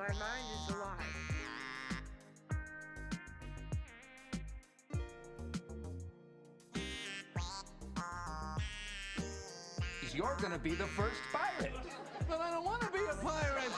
My mind is alive. You're gonna be the first pirate. But I don't want to be a pirate.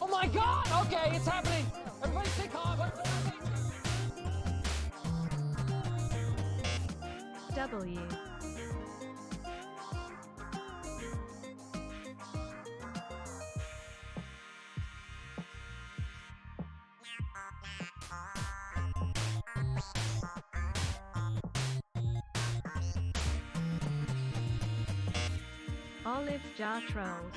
Oh my God! Okay, it's happening. Everybody stay calm. W. Olive jar trolls.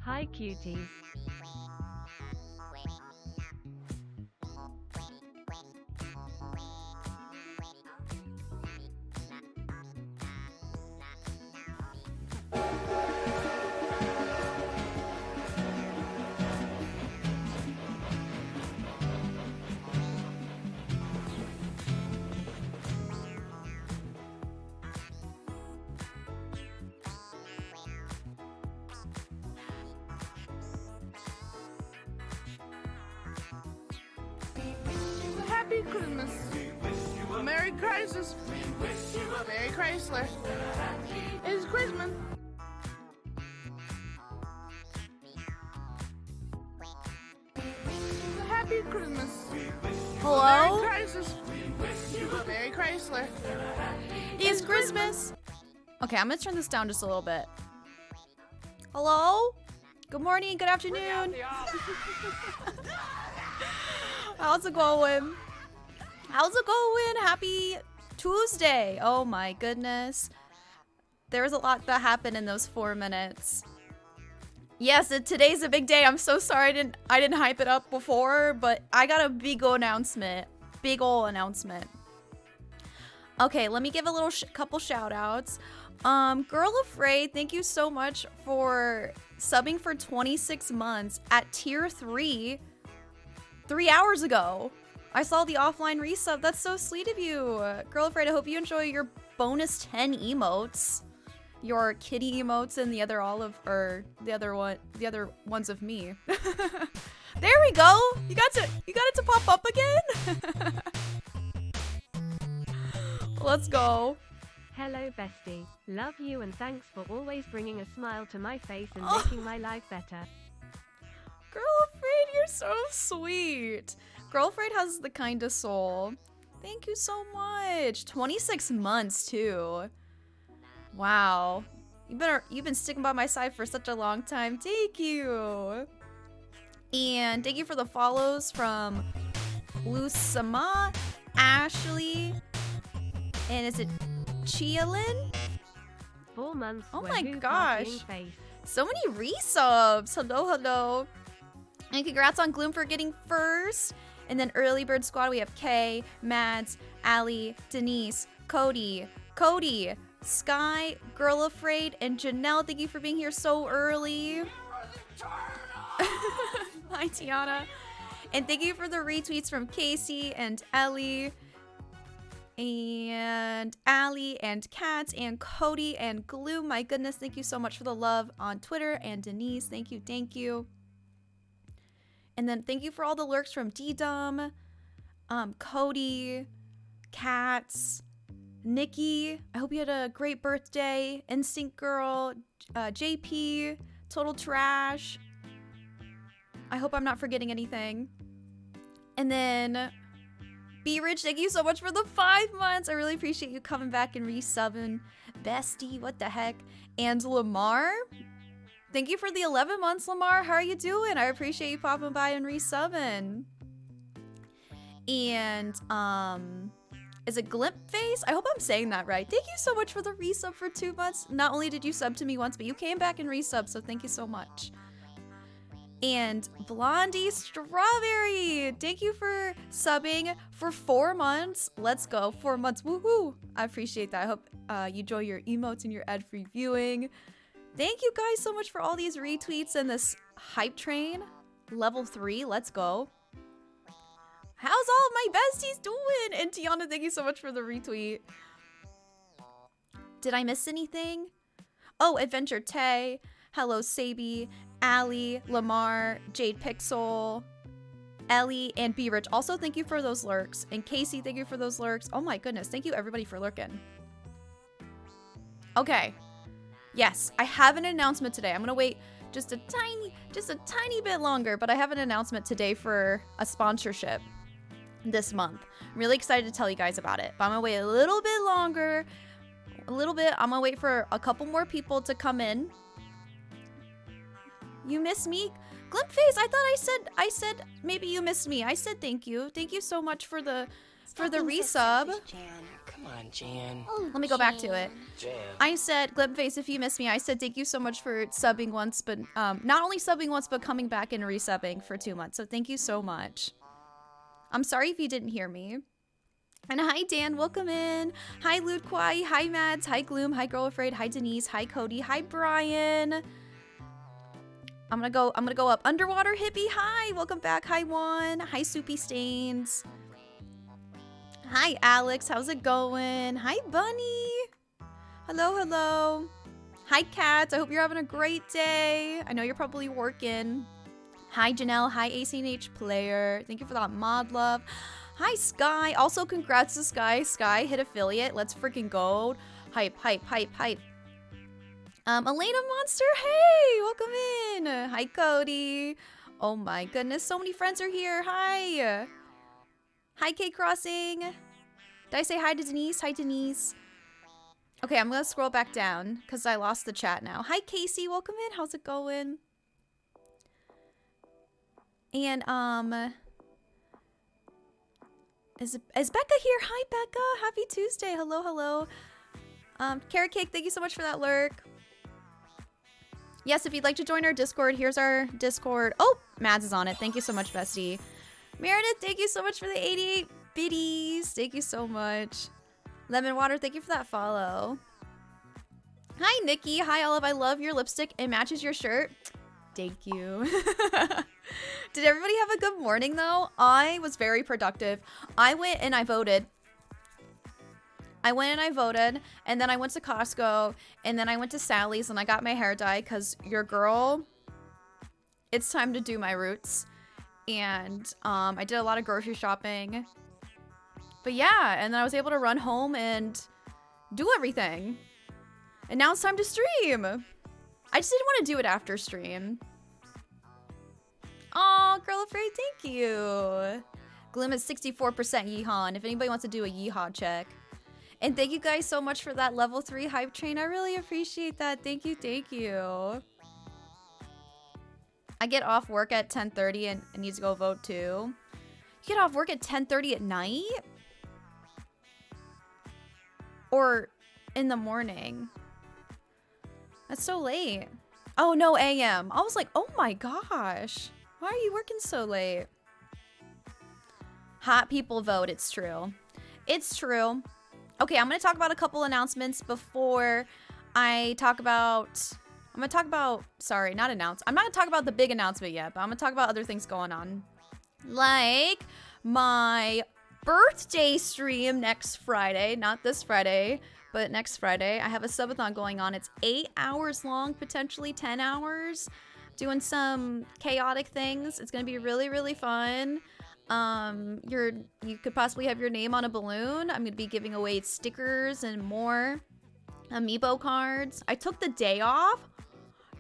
Hi cuties. Happy Christmas. Merry Christmas. Merry Chrysler. It's Christmas. Happy Christmas. Hello? Merry Christmas. Merry Chrysler. It's Christmas. Okay, I'm gonna turn this down just a little bit. Hello? Good morning, good afternoon. How's it going? How's it going? Happy Tuesday. Oh my goodness. There was a lot that happened in those 4 minutes. Yes, today's a big day. I'm so sorry I didn't hype it up before, but I got a big ol' announcement. Big ol' announcement. Okay, let me give a little couple shout outs. Girl Afraid, thank you so much for subbing for 26 months at tier 3. 3 hours ago. I saw the offline resub. That's so sweet of you. Girl Afraid, I hope you enjoy your bonus 10 emotes. Your kitty emotes and the other olive, or the other ones of me. There we go. You got it to pop up again. Let's go. Hello, bestie. Love you and thanks for always bringing a smile to my face and making my life better. Girl Afraid, you're so sweet. Girl Afraid has the kindest soul. Thank you so much. 26 months too. Wow. You've been sticking by my side for such a long time. Thank you. And thank you for the follows from Lusama, Ashley, and is it Chialin? 4 months. Oh were my who gosh. partying face. So many resubs. Hello, hello. And congrats on Gloom for getting first. And then Early Bird Squad, we have Kay, Mads, Ali, Denise, Cody, Sky, Girl Afraid, and Janelle. Thank you for being here so early. Hi, Tiana. And thank you for the retweets from Casey and Ellie and Ali and Kat and Cody and Gloom. My goodness, thank you so much for the love on Twitter. And Denise, thank you. And then thank you for all the lurks from D-Dum, Cody, Cats, Nikki. I hope you had a great birthday. Instinct Girl, JP, Total Trash. I hope I'm not forgetting anything. And then Be Rich, thank you so much for the 5 months. I really appreciate you coming back and resubbing. Bestie, what the heck? And Lamar, thank you for the 11 months, Lamar. How are you doing? I appreciate you popping by and resubbing. And, is it Glimp Face? I hope I'm saying that right. Thank you so much for the resub for 2 months. Not only did you sub to me once, but you came back and resub, so thank you so much. And Blondie Strawberry, thank you for subbing for 4 months. Let's go, 4 months, woohoo! I appreciate that. I hope you enjoy your emotes and your ad-free viewing. Thank you guys so much for all these retweets and this hype train. Level 3, let's go. How's all of my besties doing? And Tiana, thank you so much for the retweet. Did I miss anything? Oh, Adventure Tay, Hello Sabi, Ali, Lamar, Jade Pixel, Ellie, and Be Rich. Also, thank you for those lurks. And Casey, thank you for those lurks. Oh my goodness, thank you everybody for lurking. Okay. Yes, I have an announcement today. I'm gonna wait just a tiny bit longer, but I have an announcement today for a sponsorship this month. I'm really excited to tell you guys about it, but I'm gonna wait a little bit longer. I'm gonna wait for a couple more people to come in. You miss me? Glimpface, I said maybe you missed me. I said thank you. Thank you so much for the resub. Come on, Jan. Let me go back to it. Jan. I said, Glimpface, if you miss me, I said thank you so much for subbing once, but not only subbing once, but coming back and resubbing for 2 months. So thank you so much. I'm sorry if you didn't hear me. And hi, Dan. Welcome in. Hi, Lude Kwai. Hi, Mads. Hi, Gloom. Hi, Girl Afraid. Hi, Denise. Hi, Cody. Hi, Brian. I'm gonna go up. Underwater Hippie. Hi. Welcome back. Hi, Juan. Hi, Soupy Stains. Hi, Alex. How's it going? Hi, Bunny. Hello, hello. Hi, Kat. I hope you're having a great day. I know you're probably working. Hi, Janelle. Hi, ACNH Player. Thank you for that mod love. Hi, Sky. Also, congrats to Sky. Sky hit affiliate. Let's freaking go. Hype, hype, hype, hype. Elena Monster. Hey, welcome in. Hi, Cody. Oh my goodness. So many friends are here. Hi. Hi, K Crossing. Did I say hi to Denise? Hi, Denise. Okay, I'm gonna scroll back down because I lost the chat now. Hi, Casey. Welcome in. How's it going? And, is Becca here? Hi, Becca. Happy Tuesday. Hello, hello. Carrot Cake, thank you so much for that lurk. Yes, if you'd like to join our Discord, here's our Discord. Oh, Mads is on it. Thank you so much, bestie. Meredith, thank you so much for the 88 biddies. Thank you so much. Lemon Water, thank you for that follow. Hi, Nikki. Hi, Olive. I love your lipstick. It matches your shirt. Thank you. Did everybody have a good morning though? I was very productive. I went and I voted. And then I went to Costco, and then I went to Sally's, and I got my hair dyed, because your girl, it's time to do my roots. And I did a lot of grocery shopping. But yeah, and then I was able to run home and do everything. And now it's time to stream. I just didn't want to do it after stream. Aw, Girl Afraid, thank you. Gloom is 64% yeehaw, and if anybody wants to do a yeehaw check. And thank you guys so much for that level 3 hype train. I really appreciate that. Thank you, thank you. I get off work at 10:30 and I need to go vote too. You get off work at 10:30 at night? Or in the morning? That's so late. Oh no, AM. I was like, oh my gosh. Why are you working so late? Hot people vote, it's true. It's true. Okay, I'm going to talk about a couple announcements before I talk about... Sorry, not announce. I'm not going to talk about the big announcement yet, but I'm going to talk about other things going on. Like my birthday stream next Friday. Not this Friday, but next Friday. I have a subathon going on. It's 8 hours long, potentially 10 hours. Doing some chaotic things. It's going to be really, really fun. You could possibly have your name on a balloon. I'm gonna be giving away stickers and more amiibo cards. I took the day off.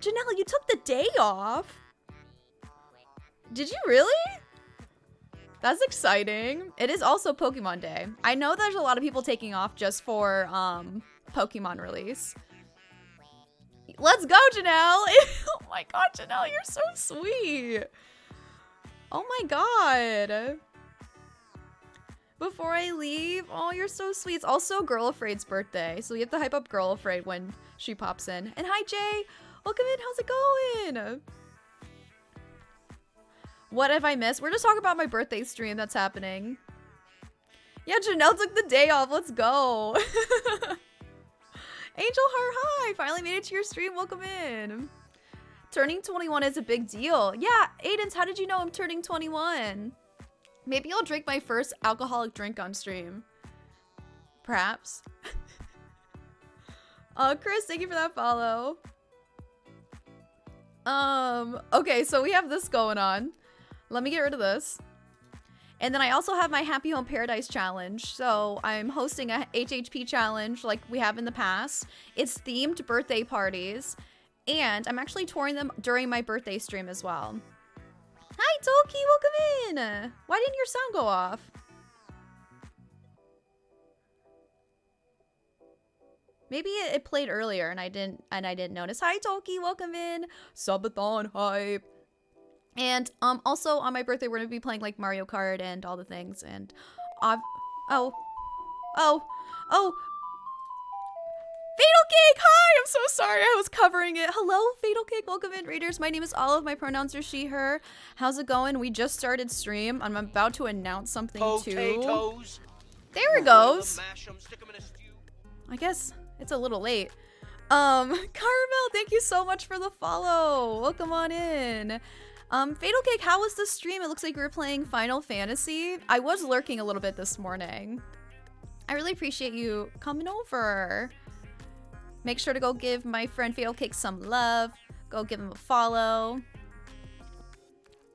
Janelle, you took the day off? Did you really? That's exciting. It is also Pokemon Day. I know there's a lot of people taking off just for Pokemon release. Let's go, Janelle. Oh my god, Janelle, you're so sweet. Oh my god. Before I leave, oh, you're so sweet. It's also Girl Afraid's birthday, so we have to hype up Girl Afraid when she pops in. And hi, Jay. Welcome in. How's it going? What have I missed? We're just talking about my birthday stream that's happening. Yeah, Janelle took the day off. Let's go. Angel Heart, hi. Finally made it to your stream. Welcome in. Turning 21 is a big deal. Yeah, Aidens, how did you know I'm turning 21? Maybe I'll drink my first alcoholic drink on stream. Perhaps. Chris, thank you for that follow. Okay, so we have this going on. Let me get rid of this. And then I also have my Happy Home Paradise challenge. So I'm hosting a HHP challenge like we have in the past. It's themed birthday parties. And I'm actually touring them during my birthday stream as well. Hi, Toki, welcome in. Why didn't your sound go off? Maybe it played earlier and I didn't notice. Hi, Toki, welcome in. Subathon hype. And also on my birthday we're gonna be playing like Mario Kart and all the things. And oh. Fatal Cake, hi! I'm so sorry, I was covering it. Hello, Fatal Cake, welcome in, readers. My name is Olive, my pronouns are she, her. How's it going? We just started stream. I'm about to announce something Potatoes. too. There it goes. I guess it's a little late. Carmel, thank you so much for the follow. Welcome on in. Fatal Cake, how was the stream? It looks like we were playing Final Fantasy. I was lurking a little bit this morning. I really appreciate you coming over. Make sure to go give my friend Fatal Cake some love. Go give him a follow.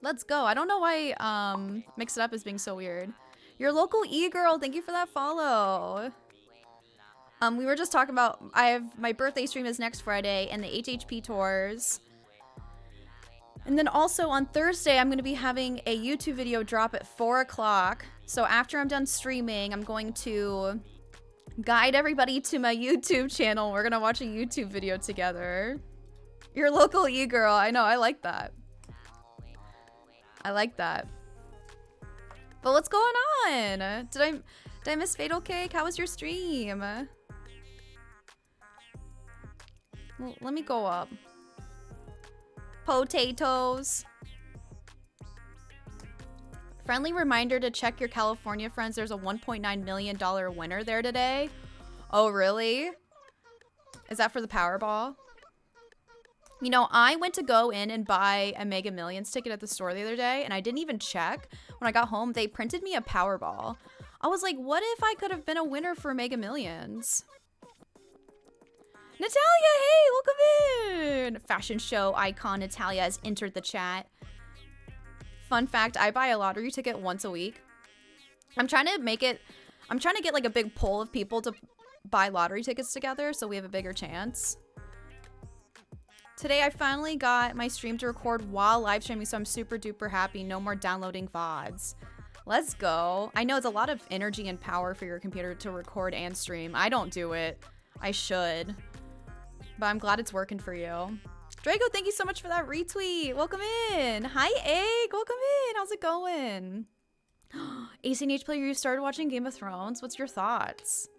Let's go. I don't know why Mix It Up is being so weird. Your local e-girl, thank you for that follow. We were just talking about, my birthday stream is next Friday and the HHP tours. And then also on Thursday, I'm going to be having a YouTube video drop at 4 o'clock. So after I'm done streaming, I'm going to guide everybody to my YouTube channel. We're going to watch a YouTube video together. Your local e-girl. I know, I like that. I like that. But what's going on? Did I miss Fatal Cake? How was your stream? Well, let me go up. Potatoes. Friendly reminder to check your California friends. There's a $1.9 million winner there today. Oh, really? Is that for the Powerball? You know, I went to go in and buy a Mega Millions ticket at the store the other day, and I didn't even check. When I got home, they printed me a Powerball. I was like, what if I could have been a winner for Mega Millions? Natalia, hey, welcome in! Fashion show icon Natalia has entered the chat. Fun fact, I buy a lottery ticket once a week. I'm trying to get like a big poll of people to buy lottery tickets together so we have a bigger chance. Today, I finally got my stream to record while live streaming, so I'm super duper happy. No more downloading VODs. Let's go. I know it's a lot of energy and power for your computer to record and stream. I don't do it. I should. But I'm glad it's working for you. Draco, thank you so much for that retweet. Welcome in. Hi, Egg. Welcome in. How's it going? ACNH player, you started watching Game of Thrones. What's your thoughts?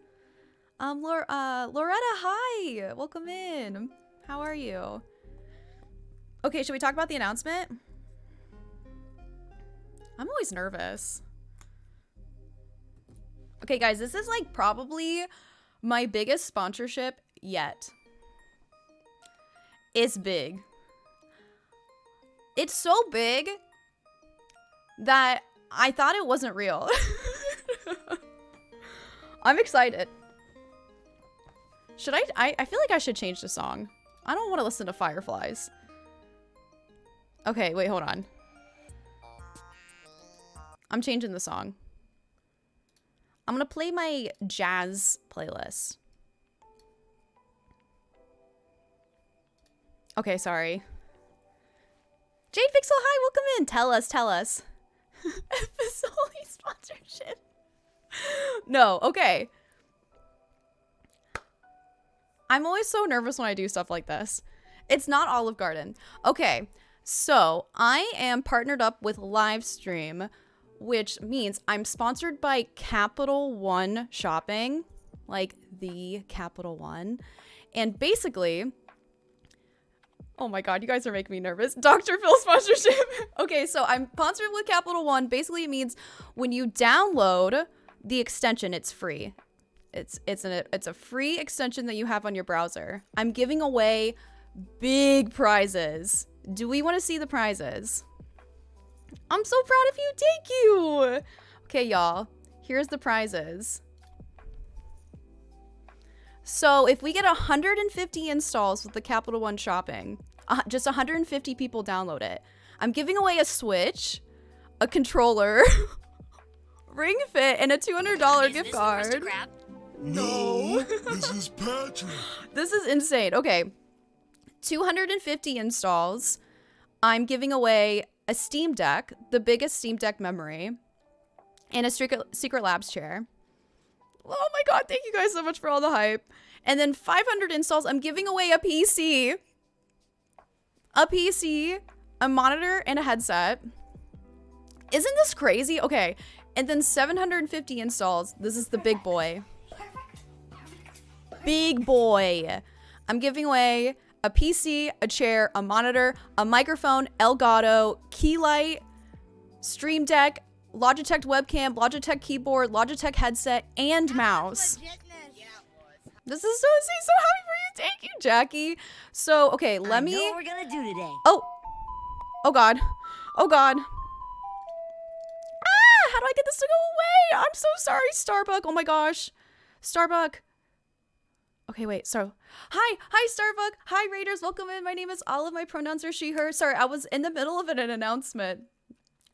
Loretta, hi. Welcome in. How are you? Okay, should we talk about the announcement? I'm always nervous. Okay, guys, this is like probably my biggest sponsorship yet. It's big. It's so big that I thought it wasn't real. I'm excited. Should I feel like I should change the song. I don't want to listen to Fireflies. Okay, wait, hold on. I'm changing the song. I'm gonna play my jazz playlist. Okay, sorry. Jade Pixel, hi, welcome in. Tell us. Facility sponsorship. No, okay. I'm always so nervous when I do stuff like this. It's not Olive Garden. Okay, so I am partnered up with Livestream, which means I'm sponsored by Capital One Shopping, like the Capital One. And basically, oh my God, you guys are making me nervous. Dr. Phil sponsorship. Okay, so I'm sponsored with Capital One. Basically, it means when you download the extension, it's free. It's a free extension that you have on your browser. I'm giving away big prizes. Do we want to see the prizes? I'm so proud of you. Thank you. Okay, y'all. Here's the prizes. So if we get 150 installs with the Capital One Shopping, just 150 people download it, I'm giving away a Switch, a controller, Ring Fit, and a $200 gift card. No, this is Patrick. This is insane. Okay, 250 installs. I'm giving away a Steam Deck, the biggest Steam Deck memory, and a Secret Labs chair. Oh my God, thank you guys so much for all the hype. And then 500 installs, I'm giving away a PC, a monitor, and a headset. Isn't this crazy? Okay, and then 750 installs. This is the big boy. Big boy. I'm giving away a PC, a chair, a monitor, a microphone, Elgato, key light, Stream Deck, Logitech webcam, Logitech keyboard, Logitech headset, and mouse. This is so insane. So happy for you. Thank you, Jackie. So, okay, let me... know what we're gonna do today. Oh God. Oh God. Ah, how do I get this to go away? I'm so sorry, Starbuck. Oh my gosh. Starbuck. Okay, wait, so, hi Starbuck, hi Raiders, welcome in, my name is Olive, my pronouns are she, her. Sorry, I was in the middle of an announcement.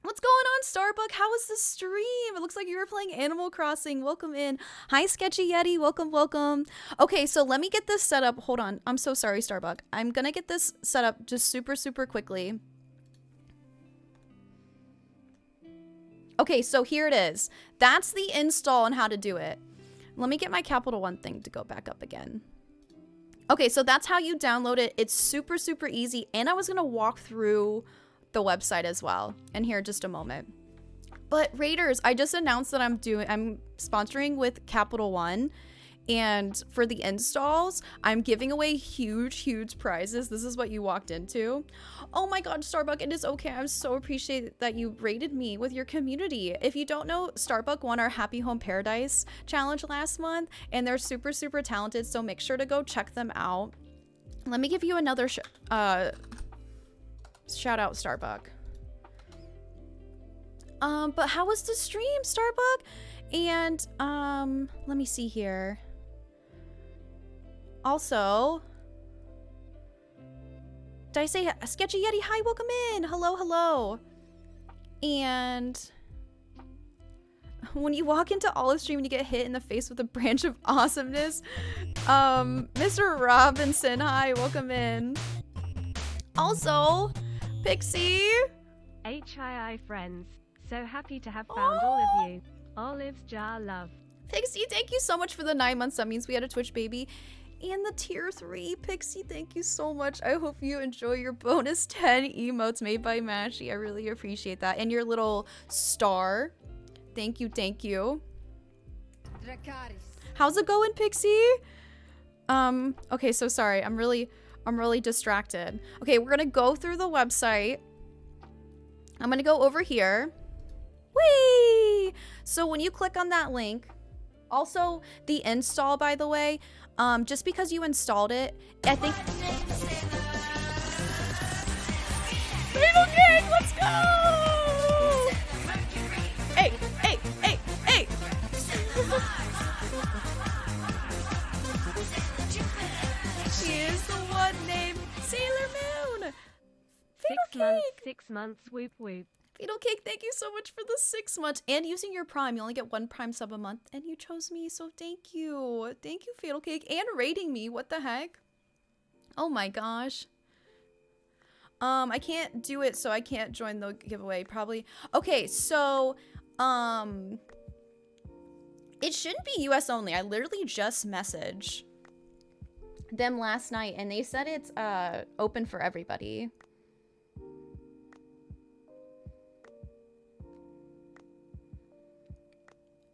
What's going on, Starbuck? How was the stream? It looks like you were playing Animal Crossing, welcome in. Hi Sketchy Yeti, welcome. Okay, so let me get this set up, hold on, I'm so sorry, Starbuck. I'm gonna get this set up just super quickly. Okay, so here it is. That's the install and how to do it. Let me get my Capital One thing to go back up again. Okay, so that's how you download it. It's super easy. And I was going to walk through the website as well in here just a moment. But Raiders, I just announced that I'm sponsoring with Capital One. And for the installs, I'm giving away huge prizes. This is what you walked into. Oh my God, Starbuck, it is okay. I'm so appreciated that you rated me with your community. If you don't know, Starbuck won our Happy Home Paradise challenge last month, and they're super talented, so make sure to go check them out. Let me give you another shout out, Starbuck. But how was the stream, Starbuck? And let me see here. Also, did I say Sketchy Yeti? Hi, welcome in. Hello, hello. And when you walk into Olive Stream and you get hit in the face with a branch of awesomeness, Mr. Robinson, hi, welcome in. Also, Pixie. HII friends. So happy to have found all of you. Olive's jar love. Pixie, thank you so much for the 9 months. That means we had a Twitch baby. And the tier 3. Pixie, thank you so much. I hope you enjoy your bonus 10 emotes made by Mashy. I really appreciate that. And your little star. Thank you, thank you. How's it going, Pixie? Okay, so sorry. I'm really distracted. Okay, we're gonna go through the website. I'm gonna go over here. Whee! So when you click on that link, also the install, by the way, just because you installed it, I think. Rainbow Gang, let's go! Hey, hey, hey, hey! She is the one named Sailor Moon. Fatal Cake. 6 months, whoop whoop. Fatal Cake, thank you so much for the 6 months and using your Prime. You only get 1 Prime sub a month, and you chose me, so thank you. Thank you, Fatal Cake, and rating me. What the heck? Oh my gosh. I can't do it, so I can't join the giveaway. Probably. Okay, so it shouldn't be US only. I literally just messaged them last night, and they said it's open for everybody.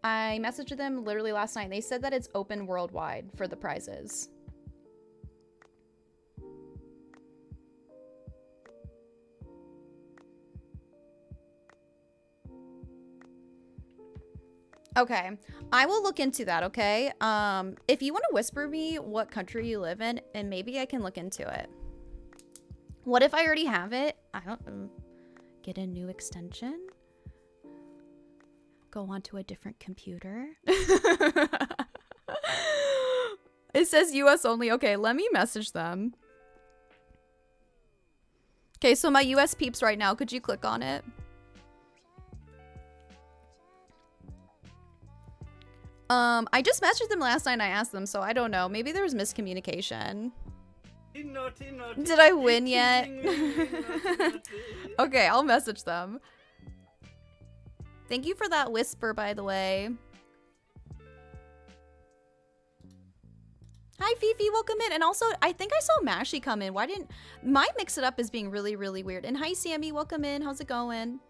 I messaged them literally last night. They said that it's open worldwide for the prizes. Okay, I will look into that, okay? If you want to whisper me what country you live in, and maybe I can look into it. What if I already have it? I don't get a new extension? Go onto a different computer. It says US only. Okay, let me message them. Okay, so my US peeps right now, could you click on it? I just messaged them last night and I asked them, so I don't know. Maybe there was miscommunication. Naughty, naughty. Did I win yet? Naughty. Okay, I'll message them. Thank you for that whisper, by the way. Hi, Fifi, welcome in. And also, I think I saw Mashy come in. Why didn't... My Mix It Up is being really, really weird. And hi, Sammy, welcome in. How's it going?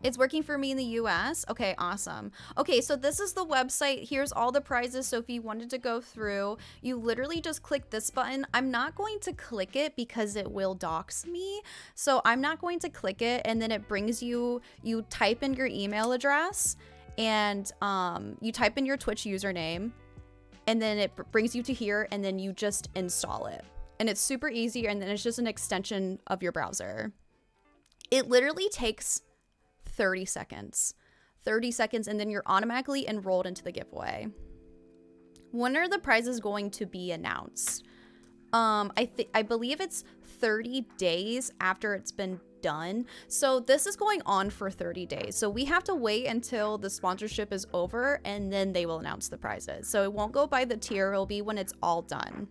It's working for me in the US. Okay, awesome. Okay, so this is the website. Here's all the prizes. So if you wanted to go through, you literally just click this button. I'm not going to click it because it will dox me. So I'm not going to click it, and then it brings you, you type in your email address, and you type in your Twitch username, and then it brings you to here, and then you just install it. And it's super easy, and then it's just an extension of your browser. It literally takes 30 seconds. 30 seconds, and then you're automatically enrolled into the giveaway. When are the prizes going to be announced? I believe it's 30 days after it's been done. So this is going on for 30 days. So we have to wait until the sponsorship is over, and then they will announce the prizes. So it won't go by the tier, it'll be when it's all done.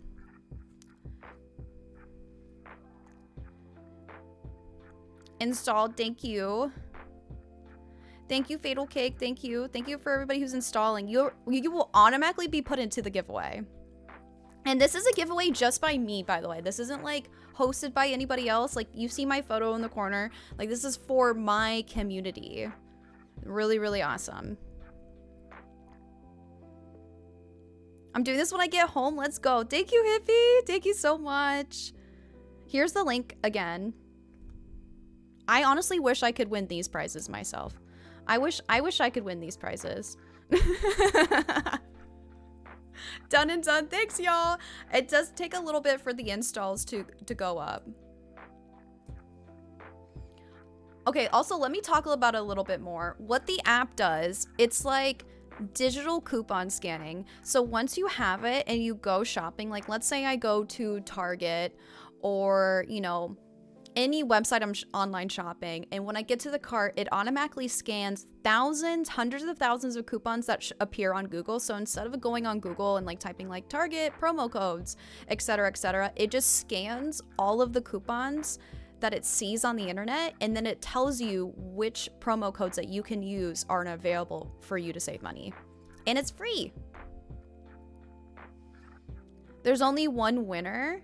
Installed, thank you. Thank you, Fatal Cake. Thank you. Thank you for everybody who's installing. You will automatically be put into the giveaway. And this is a giveaway just by me, by the way. This isn't like hosted by anybody else. Like, you see my photo in the corner. Like, this is for my community. Really, really awesome. I'm doing this when I get home. Let's go. Thank you, Hippie. Thank you so much. Here's the link again. I honestly wish I could win these prizes myself. I wish I could win these prizes. Done and done. Thanks, y'all. It does take a little bit for the installs to go up. Okay, also let me talk about it a little bit more. What the app does, it's like digital coupon scanning. So once you have it and you go shopping, like let's say I go to Target or, you know, any website I'm online shopping, and when I get to the cart, it automatically scans thousands, hundreds of thousands of coupons that appear on Google. So instead of going on Google and like typing like Target promo codes, etc., it just scans all of the coupons that it sees on the internet, and then it tells you which promo codes that you can use are available for you to save money. And it's free. There's only one winner.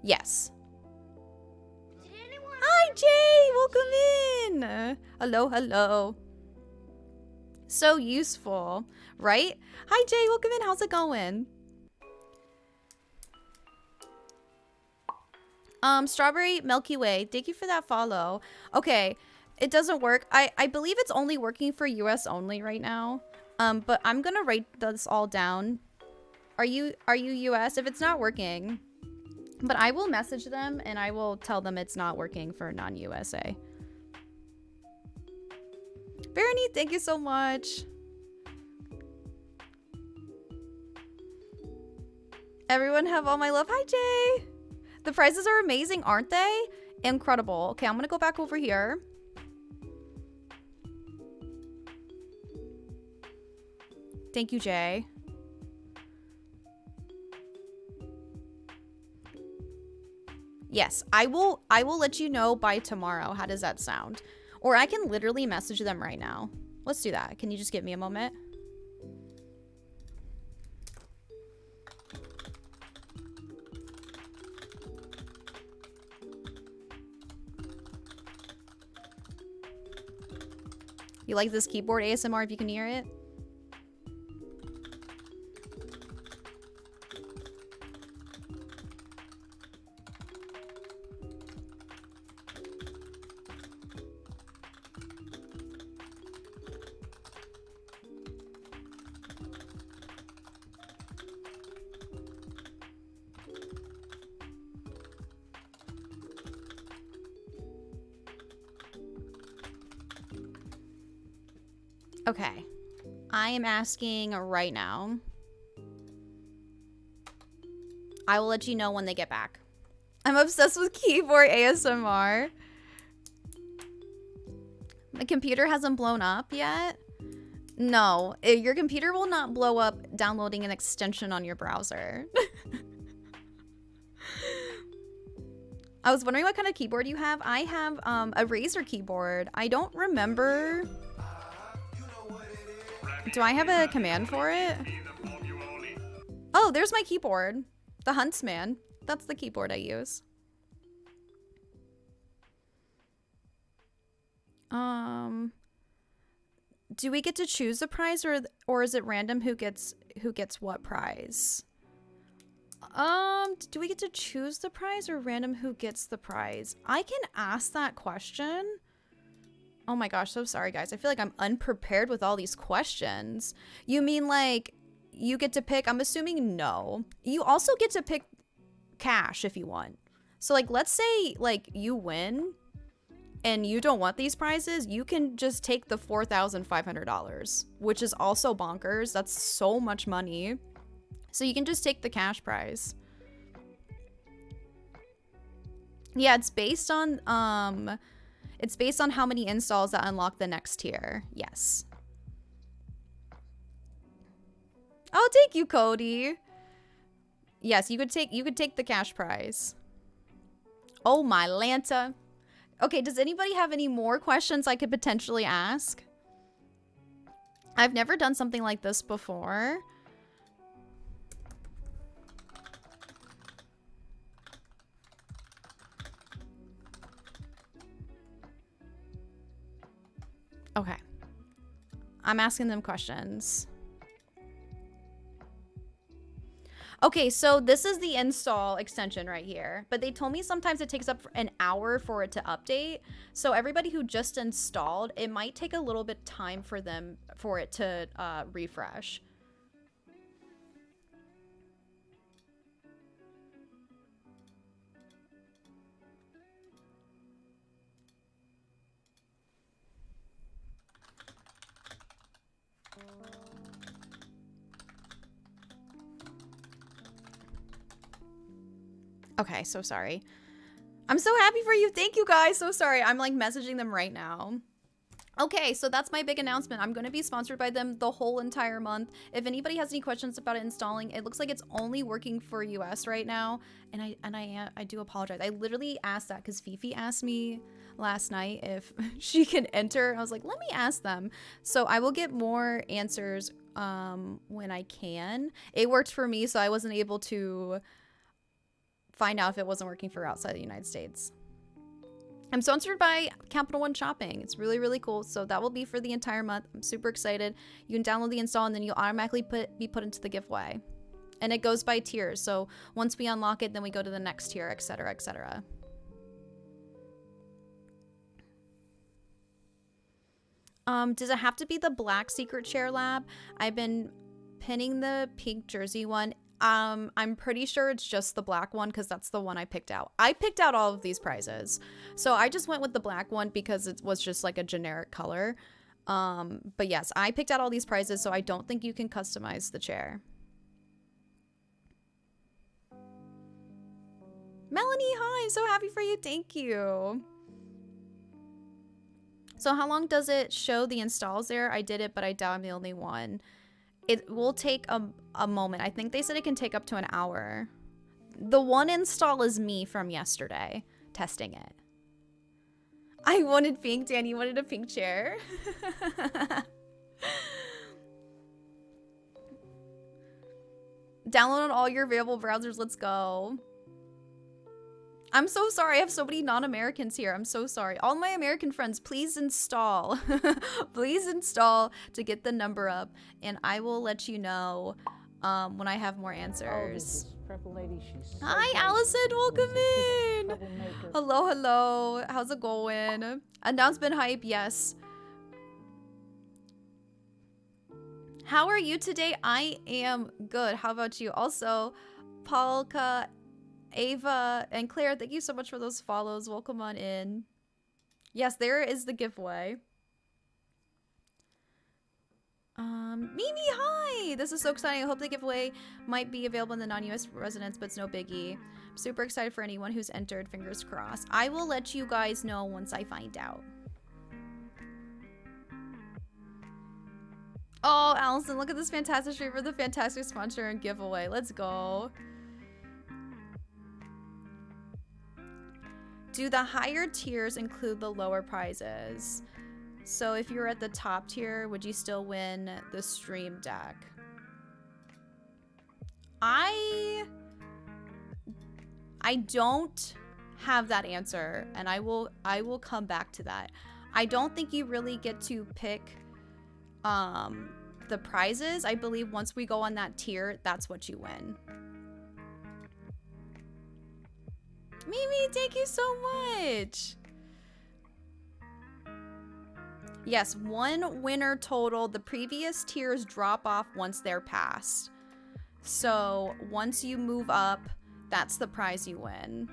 Yes. Hi, Jay. Welcome in. Hello, hello. So useful, right? Hi, Jay. Welcome in. How's it going? Strawberry Milky Way. Thank you for that follow. Okay, it doesn't work. I believe it's only working for US only right now. But I'm gonna write this all down. Are you US? If it's not working. But I will message them and I will tell them it's not working for non-USA. Bernie, thank you so much. Everyone have all my love. Hi, Jay. The prizes are amazing, aren't they? Incredible. Okay, I'm gonna go back over here. Thank you, Jay. Yes, I will let you know by tomorrow. How does that sound? Or I can literally message them right now. Let's do that. Can you just give me a moment? You like this keyboard ASMR if you can hear it? Okay. I am asking right now. I will let you know when they get back. I'm obsessed with keyboard ASMR. My computer hasn't blown up yet. No, your computer will not blow up downloading an extension on your browser. I was wondering what kind of keyboard you have. I have a Razer keyboard. I don't remember. Do I have a command for it? Oh, there's my keyboard. The Huntsman. That's the keyboard I use. Do we get to choose a prize, or is it random who gets what prize? Do we get to choose the prize or random who gets the prize? I can ask that question. Oh my gosh, so sorry guys. I feel like I'm unprepared with all these questions. You mean like you get to pick? I'm assuming no. You also get to pick cash if you want. So like let's say like you win and you don't want these prizes, you can just take the $4,500, which is also bonkers. That's so much money. So you can just take the cash prize. Yeah, it's based on how many installs that unlock the next tier. Yes. Oh, thank you, Cody. Yes, you could take the cash prize. Oh my Lanta. Okay, does anybody have any more questions I could potentially ask? I've never done something like this before. Okay. I'm asking them questions. Okay, so this is the install extension right here. But they told me sometimes it takes up an hour for it to update. So everybody who just installed, it might take a little bit time for them for it to refresh. Okay, so sorry. I'm so happy for you. Thank you guys. So sorry. I'm like messaging them right now. Okay, so that's my big announcement. I'm going to be sponsored by them the whole entire month. If anybody has any questions about it installing, it looks like it's only working for US right now. And I do apologize. I literally asked that because Fifi asked me last night if she can enter. I was like, let me ask them. So I will get more answers when I can. It worked for me, so I wasn't able to find out if it wasn't working for outside the United States. I'm sponsored by Capital One Shopping. It's really, really cool. So that will be for the entire month. I'm super excited. You can download the install and then you'll automatically be put into the giveaway. And it goes by tiers. So once we unlock it, then we go to the next tier, etc., etc. Does it have to be the black secret share lab? I've been pinning the pink jersey one. I'm pretty sure it's just the black one because that's the one I picked out. I picked out all of these prizes. So I just went with the black one because it was just like a generic color. But yes, I picked out all these prizes, so I don't think you can customize the chair. Melanie, hi, I'm so happy for you. Thank you. So how long does it show the installs there? I did it, but I doubt I'm the only one. It will take a moment. I think they said it can take up to an hour. The one install is me from yesterday testing it. I wanted pink. Danny wanted a pink chair. Download on all your available browsers. Let's go. I'm so sorry. I have so many non-Americans here. I'm so sorry. All my American friends, please install. Please install to get the number up. And I will let you know when I have more answers. Hi, Allison. Welcome in. Hello, hello. How's it going? Announcement hype. Yes. How are you today? I am good. How about you? Also, Polka, Ava, and Claire, thank you so much for those follows. Welcome on in. Yes, there is the giveaway. Mimi, hi! This is so exciting. I hope the giveaway might be available in the non-US residents, but it's no biggie. I'm super excited for anyone who's entered. Fingers crossed. I will let you guys know once I find out. Oh, Allison, look at this fantastic stream for the fantastic sponsor and giveaway. Let's go. Do the higher tiers include the lower prizes? So if you're at the top tier, would you still win the stream deck? I don't have that answer, and I will come back to that. I don't think you really get to pick the prizes. I believe once we go on that tier, that's what you win. Mimi, thank you so much. Yes, one winner total. The previous tiers drop off once they're passed. So once you move up, that's the prize you win.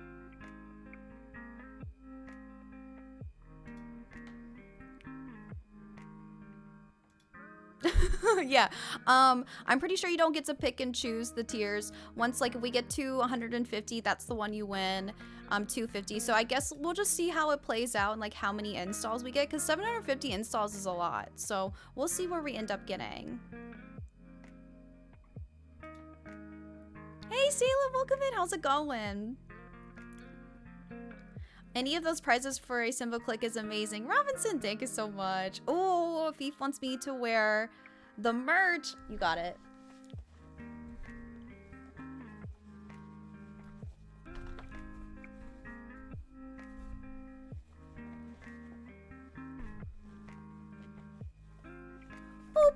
Yeah, I'm pretty sure you don't get to pick and choose the tiers. Once, like, if we get to 150, that's the one you win. 250. So I guess we'll just see how it plays out and like how many installs we get, because 750 installs is a lot. So we'll see where we end up getting. Hey, Salem, welcome in. How's it going? Any of those prizes for a simple click is amazing. Robinson, thank you so much. Oh, Fief wants me to wear the merch. You got it. Boop.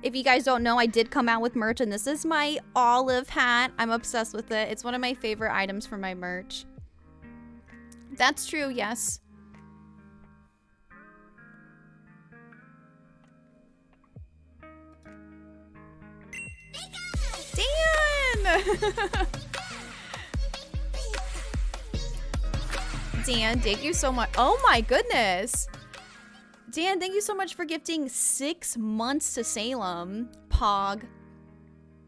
if you guys don't know, I did come out with merch, and this is my olive hat. I'm obsessed with it. It's one of my favorite items for my merch. That's true, yes. Dan! Dan, thank you so much. Oh my goodness. Dan, thank you so much for gifting 6 months to Salem. Pog.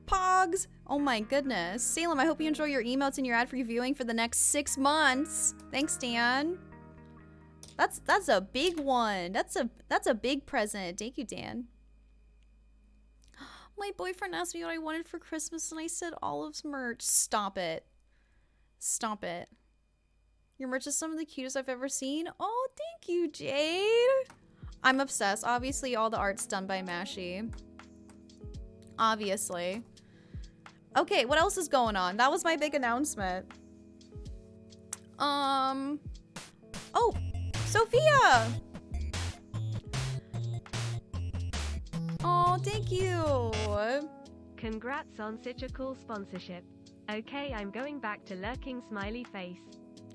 Pogs. Oh my goodness. Salem, I hope you enjoy your emotes and your ad-free viewing for the next 6 months. Thanks, Dan. That's a big one. That's a big present. Thank you, Dan. My boyfriend asked me what I wanted for Christmas and I said Olive's merch. Stop it. Stop it. Your merch is some of the cutest I've ever seen. Oh, thank you, Jade. I'm obsessed. Obviously, all the art's done by Mashi. Obviously. Okay, what else is going on? That was my big announcement. Oh, Sophia! Oh, thank you. Congrats on such a cool sponsorship. Okay, I'm going back to lurking smiley face.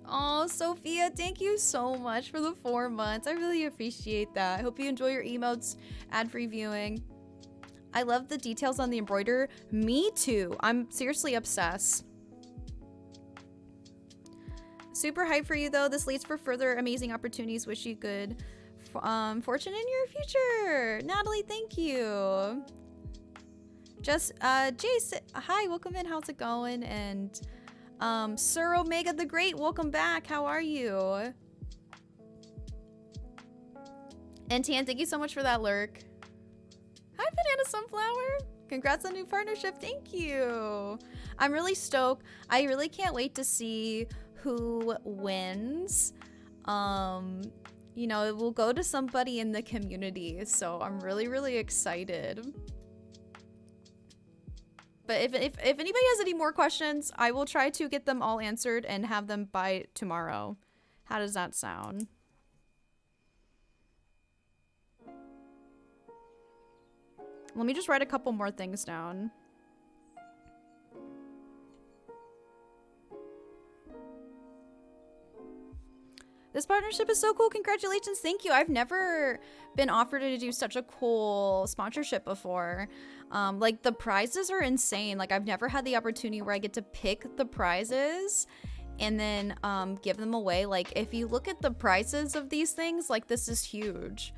Oh, Sophia, thank you so much for the 4 months. I really appreciate that. I hope you enjoy your emotes, ad-free viewing. I love the details on the embroider. Me too. I'm seriously obsessed. Super hyped for you though. This leads for further amazing opportunities. Wish you good fortune in your future. Natalie, thank you. Just Jace, hi, welcome in. How's it going? And Sir Omega the Great, welcome back. How are you? And Tan, thank you so much for that lurk. Hi, Banana Sunflower. Congrats on new partnership. Thank you. I'm really stoked. I really can't wait to see who wins. You know, it will go to somebody in the community. So I'm really, really excited. But if anybody has any more questions, I will try to get them all answered and have them by tomorrow. How does that sound? Let me just write a couple more things down. This partnership is so cool. Congratulations. Thank you. I've never been offered to do such a cool sponsorship before. Like, the prizes are insane. Like, I've never had the opportunity where I get to pick the prizes and then give them away. Like, if you look at the prices of these things, like, this is huge.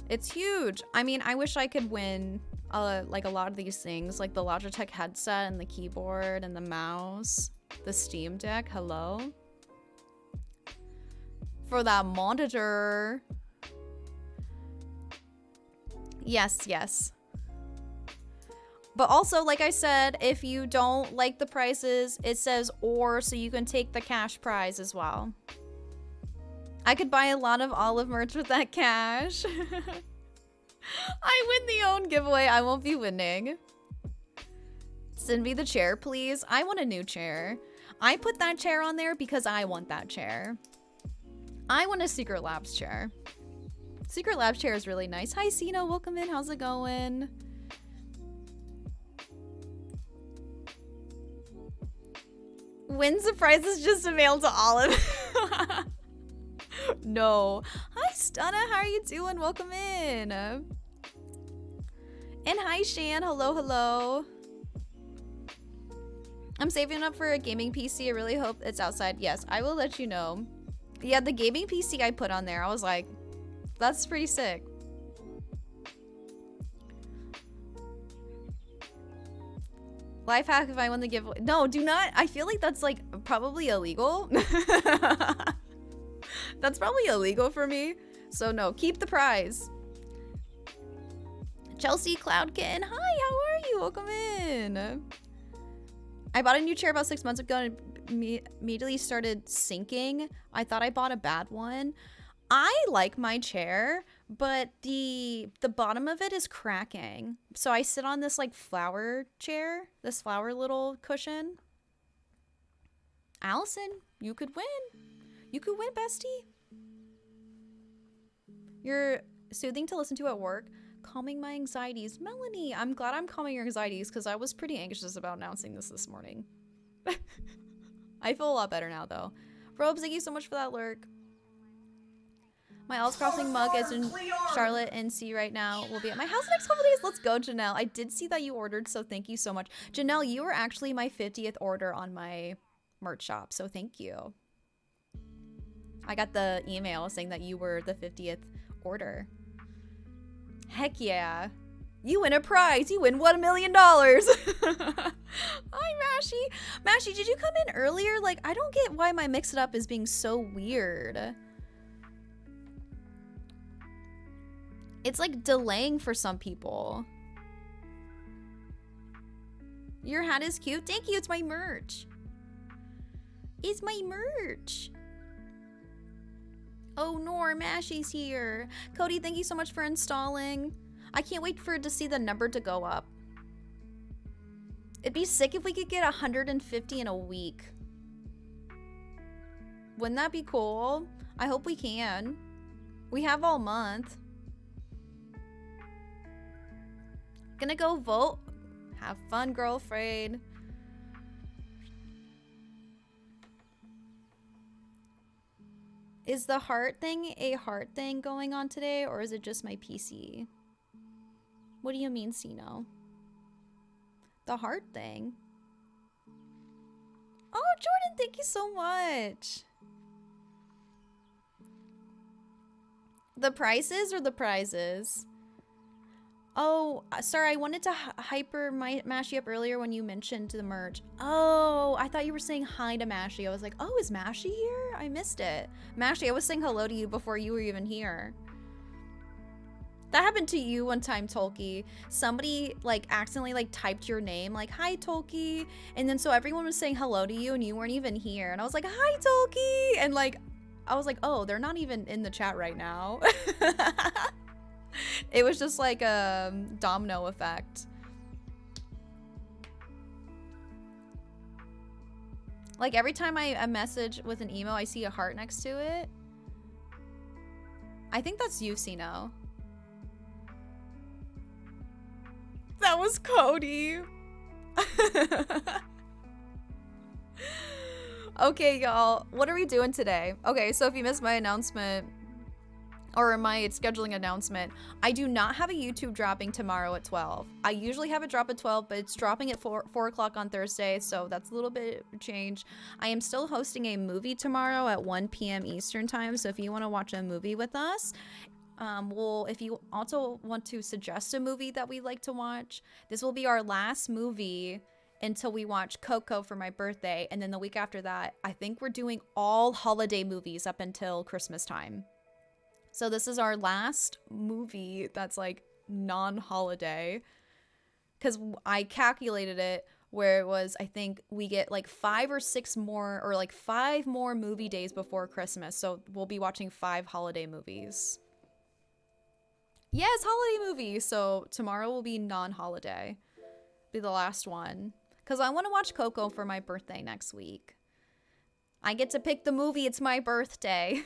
It's huge. I mean, I wish I could win like a lot of these things, like the Logitech headset and the keyboard and the mouse, the Steam Deck. Hello. For that monitor. Yes, yes. But also, like I said, if you don't like the prices, it says or, so you can take the cash prize as well. I could buy a lot of Olive merch with that cash. I win the own giveaway. I won't be winning. Send me the chair, please. I want a new chair. I put that chair on there because I want that chair. I want a Secret Labs chair. Secret Labs chair is really nice. Hi, Sina. Welcome in. How's it going? Win surprises just a mail to Olive. No. Hi, Stunna. How are you doing? Welcome in. And hi, Shan. Hello, hello. I'm saving up for a gaming PC. I really hope it's outside. Yes, I will let you know. Yeah, the gaming PC I put on there, I was like, that's pretty sick. Life hack if I win the giveaway. No, do not. I feel like that's like probably illegal. That's probably illegal for me. So no, keep the prize. Chelsea Cloudkin. Hi, how are you? Welcome in. I bought a new chair about 6 months ago and immediately started sinking. I thought I bought a bad one. I like my chair, but the bottom of it is cracking. So I sit on this like flower chair, this flower little cushion. Allison, you could win. You could win, bestie. You're soothing to listen to at work. Calming my anxieties. Melanie, I'm glad I'm calming your anxieties because I was pretty anxious about announcing this morning. I feel a lot better now, though. Robes, thank you so much for that lurk. My Elves Crossing mug is in Charlotte, NC right now. Will be at my house the next couple days. Let's go, Janelle. I did see that you ordered, so thank you so much. Janelle, you were actually my 50th order on my merch shop, so thank you. I got the email saying that you were the 50th order. Heck yeah. You win a prize. You win $1 million. Hi, Mashy. Mashy, did you come in earlier? Like, I don't get why my Mix It Up is being so weird. It's like delaying for some people. Your hat is cute. Thank you. It's my merch. It's my merch. Oh, Nor, Mashy's here. Cody, thank you so much for installing. I can't wait for it to see the number to go up. It'd be sick if we could get 150 in a week. Wouldn't that be cool? I hope we can. We have all month. Gonna go vote. Have fun, girlfriend. Is the heart thing a heart thing going on today, or is it just my PC? What do you mean, Sino? The heart thing? Oh, Jordan, thank you so much. The prices or the prizes? Oh, sorry, I wanted to hyper Mashy up earlier when you mentioned the merch. Oh, I thought you were saying hi to Mashy. I was like, oh, is Mashy here? I missed it. Mashy, I was saying hello to you before you were even here. That happened to you one time, Tolki. Somebody, like, accidentally, like, typed your name, like, hi, Tolki. And then so everyone was saying hello to you and you weren't even here. And I was like, hi, Tolki. And, like, I was like, oh, they're not even in the chat right now. It was just like a domino effect. Like every time I message with an emo, I see a heart next to it. I think that's you, Sino. That was Cody. Okay, y'all. What are we doing today? Okay, so if you missed my announcement, or my scheduling announcement, I do not have a YouTube dropping tomorrow at 12. I usually have it drop at 12, but it's dropping at 4 o'clock on Thursday, so that's a little bit of change. I am still hosting a movie tomorrow at 1 p.m. Eastern time, so if you want to watch a movie with us, if you also want to suggest a movie that we'd like to watch, this will be our last movie until we watch Coco for my birthday, and then the week after that, I think we're doing all holiday movies up until Christmas time. So this is our last movie that's like non-holiday, because I calculated it where it was, I think we get like 5 or 6 more, or like 5 more movie days before Christmas. So we'll be watching 5 holiday movies. Yes, holiday movie. So tomorrow will be non-holiday. Be the last one. Because I want to watch Coco for my birthday next week. I get to pick the movie. It's my birthday.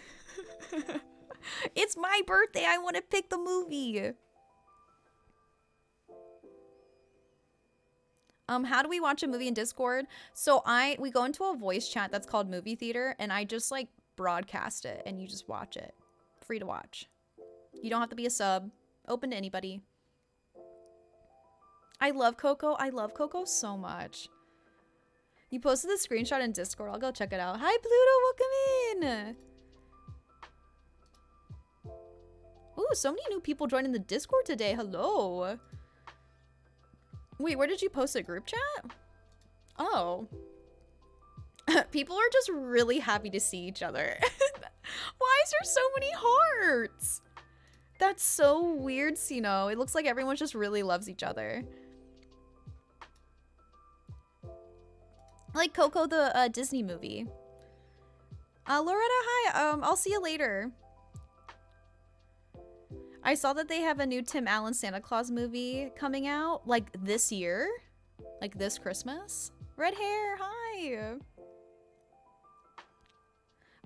It's my birthday. I want to pick the movie. How do we watch a movie in Discord? So we go into a voice chat that's called Movie Theater, and I just like broadcast it, and you just watch it. Free to watch. You don't have to be a sub. Open to anybody. I love Coco. I love Coco so much. You posted the screenshot in Discord. I'll go check it out. Hi, Pluto. Welcome in. Ooh, so many new people joining the Discord today. Hello. Wait, where did you post a group chat? Oh. People are just really happy to see each other. Why is there so many hearts? That's so weird, Sino. It looks like everyone just really loves each other. Like Coco, the Disney movie. Loretta, hi. I'll see you later. I saw that they have a new Tim Allen Santa Claus movie coming out, like this year, like this Christmas. Red hair, hi.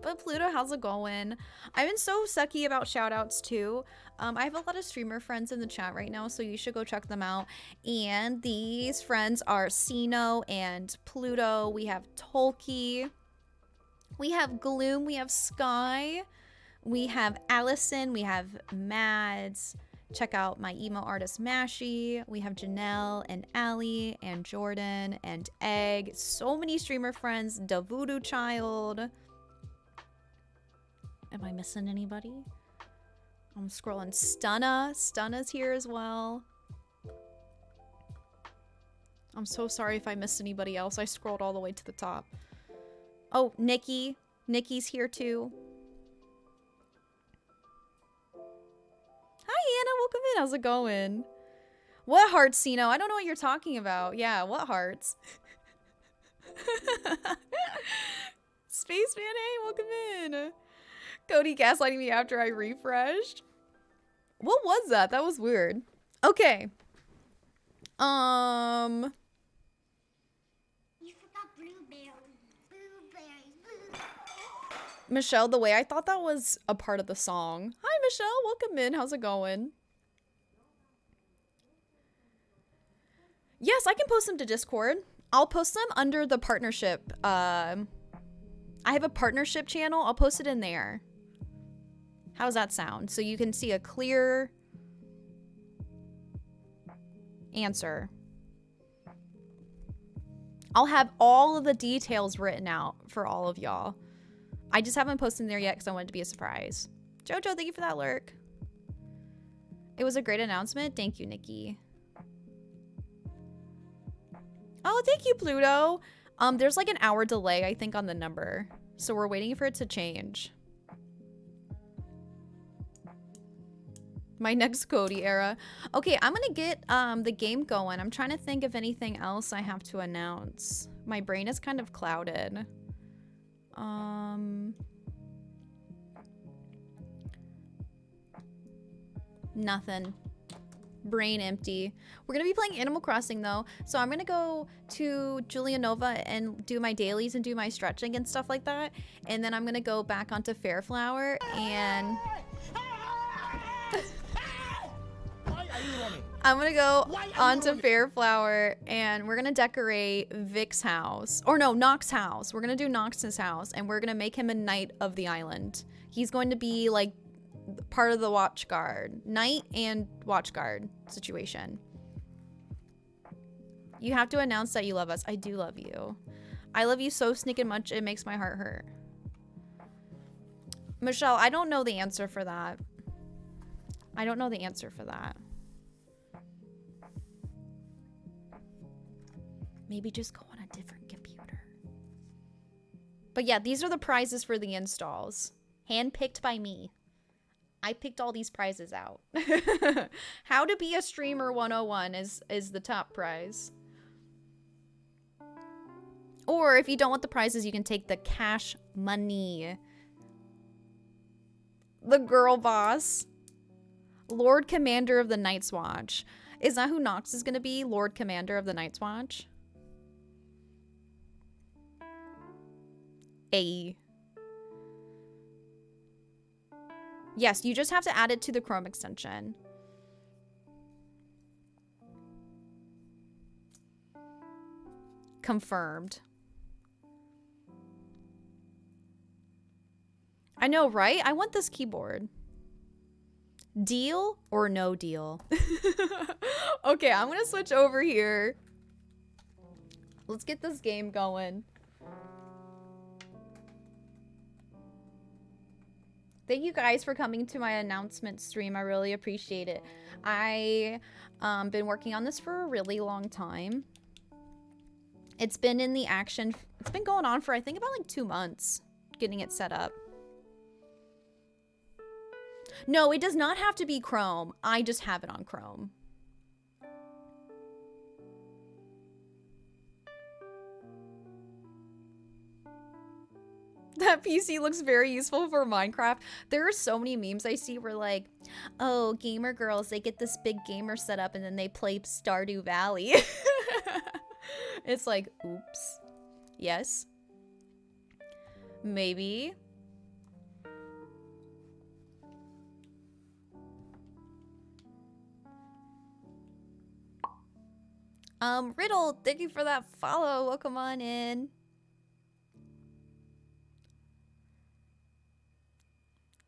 But Pluto, how's it going? I've been so sucky about shoutouts too. I have a lot of streamer friends in the chat right now, so you should go check them out. And these friends are Sino and Pluto. We have Tolki. We have Gloom. We have Sky. We have Allison. We have Mads. Check out my emo artist Mashy. We have Janelle and Allie and Jordan and Egg. So many streamer friends. The Voodoo Child. Am I missing anybody? I'm scrolling. Stunna's here as well. I'm so sorry if I missed anybody else. I scrolled all the way to the top. Oh, Nikki. Nikki's here too. Hi, Anna. Welcome in. How's it going? What hearts, Sino? I don't know what you're talking about. Yeah, what hearts? Spaceman, hey, welcome in. Cody gaslighting me after I refreshed. What was that? That was weird. Okay. You forgot blueberries. Michelle, the way I thought that was a part of the song. Hi, Michelle. Welcome in. How's it going? Yes, I can post them to Discord. I'll post them under the partnership. I have a partnership channel. I'll post it in there. How's that sound? So you can see a clear answer. I'll have all of the details written out for all of y'all. I just haven't posted in there yet because I want it to be a surprise. Jojo, thank you for that lurk. It was a great announcement. Thank you, Nikki. Oh, thank you, Pluto. There's like an hour delay, I think, on the number. So we're waiting for it to change. My next Cody era. Okay, I'm gonna get the game going. I'm trying to think of anything else I have to announce. My brain is kind of clouded. Nothing. Brain empty. We're gonna be playing Animal Crossing though, so I'm gonna go to Julianova and do my dailies and do my stretching and stuff like that, and then I'm gonna go back onto Fairflower and I'm gonna go onto Fairflower and we're gonna decorate Vic's house. Or no, Nox's house. We're gonna do Nox's house and we're gonna make him a knight of the island. He's going to be like part of the watch guard. Knight and watch guard situation. You have to announce that you love us. I do love you. I love you so sneaking much it makes my heart hurt. Michelle, I don't know the answer for that. I don't know the answer for that. Maybe just go on a different computer. But yeah, these are the prizes for the installs. Handpicked by me. I picked all these prizes out. How to be a streamer 101 is the top prize. Or if you don't want the prizes, you can take the cash money. The girl boss. Lord Commander of the Night's Watch. Is that who Nox is going to be? Lord Commander of the Night's Watch? A. Yes, you just have to add it to the Chrome extension. Confirmed. I know, right? I want this keyboard. Deal or no deal? Okay, I'm gonna switch over here. Let's get this game going. Thank you guys for coming to my announcement stream. I really appreciate it. I been working on this for a really long time. It's been in the action. It's been going on for I think about like 2 months getting it set up. No, it does not have to be Chrome. I just have it on Chrome. That PC looks very useful for Minecraft. There are so many memes I see where like, oh, gamer girls, they get this big gamer setup and then they play Stardew Valley. It's like, oops. Yes. Maybe. Riddle, thank you for that follow. Welcome on in.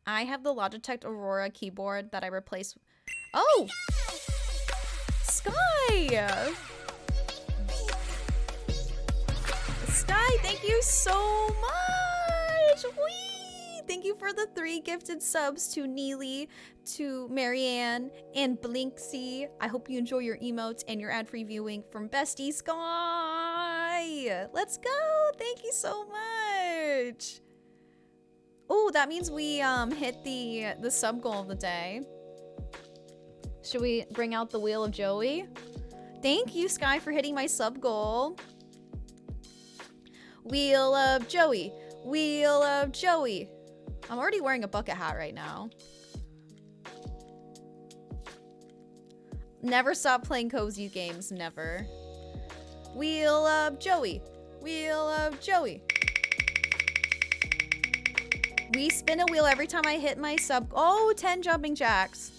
I have the Logitech Aurora keyboard that I replaced. Oh! Sky! Sky, thank you so much! Whee! Thank you for the 3 gifted subs to Neely, to Marianne, and Blinksy. I hope you enjoy your emotes and your ad-free viewing from Bestie Sky! Let's go! Thank you so much! Oh, that means we hit the sub goal of the day. Should we bring out the Wheel of Joey? Thank you, Sky, for hitting my sub goal. Wheel of Joey. Wheel of Joey. I'm already wearing a bucket hat right now. Never stop playing cozy games, never. Wheel of Joey. Wheel of Joey. We spin a wheel every time I hit my sub. Oh, 10 jumping jacks.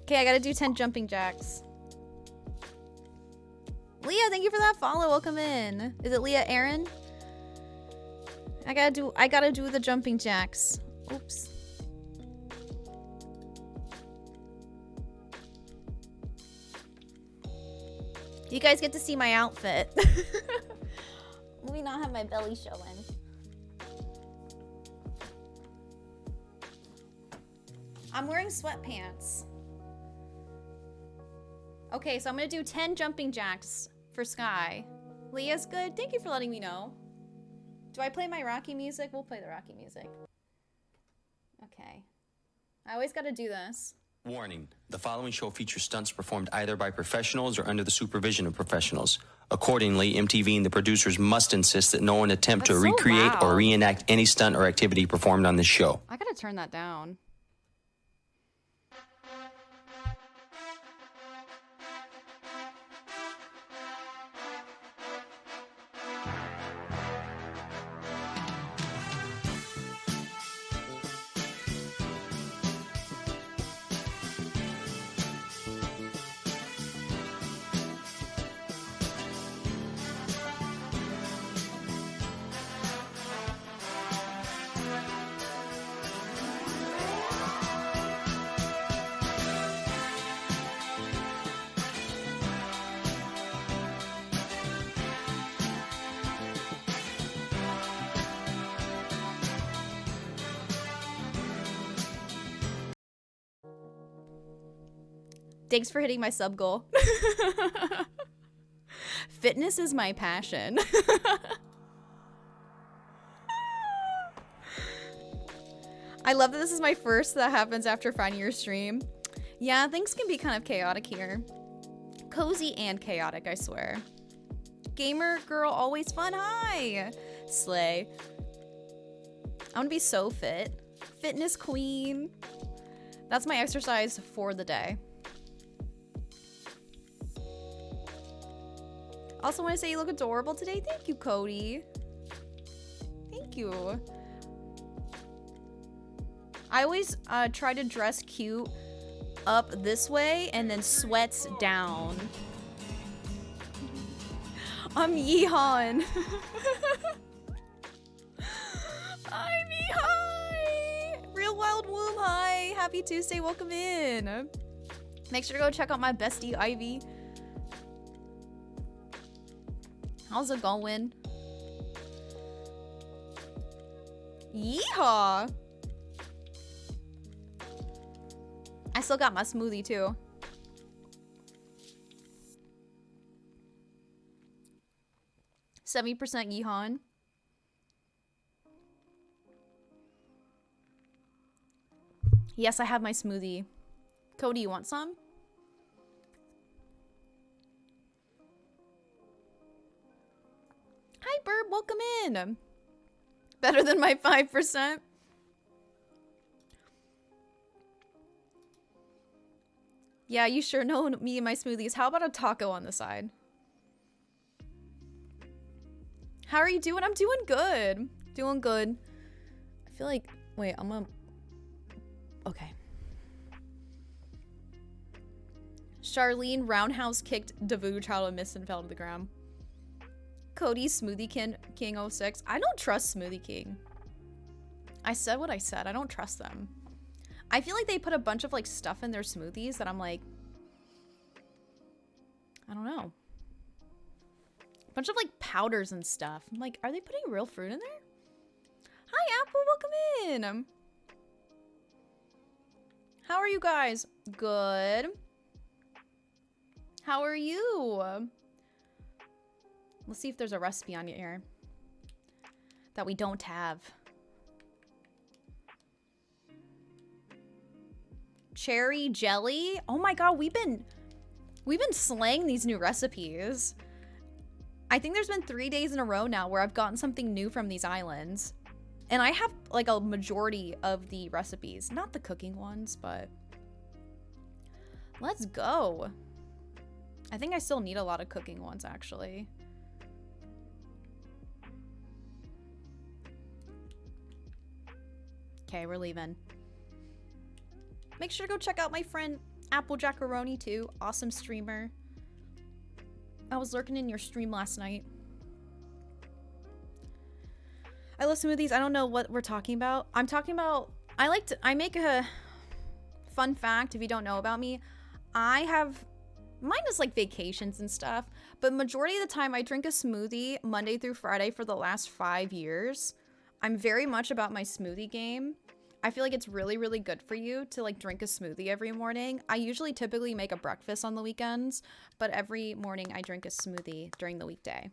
Okay, I gotta do 10 jumping jacks. Leah, thank you for that follow. Welcome in. Is it Leah Aaron? I gotta do the jumping jacks. Oops. You guys get to see my outfit. Let me not have my belly showing. I'm wearing sweatpants. Okay, so I'm gonna do 10 jumping jacks for Sky. Leah's good. Thank you for letting me know. Do I play my Rocky music? We'll play the Rocky music. Okay. I always gotta do this. Warning, the following show features stunts performed either by professionals or under the supervision of professionals. Accordingly, MTV and the producers must insist that no one attempt to That's so recreate or loud. reenact any stunt or activity performed on this show. I gotta turn that down. Thanks for hitting my sub goal. Fitness is my passion. I love that this is my first that happens after finding your stream. Yeah, things can be kind of chaotic here. Cozy and chaotic, I swear. Gamer girl, always fun. Hi. Slay. I want to be so fit. Fitness queen. That's my exercise for the day. Also want to say you look adorable today. Thank you, Cody. Thank you. I always try to dress cute up this way and then sweats down. I'm Yeehawn. I'm Yeehawn. Real Wild Womb, hi. Happy Tuesday, welcome in. Make sure to go check out my bestie, Ivy. How's it going? Yeehaw! I still got my smoothie too. %, Yeehaw. Yes, I have my smoothie. Cody, you want some? Hi, Burb. Welcome in. Better than my 5%. Yeah, you sure know me and my smoothies. How about a taco on the side? How are you doing? I'm doing good. Doing good. I feel like... Wait, I'm gonna... Okay. Charlene roundhouse kicked Davu child and missed and fell to the ground. Cody Smoothie King 06. I don't trust Smoothie King. I said what I said. I don't trust them. I feel like they put a bunch of like stuff in their smoothies that I'm like, I don't know. A bunch of like powders and stuff. I'm like, are they putting real fruit in there? Hi Apple, welcome in. How are you guys? Good. How are you? Let's see if there's a recipe on here that we don't have. Cherry jelly? Oh my god, we've been slaying these new recipes. I think there's been 3 days in a row now where I've gotten something new from these islands. And I have like a majority of the recipes. Not the cooking ones, but let's go. I think I still need a lot of cooking ones actually. Okay, we're leaving. Make sure to go check out my friend Apple Jackaroni too. Awesome streamer. I was lurking in your stream last night. I love smoothies. I don't know what we're talking about. I'm talking about, I make a fun fact if you don't know about me. Mine is like vacations and stuff, but majority of the time I drink a smoothie Monday through Friday for the last 5 years. I'm very much about my smoothie game. I feel like it's really, really good for you to like drink a smoothie every morning. I usually typically make a breakfast on the weekends, but every morning I drink a smoothie during the weekday.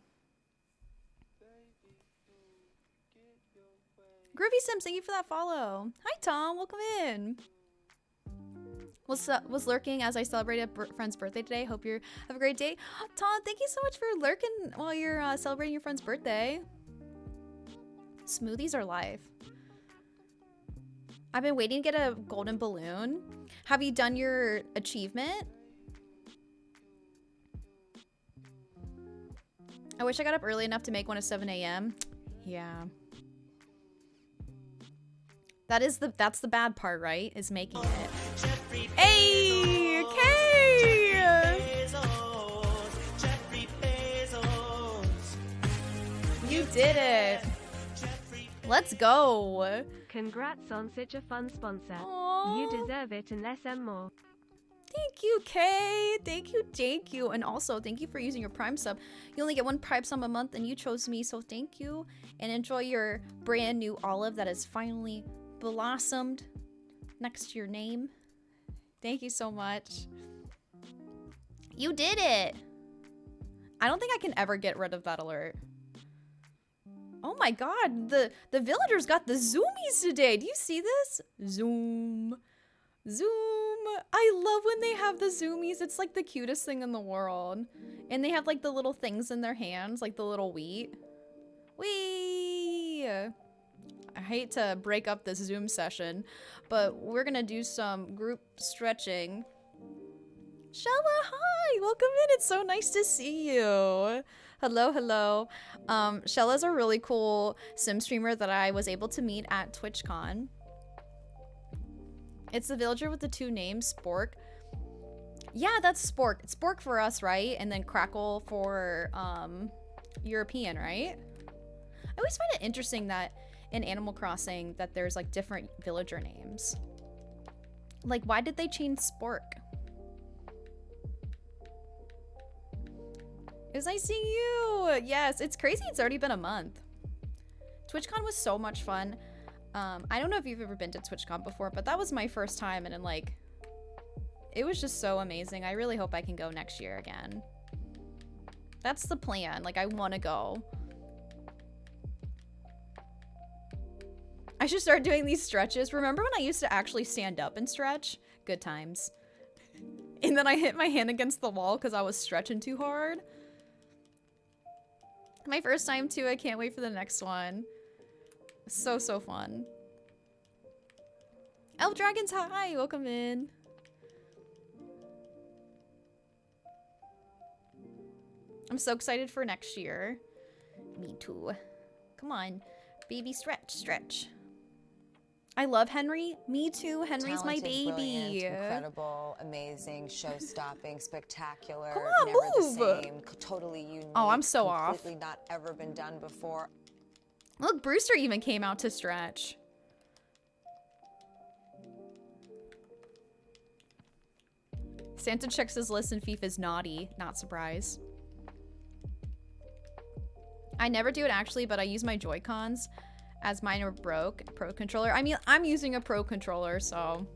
Groovy Sims, thank you for that follow. Hi Tom, welcome in. Was lurking as I celebrated a friend's birthday today. Hope you have a great day. Tom, thank you so much for lurking while you're celebrating your friend's birthday. Smoothies are life. I've been waiting to get a golden balloon. Have you done your achievement? I wish I got up early enough to make one at 7 a.m. Yeah. That's the bad part, right? Is making it. Hey, Kay! You did it. Let's go. Congrats on such a fun sponsor. Aww. You deserve it and SM more. Thank you, Kay. Thank you. And also, thank you for using your Prime sub. You only get one Prime sub a month and you chose me, so thank you. And enjoy your brand new olive that has finally blossomed next to your name. Thank you so much. You did it. I don't think I can ever get rid of that alert. Oh my god, the villagers got the zoomies today. Do you see this? Zoom. I love when they have the zoomies. It's like the cutest thing in the world. And they have like the little things in their hands, like the little wheat. Whee! I hate to break up this Zoom session, but we're gonna do some group stretching. Shella, hi! Welcome in. It's so nice to see you. Hello. Shella's a really cool sim streamer that I was able to meet at TwitchCon. It's the villager with the 2 names, Spork. Yeah, that's Spork. It's Spork for us, right? And then Crackle for European, right? I always find it interesting that in Animal Crossing that there's like different villager names. Like, why did they change Spork? It was nice seeing you. Yes, it's crazy. It's already been a month. TwitchCon was so much fun. I don't know if you've ever been to TwitchCon before, but that was my first time, and like, it was just so amazing. I really hope I can go next year again. That's the plan. Like, I want to go. I should start doing these stretches. Remember when I used to actually stand up and stretch? Good times. And then I hit my hand against the wall because I was stretching too hard. My first time too. I can't wait for the next one. So fun. Elf Dragons, hi! Welcome in. I'm so excited for next year. Me too. Come on. Baby, stretch. I love Henry. Me too. Henry's my Talented, baby. brilliant, incredible, amazing, show-stopping, spectacular, Come on, never move. the same, totally unique. Oh, I'm so off. Completely not ever been done before. Look, Brewster even came out to stretch. Santa checks his list and FIFA is naughty. Not surprised. I never do it actually, but I use my Joy-Cons as mine are broke. Pro controller. I mean, I'm using a Pro controller, so.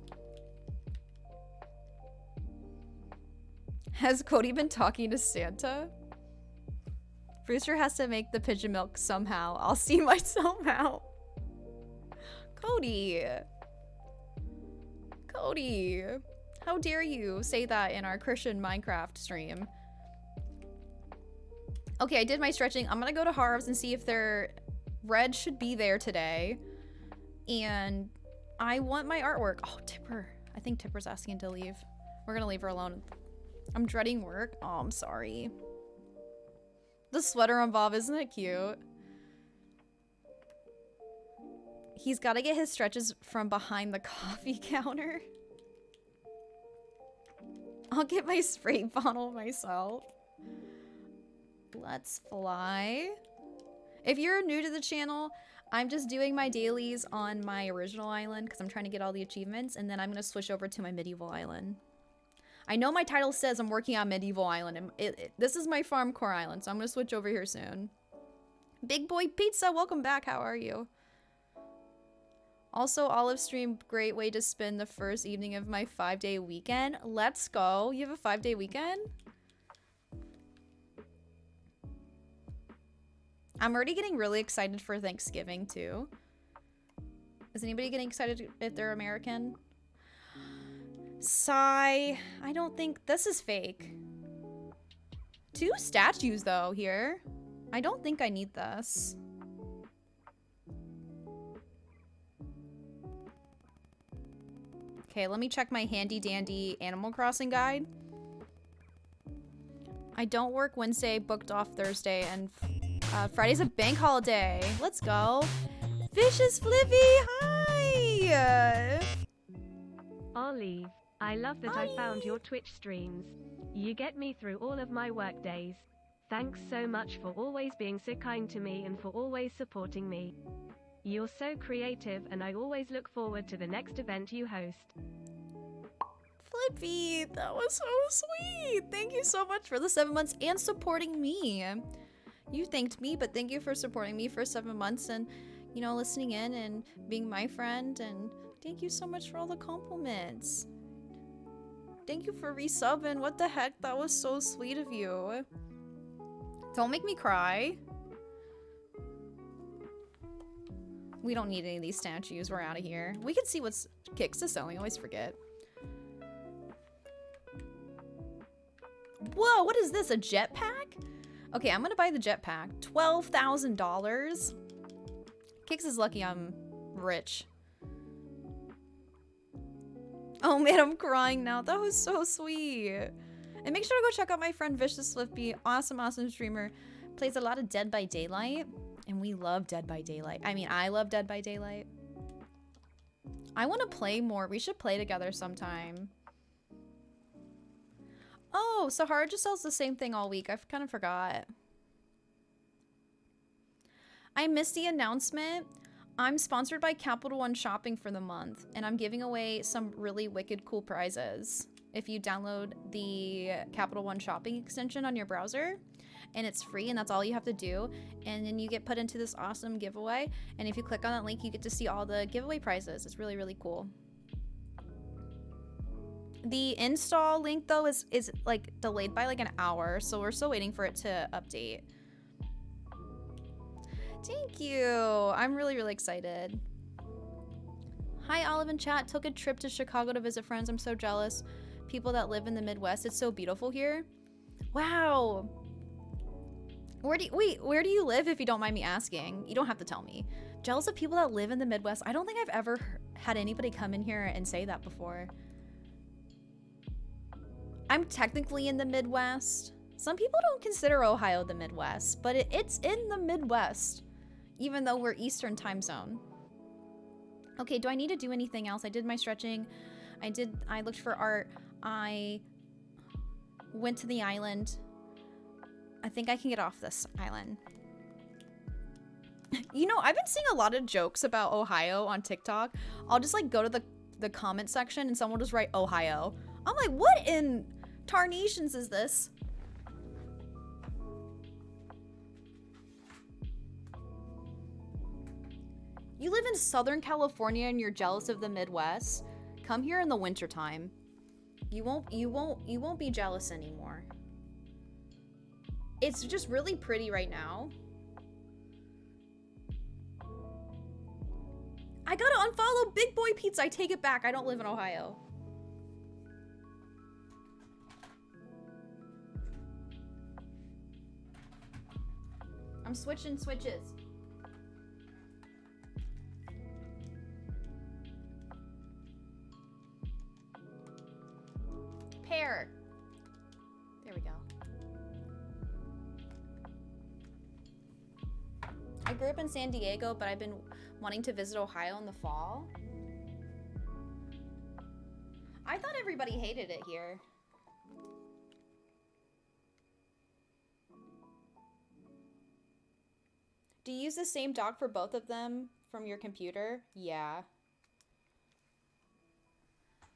Has Cody been talking to Santa? Brewster has to make the pigeon milk somehow. I'll see myself out. Cody. Cody. How dare you say that in our Christian Minecraft stream? Okay, I did my stretching. I'm gonna go to Harv's and see if their red should be there today. And I want my artwork. Oh, Tipper. I think Tipper's asking to leave. We're gonna leave her alone. I'm dreading work. Oh, I'm sorry. The sweater on Bob, isn't it cute? He's gotta get his stretches from behind the coffee counter. I'll get my spray bottle myself. Let's fly. If you're new to the channel, I'm just doing my dailies on my original island because I'm trying to get all the achievements, and then I'm going to switch over to my medieval island. I know my title says I'm working on medieval island, and this is my farm core island, so I'm going to switch over here soon. Big Boy Pizza, welcome back. How are you? Also, Olive stream, great way to spend the first evening of my 5-day weekend. Let's go. You have a 5-day weekend? I'm already getting really excited for Thanksgiving, too. Is anybody getting excited if they're American? Sigh. I don't think... This is fake. 2 statues, though, here. I don't think I need this. Okay, let me check my handy-dandy Animal Crossing guide. I don't work Wednesday, booked off Thursday, and Friday's a bank holiday. Let's go. Vicious Flippy, hi! Ollie, I love that I found your Twitch streams. You get me through all of my work days. Thanks so much for always being so kind to me and for always supporting me. You're so creative, and I always look forward to the next event you host. Flippy, that was so sweet. Thank you so much for the 7 months and supporting me. You thanked me, but thank you for supporting me for 7 months and, you know, listening in and being my friend. And thank you so much for all the compliments. Thank you for resubbing. What the heck? That was so sweet of you. Don't make me cry. We don't need any of these statues. We're out of here. We can see what's Kix is selling. I always forget. Whoa, what is this? A jetpack? Okay, I'm gonna buy the jetpack. $12,000. Kix is lucky I'm rich. Oh man, I'm crying now. That was so sweet. And make sure to go check out my friend Vicious Flippy. Awesome, awesome streamer. Plays a lot of Dead by Daylight. And we love Dead by Daylight. I mean, I love Dead by Daylight. I want to play more. We should play together sometime. Oh, Sahara just sells the same thing all week. I kind of forgot. I missed the announcement. I'm sponsored by Capital One Shopping for the month. And I'm giving away some really wicked cool prizes. If you download the Capital One Shopping extension on your browser. And it's free, and that's all you have to do. And then you get put into this awesome giveaway. And if you click on that link, you get to see all the giveaway prizes. It's really, really cool. The install link, though, is like delayed by like an hour. So we're still waiting for it to update. Thank you. I'm really, really excited. Hi, Olive in chat. Took a trip to Chicago to visit friends. I'm so jealous. People that live in the Midwest. It's so beautiful here. Wow. Where do you live, if you don't mind me asking? You don't have to tell me. Jealous of people that live in the Midwest. I don't think I've ever had anybody come in here and say that before. I'm technically in the Midwest. Some people don't consider Ohio the Midwest, but it's in the Midwest, even though we're Eastern time zone. Okay, do I need to do anything else? I did my stretching. I looked for art. I went to the island. I think I can get off this island. You know, I've been seeing a lot of jokes about Ohio on TikTok. I'll just like go to the comment section and someone will just write Ohio. I'm like, what in tarnations is this? You live in Southern California and you're jealous of the Midwest? Come here in the wintertime. You won't be jealous anymore. It's just really pretty right now. I gotta unfollow Big Boy Pizza. I take it back. I don't live in Ohio. I'm switching switches. Pear. There we go. I grew up in San Diego, but I've been wanting to visit Ohio in the fall. I thought everybody hated it here. Do you use the same dock for both of them from your computer? Yeah.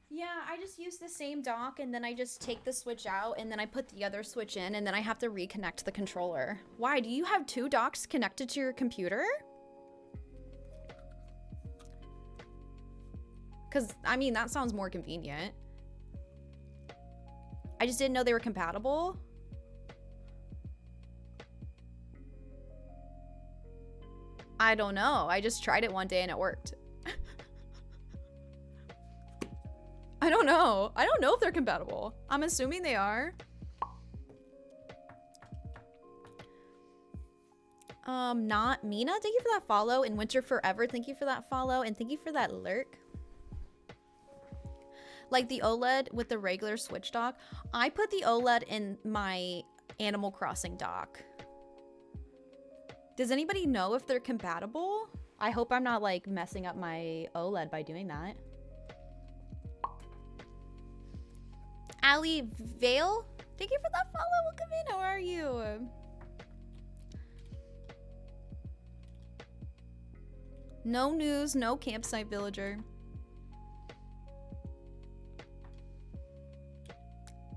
Yeah, I just use the same dock and then I just take the switch out and then I put the other switch in and then I have to reconnect the controller. Why? Do you have two docks connected to your computer? Because, I mean, that sounds more convenient. I just didn't know they were compatible. I don't know. I just tried it one day and it worked. I don't know. I don't know if they're compatible. I'm assuming they are. Not Mina. Thank you for that follow. In Winter Forever. Thank you for that follow. And thank you for that lurk. Like the OLED with the regular Switch dock. I put the OLED in my Animal Crossing dock. Does anybody know if they're compatible? I hope I'm not like messing up my OLED by doing that. Ali Vale, thank you for that follow. Welcome in. How are you? No news, no campsite villager.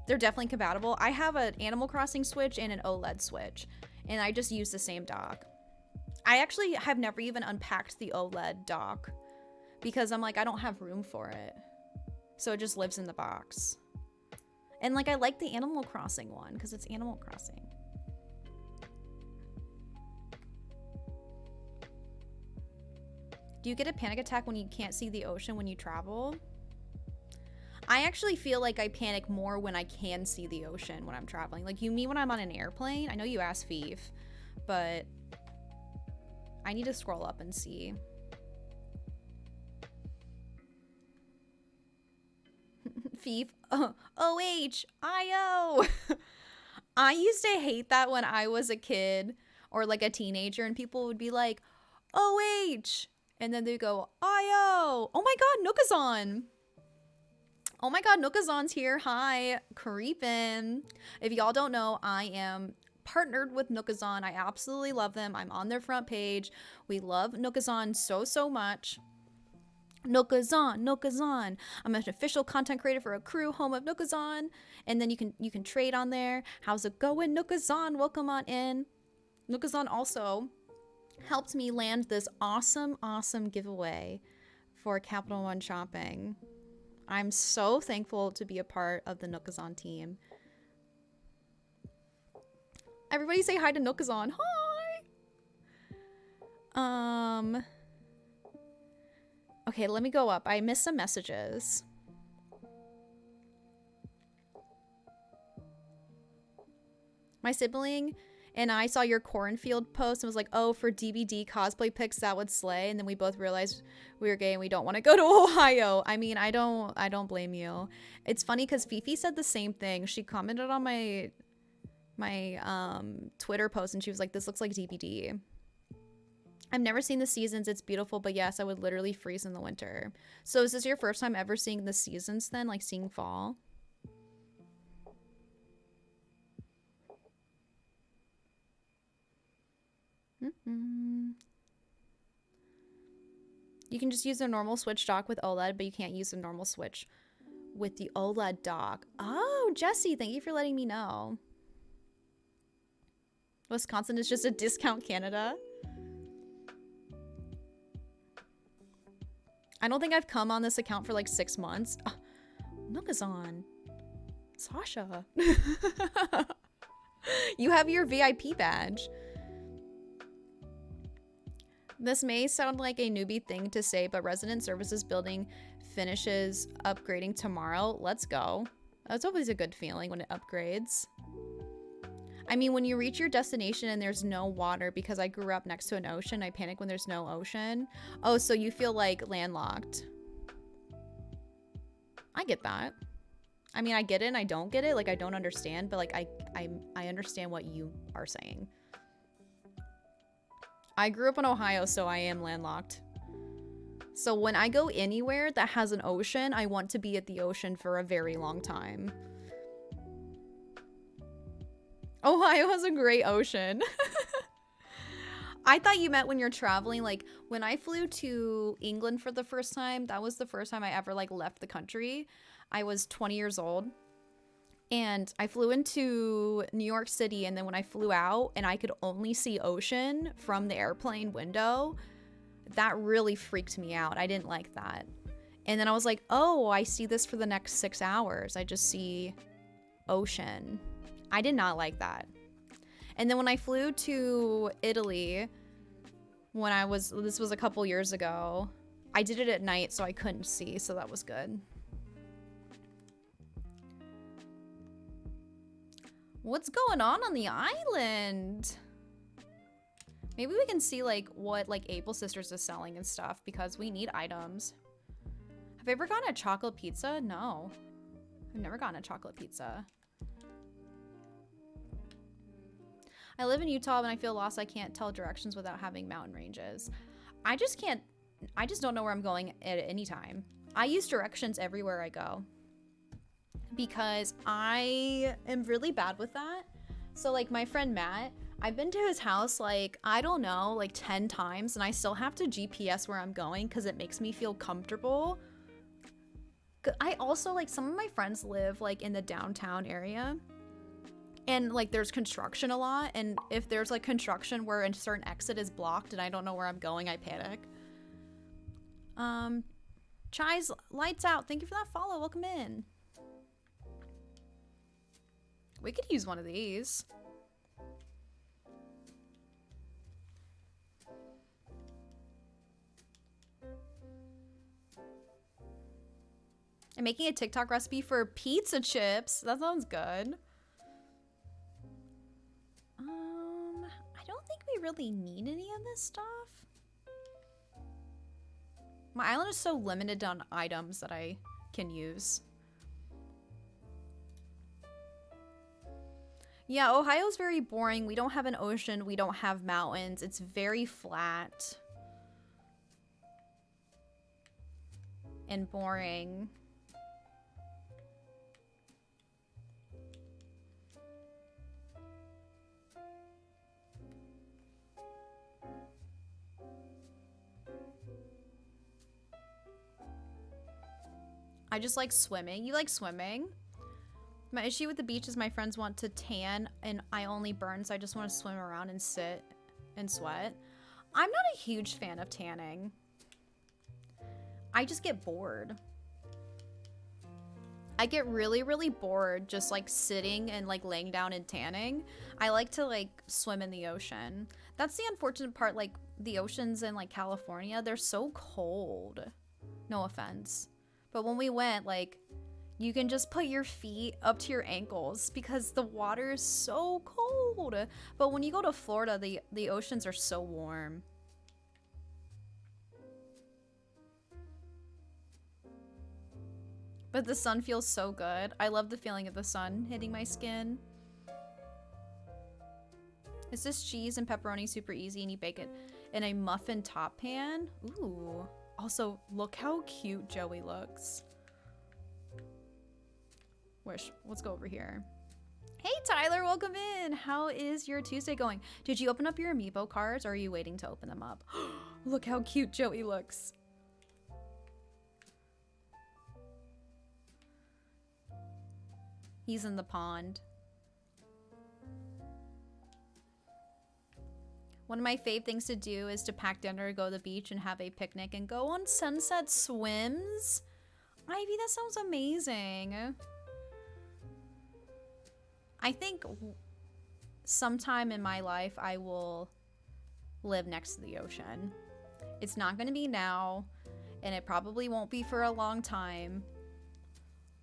They're definitely compatible. I have an Animal Crossing Switch and an OLED Switch, and I just use the same dock. I actually have never even unpacked the OLED dock because I'm like, I don't have room for it. So it just lives in the box. And like, I like the Animal Crossing one because it's Animal Crossing. Do you get a panic attack when you can't see the ocean when you travel? I actually feel like I panic more when I can see the ocean when I'm traveling. Like, you mean when I'm on an airplane? I know you asked Fief, but I need to scroll up and see. Fief, O-H-I-O. I used to hate that when I was a kid or like a teenager and people would be like, O-H. And then they go, I-O. Oh my God, Nookazon. Oh my God, Nookazon's here. Hi, creepin'. If y'all don't know, I am partnered with Nookazon. I absolutely love them. I'm on their front page. We love Nookazon so much. Nookazon. I'm an official content creator for a crew, home of Nookazon. And then you can trade on there. How's it going, Nookazon? Welcome on in. Nookazon also helped me land this awesome giveaway for Capital One Shopping. I'm so thankful to be a part of the Nookazon team. Everybody say hi to Nookazon. Hi! Okay, let me go up. I missed some messages. My sibling and I saw your cornfield post and was like, oh, for DBD cosplay pics, that would slay. And then we both realized we were gay and we don't want to go to Ohio. I mean, I don't blame you. It's funny because Fifi said the same thing. She commented on my Twitter post and she was like, this looks like DBD. I've never seen the seasons. It's beautiful, but yes, I would literally freeze in the winter. So is this your first time ever seeing the seasons then? Like seeing fall? You can just use a normal Switch dock with OLED, but you can't use a normal Switch with the OLED dock. Oh, Jesse, thank you for letting me know. Wisconsin is just a discount Canada. I don't think I've come on this account for like 6 months. Nukazan. Sasha. You have your VIP badge. This may sound like a newbie thing to say, but Resident Services building finishes upgrading tomorrow. Let's go. That's always a good feeling when it upgrades. I mean, when you reach your destination and there's no water, because I grew up next to an ocean, I panic when there's no ocean. Oh, so you feel like landlocked. I get that. I mean, I get it and I don't get it. Like, I don't understand, but like, I understand what you are saying. I grew up in Ohio, so I am landlocked. So when I go anywhere that has an ocean, I want to be at the ocean for a very long time. Ohio has a great ocean. I thought you meant when you're traveling. Like, when I flew to England for the first time, that was the first time I ever, like, left the country. I was 20 years old. And I flew into New York City, and then when I flew out and I could only see ocean from the airplane window, that really freaked me out. I didn't like that. And then I was like, oh, I see this for the next 6 hours. I just see ocean. I did not like that. And then when I flew to Italy, this was a couple years ago, I did it at night, so I couldn't see, so that was good. What's going on the island? Maybe we can see like what like Able Sisters is selling and stuff, because we need items. Have I ever gotten a chocolate pizza? No. I've never gotten a chocolate pizza. I live in Utah and I feel lost. I can't tell directions without having mountain ranges. I just don't know where I'm going at any time. I use directions everywhere I go, because I am really bad with that. So like my friend Matt, I've been to his house like, I don't know, like 10 times, and I still have to GPS where I'm going because it makes me feel comfortable. I also, like, some of my friends live like in the downtown area, and like there's construction a lot, and if there's like construction where a certain exit is blocked and I don't know where I'm going, I panic. Chai's lights out. Thank you for that follow. Welcome in. We could use one of these. I'm making a TikTok recipe for pizza chips. That sounds good. I don't think we really need any of this stuff. My island is so limited on items that I can use. Yeah, Ohio's very boring. We don't have an ocean. We don't have mountains. It's very flat and boring. I just like swimming. You like swimming? My issue with the beach is my friends want to tan and I only burn, so I just want to swim around and sit and sweat. I'm not a huge fan of tanning. I just get bored. I get really, really bored just like sitting and like laying down and tanning. I like to like swim in the ocean. That's the unfortunate part, like the oceans in like California, they're so cold. No offense. But when we went, like, you can just put your feet up to your ankles because the water is so cold. But when you go to Florida, the oceans are so warm. But the sun feels so good. I love the feeling of the sun hitting my skin. Is this cheese and pepperoni super easy and you bake it? in a muffin top pan. Ooh. Also, look how cute Joey looks. Let's go over here. Hey Tyler, welcome in. How is your Tuesday going? Did you open up your amiibo cards or are you waiting to open them up? Look how cute Joey looks. He's in the pond. One of my fave things to do is to pack dinner, go to the beach, and have a picnic and go on sunset swims. Ivy, that sounds amazing. I think sometime in my life I will live next to the ocean. It's not going to be now, and it probably won't be for a long time.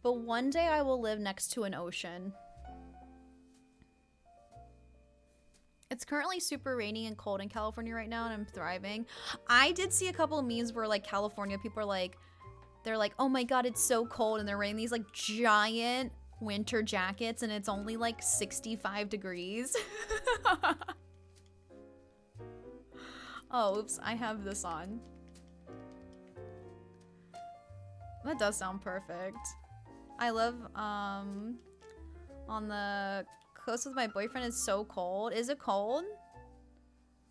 But one day I will live next to an ocean. It's currently super rainy and cold in California right now, and I'm thriving. I did see a couple of memes where, like, California people are like, they're like, oh my god, it's so cold, and they're wearing these, like, giant winter jackets, and it's only, like, 65 degrees. Oh, oops, I have this on. That does sound perfect. I love, on the coast with my boyfriend is so cold. Is it cold?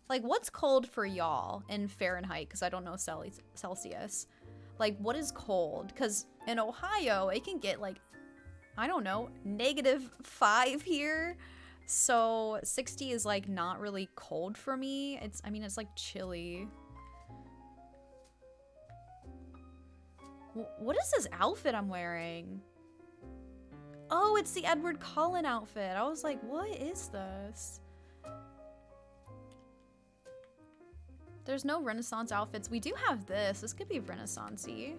Like, what's cold for y'all in Fahrenheit? Because I don't know Celsius. Like, what is cold? Because in Ohio, it can get, like, I don't know, -5 here. So 60 is, like, not really cold for me. I mean, it's, like, chilly. What is this outfit I'm wearing? Oh, it's the Edward Cullen outfit. I was like, what is this? There's no Renaissance outfits. We do have this. This could be Renaissance-y.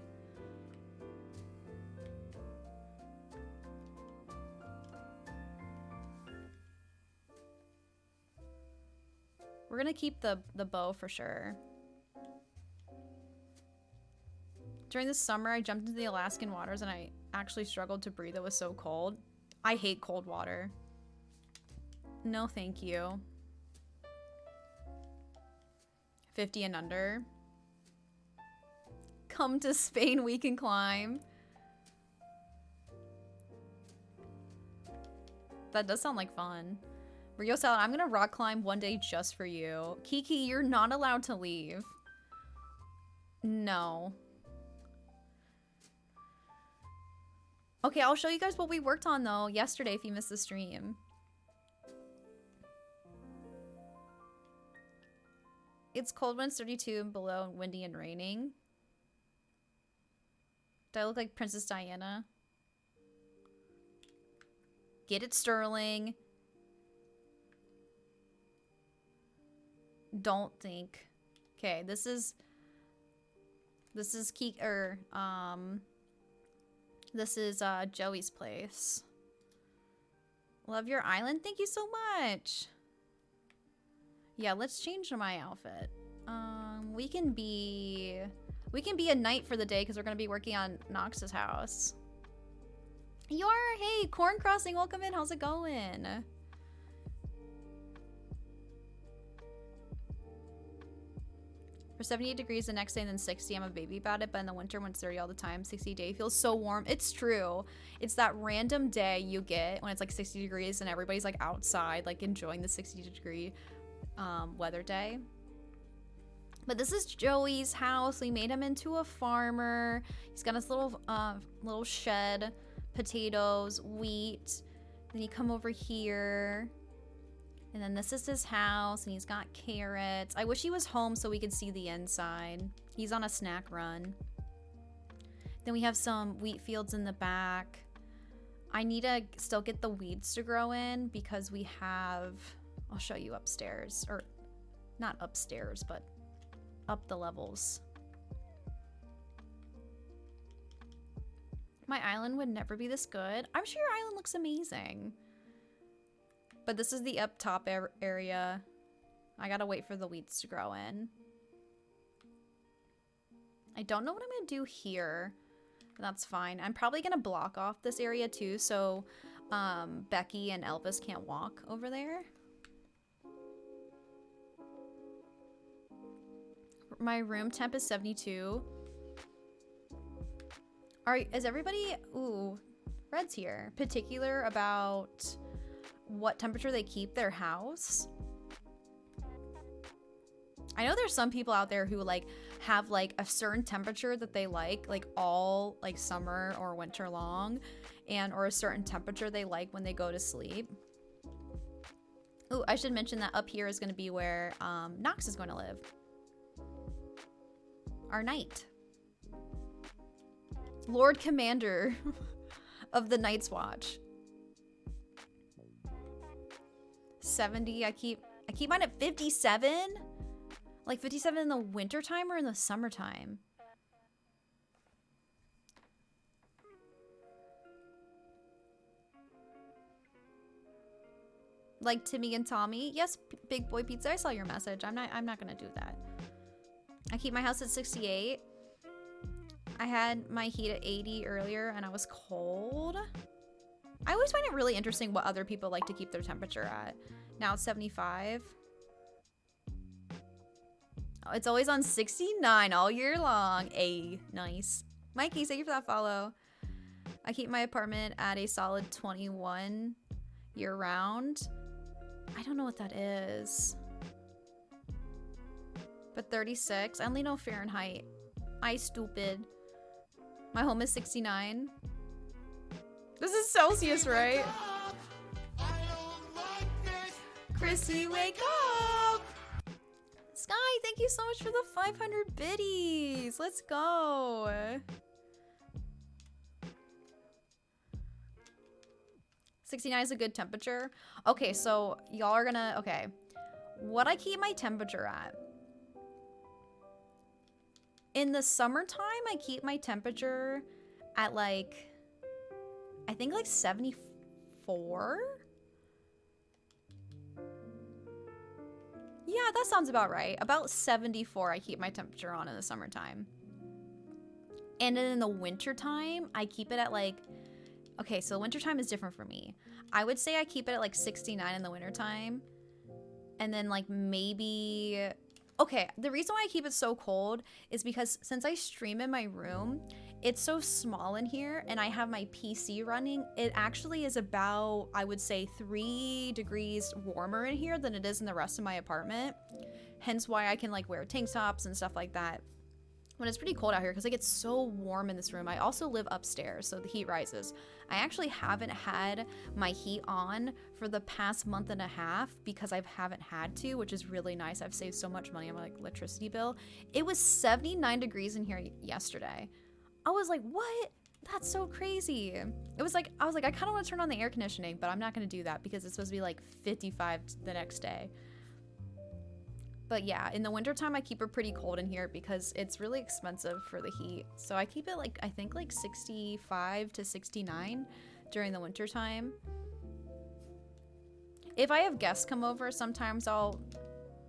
We're gonna keep the bow for sure. During the summer, I jumped into the Alaskan waters and I actually struggled to breathe. It was so cold. I hate cold water. No, thank you. 50 and under. Come to Spain, we can climb. That does sound like fun. Rio Salad, I'm gonna rock climb one day just for you. Kiki, you're not allowed to leave. No. Okay, I'll show you guys what we worked on though yesterday if you missed the stream. It's cold when it's 32 and below and windy and raining. Do I look like Princess Diana? Get it, Sterling. Don't think. Okay, this is Joey's place. Love your island. Thank you so much. Yeah, let's change my outfit. We can be a knight for the day because we're gonna be working on Nox's house. You are. Hey, Corn Crossing, welcome in. How's it going? For 78 degrees the next day and then 60, I'm a baby about it, but in the winter when it's 30 all the time, 60 day feels so warm. It's true. It's that random day you get when it's like 60 degrees and everybody's like outside, like enjoying the 60-degree weather day. But this is Joey's house. We made him into a farmer. He's got his little shed, potatoes, wheat. Then you come over here. And then this is his house, and he's got carrots. I wish he was home so we could see the inside. He's on a snack run. Then we have some wheat fields in the back. I need to still get the weeds to grow in because we have... I'll show you upstairs. Or, not upstairs, but up the levels. My island would never be this good. I'm sure your island looks amazing. But this is the up top area. I gotta wait for the weeds to grow in. I don't know what I'm gonna do here. But that's fine. I'm probably gonna block off this area too so Becky and Elvis can't walk over there. my room temp is 72. Is everybody, ooh, Red's here, particular about what temperature they keep their house? I know there's some people out there who like have like a certain temperature that they like all like summer or winter long, and or a certain temperature they like when they go to sleep. Ooh, I should mention that up here is going to be where Nox is going to live. Our knight. Lord Commander of the Night's Watch. 70. I keep mine at 57. Like 57 in the wintertime or in the summertime? Like Timmy and Tommy. Yes, Big Boy Pizza, I saw your message. I'm not gonna do that. I keep my house at 68. I had my heat at 80 earlier and I was cold. I always find it really interesting what other people like to keep their temperature at. Now it's 75. Oh, it's always on 69 all year long. Nice. Mikey, thank you for that follow. I keep my apartment at a solid 21 year round. I don't know what that is. But 36. I only know Fahrenheit. I stupid. My home is 69. This is Celsius, right? Chrissy, wake up! Sky, thank you so much for the 500 biddies. Let's go. $69 is a good temperature. Okay, so y'all are gonna, okay. What I keep my temperature at? In the summertime, I keep my temperature at like, I think like 74? Yeah, that sounds about right. About 74 I keep my temperature on in the summertime. And then in the wintertime, I keep it at like, okay, so wintertime is different for me. I would say I keep it at like 69 in the wintertime. And then like maybe, okay, the reason why I keep it so cold is because since I stream in my room, it's so small in here and I have my PC running, it actually is about, I would say 3 degrees warmer in here than it is in the rest of my apartment. Hence why I can like wear tank tops and stuff like that when it's pretty cold out here because it gets so warm in this room. I also live upstairs, so the heat rises. I actually haven't had my heat on for the past month and a half because I haven't had to, which is really nice. I've saved so much money on my like electricity bill. It was 79 degrees in here yesterday. I was like, what? That's so crazy. It was like, I was like, I kind of want to turn on the air conditioning, but I'm not going to do that because it's supposed to be like 55 the next day. But yeah, in the wintertime, I keep it pretty cold in here because it's really expensive for the heat. So I keep it like, I think like 65 to 69 during the wintertime. If I have guests come over, sometimes I'll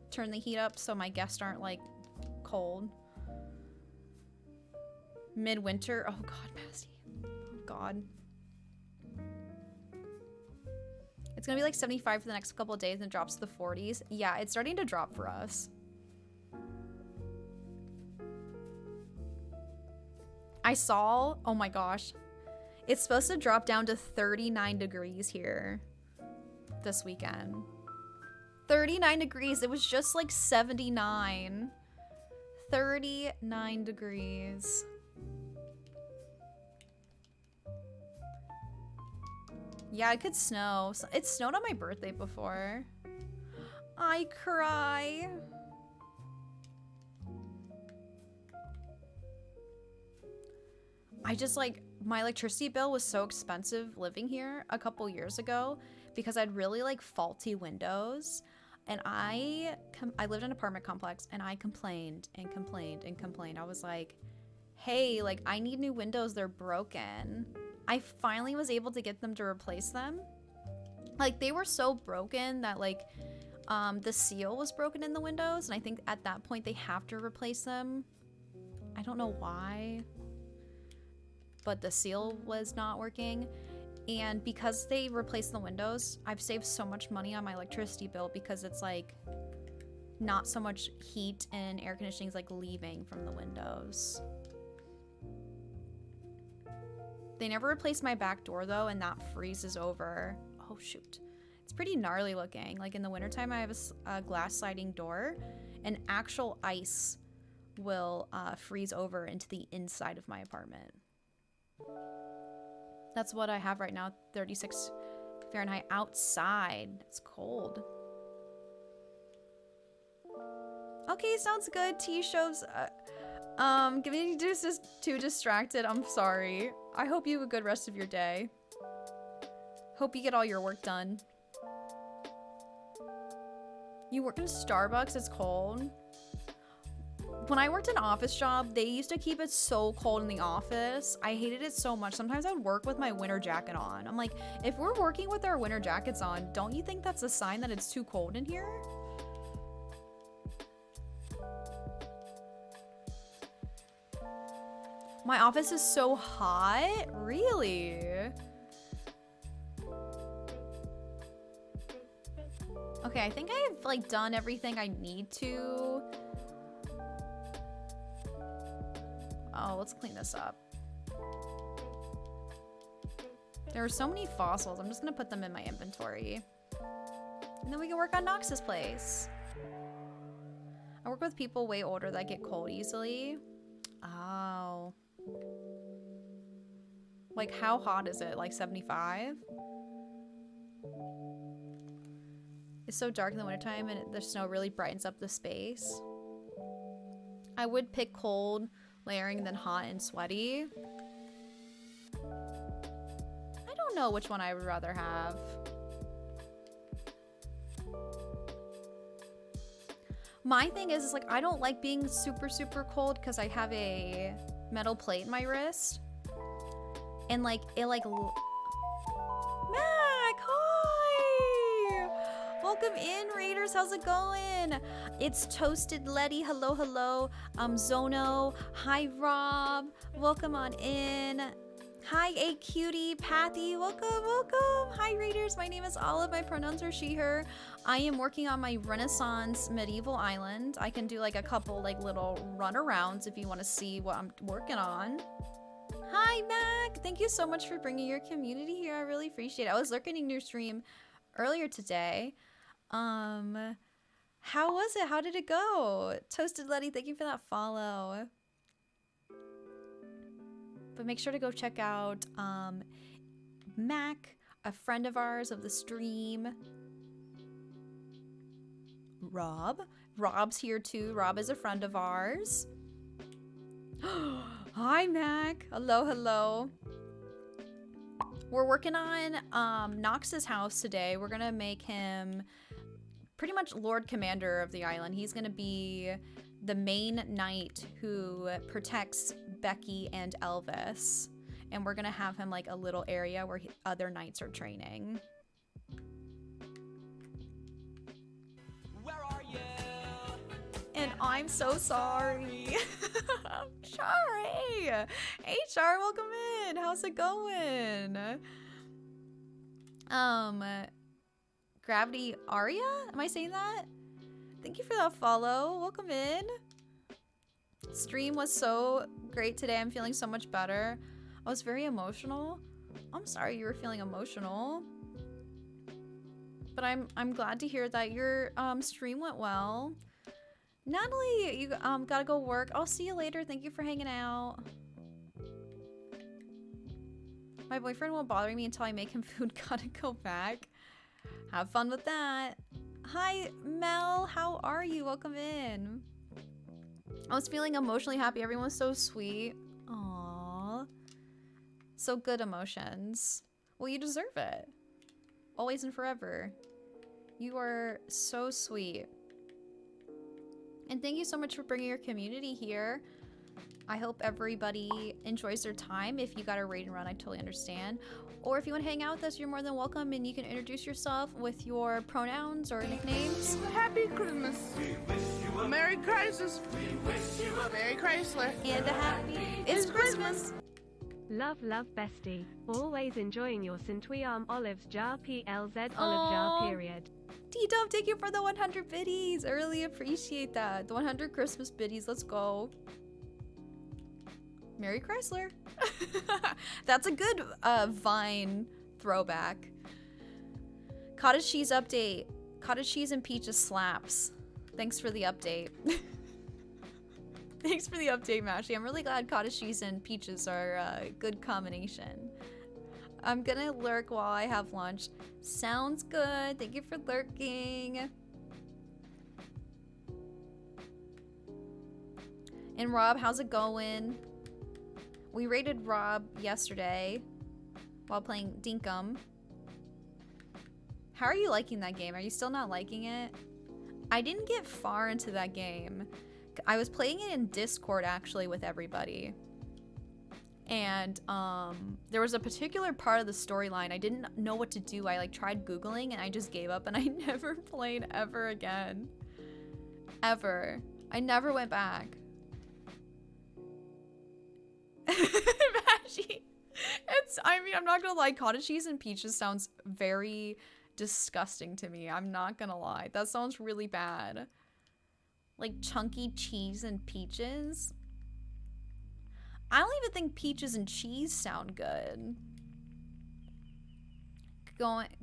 turn the heat up so my guests aren't like cold. Midwinter, oh God, Massey, oh God. It's gonna be like 75 for the next couple of days and it drops to the 40s. Yeah, it's starting to drop for us. I saw, oh my gosh. It's supposed to drop down to 39 degrees here this weekend. 39 degrees, it was just like 79. 39 degrees. Yeah, it could snow. It snowed on my birthday before. I cry. I just like, my electricity bill was so expensive living here a couple years ago because I had really like faulty windows. And I lived in an apartment complex and I complained and complained and complained. I was like, hey, like I need new windows, they're broken. I finally was able to get them to replace them. Like they were so broken that like the seal was broken in the windows, and I think at that point they have to replace them. I don't know why, but the seal was not working. And because they replaced the windows, I've saved so much money on my electricity bill because it's like not so much heat and air conditioning is like leaving from the windows. They never replaced my back door though, and that freezes over. Oh shoot. It's pretty gnarly looking. Like in the wintertime, I have a glass sliding door, and actual ice will freeze over into the inside of my apartment. That's what I have right now, 36 Fahrenheit outside. It's cold. Okay, sounds good. T-shows. Getting just too distracted. I'm sorry. I hope you have a good rest of your day. Hope you get all your work done. You work in Starbucks, it's cold. When I worked an office job, they used to keep it so cold in the office. I hated it so much. Sometimes I would work with my winter jacket on. I'm like, if we're working with our winter jackets on, don't you think that's a sign that it's too cold in here? My office is so hot? Really? Okay, I think I've like done everything I need to. Oh, let's clean this up. There are so many fossils. I'm just gonna put them in my inventory. And then we can work on Nox's place. I work with people way older that get cold easily. Oh. Like, how hot is it? Like 75? It's so dark in the wintertime and the snow really brightens up the space. I would pick cold, layering, than hot and sweaty. I don't know which one I would rather have. My thing is like, I don't like being super, super cold because I have a metal plate in my wrist. And like, it like... Mac, hi! Welcome in, Raiders. How's it going? It's Toasted Letty. Hello, hello. Zono. Hi, Rob. Welcome on in. Hi, A Cutie. Patty. Welcome, welcome. Hi, Raiders. My name is Olive. My pronouns are she, her. I am working on my Renaissance medieval island. I can do like a couple like little runarounds if you want to see what I'm working on. Hi, Mac. Thank you so much for bringing your community here. I really appreciate it. I was lurking in your stream earlier today. How was it? How did it go? Toasted Letty, thank you for that follow. But make sure to go check out Mac, a friend of ours of the stream. Rob. Rob's here too. Rob is a friend of ours. Hi, Mac. Hello, hello. We're working on Nox's house today. We're gonna make him pretty much Lord Commander of the island. He's gonna be the main knight who protects Becky and Elvis. And we're gonna have him like a little area where other knights are training. Where are you? And I'm so sorry. Sorry. Hey, Char, welcome in. How's it going? Gravity Aria? Am I saying that? Thank you for that follow. Welcome in. Stream was so great today. I'm feeling so much better. I was very emotional. I'm sorry you were feeling emotional. But I'm glad to hear that your stream went well. Natalie, you gotta go work. I'll see you later. Thank you for hanging out. My boyfriend won't bother me until I make him food. Gotta go back. Have fun with that. Hi, Mel. How are you? Welcome in. I was feeling emotionally happy. Everyone was so sweet. Aww. So good emotions. Well, you deserve it. Always and forever. You are so sweet. And thank you so much for bringing your community here. I hope everybody enjoys their time. If you got a raid and run, I totally understand. Or if you want to hang out with us, you're more than welcome, and you can introduce yourself with your pronouns or nicknames. Happy Christmas. Merry Christmas. Merry Chrysler. And a happy... It's Christmas. Love, love, bestie. Always enjoying your Saint-Wiam olives jar PLZ olive jar period. T-Dub, thank you for the 100 biddies. I really appreciate that. The 100 Christmas biddies. Let's go. Merry Chrysler. That's a good Vine throwback. Cottage cheese update. Cottage cheese and peaches slaps. Thanks for the update. Thanks for the update, Mashy. I'm really glad cottage cheese and peaches are a good combination. I'm gonna lurk while I have lunch. Sounds good. Thank you for lurking. And Rob, how's it going? We raided Rob yesterday while playing Dinkum. How are you liking that game? Are you still not liking it? I didn't get far into that game. I was playing it in Discord actually with everybody. And there was a particular part of the storyline I didn't know what to do. I like tried Googling and I just gave up and I never played ever again. Ever. I never went back. I mean, I'm not gonna lie, cottage cheese and peaches sounds very disgusting to me. I'm not gonna lie. That sounds really bad. Like chunky cheese and peaches. I don't even think peaches and cheese sound good.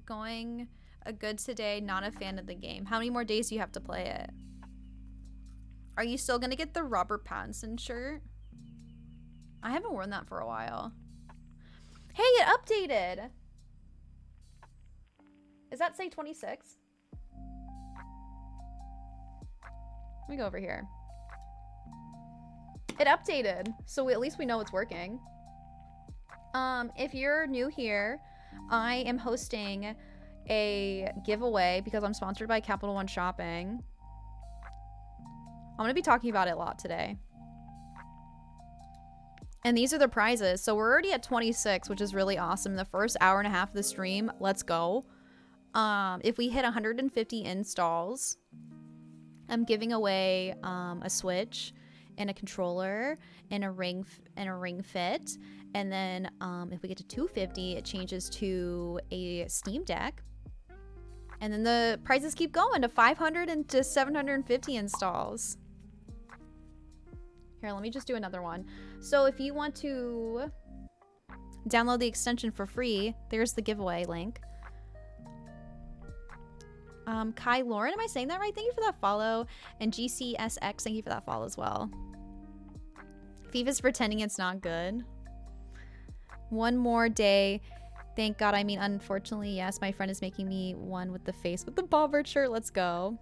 Going a good today, not a fan of the game. How many more days do you have to play it? Are you still gonna get the Robert Pattinson shirt? I haven't worn that for a while. Hey, it updated! Does that say 26? Let me go over here. It updated, so at least we know it's working. If you're new here, I am hosting a giveaway because I'm sponsored by Capital One Shopping. I'm gonna be talking about it a lot today. And these are the prizes. So we're already at 26, which is really awesome. The first hour and a half of the stream, let's go. If we hit 150 installs, I'm giving away a Switch and a controller and a ring fit. And then if we get to 250, it changes to a Steam Deck. And then the prizes keep going to 500 and to 750 installs. Here, let me just do another one. So if you want to download the extension for free, there's the giveaway link. Kai Lauren, am I saying that right? Thank you for that follow. And GCSX, thank you for that follow as well. FIFA's pretending it's not good. One more day. Thank God. I mean, unfortunately, yes, my friend is making me one with the face with the Bobbert shirt. Let's go.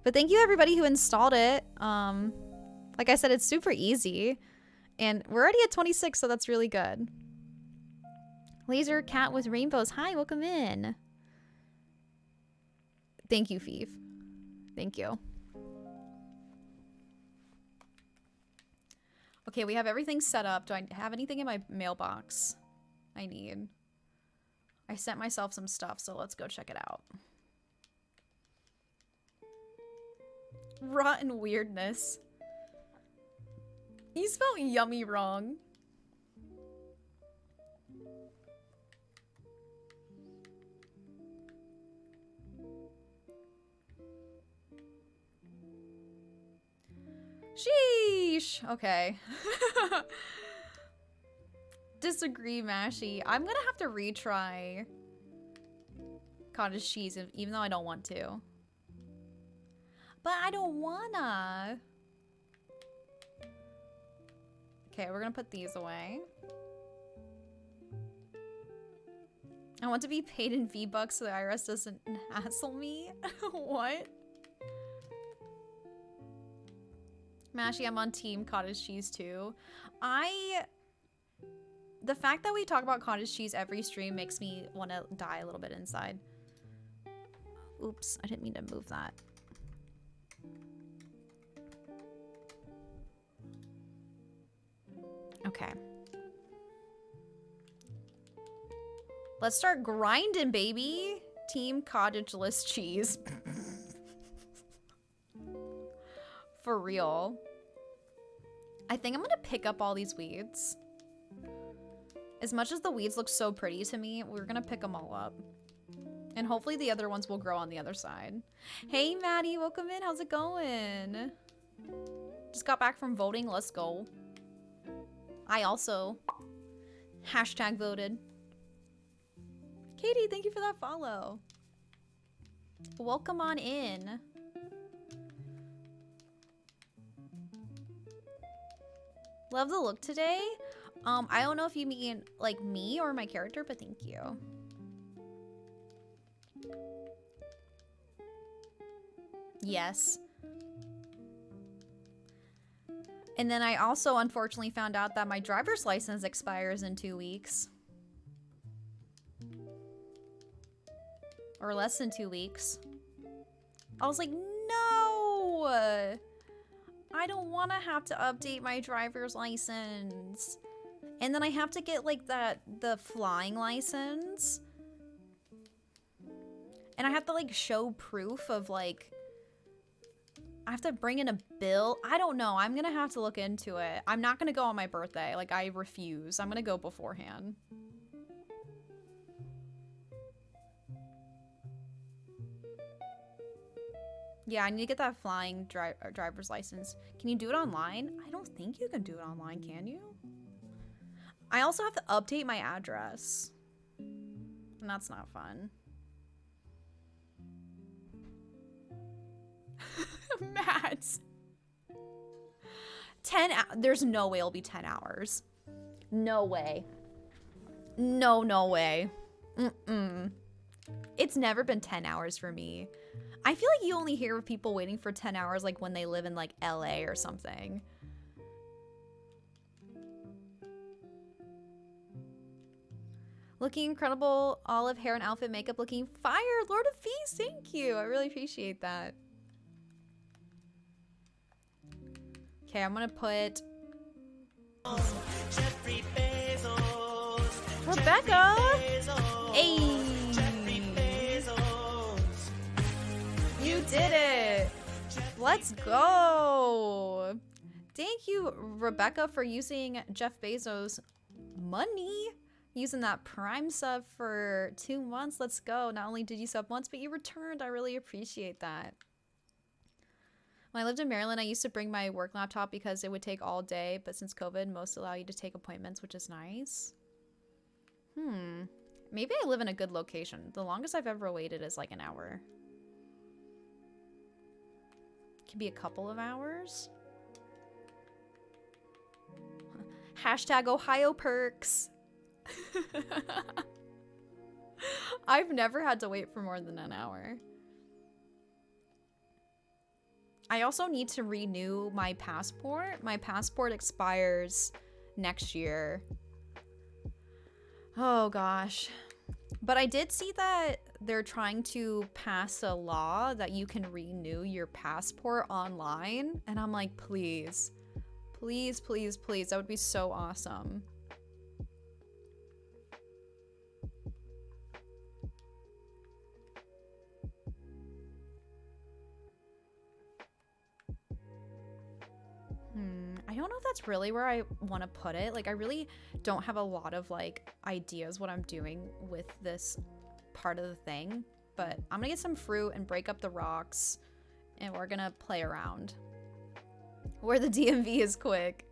But thank you everybody who installed it. Like I said, it's super easy. And we're already at 26, so that's really good. Laser cat with rainbows. Hi, welcome in. Thank you, Fief. Thank you. Okay, we have everything set up. Do I have anything in my mailbox I need? I sent myself some stuff, so let's go check it out. Rotten weirdness. You spelled yummy wrong. Sheesh. Okay. Disagree, Mashy. I'm gonna have to retry cottage cheese even though I don't want to. But I don't wanna. Okay, we're gonna put these away. I want to be paid in V-Bucks so the IRS doesn't hassle me. What? Mashy, I'm on team cottage cheese too. The fact that we talk about cottage cheese every stream makes me want to die a little bit inside. Oops, I didn't mean to move that. Okay. Let's start grinding, baby. Team cottageless cheese. For real. I think I'm gonna pick up all these weeds. As much as the weeds look so pretty to me, we're gonna pick them all up. And hopefully the other ones will grow on the other side. Hey, Maddie, welcome in. How's it going? Just got back from voting. Let's go. I also hashtag voted. Katie, thank you for that follow. Welcome on in. Love the look today. I don't know if you mean like me or my character, but thank you. Yes. And then I also unfortunately found out that my driver's license expires in 2 weeks. Or less than 2 weeks. I was like, no! I don't want to have to update my driver's license. And then I have to get like the flying license. And I have to like show proof of like, I have to bring in a bill. I don't know. I'm gonna have to look into it. I'm not gonna go on my birthday. Like, I refuse. I'm gonna go beforehand. Yeah, I need to get that flying driver's license. Can you do it online? I don't think you can do it online, can you? I also have to update my address. And that's not fun. Matt. 10 there's no way it'll be 10 hours. No way. No way. It's never been 10 hours for me. I feel like you only hear of people waiting for 10 hours like when they live in like LA or something. Looking incredible. Olive hair and outfit, makeup looking fire. Lord of Feast, thank you. I really appreciate that. Okay, I'm gonna put Jeffrey Bezos. Rebecca. Hey, you did it. Let's go. Thank you, Rebecca, for using Jeff Bezos' money. Using that Prime sub for 2 months. Let's go. Not only did you sub once, but you returned. I really appreciate that. When I lived in Maryland, I used to bring my work laptop because it would take all day, but since COVID, most allow you to take appointments, which is nice. Maybe I live in a good location. The longest I've ever waited is like an hour. Could be a couple of hours. Hashtag Ohio perks. I've never had to wait for more than an hour. I also need to renew my passport. My passport expires next year. Oh gosh. But I did see that they're trying to pass a law that you can renew your passport online. And I'm like, please. Please, please, please. That would be so awesome. I don't know if that's really where I want to put it. Like, I really don't have a lot of, like, ideas what I'm doing with this part of the thing. But I'm gonna get some fruit and break up the rocks. And we're gonna play around. Where the DMV is quick.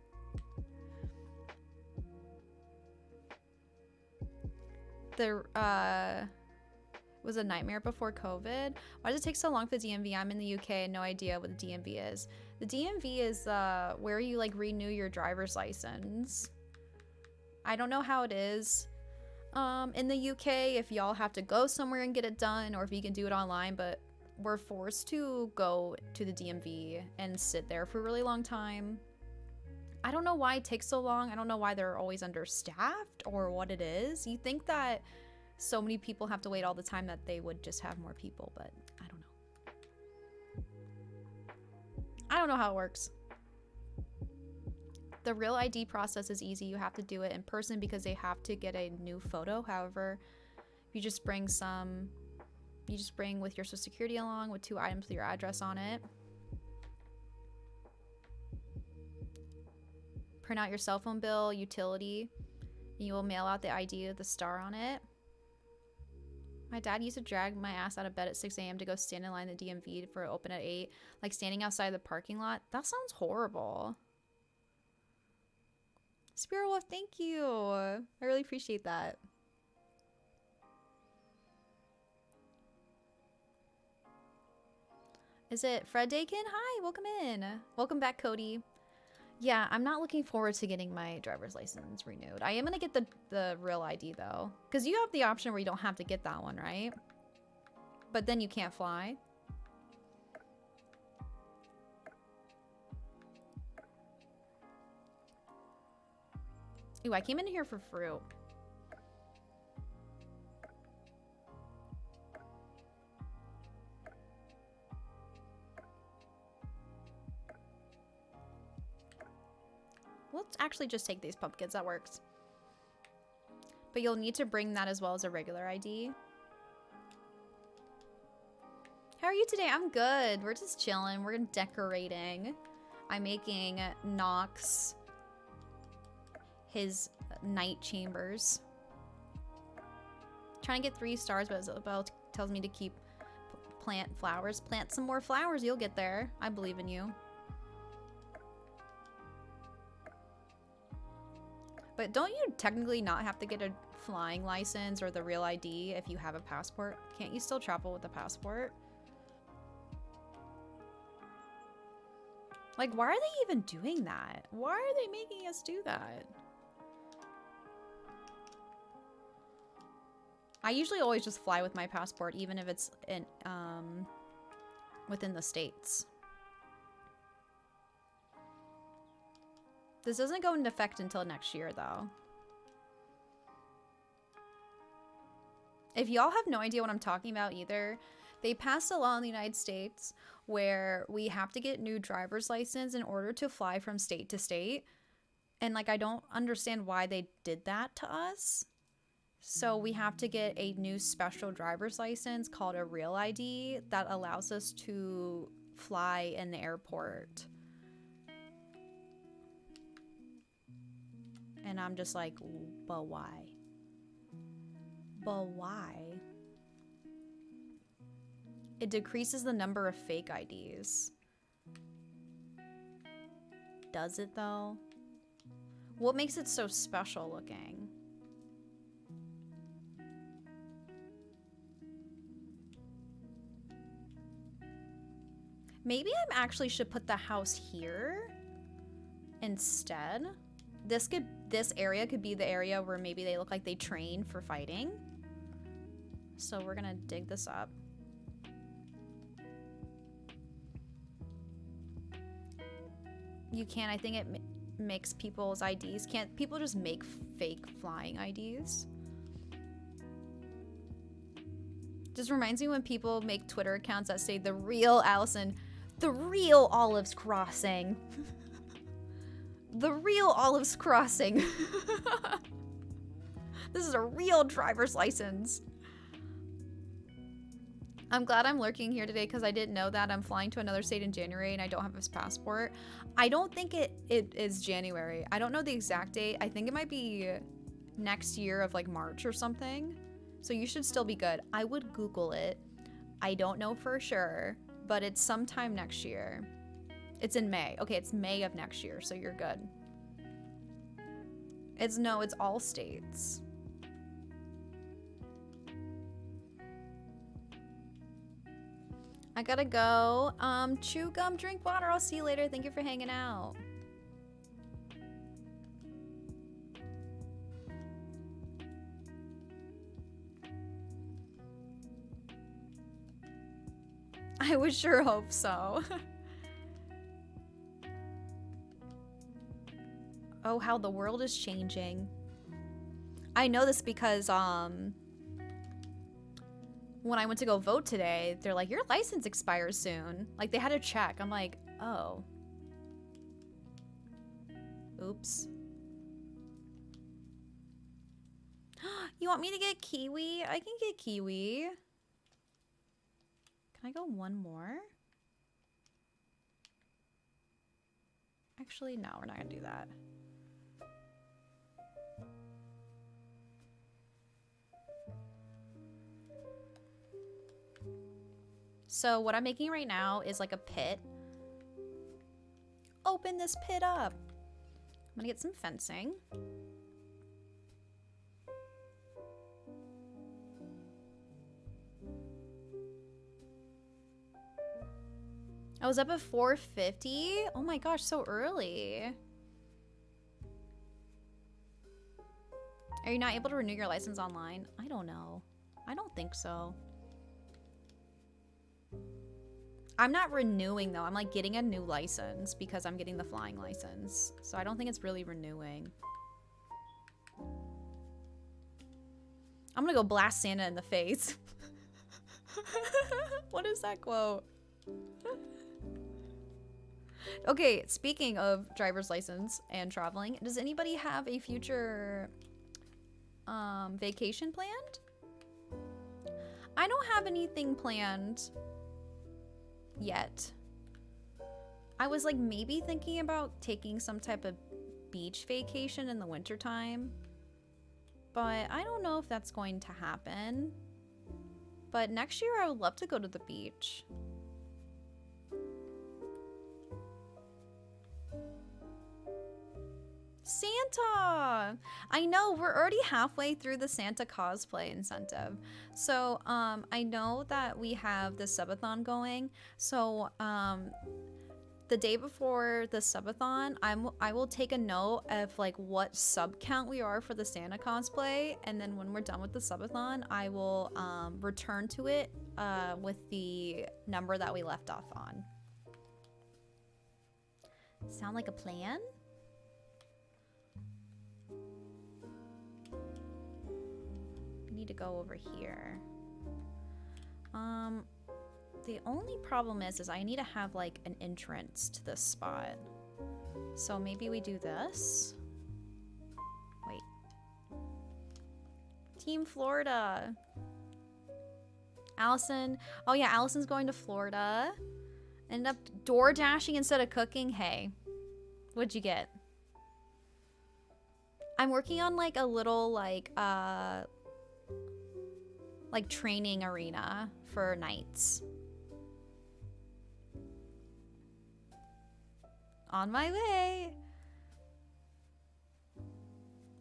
There, was a nightmare before COVID. Why does it take so long for the DMV? I'm in the UK and no idea what the DMV is. The DMV is where you like renew your driver's license. I don't know how it is in the UK if y'all have to go somewhere and get it done or if you can do it online, but we're forced to go to the DMV and sit there for a really long time. I don't know why it takes so long. I don't know why they're always understaffed or what it is. You think that so many people have to wait all the time that they would just have more people, but I don't know. I don't know how it works. The real ID process is easy. You have to do it in person because they have to get a new photo. However, if you just bring with your social security along with 2 items with your address on it. Print out your cell phone bill, utility. You will mail out the ID with the star on it. My dad used to drag my ass out of bed at 6 a.m. to go stand in line at the DMV for open at 8. Like standing outside the parking lot. That sounds horrible. Spirit Wolf, thank you. I really appreciate that. Is it Fred Dakin? Hi, welcome in. Welcome back, Cody. Yeah, I'm not looking forward to getting my driver's license renewed. I am going to get the real ID, though. Because you have the option where you don't have to get that one, right? But then you can't fly. Ooh, I came in here for fruit. Let's actually just take these pumpkins. That works. But you'll need to bring that as well as a regular ID. How are you today? I'm good. We're just chilling. We're decorating. I'm making Nox his night chambers. Trying to get 3 stars, but Isabel tells me to keep plant flowers. Plant some more flowers. You'll get there. I believe in you. But don't you technically not have to get a flying license or the real ID if you have a passport? Can't you still travel with a passport? Like, why are they even doing that? Why are they making us do that? I usually always just fly with my passport, even if it's in within the states. This doesn't go into effect until next year, though. If y'all have no idea what I'm talking about either, they passed a law in the United States where we have to get new driver's license in order to fly from state to state. And, like, I don't understand why they did that to us. So we have to get a new special driver's license called a Real ID that allows us to fly in the airport. And I'm just like, but why? But why? It decreases the number of fake IDs. Does it though? What makes it so special looking? Maybe I actually should put the house here instead. This area could be the area where maybe they look like they train for fighting. So we're gonna dig this up. You can, I think it makes people's IDs. Can't people just make fake flying IDs? Just reminds me when people make Twitter accounts that say the real Allison, the real Olives Crossing. The real Olives Crossing. This is a real driver's license. I'm glad I'm lurking here today because I didn't know that. I'm flying to another state in January and I don't have this passport. I don't think it is January. I don't know the exact date. I think it might be next year of like March or something. So you should still be good. I would Google it. I don't know for sure, but it's sometime next year. It's in May. Okay, it's May of next year, so you're good. It's all states. I gotta go. Chew gum, drink water. I'll see you later. Thank you for hanging out. I would sure hope so. Oh, how the world is changing. I know this because, when I went to go vote today, they're like, your license expires soon. Like, they had to check. I'm like, oh. Oops. You want me to get kiwi? I can get kiwi. Can I go one more? Actually, no, we're not gonna do that. So what I'm making right now is like a pit. Open this pit up. I'm gonna get some fencing. I was up at 4:50. Oh my gosh, so early. Are you not able to renew your license online? I don't know. I don't think so. I'm not renewing though. I'm like getting a new license because I'm getting the flying license. So I don't think it's really renewing. I'm gonna go blast Santa in the face. What is that quote? Okay, speaking of driver's license and traveling, does anybody have a future vacation planned? I don't have anything planned yet. I was like maybe thinking about taking some type of beach vacation in the wintertime, but I don't know if that's going to happen. But next year I would love to go to the beach. Santa! I know, we're already halfway through the Santa cosplay incentive. So, I know that we have the subathon going. So, the day before the subathon, I will take a note of like what sub count we are for the Santa cosplay. And then when we're done with the subathon, I will return to it with the number that we left off on. Sound like a plan? Need to go over here. The only problem is I need to have like an entrance to this spot. So maybe we do this. Wait. Team Florida. Allison. Oh yeah, Allison's going to Florida. Ended up door dashing instead of cooking. Hey, what'd you get? I'm working on like a little like training arena for knights. On my way.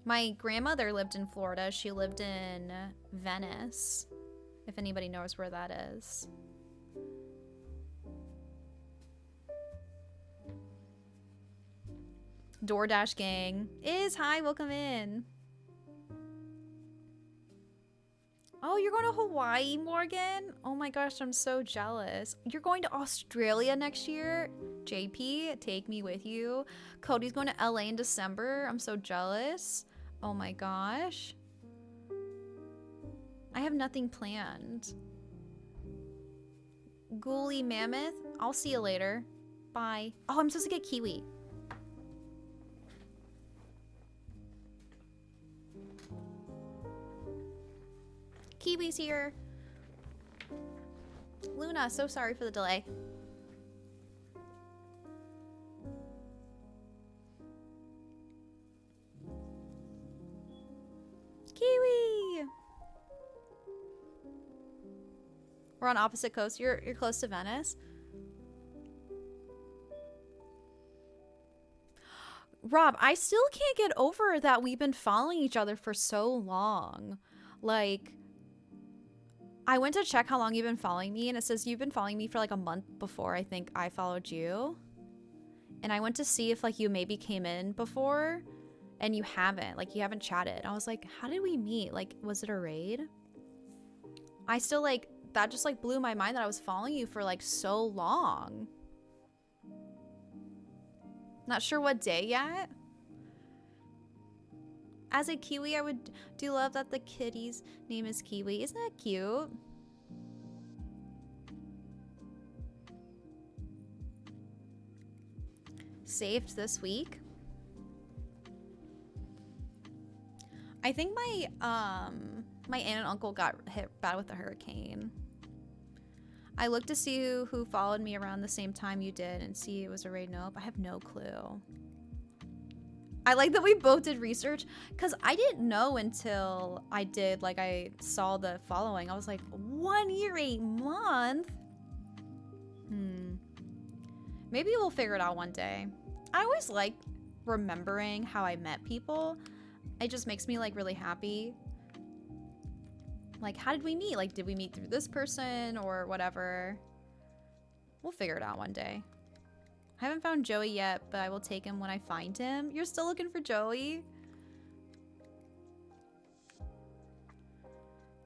My grandmother lived in Florida. She lived in Venice, if anybody knows where that is. DoorDash gang is hi, welcome in. Oh, you're going to Hawaii, Morgan? Oh my gosh, I'm so jealous. You're going to Australia next year? JP, take me with you. Cody's going to LA in December. I'm so jealous. Oh my gosh. I have nothing planned. Ghoulie Mammoth, I'll see you later. Bye. Oh, I'm supposed to get Kiwi. Kiwi's here. Luna, so sorry for the delay. Kiwi! We're on opposite coasts. You're close to Venice. Rob, I still can't get over that we've been following each other for so long. Like, I went to check how long you've been following me, and it says you've been following me for like a month before I think I followed you. And I went to see if like you maybe came in before, and you haven't. Like, you haven't chatted. I was like, how did we meet? Like, was it a raid? I still like, that just like blew my mind that I was following you for like so long. Not sure what day yet. As a Kiwi, I do love that the kitty's name is Kiwi. Isn't that cute? Saved this week. I think my my aunt and uncle got hit bad with the hurricane. I looked to see who followed me around the same time you did and see it was a raid. Nope, I have no clue. I like that we both did research because I didn't know until I did, like I saw the following. I was like, 1 year, 8 months? Maybe we'll figure it out one day. I always like remembering how I met people. It just makes me like really happy. Like, how did we meet? Like, did we meet through this person or whatever? We'll figure it out one day. I haven't found Joey yet, but I will take him when I find him. You're still looking for Joey?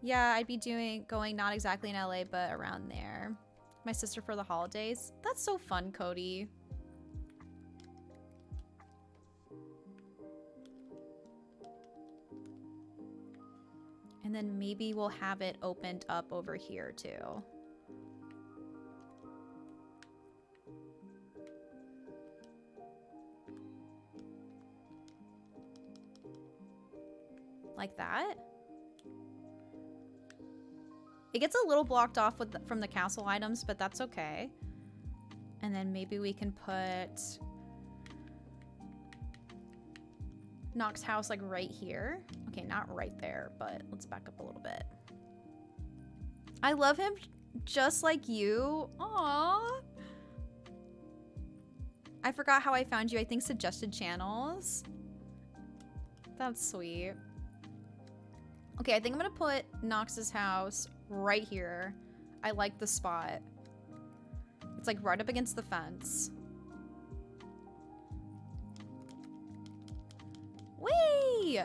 Yeah, I'd be going not exactly in LA, but around there. My sister for the holidays. That's so fun, Cody. And then maybe we'll have it opened up over here too. Like that. It gets a little blocked off with from the castle items, but that's okay. And then maybe we can put Nox's house like right here. Okay, not right there, but let's back up a little bit. I love him just like you. Aww. I forgot how I found you. I think suggested channels. That's sweet. Okay, I think I'm gonna put Nox's house right here. I like the spot. It's like right up against the fence. Whee!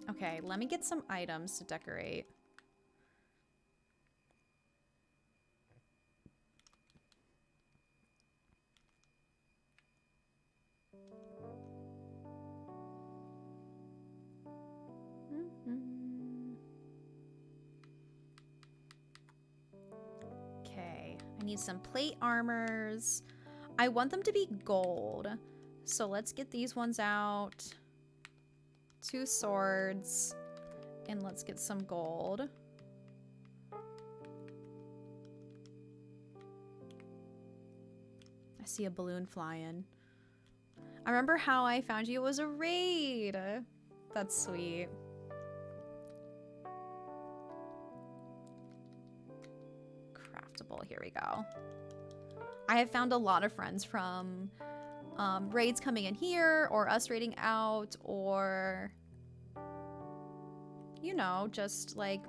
Okay, let me get some items to decorate. Okay, I need some plate armors. I want them to be gold. So let's get these ones out. 2 swords. And let's get some gold. I see a balloon flying. I remember how I found you. It was a raid. That's sweet. Craftable. Here we go. I have found a lot of friends from raids coming in here, or us raiding out, or, you know, just like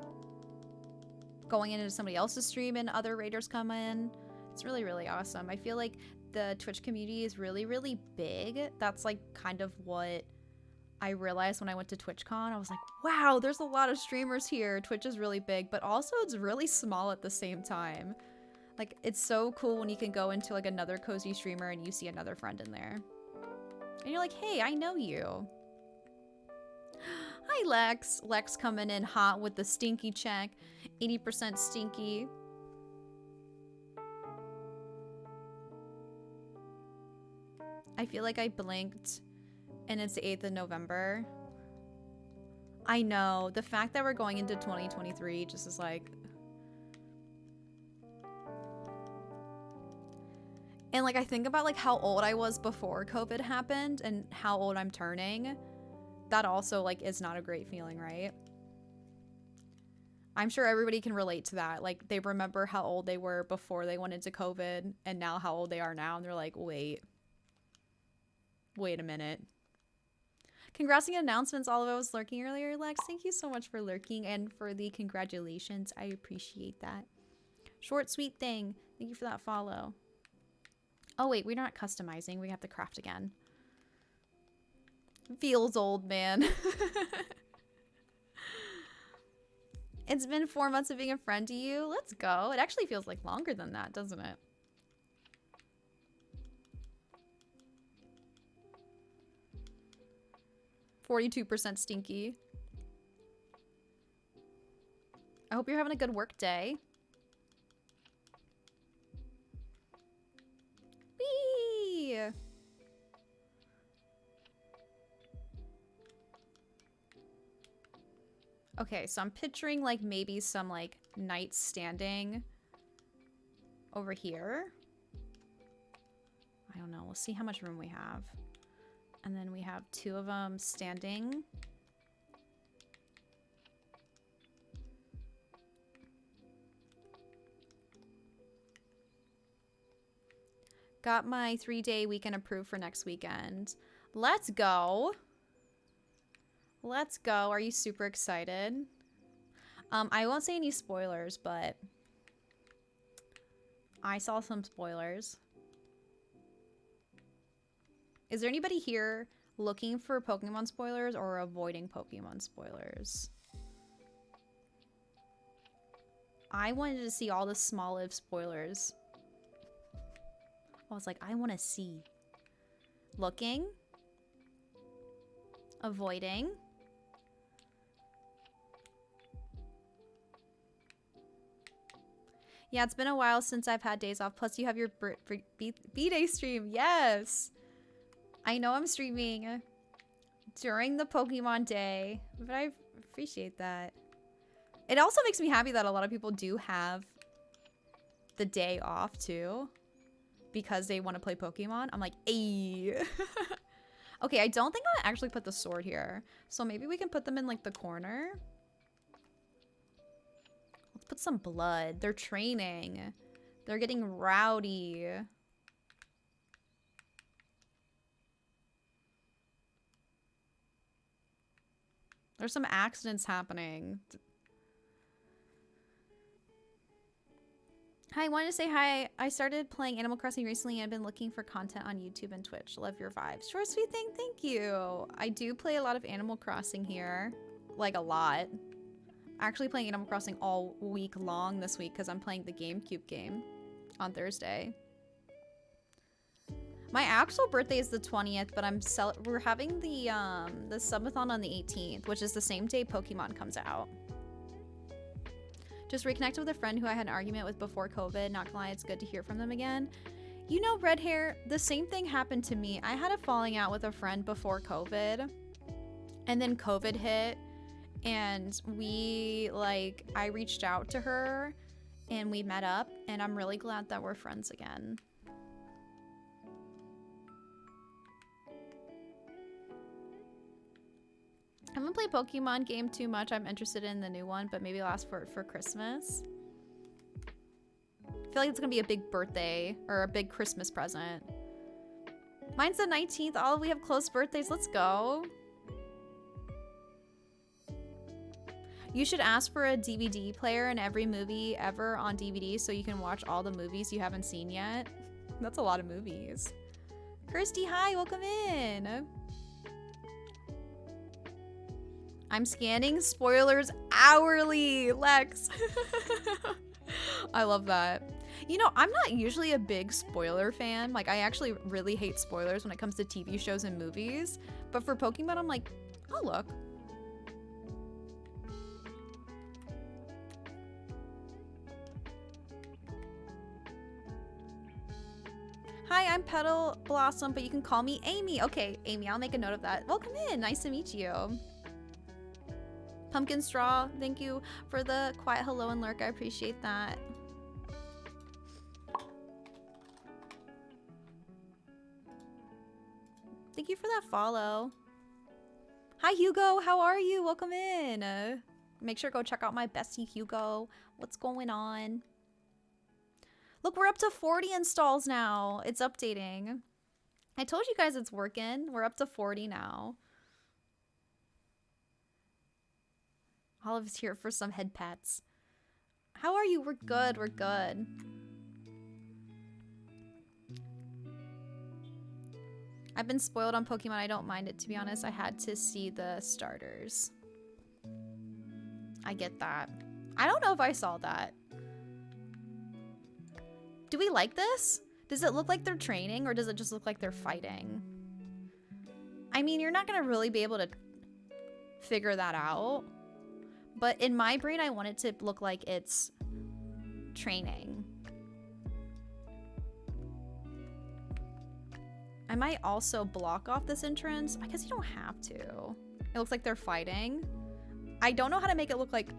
going into somebody else's stream and other raiders come in. It's really, really awesome. I feel like the Twitch community is really, really big. That's like kind of what I realized when I went to TwitchCon. I was like, wow, there's a lot of streamers here. Twitch is really big, but also it's really small at the same time. Like, it's so cool when you can go into like another cozy streamer and you see another friend in there. And you're like, hey, I know you. Hi, Lex. Lex coming in hot with the stinky check. 80% stinky. I feel like I blinked and it's the 8th of November. I know. The fact that we're going into 2023 just is like... And like I think about like how old I was before COVID happened and how old I'm turning. That also like is not a great feeling, right? I'm sure everybody can relate to that. Like they remember how old they were before they went into COVID and now how old they are now, and they're like, wait a minute. Congrats on the announcements. All of us was lurking earlier, Lex. Thank you so much for lurking and for the congratulations. I appreciate that. Short, sweet thing. Thank you for that follow. Oh wait, we're not customizing. We have to craft again. Feels old, man. It's been 4 months of being a friend to you. Let's go. It actually feels like longer than that, doesn't it? %42 stinky. I hope you're having a good work day. Whee! Okay, so I'm picturing like maybe some like knights standing over here. I don't know. We'll see how much room we have. And then we have 2 of them standing. Got my 3-day weekend approved for next weekend. Let's go. Let's go. Are you super excited? I won't say any spoilers, but I saw some spoilers. Is there anybody here looking for Pokemon spoilers or avoiding Pokemon spoilers? I wanted to see all the Small Live spoilers. I was like, I want to see. Looking. Avoiding. Yeah, it's been a while since I've had days off. Plus, you have your B-Day stream. Yes! I know I'm streaming during the Pokemon Day, but I appreciate that. It also makes me happy that a lot of people do have the day off, too. Because they want to play Pokemon. I'm like, ayy. Okay, I don't think I'll actually put the sword here. So maybe we can put them in, like, the corner. Let's put some blood. They're training. They're getting rowdy. There's some accidents happening. Hi, I wanted to say hi. I started playing Animal Crossing recently and I've been looking for content on YouTube and Twitch. Love your vibes. Sure, sweet thing. Thank you. I do play a lot of Animal Crossing here. Like, a lot. Actually playing Animal Crossing all week long this week because I'm playing the GameCube game on Thursday. My actual birthday is the 20th, but we're having the subathon on the 18th, which is the same day Pokemon comes out. Just reconnected with a friend who I had an argument with before COVID. Not gonna lie, it's good to hear from them again. You know, red hair, the same thing happened to me. I had a falling out with a friend before COVID. And then COVID hit. And I reached out to her. And we met up. And I'm really glad that we're friends again. I haven't played Pokemon game too much. I'm interested in the new one, but maybe I'll ask for it for Christmas. I feel like it's gonna be a big birthday or a big Christmas present. Mine's the 19th. All we have close birthdays. Let's go. You should ask for a DVD player in every movie ever on DVD so you can watch all the movies you haven't seen yet. That's a lot of movies. Kirsty, hi, welcome in. I'm scanning spoilers hourly, Lex. I love that. You know, I'm not usually a big spoiler fan. Like, I actually really hate spoilers when it comes to TV shows and movies. But for Pokemon, I'm like, oh, look. Hi, I'm Petal Blossom, but you can call me Amy. Okay, Amy, I'll make a note of that. Welcome in. Nice to meet you. Pumpkin Straw, thank you for the quiet hello and lurk. I appreciate that. Thank you for that follow. Hi, Hugo. How are you? Welcome in. Make sure to go check out my bestie, Hugo. What's going on? Look, we're up to 40 installs now. It's updating. I told you guys it's working. We're up to 40 now. Olive's here for some head pats. How are you? We're good. We're good. I've been spoiled on Pokemon. I don't mind it, to be honest. I had to see the starters. I get that. I don't know if I saw that. Do we like this? Does it look like they're training or does it just look like they're fighting? I mean, you're not going to really be able to figure that out. But in my brain, I want it to look like it's training. I might also block off this entrance. I guess you don't have to. It looks like they're fighting. I don't know how to make it look like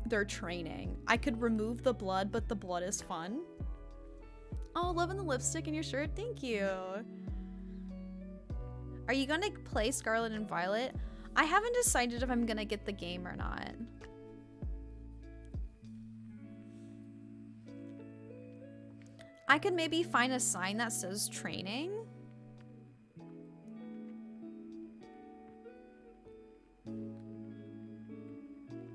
they're training. I could remove the blood, but the blood is fun. Oh, loving the lipstick in your shirt. Thank you. Are you gonna play Scarlet and Violet? I haven't decided if I'm gonna get the game or not. I could maybe find a sign that says training.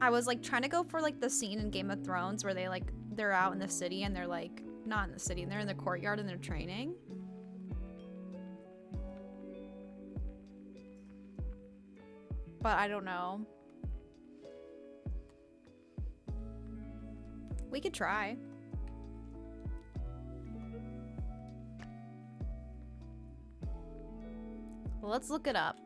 I was like trying to go for like the scene in Game of Thrones where they're out in the city and they're like not in the city and they're in the courtyard and they're training. But I don't know. We could try. Well, let's look it up.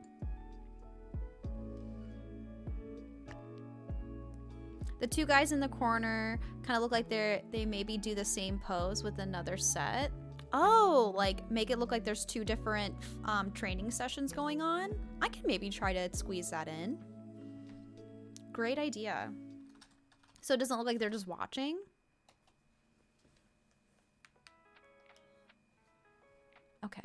The two guys in the corner kind of look like they maybe do the same pose with another set. Oh, like make it look like there's two different training sessions going on. I can maybe try to squeeze that in. Great idea. So it doesn't look like they're just watching. Okay.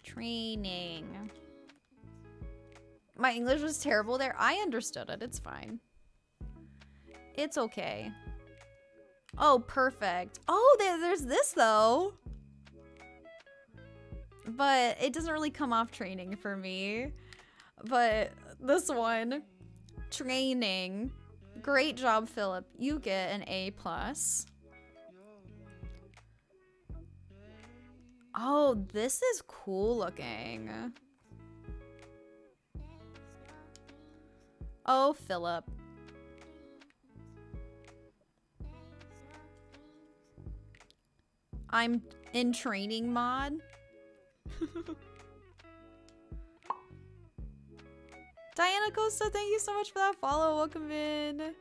Training. My English was terrible there. I understood it. It's fine. It's okay. Oh, perfect. Oh, there's this though. But it doesn't really come off training for me. But this one, training. Great job, Philip. You get an A+. Oh, this is cool looking. Oh, Philip. I'm in training mod. Diana Costa, thank you so much for that follow. Welcome in.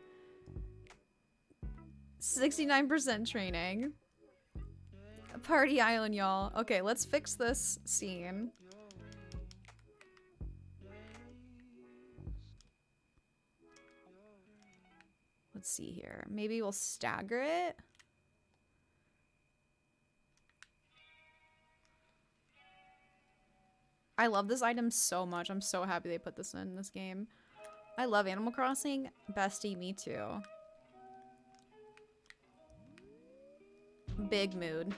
69% training. Party Island, y'all. Okay, let's fix this scene. Let's see here. Maybe we'll stagger it. I love this item so much. I'm so happy they put this in this game. I love Animal Crossing. Bestie, me too. Big mood.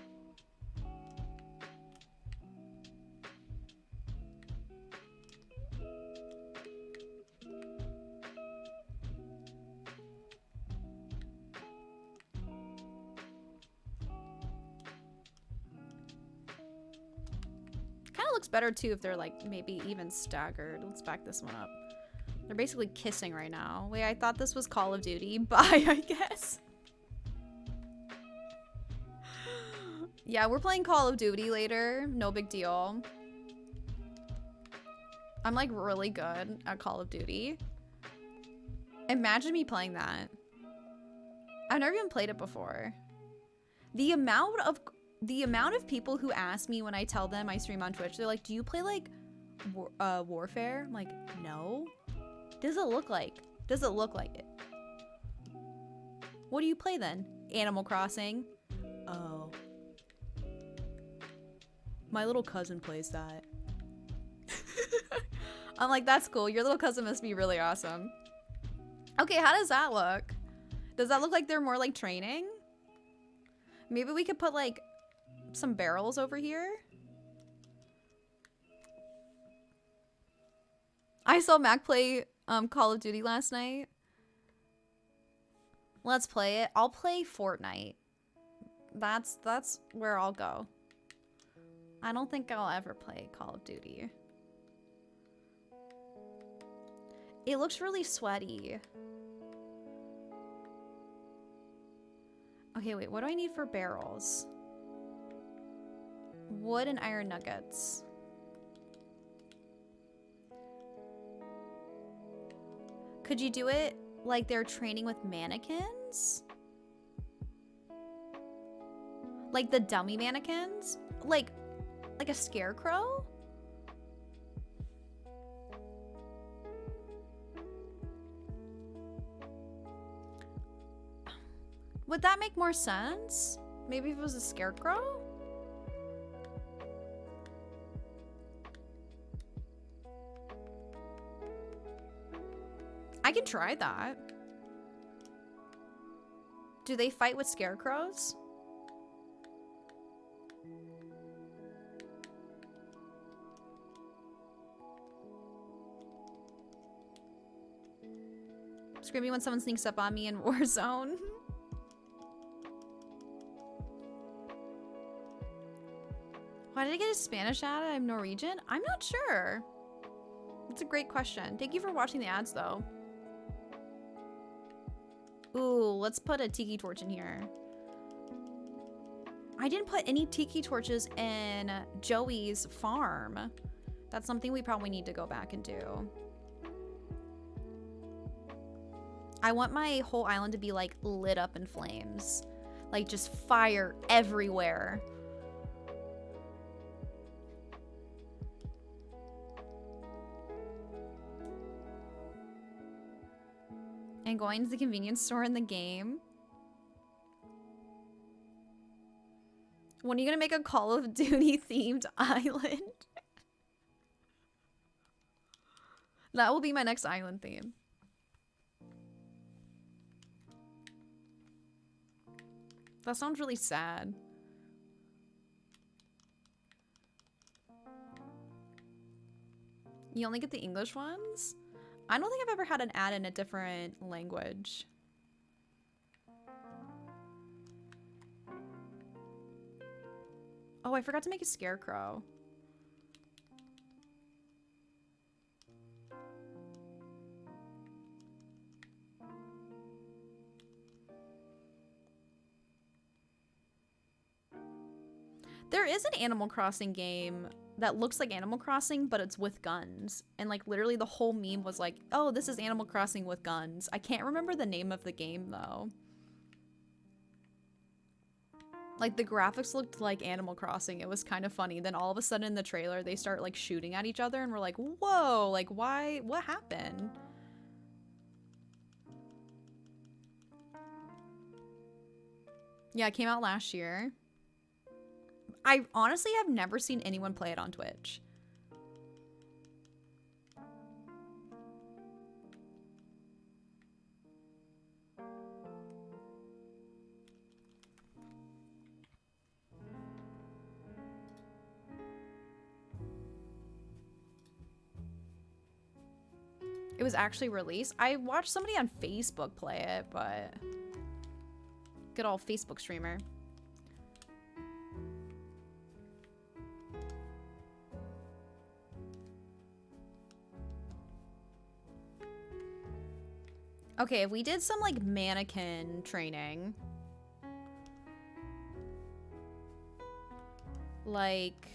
Looks better too if they're like maybe even staggered. Let's back this one up. They're basically kissing right now. Wait, I thought this was Call of Duty. Bye, I guess. Yeah, we're playing Call of Duty later. No big deal. I'm like really good at Call of Duty. Imagine me playing that. I've never even played it before. The amount of people who ask me when I tell them I stream on Twitch, they're like, do you play like Warfare? I'm like, no. Does it look like? Does it look like it? What do you play then? Animal Crossing? Oh. My little cousin plays that. I'm like, that's cool. Your little cousin must be really awesome. Okay, how does that look? Does that look like they're more like training? Maybe we could put like some barrels over here. I saw Mac play Call of Duty last night. Let's play it. I'll play Fortnite. That's where I'll go. I don't think I'll ever play Call of Duty. It looks really sweaty. Okay, wait, what do I need for barrels? Wood and iron nuggets. Could you do it like they're training with mannequins? Like the dummy mannequins? Like a scarecrow? Would that make more sense? Maybe if it was a scarecrow? I can try that. Do they fight with scarecrows? Screaming when someone sneaks up on me in Warzone. Why did I get a Spanish ad? I'm Norwegian? I'm not sure. That's a great question. Thank you for watching the ads, though. Ooh, let's put a tiki torch in here. I didn't put any tiki torches in Joey's farm. That's something we probably need to go back and do. I want my whole island to be like lit up in flames. Like just fire everywhere. And going to the convenience store in the game. When are you gonna make a Call of Duty themed island? That will be my next island theme. That sounds really sad. You only get the English ones? I don't think I've ever had an ad in a different language. Oh, I forgot to make a scarecrow. There is an Animal Crossing game that looks like Animal Crossing, but it's with guns. And like literally the whole meme was like, oh, this is Animal Crossing with guns. I can't remember the name of the game though. Like the graphics looked like Animal Crossing. It was kind of funny. Then all of a sudden in the trailer, they start like shooting at each other and we're like, whoa, like why, what happened? Yeah, it came out last year. I honestly have never seen anyone play it on Twitch. It was actually released. I watched somebody on Facebook play it, but good old Facebook streamer. Okay, if we did some like mannequin training, like,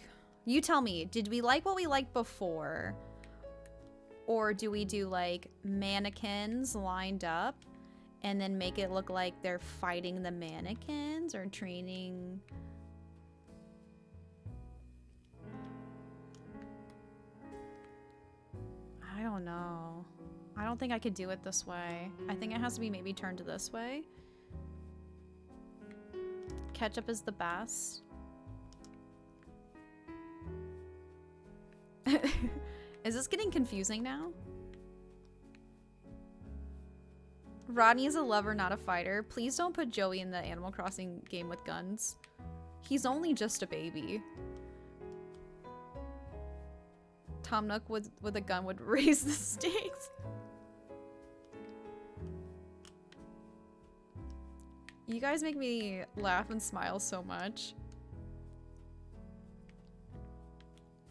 you tell me, did we like what we liked before? Or do we do like mannequins lined up and then make it look like they're fighting the mannequins or training? I don't know. I don't think I could do it this way. I think it has to be maybe turned this way. Ketchup is the best. Is this getting confusing now? Rodney is a lover, not a fighter. Please don't put Joey in the Animal Crossing game with guns. He's only just a baby. Tom Nook with a gun would raise the stakes. You guys make me laugh and smile so much.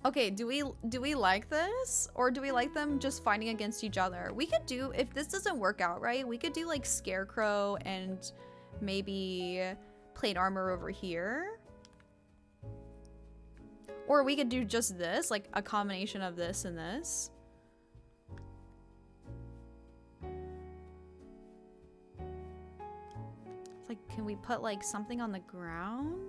Okay, do we like this? Or do we like them just fighting against each other? We could do, if this doesn't work out right, we could do like Scarecrow and maybe plate armor over here. Or we could do just this, like a combination of this and this. It's like, can we put like something on the ground?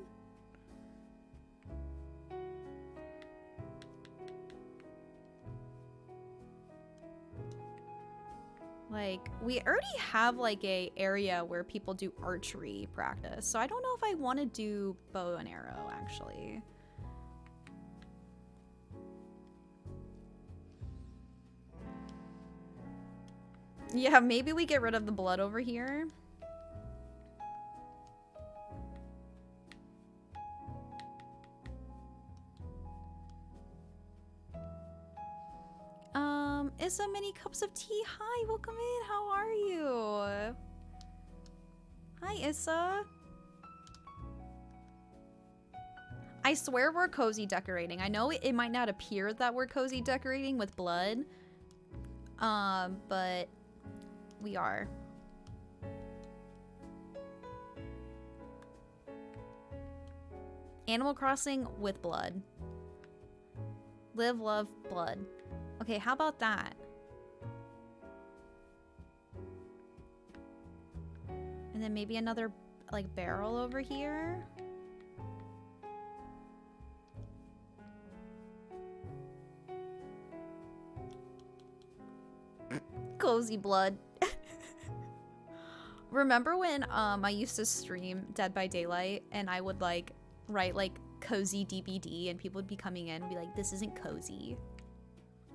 Like, we already have like a area where people do archery practice. So I don't know if I want to do bow and arrow actually. Yeah, maybe we get rid of the blood over here. Issa, many cups of tea. Hi, welcome in. How are you? Hi, Issa. I swear we're cozy decorating. I know it might not appear that we're cozy decorating with blood. But we are. Animal Crossing with blood. Live, love, blood. Okay, how about that? And then maybe another, like, barrel over here. Cozy blood. Remember when I used to stream Dead by Daylight and I would like write like cozy DBD and people would be coming in and be like, this isn't cozy.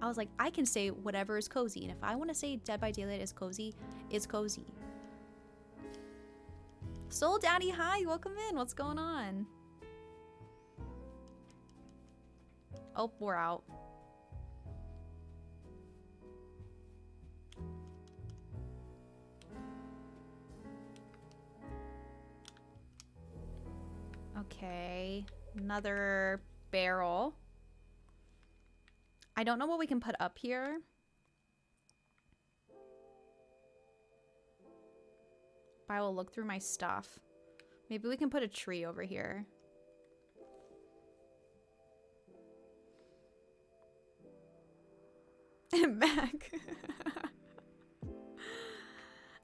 I was like, I can say whatever is cozy, and if I want to say Dead by Daylight is cozy, it's cozy. Soul Daddy, hi, welcome in. What's going on? Oh, we're out. Okay, another barrel. I don't know what we can put up here. But I will look through my stuff. Maybe we can put a tree over here. Back.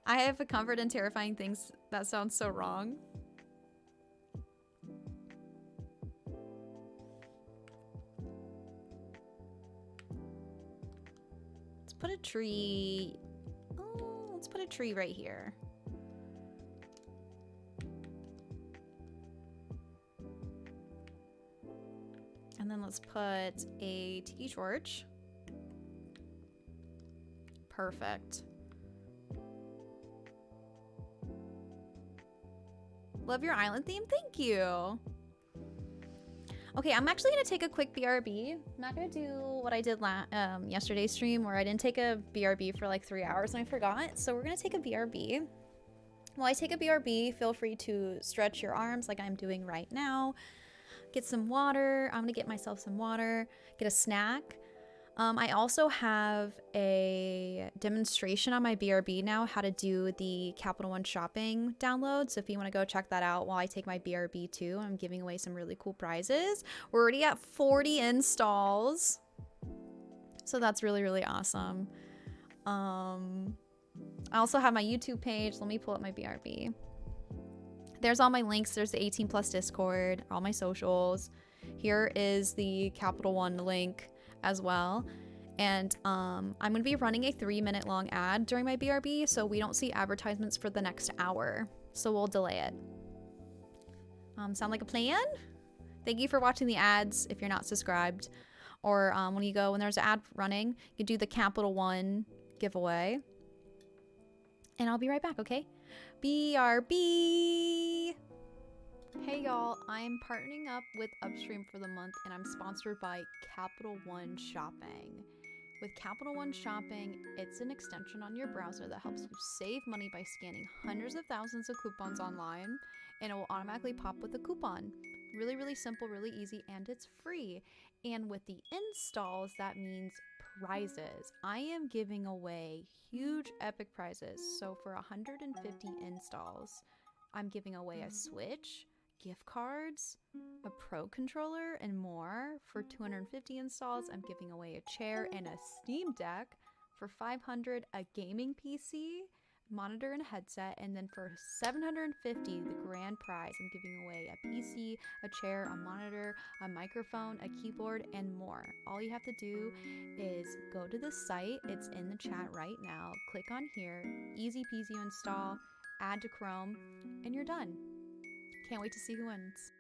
I have a comfort in terrifying things. That sounds so wrong. Put a tree. Oh, let's put a tree right here. And then let's put a tiki torch. Perfect. Love your island theme. Thank you. Okay, I'm actually gonna take a quick BRB. I'm not gonna do what I did yesterday's stream where I didn't take a BRB for like 3 hours and I forgot. So we're gonna take a BRB. While I take a BRB, feel free to stretch your arms like I'm doing right now. Get some water. I'm gonna get myself some water. Get a snack. I also have a demonstration on my BRB now how to do the Capital One shopping download. So if you want to go check that out while I take my BRB too, I'm giving away some really cool prizes. We're already at 40 installs. So that's really, really awesome. I also have my YouTube page. Let me pull up my BRB. There's all my links. There's the 18 plus Discord, all my socials. Here is the Capital One link as well. And I'm gonna be running a 3-minute long ad during my BRB, so we don't see advertisements for the next hour, so we'll delay it. Sound like a plan? Thank you for watching the ads if you're not subscribed, or when there's an ad running, you do the Capital One giveaway, and I'll be right back. Okay, BRB. Hey y'all, I'm partnering up with Upstream for the month and I'm sponsored by Capital One Shopping. With Capital One Shopping, it's an extension on your browser that helps you save money by scanning hundreds of thousands of coupons online, and it will automatically pop with a coupon. Really, really simple, really easy, and it's free. And with the installs, that means prizes. I am giving away huge epic prizes. So for 150 installs, I'm giving away a Switch, gift cards, a Pro controller, and more. For 250 installs, I'm giving away a chair and a Steam Deck. For 500, a gaming PC, monitor, and a headset. And then for 750, the grand prize, I'm giving away a PC, a chair, a monitor, a microphone, a keyboard, and more. All you have to do is go to the site. It's in the chat right now. Click on here. Easy peasy to install. Add to Chrome, and you're done. Can't wait to see who wins.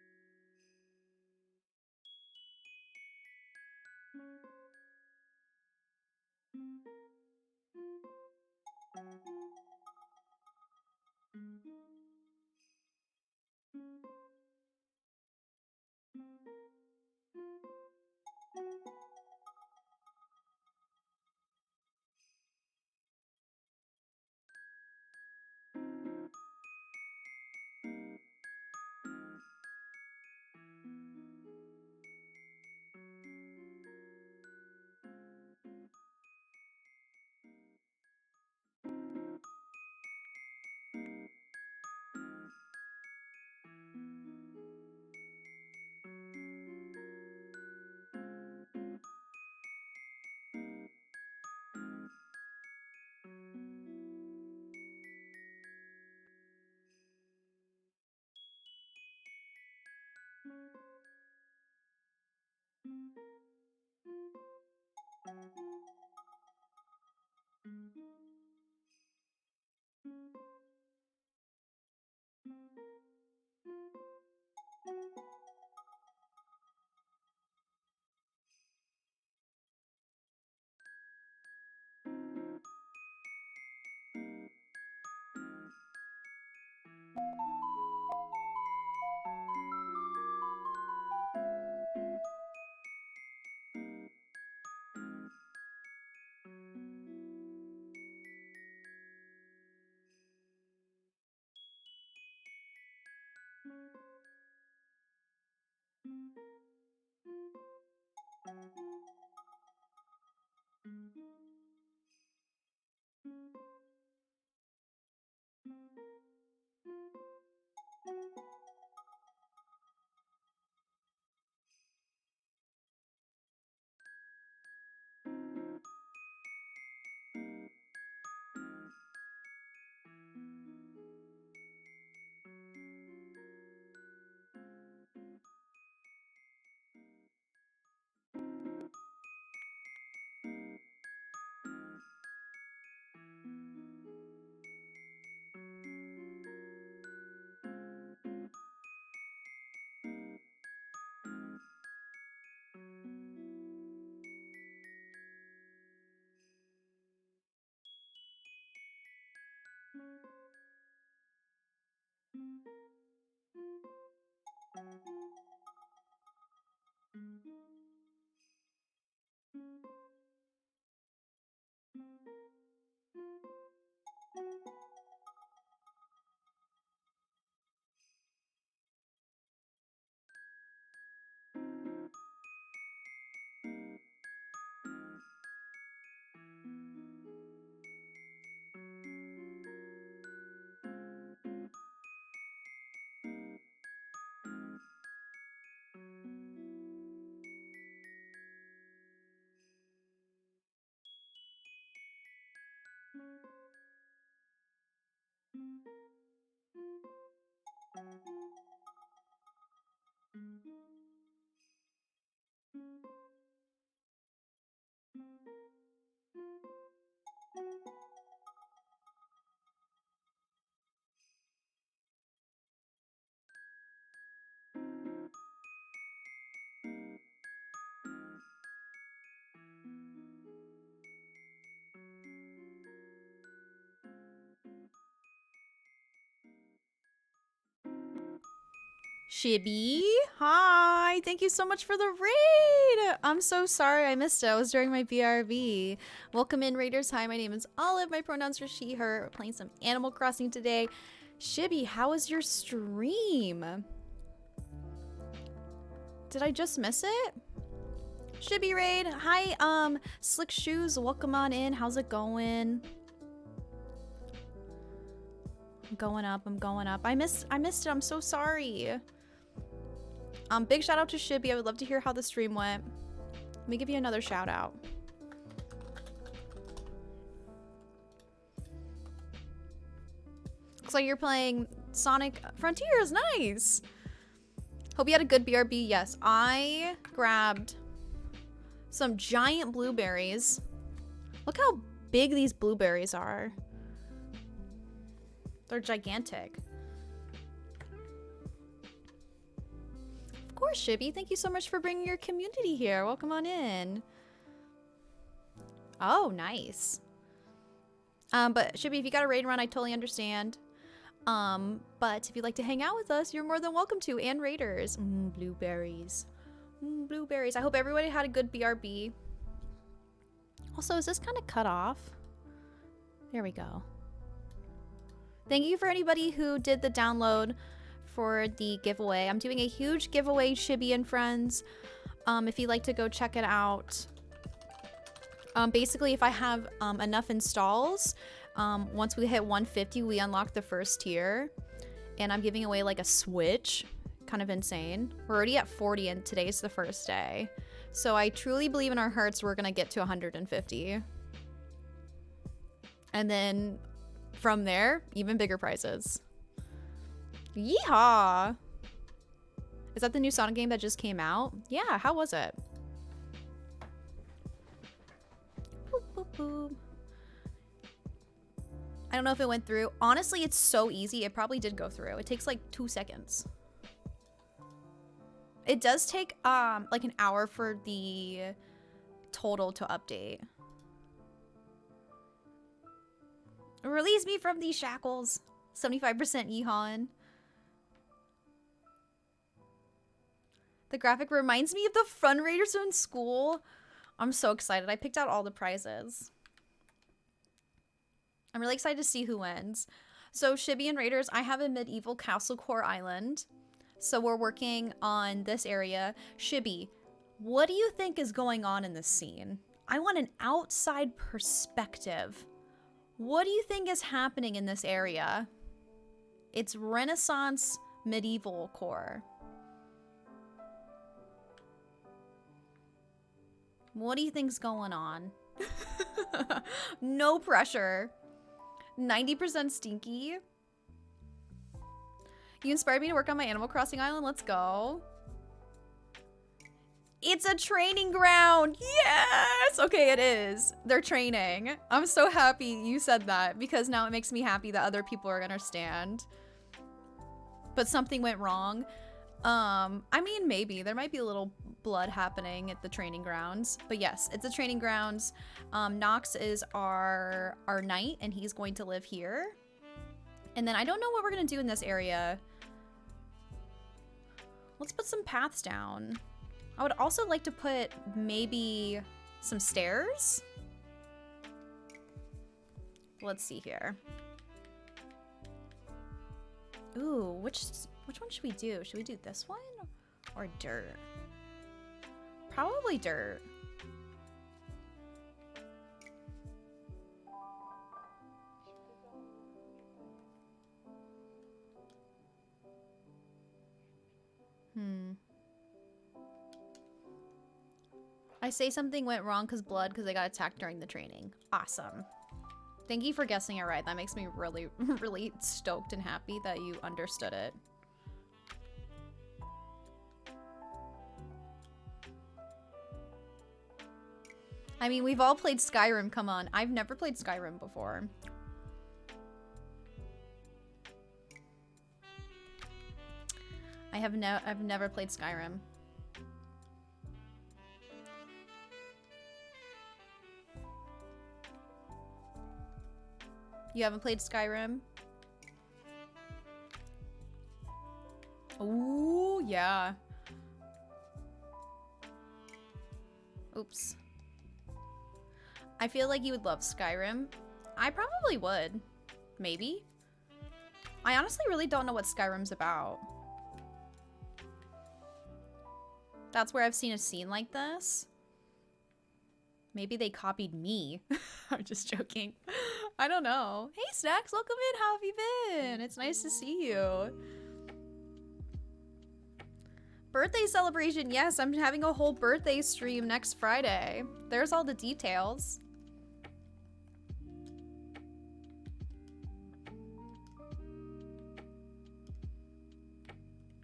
Shibby, hi! Thank you so much for the raid! I'm so sorry I missed it. I was during my BRB. Welcome in, raiders. Hi, my name is Olive. My pronouns are she, her. We're playing some Animal Crossing today. Shibby, how was your stream? Did I just miss it? Shibby raid. Hi, Slick Shoes. Welcome on in. How's it going? I'm going up. I'm going up. I missed it. I'm so sorry. Big shout out to Shibby. I would love to hear how the stream went. Let me give you another shout out. Looks like you're playing Sonic Frontiers. Nice. Hope you had a good BRB. Yes, I grabbed some giant blueberries. Look how big these blueberries are. They're gigantic. Of course, Shibby. Thank you so much for bringing your community here. Welcome on in. Oh, nice. But Shibby, if you got a raid run, I totally understand. But if you'd like to hang out with us, you're more than welcome to. And raiders. Blueberries. Blueberries. I hope everybody had a good BRB. Also, is this kind of cut off? There we go. Thank you for anybody who did the download for the giveaway. I'm doing a huge giveaway, Shibby and friends. If you'd like to go check it out. Basically, if I have enough installs, once we hit 150, we unlock the first tier. And I'm giving away like a Switch. Kind of insane. We're already at 40 and today's the first day. So I truly believe in our hearts we're gonna get to 150. And then from there, even bigger prizes. Yeehaw! Is that the new Sonic game that just came out? Yeah, how was it? Boop, boop, boop. I don't know if it went through. Honestly, it's so easy. It probably did go through. It takes like 2 seconds. It does take like an hour for the total to update. Release me from these shackles. 75% Yeehaw. The graphic reminds me of the Fun Raiders in school. I'm so excited. I picked out all the prizes. I'm really excited to see who wins. So Shibby and Raiders, I have a medieval castle core island. So we're working on this area. Shibby, what do you think is going on in this scene? I want an outside perspective. What do you think is happening in this area? It's Renaissance medieval core. What do you think's going on? No pressure. 90% stinky. You inspired me to work on my Animal Crossing island. Let's go. It's a training ground. Yes. Okay, it is. They're training. I'm so happy you said that because now it makes me happy that other people are gonna understand. But something went wrong. I mean, maybe. There might be a little blood happening at the training grounds. But yes, it's a training grounds. Nox is our knight, and he's going to live here. And then I don't know what we're gonna do in this area. Let's put some paths down. I would also like to put maybe some stairs. Let's see here. Ooh, which one should we do? Should we do this one or dirt? Probably dirt. I say something went wrong because I got attacked during the training. Awesome. Thank you for guessing it right. That makes me really, really stoked and happy that you understood it. I mean, we've all played Skyrim, come on. I've never played Skyrim before. I've never played Skyrim. You haven't played Skyrim? Ooh, yeah. Oops. I feel like you would love Skyrim. I probably would. Maybe. I honestly really don't know what Skyrim's about. That's where I've seen a scene like this. Maybe they copied me. I'm just joking. I don't know. Hey, Snacks, welcome in. How have you been? It's nice to see you. Birthday celebration. Yes, I'm having a whole birthday stream next Friday. There's all the details.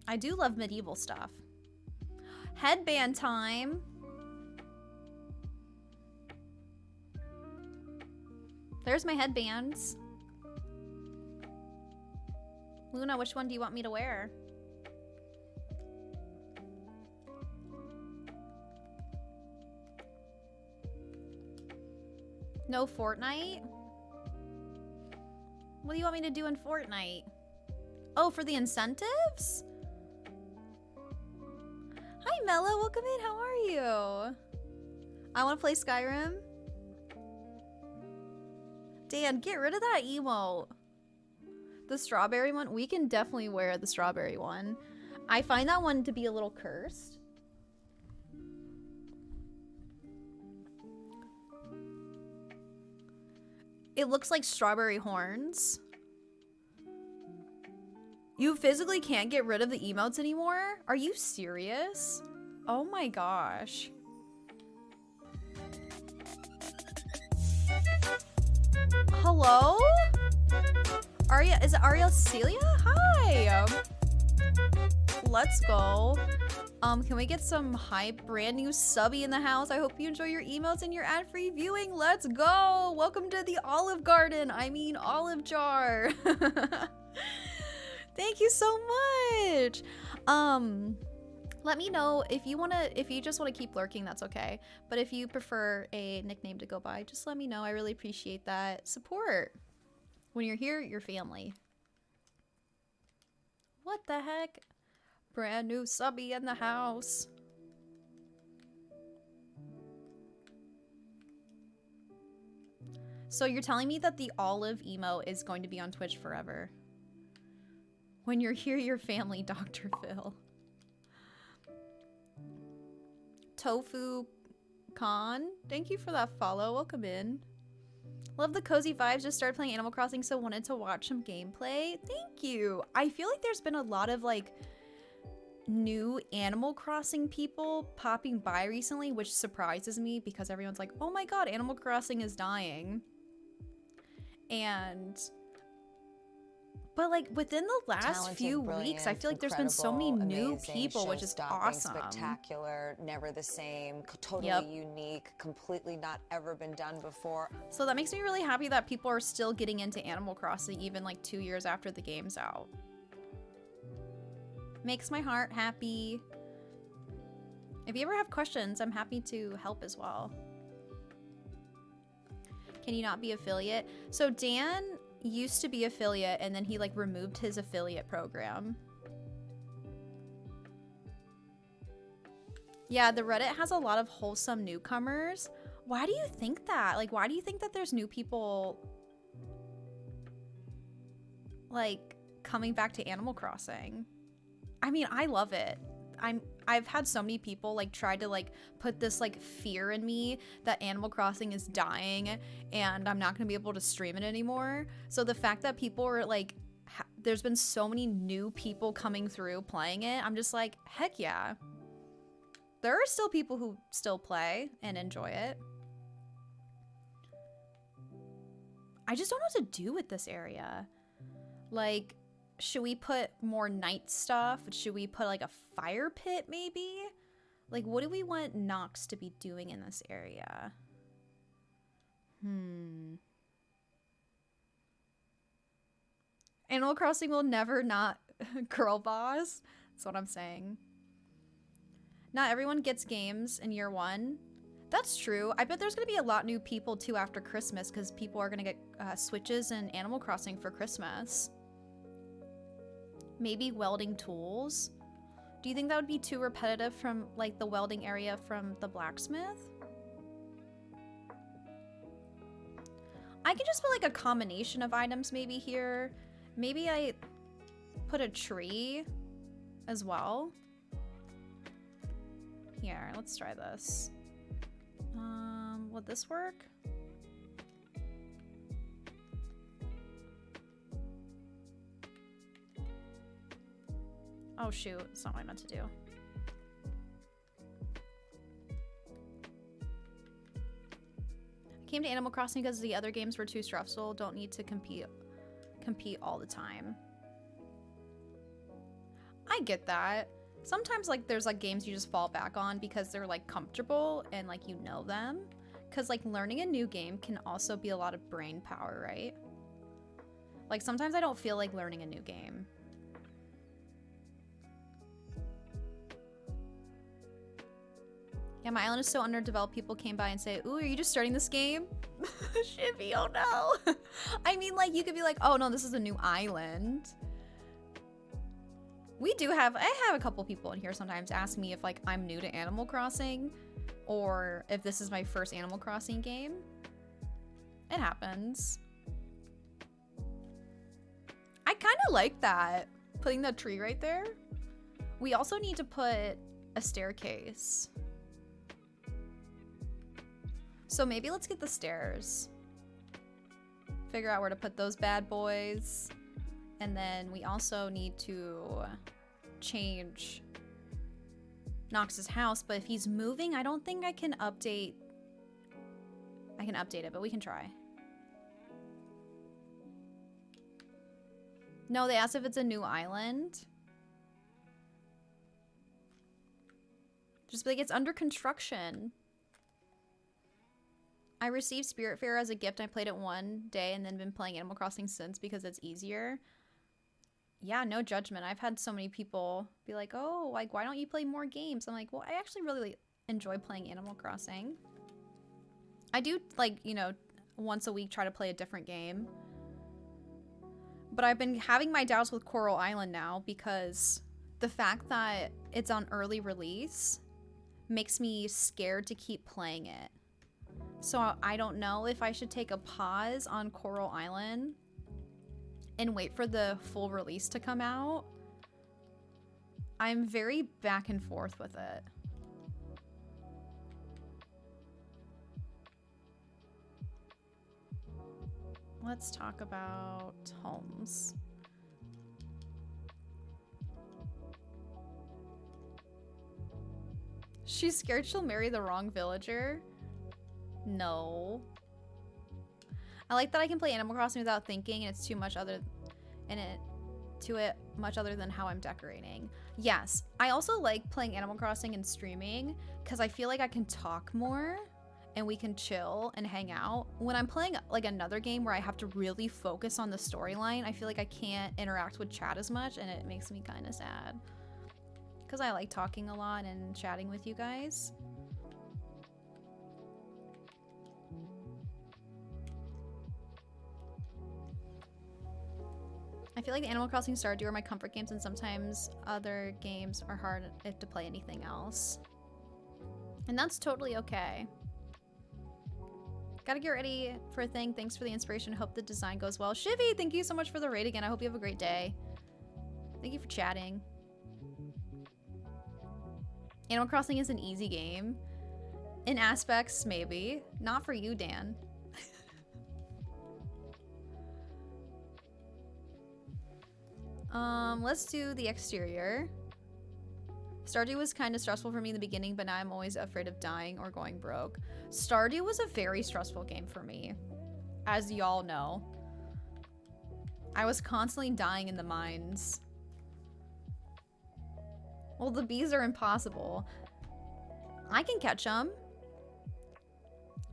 I do love medieval stuff. Headband time. There's my headbands. Luna, which one do you want me to wear? No Fortnite? What do you want me to do in Fortnite? Oh, for the incentives? Hi, Mella. Welcome in. How are you? I want to play Skyrim. Dan, get rid of that emote. The strawberry one? We can definitely wear the strawberry one. I find that one to be a little cursed. It looks like strawberry horns. You physically can't get rid of the emotes anymore? Are you serious? Oh my gosh. Hello? Aria, is it Aria Celia? Hi! Let's go. Can we get some hype? Brand new subby in the house. I hope you enjoy your emotes and your ad-free viewing. Let's go! Welcome to the Olive Garden. I mean, olive jar. Thank you so much. Let me know if you just want to keep lurking, that's okay. But if you prefer a nickname to go by, just let me know. I really appreciate that support. When you're here, you're family. What the heck? Brand new subby in the house. So you're telling me that the olive emo is going to be on Twitch forever? When you're here, your family, Dr. Phil. Tofu Khan, thank you for that follow. Welcome in. Love the cozy vibes. Just started playing Animal Crossing, so wanted to watch some gameplay. Thank you. I feel like there's been a lot of like new Animal Crossing people popping by recently, which surprises me because everyone's like, oh my god, Animal Crossing is dying. But like within the last few weeks, I feel like there's been so many new people, which is awesome. Spectacular, never the same, totally unique, completely not ever been done before. So that makes me really happy that people are still getting into Animal Crossing even like 2 years after the game's out. Makes my heart happy. If you ever have questions, I'm happy to help as well. Can you not be affiliate? So Dan, used to be affiliate and then he like removed his affiliate program. Yeah, the Reddit has a lot of wholesome newcomers. Why do you think that? Like, why do you think that there's new people like coming back to Animal Crossing? I mean, I love it. I've had so many people like try to like put this like fear in me that Animal Crossing is dying and I'm not gonna be able to stream it anymore. So the fact that people are like, there's been so many new people coming through playing it, I'm just like, heck yeah. There are still people who still play and enjoy it. I just don't know what to do with this area. Like, should we put more night stuff? Should we put like a fire pit maybe? Like, what do we want Nox to be doing in this area? Animal Crossing will never not girl boss. That's what I'm saying. Not everyone gets games in year one. That's true. I bet there's going to be a lot new people too after Christmas because people are going to get Switches and Animal Crossing for Christmas. Maybe welding tools. Do you think that would be too repetitive from like the welding area from the blacksmith? I could just put like a combination of items maybe here. Maybe I put a tree as well. Here, let's try this. Would this work? Oh shoot, it's not what I meant to do. I came to Animal Crossing because the other games were too stressful. Don't need to compete all the time. I get that. Sometimes like there's like games you just fall back on because they're like comfortable and like you know them. Because like learning a new game can also be a lot of brain power, right? Like sometimes I don't feel like learning a new game. Yeah, my island is so underdeveloped. People came by and say, "Ooh, are you just starting this game?" Shippy, oh no. I mean, like, you could be like, "Oh no, this is a new island." I have a couple people in here sometimes ask me if, like, I'm new to Animal Crossing or if this is my first Animal Crossing game. It happens. I kind of like that, putting the tree right there. We also need to put a staircase. So maybe let's get the stairs. Figure out where to put those bad boys. And then we also need to change Nox's house. But if he's moving, I don't think I can update. I can update it, but we can try. No, they asked if it's a new island. Just be like, it's under construction. I received Spiritfarer as a gift. I played it one day and then been playing Animal Crossing since because it's easier. Yeah, no judgment. I've had so many people be like, oh, like, why don't you play more games? I'm like, well, I actually really enjoy playing Animal Crossing. I do, like, you know, once a week try to play a different game. But I've been having my doubts with Coral Island now because the fact that it's on early release makes me scared to keep playing it. So I don't know if I should take a pause on Coral Island and wait for the full release to come out. I'm very back and forth with it. Let's talk about homes. She's scared she'll marry the wrong villager. No. I like that I can play Animal Crossing without thinking, and it's too much other much other than how I'm decorating. Yes, I also like playing Animal Crossing and streaming because I feel like I can talk more and we can chill and hang out. When I'm playing like another game where I have to really focus on the storyline, I feel like I can't interact with chat as much, and it makes me kind of sad because I like talking a lot and chatting with you guys. feel like Animal Crossing Stardew are my comfort games, and sometimes other games are hard if to play anything else. And that's totally okay. Gotta get ready for a thing. Thanks for the inspiration. Hope the design goes well. Shivy, thank you so much for the raid again. I hope you have a great day. Thank you for chatting. Animal Crossing is an easy game. In aspects, maybe. Not for you, Dan. Let's do the exterior. Stardew was kind of stressful for me in the beginning, but now I'm always afraid of dying or going broke. Stardew was a very stressful game for me, as y'all know. I was constantly dying in the mines. Well, the bees are impossible. I can catch them.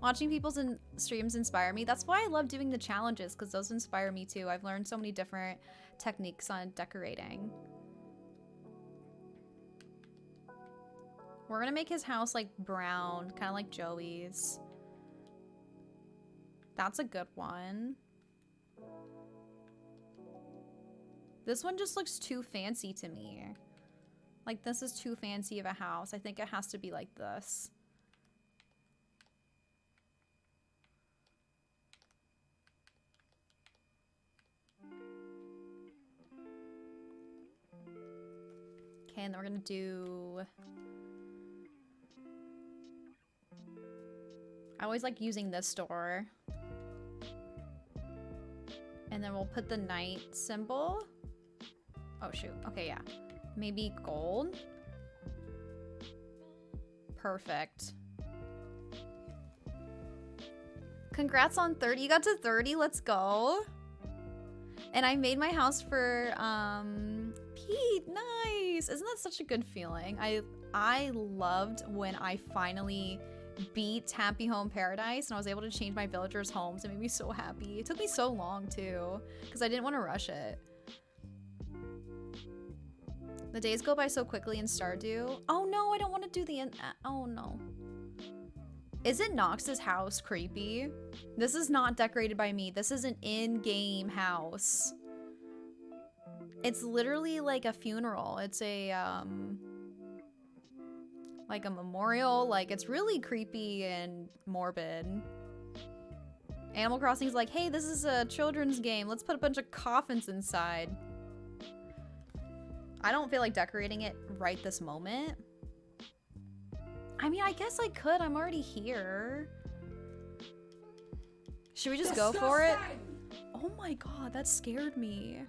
Watching people's streams inspire me. That's why I love doing the challenges, because those inspire me too. I've learned so many different techniques on decorating. We're gonna make his house like brown, kind of like Joey's. That's a good one. This one just looks too fancy to me. Like, this is too fancy of a house. I think it has to be like this. Okay, and then we're gonna do... I always like using this door. And then we'll put the knight symbol. Oh shoot, okay, yeah. Maybe gold? Perfect. Congrats on 30, you got to 30, let's go. And I made my house for, Pete, nice. Isn't that such a good feeling? I loved when I finally beat Happy Home Paradise and I was able to change my villagers' homes. It made me so happy. It took me so long too, because I didn't want to rush it. The days go by so quickly in Stardew. Oh no, I don't want to do the oh no. Isn't Nox's house creepy? This is not decorated by me. This is an in-game house. It's literally like a funeral. It's a like a memorial. Like, it's really creepy and morbid. Animal Crossing's like, hey, this is a children's game. Let's put a bunch of coffins inside. I don't feel like decorating it right this moment. I mean, I guess I could. I'm already here. Should we just go for it? Oh my god, that scared me.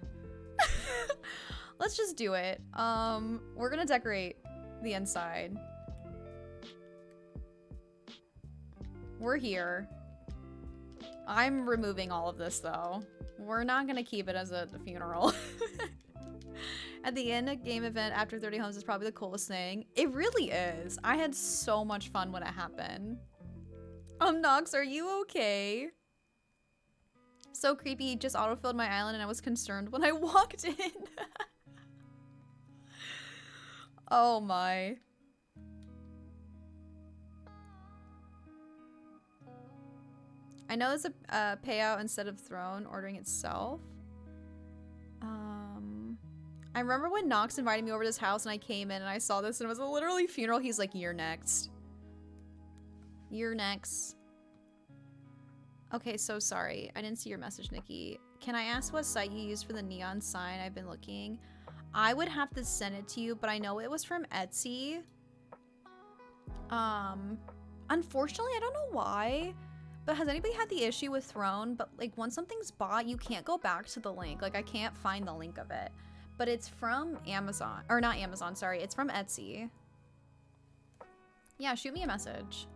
Let's just do it. We're gonna decorate the inside. We're here. I'm removing all of this though. We're not gonna keep it as a funeral. At the end, a game event after 30 homes is probably the coolest thing. It really is. I had so much fun when it happened. Nox, are you okay? So creepy, just autofilled my island and I was concerned when I walked in. Oh my. I know it's a payout instead of throne ordering itself. I remember when Nox invited me over to his house and I came in and I saw this and it was a literally funeral. He's like, you're next. You're next. Okay, so sorry. I didn't see your message, Nikki. Can I ask what site you used for the neon sign? I've been looking. I would have to send it to you, but I know it was from Etsy. Unfortunately, I don't know why, but has anybody had the issue with Throne? But like, once something's bought, you can't go back to the link. Like, I can't find the link of it. But it's from Amazon, or not Amazon, sorry. It's from Etsy. Yeah, shoot me a message.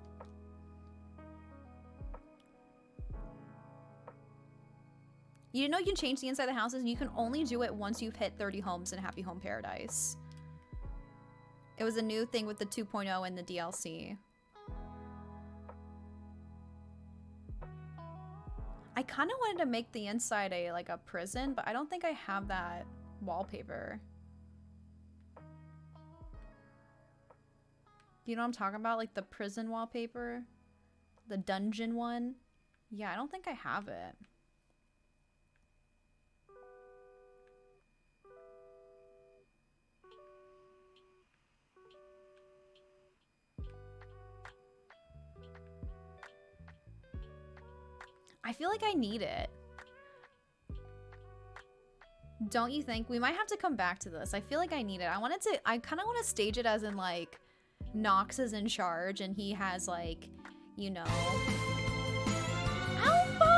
You know you can change the inside of the houses and you can only do it once you've hit 30 homes in Happy Home Paradise. It was a new thing with the 2.0 and the DLC. I kind of wanted to make the inside like a prison, but I don't think I have that wallpaper. Do you know what I'm talking about? Like the prison wallpaper? The dungeon one? Yeah, I don't think I have it. I feel like I need it. Don't you think? We might have to come back to this. I feel like I need it. I kind of want to stage it as in like Nox is in charge and he has like, you know. Alpha!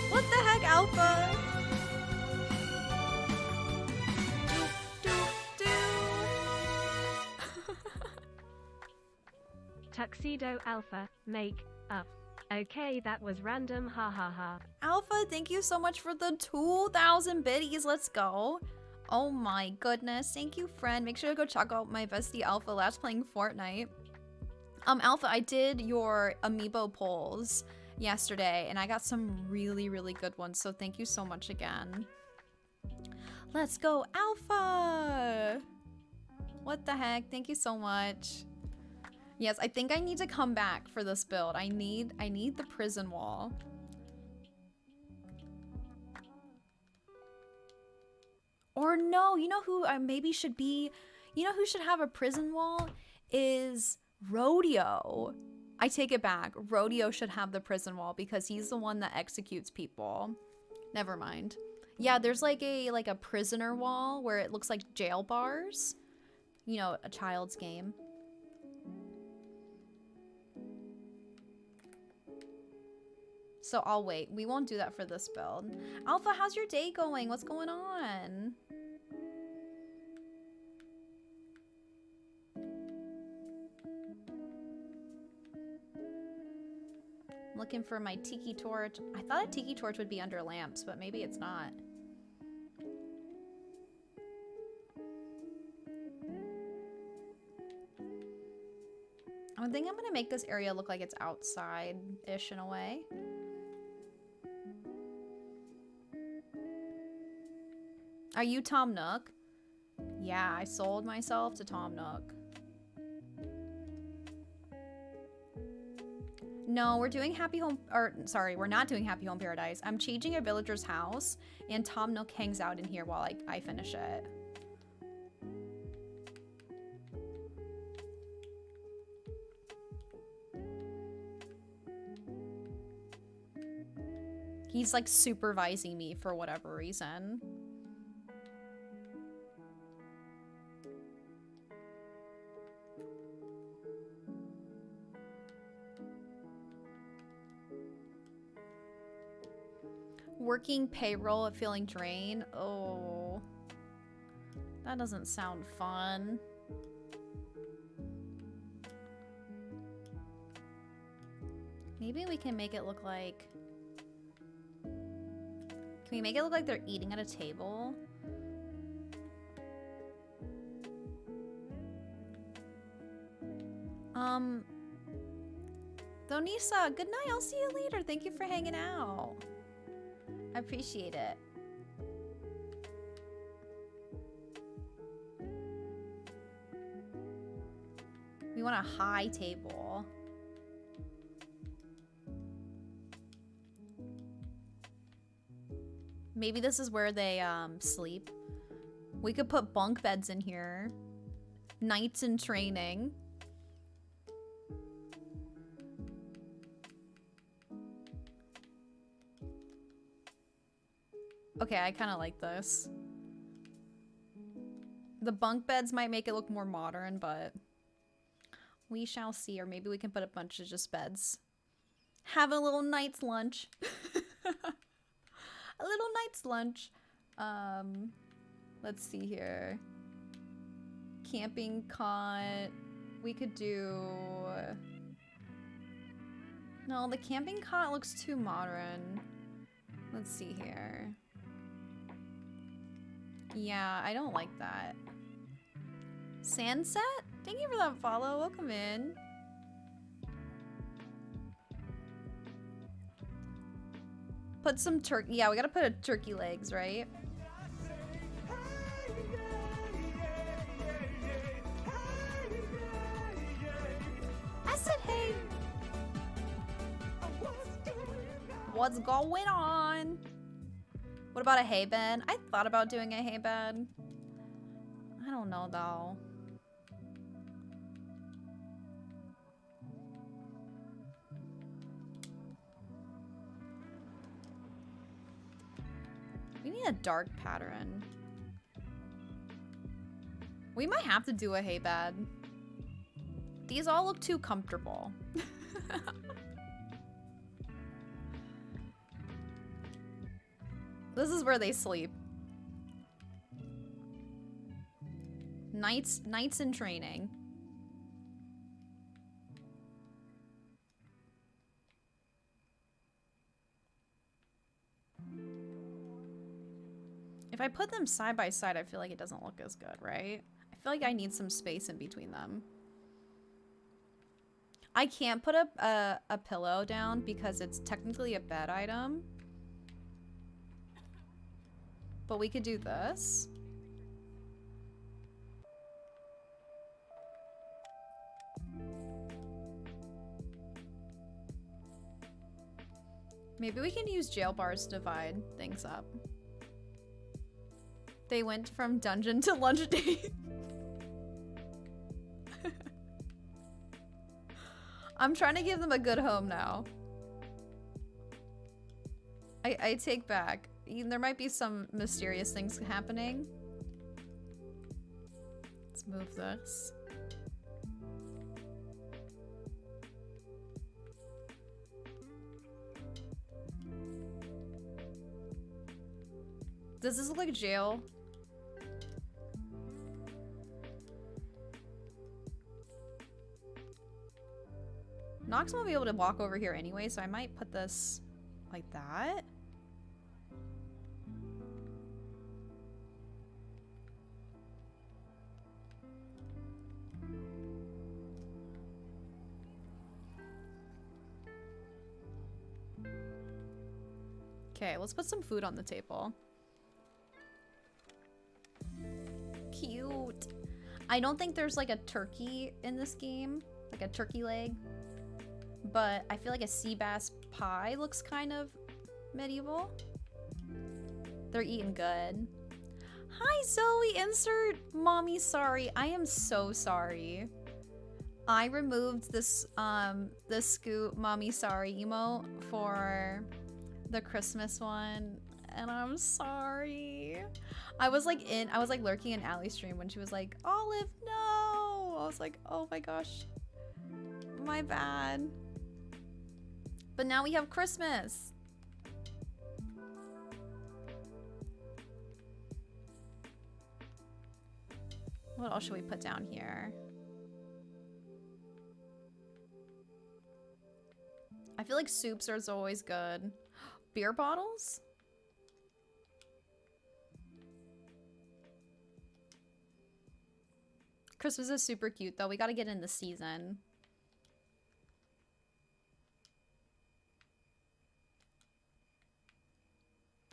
What the heck, Alpha? Tuxedo Alpha, make up. Okay, that was random, ha ha ha. Alpha, thank you so much for the 2,000 biddies. Let's go. Oh my goodness. Thank you, friend. Make sure to go check out my bestie Alpha last playing Fortnite. Alpha, I did your amiibo polls yesterday and I got some really, really good ones. So thank you so much again. Let's go, Alpha. What the heck? Thank you so much. Yes, I think I need to come back for this build. I need the prison wall. Or no, you know who I maybe should be? You know who should have a prison wall? Is Rodeo. I take it back. Rodeo should have the prison wall because he's the one that executes people. Never mind. Yeah, there's like a prisoner wall where it looks like jail bars. You know, a child's game. So I'll wait. We won't do that for this build. Alpha, how's your day going? What's going on? I'm looking for my tiki torch. I thought a tiki torch would be under lamps, but maybe it's not. I think I'm gonna make this area look like it's outside-ish in a way. Are you Tom Nook? Yeah, I sold myself to Tom Nook. No, we're doing Happy Home, or sorry, we're not doing Happy Home Paradise. I'm changing a villager's house, and Tom Nook hangs out in here while I finish it. He's like supervising me for whatever reason. Working payroll at feeling drained. Oh, that doesn't sound fun. Maybe we can make it look like... Can we make it look like they're eating at a table? Donisa, good night. I'll see you later. Thank you for hanging out. I appreciate it. We want a high table. Maybe this is where they sleep. We could put bunk beds in here. Nights in training. Okay, I kind of like this. The bunk beds might make it look more modern, but we shall see. Or maybe we can put a bunch of just beds. Have a little night's lunch. A little night's lunch. Let's see here. Camping cot. We could do... No, the camping cot looks too modern. Let's see here. Yeah, I don't like that. Sandset? Thank you for that follow. Welcome in. Put some turkey. Yeah, we gotta put a turkey legs, right? I said hey. What's going on? What about a hay bed? I thought about doing a hay bed. I don't know though. need a dark pattern. We might have to do a hay bed. These all look too comfortable. This is where they sleep. Knights in training. If I put them side by side, I feel like it doesn't look as good, right? I feel like I need some space in between them. I can't put a pillow down because it's technically a bed item. But we could do this. Maybe we can use jail bars to divide things up. They went from dungeon to lunch date. I'm trying to give them a good home now. I take back. There might be some mysterious things happening. Let's move this. Does this look like jail? Nox won't be able to walk over here anyway, so I might put this like that. Okay, let's put some food on the table. Cute. I don't think there's like a turkey in this game, like a turkey leg, but I feel like a sea bass pie looks kind of medieval. They're eating good. Hi Zoe, insert mommy sorry. I am so sorry. I removed this the Scoot mommy sorry emote for the Christmas one, and I'm sorry. I was like lurking in Allie's stream when she was like, Olive, no! I was like, oh my gosh. My bad. But now we have Christmas. What else should we put down here? I feel like soups are always good. Beer bottles? Christmas is super cute though. We gotta get in the season.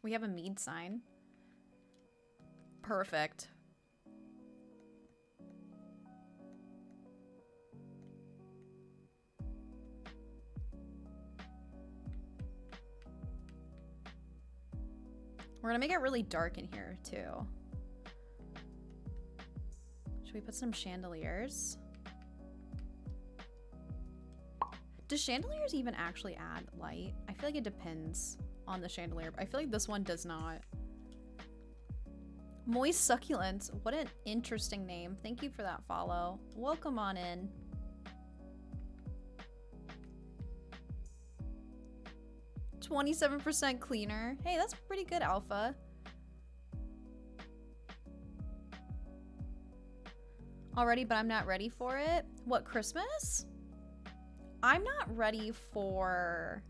We have a mead sign. Perfect. We're gonna make it really dark in here too. Should we put some chandeliers? Do chandeliers even actually add light? I feel like it depends on the chandelier. I feel like this one does not. Moist Succulent. What an interesting name. Thank you for that follow. Welcome on in. %cleaner. Hey, that's pretty good, Alpha. Already, but I'm not ready for it. What, Christmas? I'm not ready for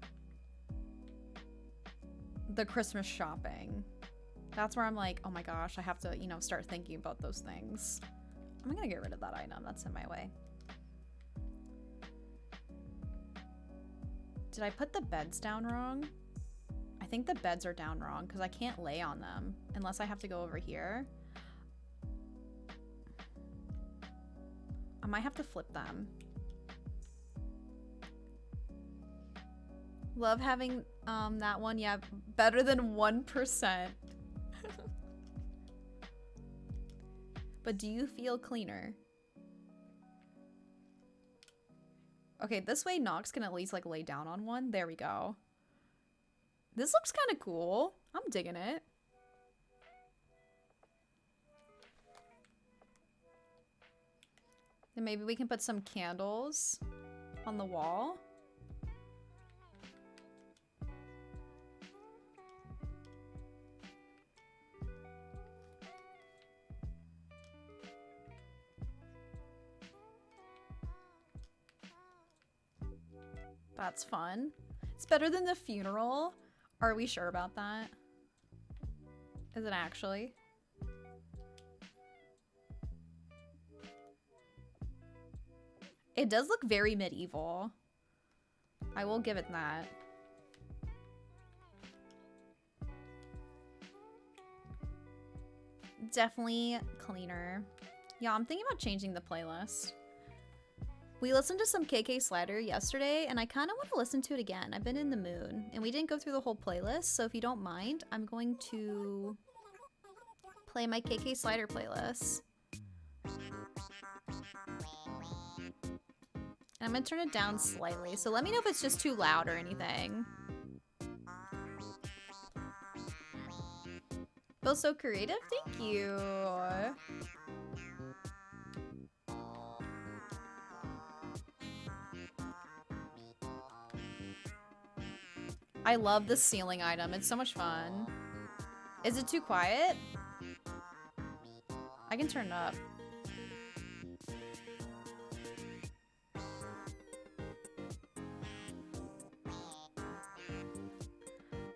the Christmas shopping. That's where I'm like, oh my gosh, I have to, you know, start thinking about those things. I'm gonna get rid of that item. That's in my way. Did I put the beds down wrong? I think the beds are down wrong because I can't lay on them unless I have to go over here. I might have to flip them. Love having that one. Yeah, better than 1%. But do you feel cleaner? Okay, this way Nox can at least like lay down on one. There we go. This looks kind of cool. I'm digging it. And maybe we can put some candles on the wall. That's fun. It's better than the funeral. Are we sure about that? Is it actually? It does look very medieval. I will give it that. Definitely cleaner. Yeah, I'm thinking about changing the playlist. We listened to some KK Slider yesterday, and I kind of want to listen to it again. I've been in the mood, and we didn't go through the whole playlist, so if you don't mind, I'm going to play my KK Slider playlist. And I'm gonna turn it down slightly, so let me know if it's just too loud or anything. Feels so creative? Thank you! I love the ceiling item. It's so much fun. Is it too quiet? I can turn it up.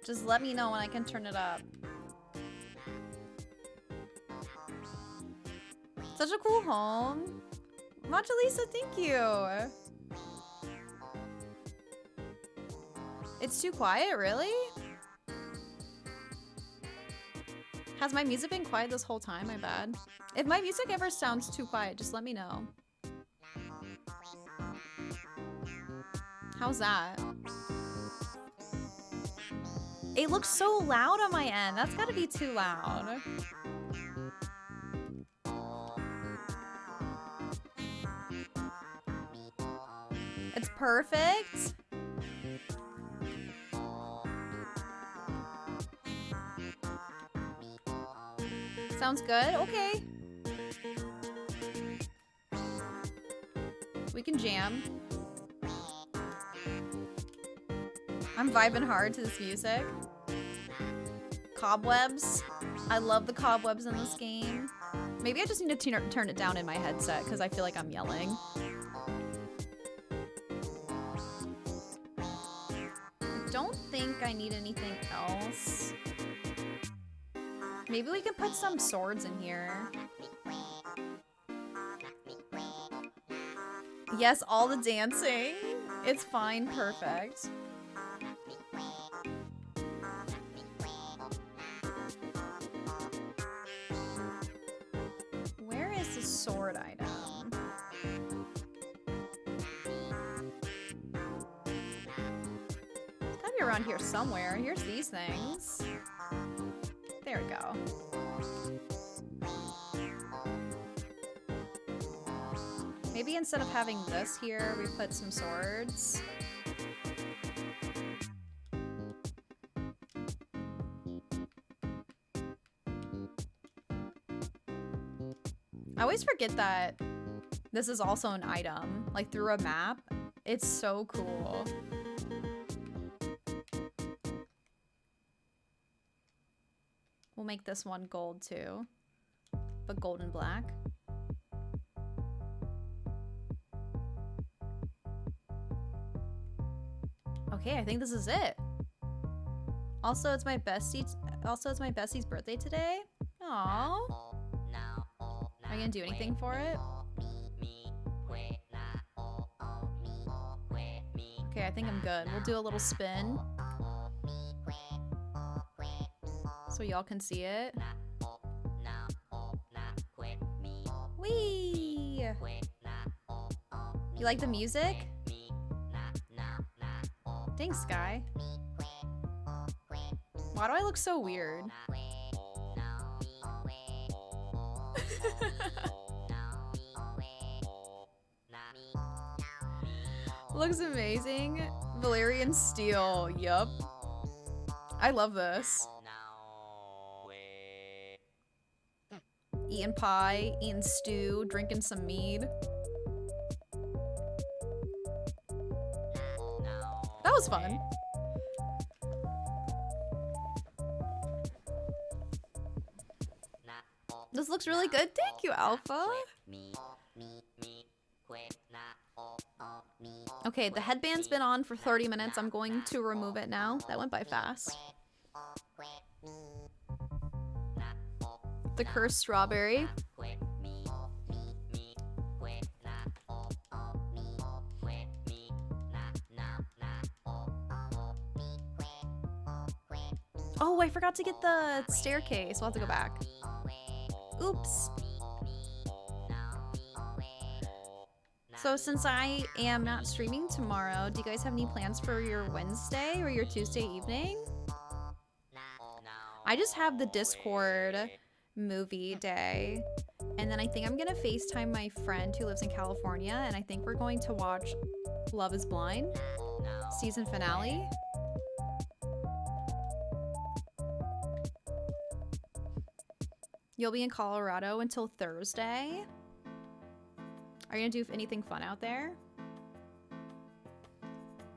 Just let me know when I can turn it up. Such a cool home. Matcha Lisa, thank you. It's too quiet, really? Has my music been quiet this whole time? My bad. If my music ever sounds too quiet, just let me know. How's that? It looks so loud on my end. That's gotta be too loud. It's perfect. Sounds good. Okay. We can jam. I'm vibing hard to this music. Cobwebs. I love the cobwebs in this game. Maybe I just need to turn it down in my headset because I feel like I'm yelling. I don't think I need anything else. Maybe we can put some swords in here. Yes, all the dancing. It's fine, perfect. Where is the sword item? It's gotta be around here somewhere. Here's these things. There we go. Maybe instead of having this here, we put some swords. I always forget that this is also an item, like through a map. It's so cool. We'll make this one gold too, but gold and black. Okay, I think this is it. Also, it's my bestie's birthday today. Aww. Are you gonna do anything for it? Okay, I think I'm good. We'll do a little spin so y'all can see it. Whee! You like the music? Thanks, Sky. Why do I look so weird? Looks amazing. Valerian steel. Yup. I love this. Eating pie, eating stew, drinking some mead. was fun. This looks really good. Thank you, Alpha. Okay, the headband's been on for 30 minutes. I'm going to remove it now. That went by fast. The cursed strawberry. Oh, I forgot to get the staircase. We'll have to go back. Oops. So since I am not streaming tomorrow, do you guys have any plans for your Wednesday or your Tuesday evening? I just have the Discord movie day. And then I think I'm gonna FaceTime my friend who lives in California, and I think we're going to watch Love is Blind season finale. You'll be in Colorado until Thursday. Are you gonna do anything fun out there?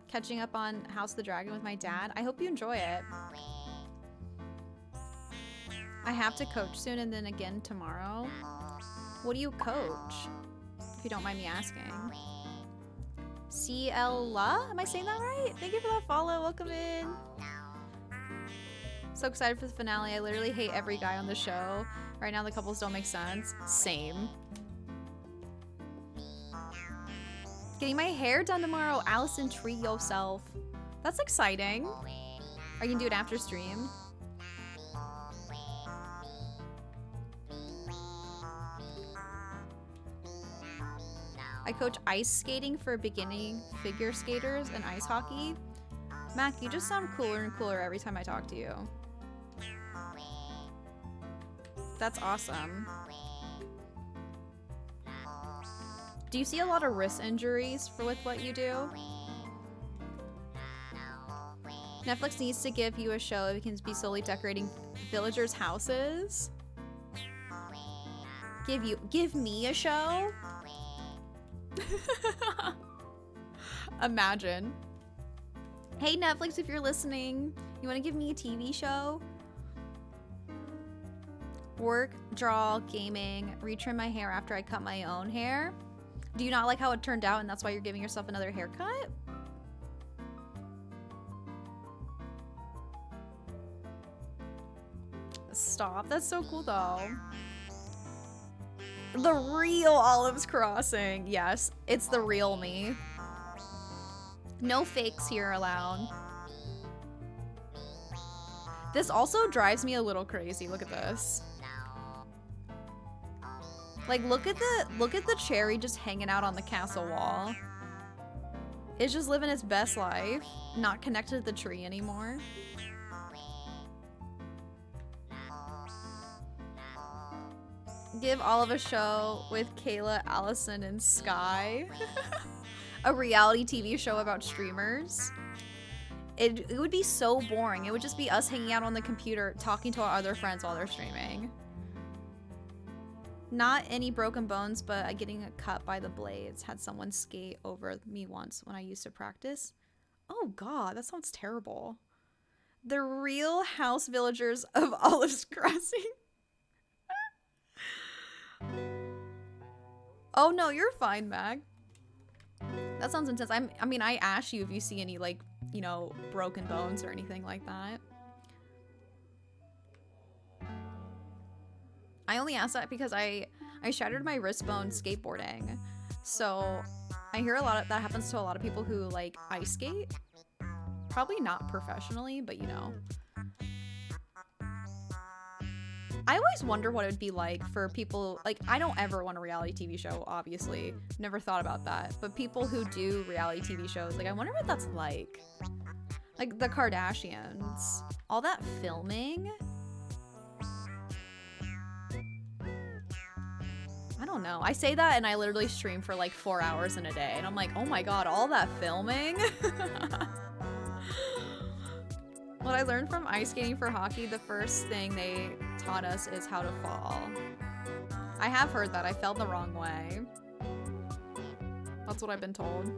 Catching up on House of the Dragon with my dad. I hope you enjoy it. I have to coach soon and then again tomorrow. What do you coach? If you don't mind me asking. CLA? Am I saying that right? Thank you for that follow. Welcome in. So excited for the finale. I literally hate every guy on the show. Right now the couples don't make sense. Same. Getting my hair done tomorrow. Allison, treat yourself. That's exciting. Are you gonna do it after stream? I coach ice skating for beginning figure skaters and ice hockey. Mac, you just sound cooler and cooler every time I talk to you. That's awesome. Do you see a lot of wrist injuries with what you do? Netflix needs to give you a show if you can be solely decorating villagers' houses. Give me a show? Imagine. Hey Netflix, if you're listening, you want to give me a TV show? Work, draw, gaming, retrim my hair after I cut my own hair. Do you not like how it turned out and that's why you're giving yourself another haircut? Stop. That's so cool though. The real Olives Crossing. Yes, it's the real me. No fakes here allowed. This also drives me a little crazy. Look at this. Like, look at the cherry just hanging out on the castle wall. It's just living its best life. Not connected to the tree anymore. Give Olive a show with Kayla, Allison, and Sky. A reality TV show about streamers. It would be so boring. It would just be us hanging out on the computer talking to our other friends while they're streaming. Not any broken bones, but getting a cut by the blades. Had someone skate over me once when I used to practice. Oh god, that sounds terrible. The Real House Villagers of Olives Crossing. Oh no, you're fine, Mag. That sounds intense. I mean, I asked you if you see any, like, you know, broken bones or anything like that. I only asked that because I shattered my wrist bone skateboarding. So I hear a lot of that happens to a lot of people who like ice skate. Probably not professionally, but you know. I always wonder what it would be like for people, like, I don't ever want a reality TV show, obviously. Never thought about that. But people who do reality TV shows, like, I wonder what that's like. Like, the Kardashians. All that filming. I don't know. I say that and I literally stream for like 4 hours in a day. And I'm like, oh my god, all that filming? What I learned from ice skating for hockey, the first thing they taught us is how to fall. I have heard that. I fell the wrong way. That's what I've been told.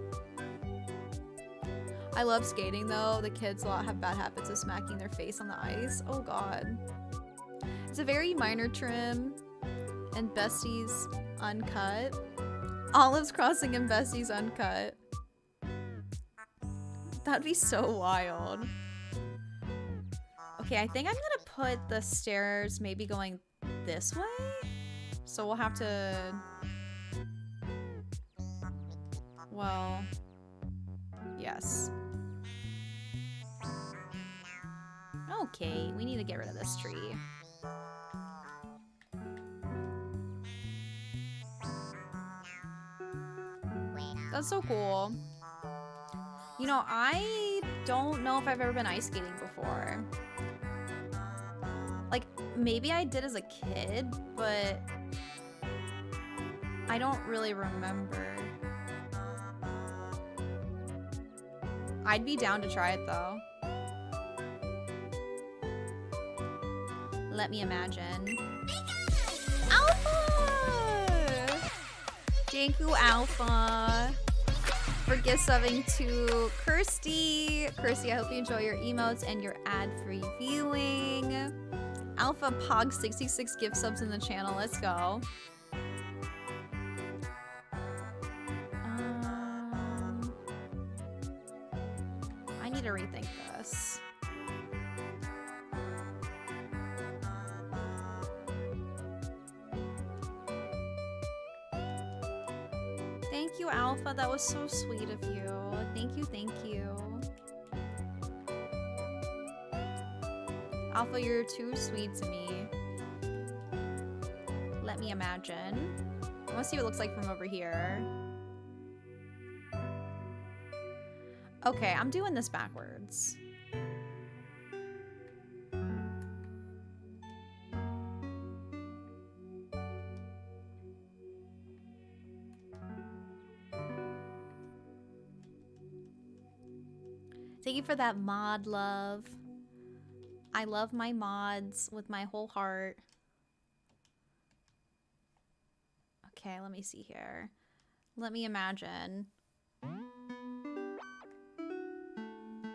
I love skating though. The kids a lot have bad habits of smacking their face on the ice. Oh god. It's a very minor trim and Bestie's uncut. Olives Crossing and Bestie's uncut. That'd be so wild. Okay, I think I'm gonna put the stairs maybe going this way. So we'll have to... Well... Yes. Okay, we need to get rid of this tree. That's so cool. You know, I don't know if I've ever been ice skating before. Like, maybe I did as a kid, but I don't really remember. I'd be down to try it though. Let me imagine. Alpha! Thank you, Alpha, for gift subbing to Kirsty. Kirsty, I hope you enjoy your emotes and your ad-free viewing. Alpha Pog 66 gift subs in the channel. Let's go. I need to rethink this. Thank you, Alpha. That was so sweet of you. Thank you, thank you. Alpha, you're too sweet to me. Let me imagine. I want to see what it looks like from over here. Okay, I'm doing this backwards. Thank you for that mod, love. I love my mods with my whole heart. Okay, let me see here. Let me imagine.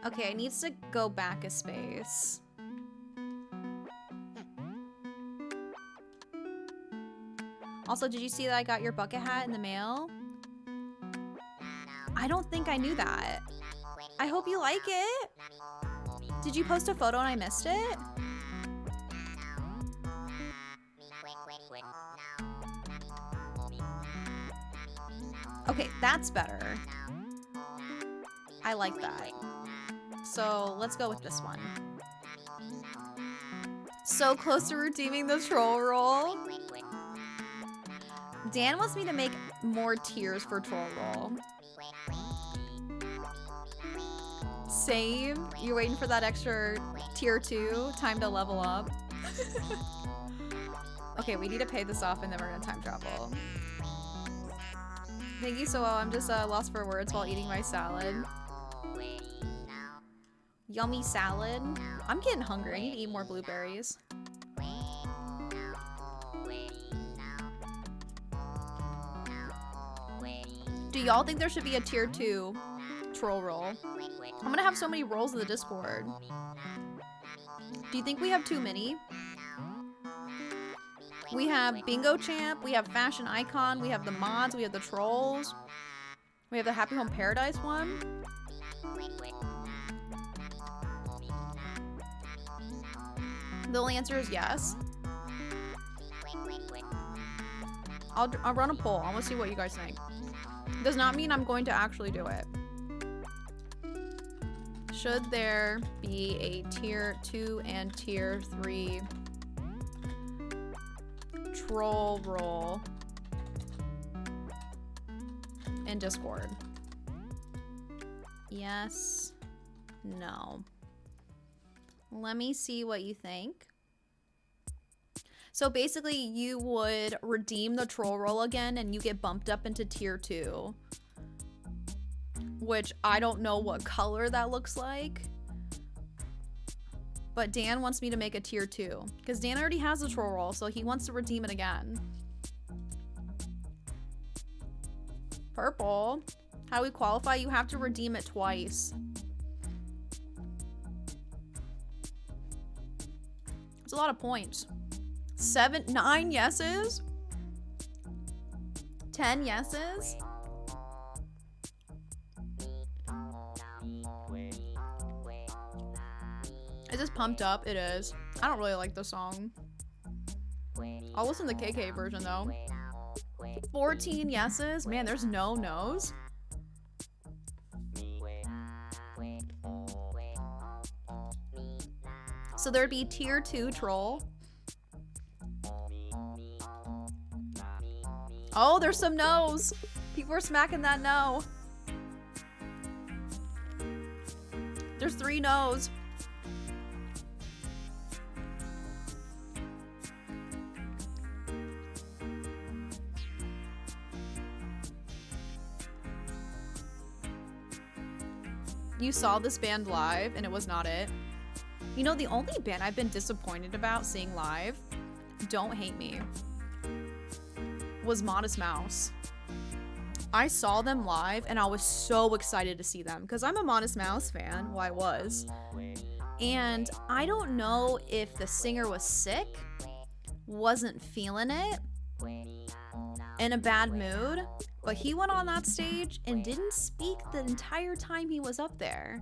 Okay, it needs to go back a space. Also, did you see that I got your bucket hat in the mail? I don't think I knew that. I hope you like it. Did you post a photo and I missed it? Okay, that's better. I like that. So let's go with this one. So close to redeeming the troll roll. Dan wants me to make more tiers for troll roll. Same. You're waiting for that extra tier 2 time to level up. Okay, we need to pay this off and then we're gonna time travel. Thank you so well. I'm just lost for words while eating my salad. Yummy salad. I'm getting hungry. I need to eat more blueberries. Do y'all think there should be a tier 2 troll roll? I'm gonna have so many rolls in the Discord. Do you think we have too many? We have Bingo Champ, we have Fashion Icon, we have the mods, we have the trolls. We have the Happy Home Paradise one. The only answer is yes. I'll run a poll. I want to see what you guys think. Does not mean I'm going to actually do it. Should there be a tier 2 and tier 3 troll roll in Discord? Yes. No. Let me see what you think. So basically you would redeem the troll roll again and you get bumped up into tier 2. Which I don't know what color that looks like. But Dan wants me to make a tier 2. Because Dan already has a troll roll, so he wants to redeem it again. Purple. How do we qualify? You have to redeem it twice. a lot of points. 9 yeses? 10 yeses? Is this pumped up? It is. I don't really like the song. I'll listen to the KK version though. 14 yeses? Man, there's no no's. So there'd be tier 2 troll. Oh, there's some no's. People are smacking that no. There's 3 no's. You saw this band live and it was not it. You know, the only band I've been disappointed about seeing live, don't hate me, was Modest Mouse. I saw them live and I was so excited to see them because I'm a Modest Mouse fan. Well, I was. And I don't know if the singer was sick, wasn't feeling it, in a bad mood, but he went on that stage and didn't speak the entire time he was up there.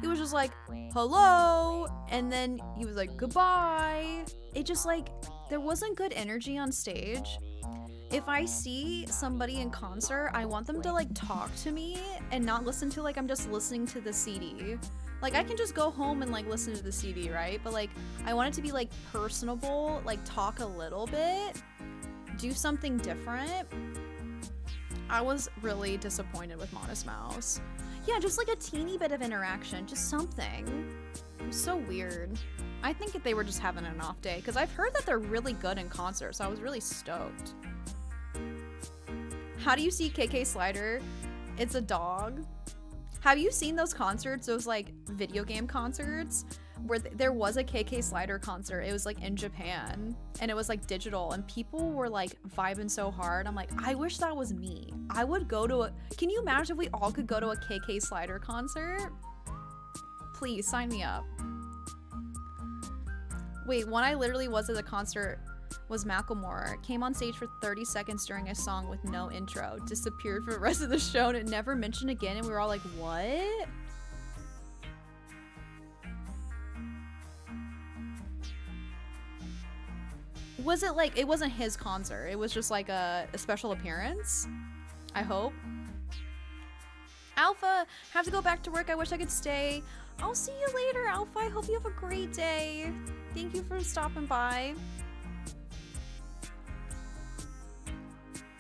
He was just like, hello, and then he was like, goodbye. It just like, there wasn't good energy on stage. If I see somebody in concert, I want them to like talk to me and not listen to like I'm just listening to the CD. Like I can just go home and like listen to the CD, right? But like I want it to be like personable, like talk a little bit, do something different. I was really disappointed with Modest Mouse. Yeah, just like a teeny bit of interaction, just something. It was so weird. I think if they were just having an off day, because I've heard that they're really good in concert, so I was really stoked. How do you see KK Slider? It's a dog. Have you seen those concerts, those like video game concerts where there was a KK Slider concert? It was like in Japan and it was like digital and people were like vibing so hard. I'm like, I wish that was me. I would go to a, can you imagine if we all could go to a KK Slider concert? Please sign me up. Wait, one I literally was at a concert was Macklemore. Came on stage for 30 seconds during a song with no intro, disappeared for the rest of the show and never mentioned again, and we were all like, what? Was it like, it wasn't his concert, it was just like a special appearance? I hope. Alpha, have to go back to work, I wish I could stay. I'll see you later, Alpha, I hope you have a great day. Thank you for stopping by.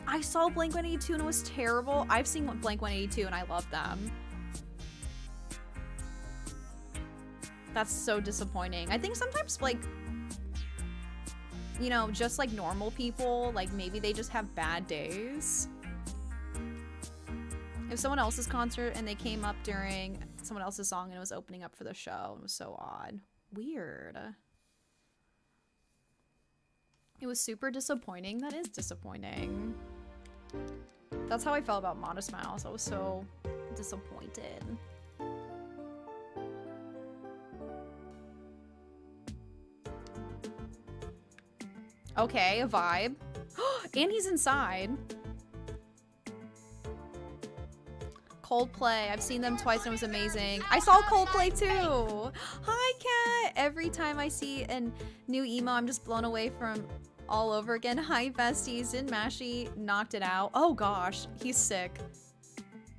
I saw Blink-182 and it was terrible. I've seen Blink-182 and I love them. That's so disappointing. I think sometimes, like, you know, just like normal people, like maybe they just have bad days. If someone else's concert and they came up during someone else's song and it was opening up for the show, it was so odd. Weird. It was super disappointing. That is disappointing. That's how I felt about Modest Mouse. I was so disappointed. Okay, a vibe. And he's inside. Coldplay. I've seen them twice and it was amazing. I saw Coldplay too. Hi, Kat. Every time I see a new emo, I'm just blown away from all over again. Hi, besties. Didn't Mashy knocked it out? Oh gosh, he's sick.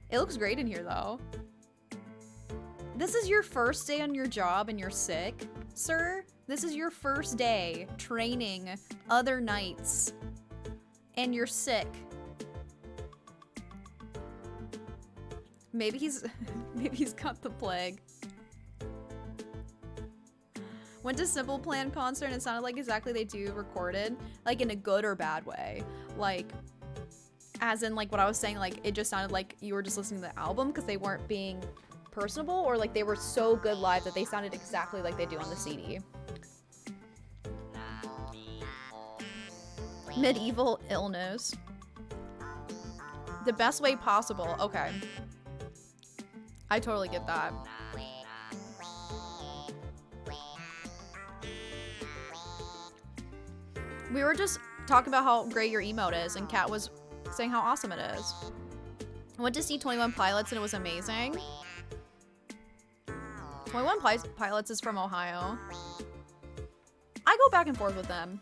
It looks great in here though. This is your first day on your job and you're sick, sir? This is your first day training other nights and you're sick. Maybe he's got the plague. Went to Simple Plan concert and it sounded like exactly they do recorded, like in a good or bad way. Like, as in like what I was saying, like it just sounded like you were just listening to the album because they weren't being personable, or like they were so good live that they sounded exactly like they do on the CD. Medieval illness. The best way possible. Okay. I totally get that. We were just talking about how great your emote is, and Kat was saying how awesome it is. I went to see 21 Pilots and it was amazing. 21 Pilots is from Ohio. I go back and forth with them.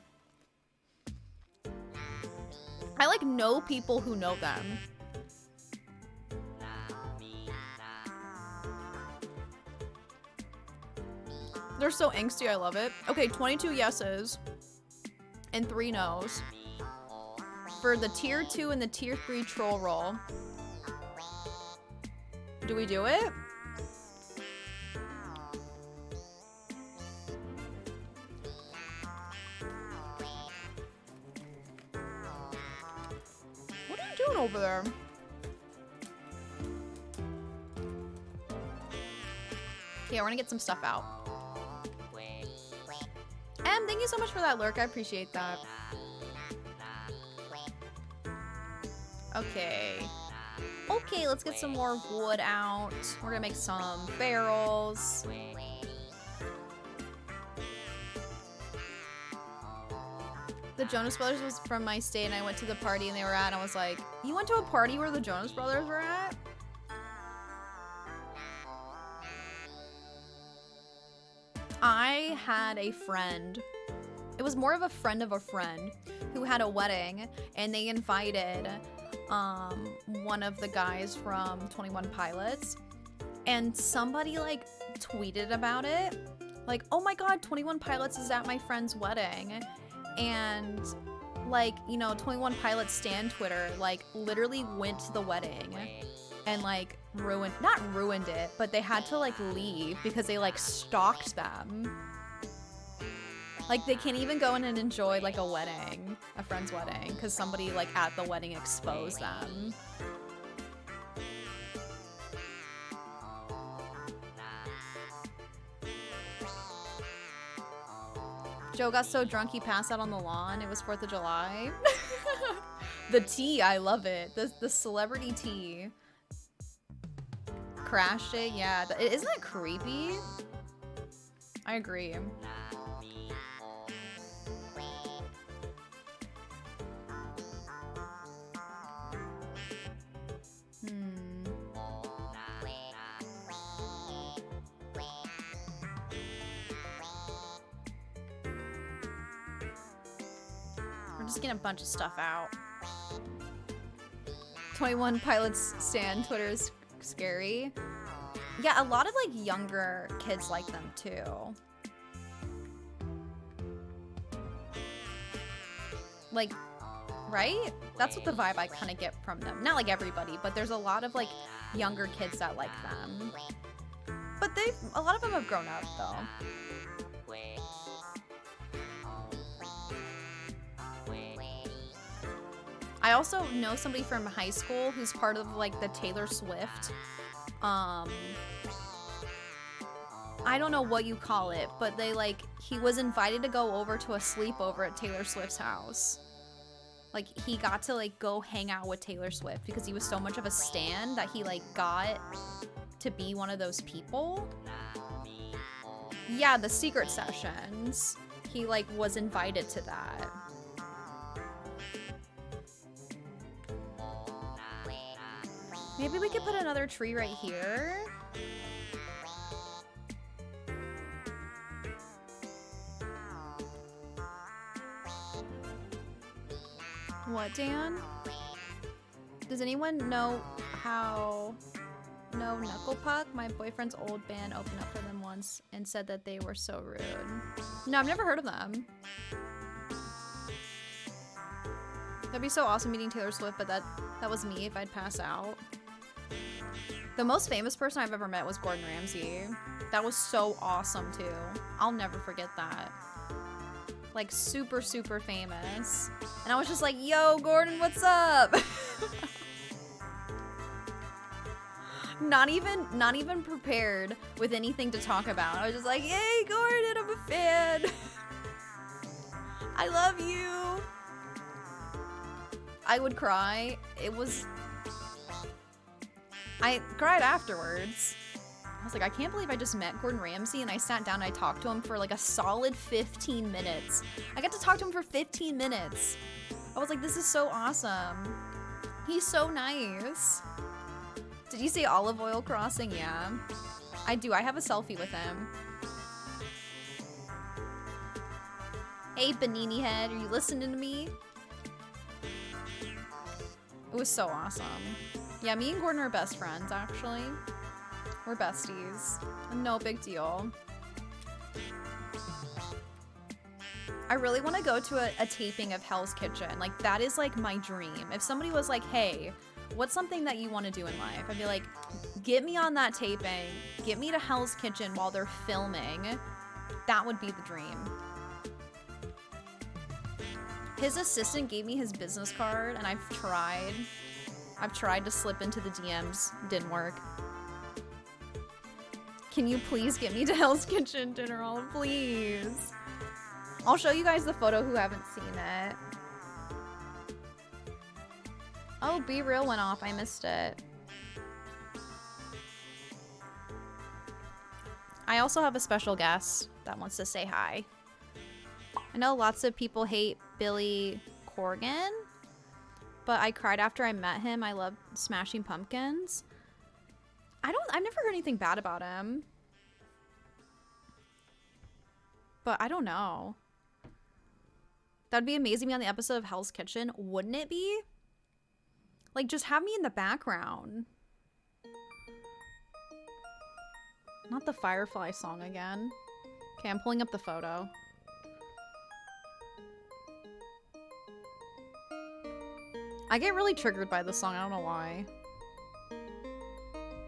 I like know people who know them. They're so angsty, I love it. Okay, 22 yeses and 3 nos for the tier 2 and the tier 3 troll roll. Do we do it? What are you doing over there? Yeah, we're gonna get some stuff out. Thank you so much for that lurk. I appreciate that. Okay. Okay, let's get some more wood out. We're gonna make some barrels. The Jonas Brothers was from my state and I went to the party and they were at and I was like, you went to a party where the Jonas Brothers were at? I had a friend. It was more of a friend who had a wedding and they invited one of the guys from 21 Pilots and somebody like tweeted about it. Like, oh my god, 21 Pilots is at my friend's wedding. And like, you know, 21 Pilots stan Twitter like literally went to the wedding and like not ruined it, but they had to like leave because they like stalked them. Like they can't even go in and enjoy like a friend's wedding, because somebody like at the wedding exposed them. Joe got so drunk he passed out on the lawn. It was 4th of July. The tea, I love it. The celebrity tea. Crashed it, yeah. Isn't that creepy? I agree. We're just getting a bunch of stuff out. 21 Pilots stan Twitter is scary. Yeah, a lot of like younger kids like them too. Like, right? That's what the vibe I kind of get from them. Not like everybody, but there's a lot of like younger kids that like them. But a lot of them have grown up though. I also know somebody from high school who's part of like the Taylor Swift. I don't know what you call it, but he was invited to go over to a sleepover at Taylor Swift's house. Like he got to like go hang out with Taylor Swift because he was so much of a stan that he like got to be one of those people. Yeah, the secret sessions. He like was invited to that. Maybe we could put another tree right here. What, Dan? Does anyone know how... No, Knuckle Puck? My boyfriend's old band opened up for them once and said that they were so rude. No, I've never heard of them. That'd be so awesome meeting Taylor Swift, but that was me if I'd pass out. The most famous person I've ever met was Gordon Ramsay. That was so awesome too. I'll never forget that. Like super, super famous. And I was just like, yo, Gordon, what's up? Not even prepared with anything to talk about. I was just like, hey, Gordon, I'm a fan. I love you. I would cry. I cried afterwards. I was like, I can't believe I just met Gordon Ramsay and I sat down and I talked to him for like a solid 15 minutes. I got to talk to him for 15 minutes. I was like, this is so awesome. He's so nice. Did you say Olive Oil Crossing? Yeah. I do. I have a selfie with him. Hey, Benini Head, are you listening to me? It was so awesome. Yeah, me and Gordon are best friends, actually. We're besties. No big deal. I really want to go to a taping of Hell's Kitchen. Like, that is like my dream. If somebody was like, hey, what's something that you want to do in life? I'd be like, get me on that taping. Get me to Hell's Kitchen while they're filming. That would be the dream. His assistant gave me his business card, and I've tried to slip into the DMs. Didn't work. Can you please get me to Hell's Kitchen dinner hall, please? I'll show you guys the photo who haven't seen it. Oh, Be Real went off. I missed it. I also have a special guest that wants to say hi. I know lots of people hate Billy Corgan, but I cried after I met him. I love Smashing Pumpkins. I've never heard anything bad about him. But I don't know. That'd be amazing to be on the episode of Hell's Kitchen, wouldn't it be? Like, just have me in the background. Not the Firefly song again. Okay, I'm pulling up the photo. I get really triggered by this song. I don't know why.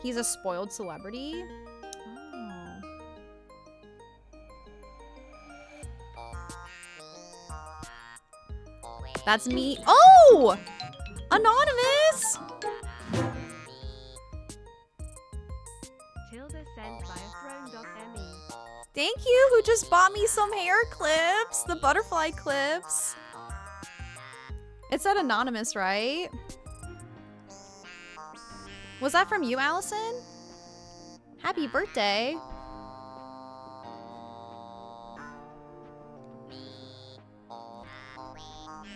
He's a spoiled celebrity. Oh. That's me. Oh! Anonymous! Tilda sent by throne.me. Thank you, who just bought me some hair clips. The butterfly clips. It said anonymous, right? Was that from you, Allison? Happy birthday.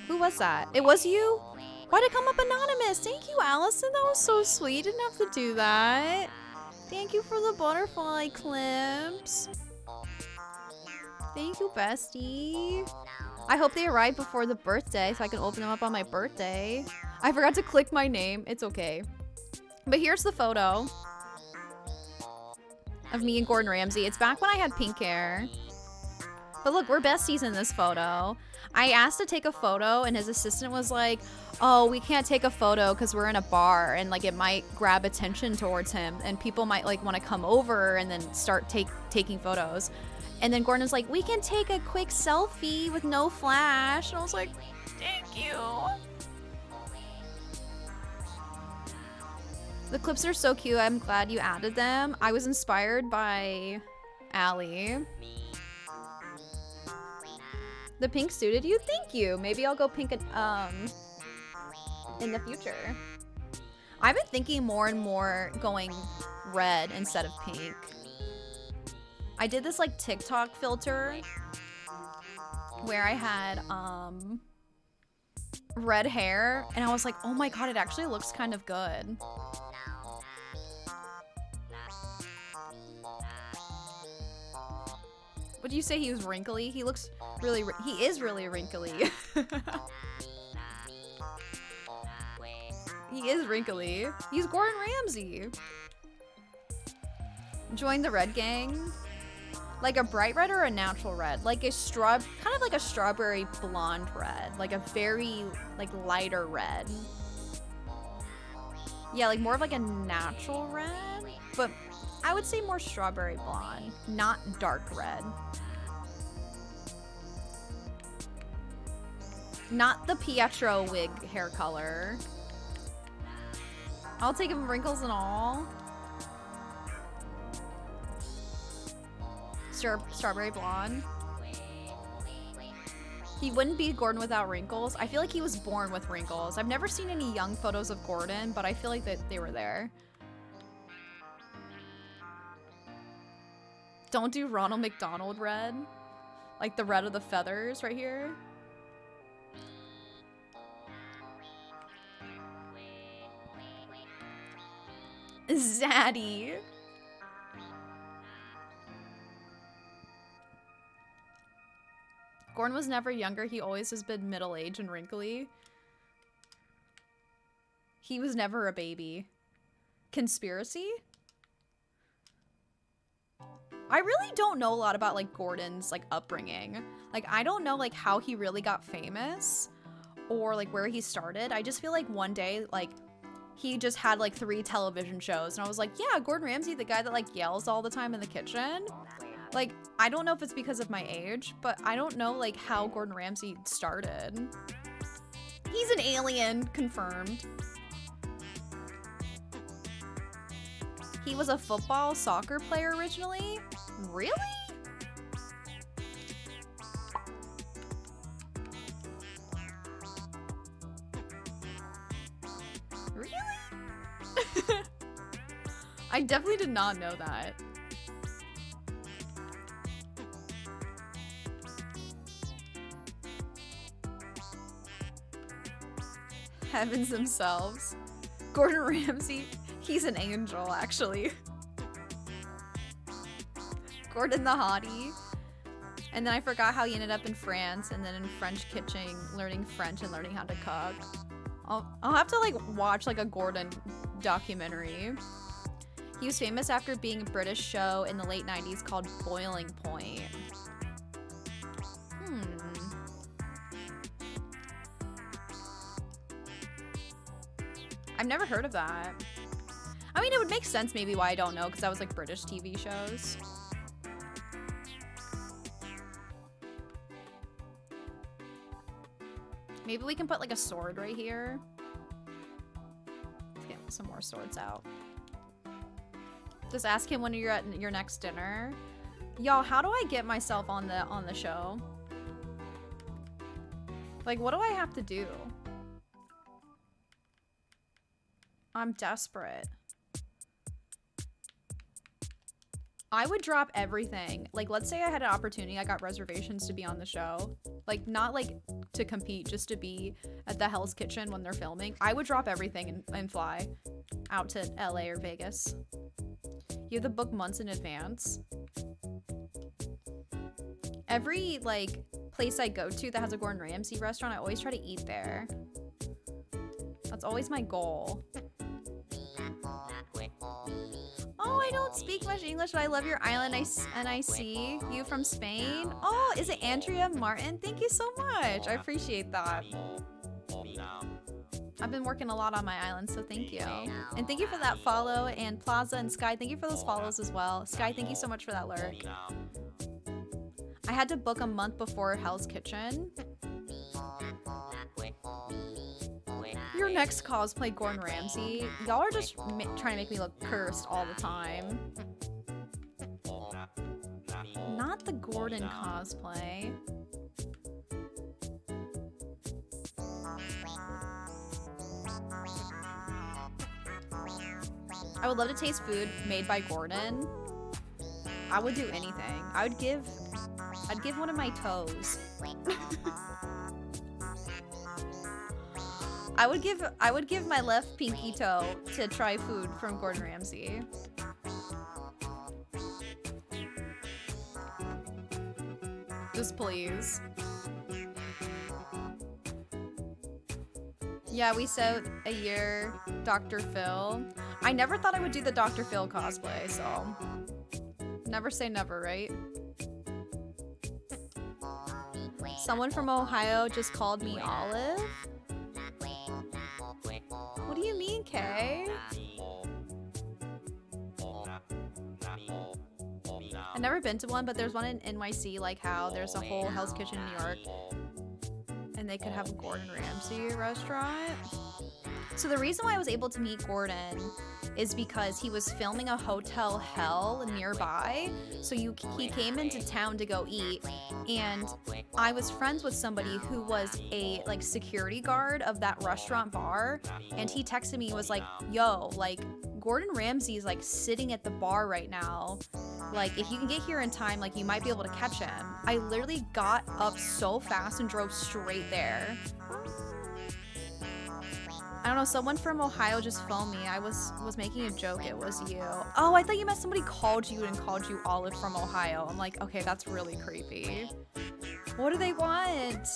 Who was that? It was you? Why'd it come up anonymous? Thank you, Allison. That was so sweet. Didn't have to do that. Thank you for the butterfly clips. Thank you, bestie. I hope they arrive before the birthday so I can open them up on my birthday. I forgot to click my name. It's okay. But here's the photo of me and Gordon Ramsay. It's back when I had pink hair. But look, we're besties in this photo. I asked to take a photo and his assistant was like, oh, we can't take a photo because we're in a bar and like it might grab attention towards him and people might like want to come over and then start taking photos. And then Gordon was like, we can take a quick selfie with no flash. And I was like, thank you. The clips are so cute. I'm glad you added them. I was inspired by Allie. The pink suited you? Thank you. Maybe I'll go pink in the future. I've been thinking more and more going red instead of pink. I did this like TikTok filter where I had red hair and I was like, oh my god, it actually looks kind of good. Would you say he was wrinkly? He looks really, he is really wrinkly. He is wrinkly. He's Gordon Ramsay. Join the red gang. Like a bright red or a natural red? Like a kind of like a strawberry blonde red. Like a very like lighter red. Yeah, like more of like a natural red. But I would say more strawberry blonde, not dark red. Not the Pietro wig hair color. I'll take him wrinkles and all. Strawberry blonde. He wouldn't be Gordon without wrinkles. I feel like he was born with wrinkles. I've never seen any young photos of Gordon, but I feel like that they were there. Don't do Ronald McDonald red. Like the red of the feathers right here. Zaddy. Gordon was never younger. He always has been middle-aged and wrinkly. He was never a baby. Conspiracy? I really don't know a lot about like Gordon's like upbringing. Like I don't know like how he really got famous or like where he started. I just feel like one day like he just had like 3 television shows and I was like, yeah, Gordon Ramsay, the guy that like yells all the time in the kitchen. Like I don't know if it's because of my age, but I don't know like how Gordon Ramsay started. He's an alien, confirmed. He was a football soccer player originally? Really? Really? I definitely did not know that. Heavens themselves. Gordon Ramsay. He's an angel, actually. Gordon the hottie. And then I forgot how he ended up in France and then in French kitchen, learning French and learning how to cook. I'll have to like watch like a Gordon documentary. He was famous after being a British show in the late 90s called Boiling Point. I've never heard of that. I mean, it would make sense maybe why I don't know, because that was like British TV shows. Maybe we can put like a sword right here. Let's get some more swords out. Just ask him when you're at your next dinner. Y'all, how do I get myself on the show? Like, what do I have to do? I'm desperate. I would drop everything. Like, let's say I had an opportunity, I got reservations to be on the show. Like, not like to compete, just to be at the Hell's Kitchen when they're filming. I would drop everything and fly out to LA or Vegas. You have to book months in advance. Every, like, place I go to that has a Gordon Ramsay restaurant, I always try to eat there. That's always my goal. Oh, I don't speak much English, but I love your island, and I see you from Spain. Oh, is it Andrea Martin? Thank you so much. I appreciate that. I've been working a lot on my island, so thank you. And thank you for that follow, and Plaza and Sky, thank you for those follows as well. Sky, thank you so much for that lurk. I had to book a month before Hell's Kitchen. Your next cosplay, Gordon Ramsay. Y'all are just trying to make me look cursed all the time. Not the Gordon cosplay. I would love to taste food made by Gordon. I would do anything. I'd give one of my toes. I would give my left pinky toe to try food from Gordon Ramsay. Just please. Yeah, we said a year, Dr. Phil. I never thought I would do the Dr. Phil cosplay, so never say never, right? Someone from Ohio just called me Olive. What do you mean, Kay? I've never been to one, but there's one in NYC, like how there's a whole Hell's Kitchen in New York, and they could have a Gordon Ramsay restaurant. So the reason why I was able to meet Gordon is because he was filming a Hotel Hell nearby. So he came into town to go eat, and I was friends with somebody who was a like security guard of that restaurant bar, and he texted me and was like, yo, like Gordon Ramsay's like sitting at the bar right now. like, if you can get here in time, like, you might be able to catch him. I literally got up so fast and drove straight there. I don't know, someone from Ohio just phoned me. I was making a joke, it was you. Oh, I thought you meant somebody called you and called you Olive from Ohio. I'm like, okay, that's really creepy. What do they want?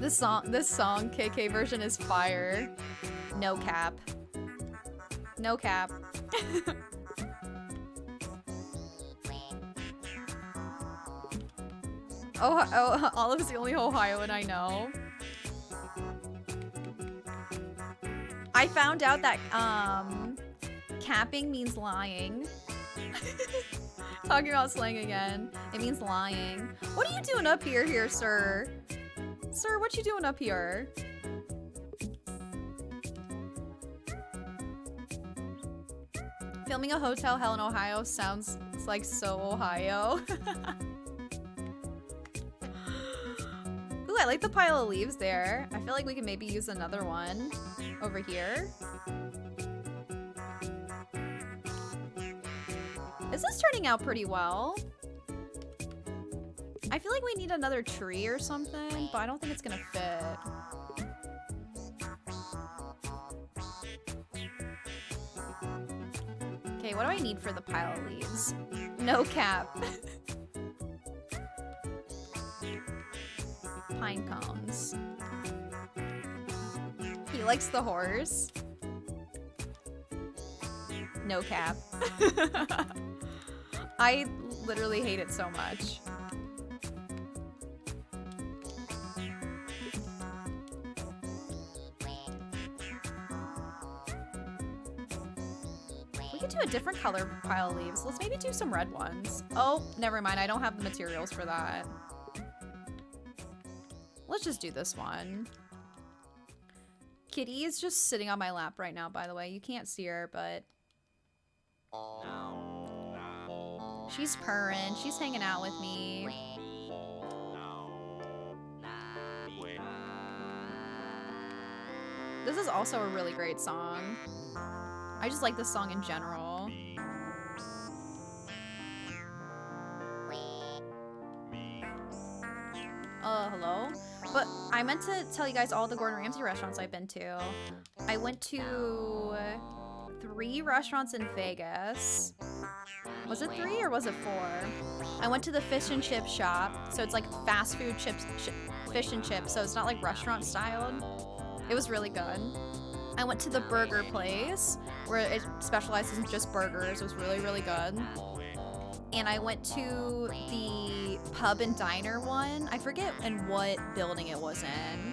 This song, KK version is fire. No cap. No cap. Oh, Olive's the only Ohioan I know. I found out that capping means lying. Talking about slang again. It means lying. What are you doing up here, sir? Sir, what you doing up here? Filming a hotel hell in Ohio sounds like so Ohio. Ooh, I like the pile of leaves there. I feel like we can maybe use another one over here. This is turning out pretty well. I feel like we need another tree or something, but I don't think it's gonna fit. Okay, what do I need for the pile of leaves? No cap. Pine cones. He likes the horse. No cap. I literally hate it so much. We could do a different color pile of leaves. Let's maybe do some red ones. Oh, never mind. I don't have the materials for that. Let's just do this one. Kitty is just sitting on my lap right now, by the way. You can't see her, but she's purring. She's hanging out with me. This is also a really great song. I just like this song in general. Hello? But I meant to tell you guys all the Gordon Ramsay restaurants I've been to. I went to 3 restaurants in Vegas. Was it 3 or was it 4? I went to the fish and chip shop. So it's like fast food fish and chips. So it's not like restaurant styled. It was really good. I went to the burger place where it specializes in just burgers. It was really, really good. And I went to the pub and diner one. I forget in what building it was in.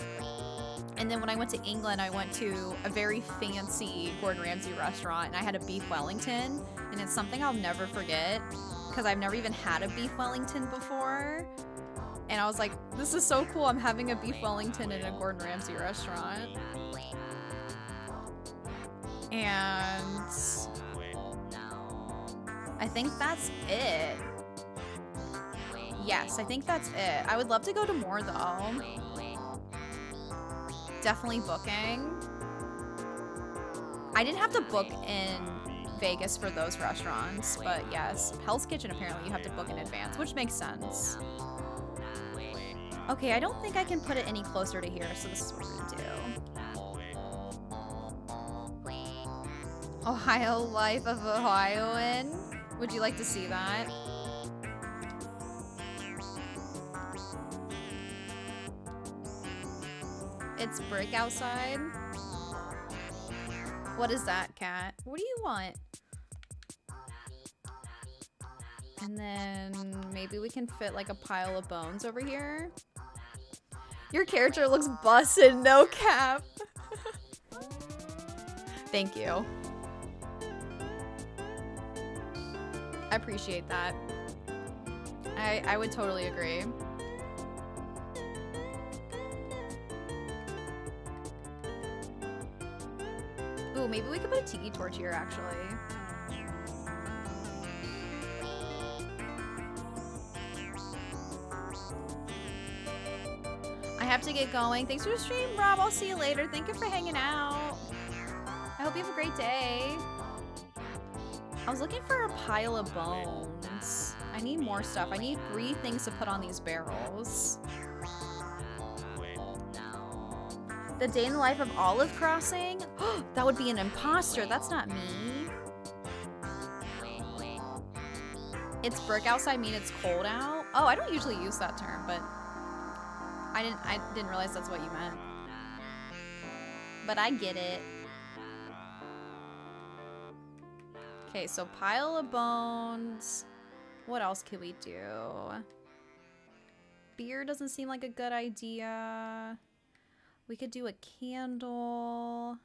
And then when I went to England, I went to a very fancy Gordon Ramsay restaurant and I had a beef Wellington. And it's something I'll never forget because I've never even had a beef Wellington before. And I was like, this is so cool. I'm having a beef Wellington in a Gordon Ramsay restaurant. And I think that's it. Yes, I think that's it. I would love to go to more though. Definitely booking. I didn't have to book in Vegas for those restaurants, but yes, Hell's Kitchen apparently you have to book in advance, which makes sense. Okay, I don't think I can put it any closer to here, so this is what we're gonna do. Ohio Life of Ohioan. Would you like to see that? It's brick outside. What is that, cat? What do you want? And then maybe we can fit like a pile of bones over here. Your character looks busted, no cap. Thank you. I appreciate that. I would totally agree. Ooh, maybe we could put a tiki torch here, actually. I have to get going. Thanks for the stream, Rob. I'll see you later. Thank you for hanging out. I hope you have a great day. I was looking for a pile of bones. I need more stuff. I need 3 things to put on these barrels. The day in the life of Olive Crossing? That would be an imposter. That's not me. It's brick outside mean it's cold out? Oh, I don't usually use that term, but I didn't realize that's what you meant. But I get it. Okay, so pile of bones. What else could we do? Beer doesn't seem like a good idea. We could do a candle.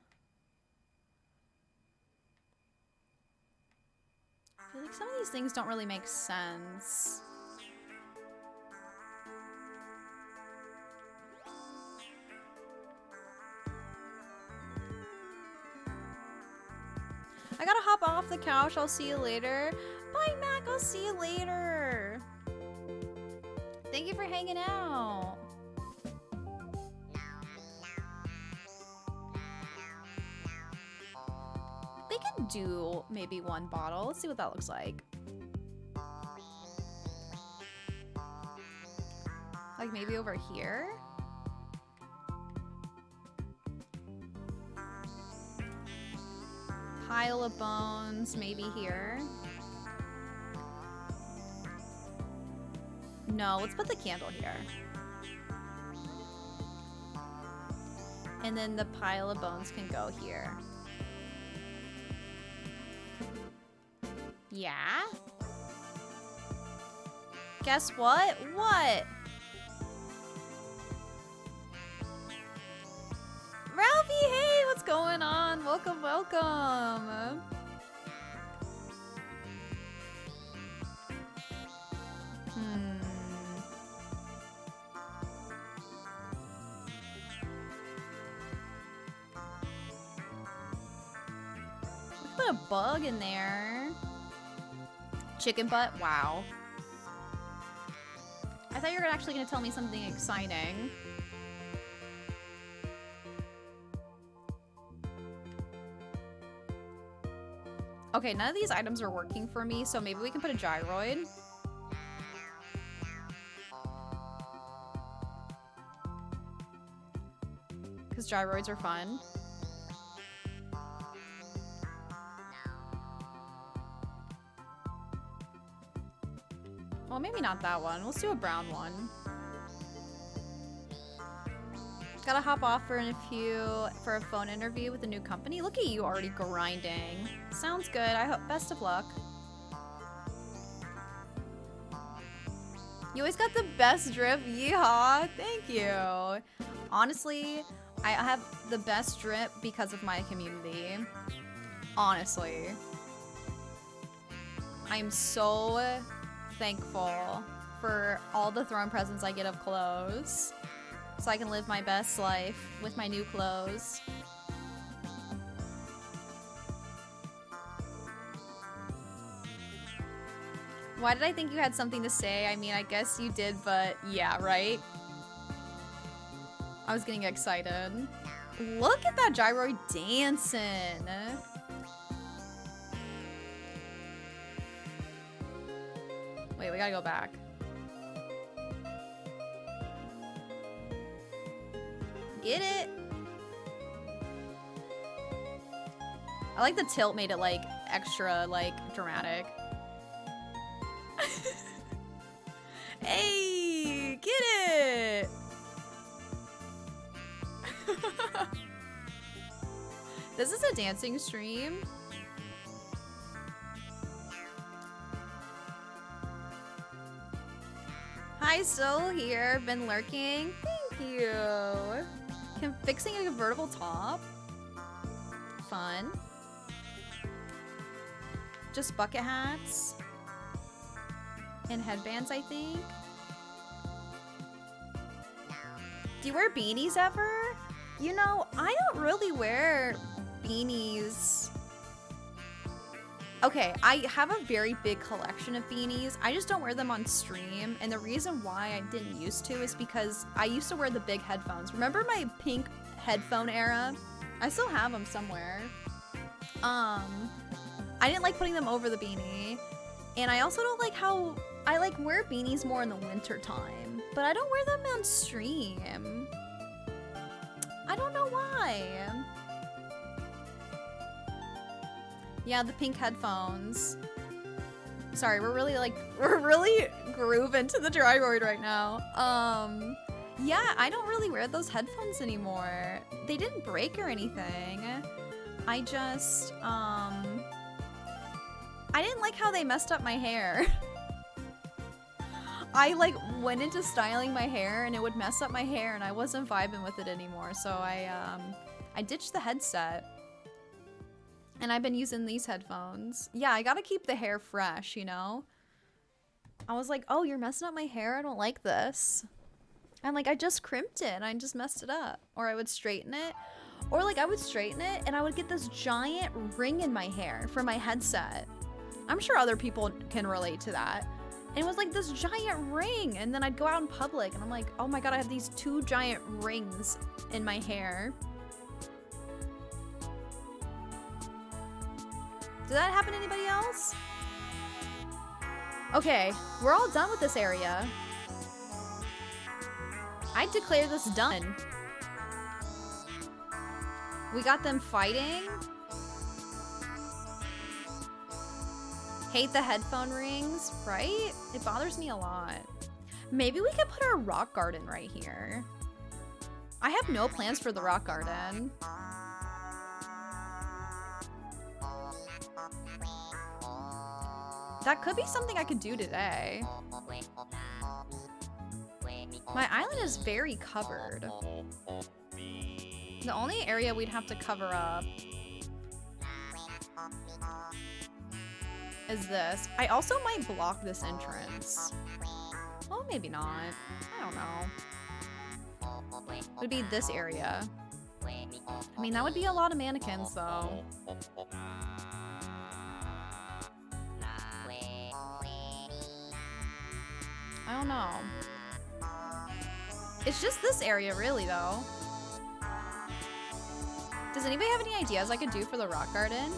I feel like some of these things don't really make sense. I gotta hop off the couch. I'll see you later. Bye, Mac. I'll see you later. Thank you for hanging out. We can do maybe 1 bottle. Let's see what that looks like. Like maybe over here? Pile of bones, maybe here. No, let's put the candle here. And then the pile of bones can go here. Yeah? Guess what? What? Ralphie, hey, what's going on? Welcome, welcome. Put a bug in there. Chicken butt? Wow. I thought you were actually going to tell me something exciting. Okay, none of these items are working for me, so maybe we can put a gyroid. Because gyroids are fun. Well, maybe not that one. Let's do a brown one. Gotta hop off for a phone interview with a new company. Look at you already grinding. Sounds good. I hope best of luck. You always got the best drip. Yeehaw. Thank you. Honestly, I have the best drip because of my community. Honestly. I'm so thankful for all the throne presents I get of clothes, so I can live my best life with my new clothes. Why did I think you had something to say? I mean, I guess you did, but yeah, right? I was getting excited. Look at that gyroid dancing. Wait, we gotta go back. Get it? I like the tilt made it like extra like dramatic. Hey, get it? This is a dancing stream. Hi, still here. Been lurking. Thank you. Fixing a convertible top. Fun. Just bucket hats. And headbands, I think. Do you wear beanies ever? You know, I don't really wear beanies. Okay, I have a very big collection of beanies. I just don't wear them on stream. And the reason why I didn't used to is because I used to wear the big headphones. Remember my pink headphone era? I still have them somewhere. I didn't like putting them over the beanie. And I also don't like how I like wear beanies more in the winter time, but I don't wear them on stream. I don't know why. Yeah, the pink headphones. Sorry, we're really grooving to the Dryroid right now. Yeah, I don't really wear those headphones anymore. They didn't break or anything. I just, I didn't like how they messed up my hair. I like went into styling my hair and it would mess up my hair and I wasn't vibing with it anymore. So I ditched the headset. And I've been using these headphones. Yeah, I gotta keep the hair fresh, you know? I was like, oh, you're messing up my hair? I don't like this. And like, I just crimped it and I just messed it up. Or I would straighten it. Or like, I would straighten it and I would get this giant ring in my hair for my headset. I'm sure other people can relate to that. And it was like this giant ring. And then I'd go out in public and I'm like, oh my god, I have these 2 giant rings in my hair. Did that happen to anybody else? Okay, we're all done with this area. I declare this done. We got them fighting. Hate the headphone rings, right? It bothers me a lot. Maybe we could put our rock garden right here. I have no plans for the rock garden. That could be something I could do today. My island is very covered. The only area we'd have to cover up is this. I also might block this entrance. Well, maybe not. I don't know. It would be this area. I mean, that would be a lot of mannequins, though. I don't know. It's just this area, really, though. Does anybody have any ideas I could do for the rock garden?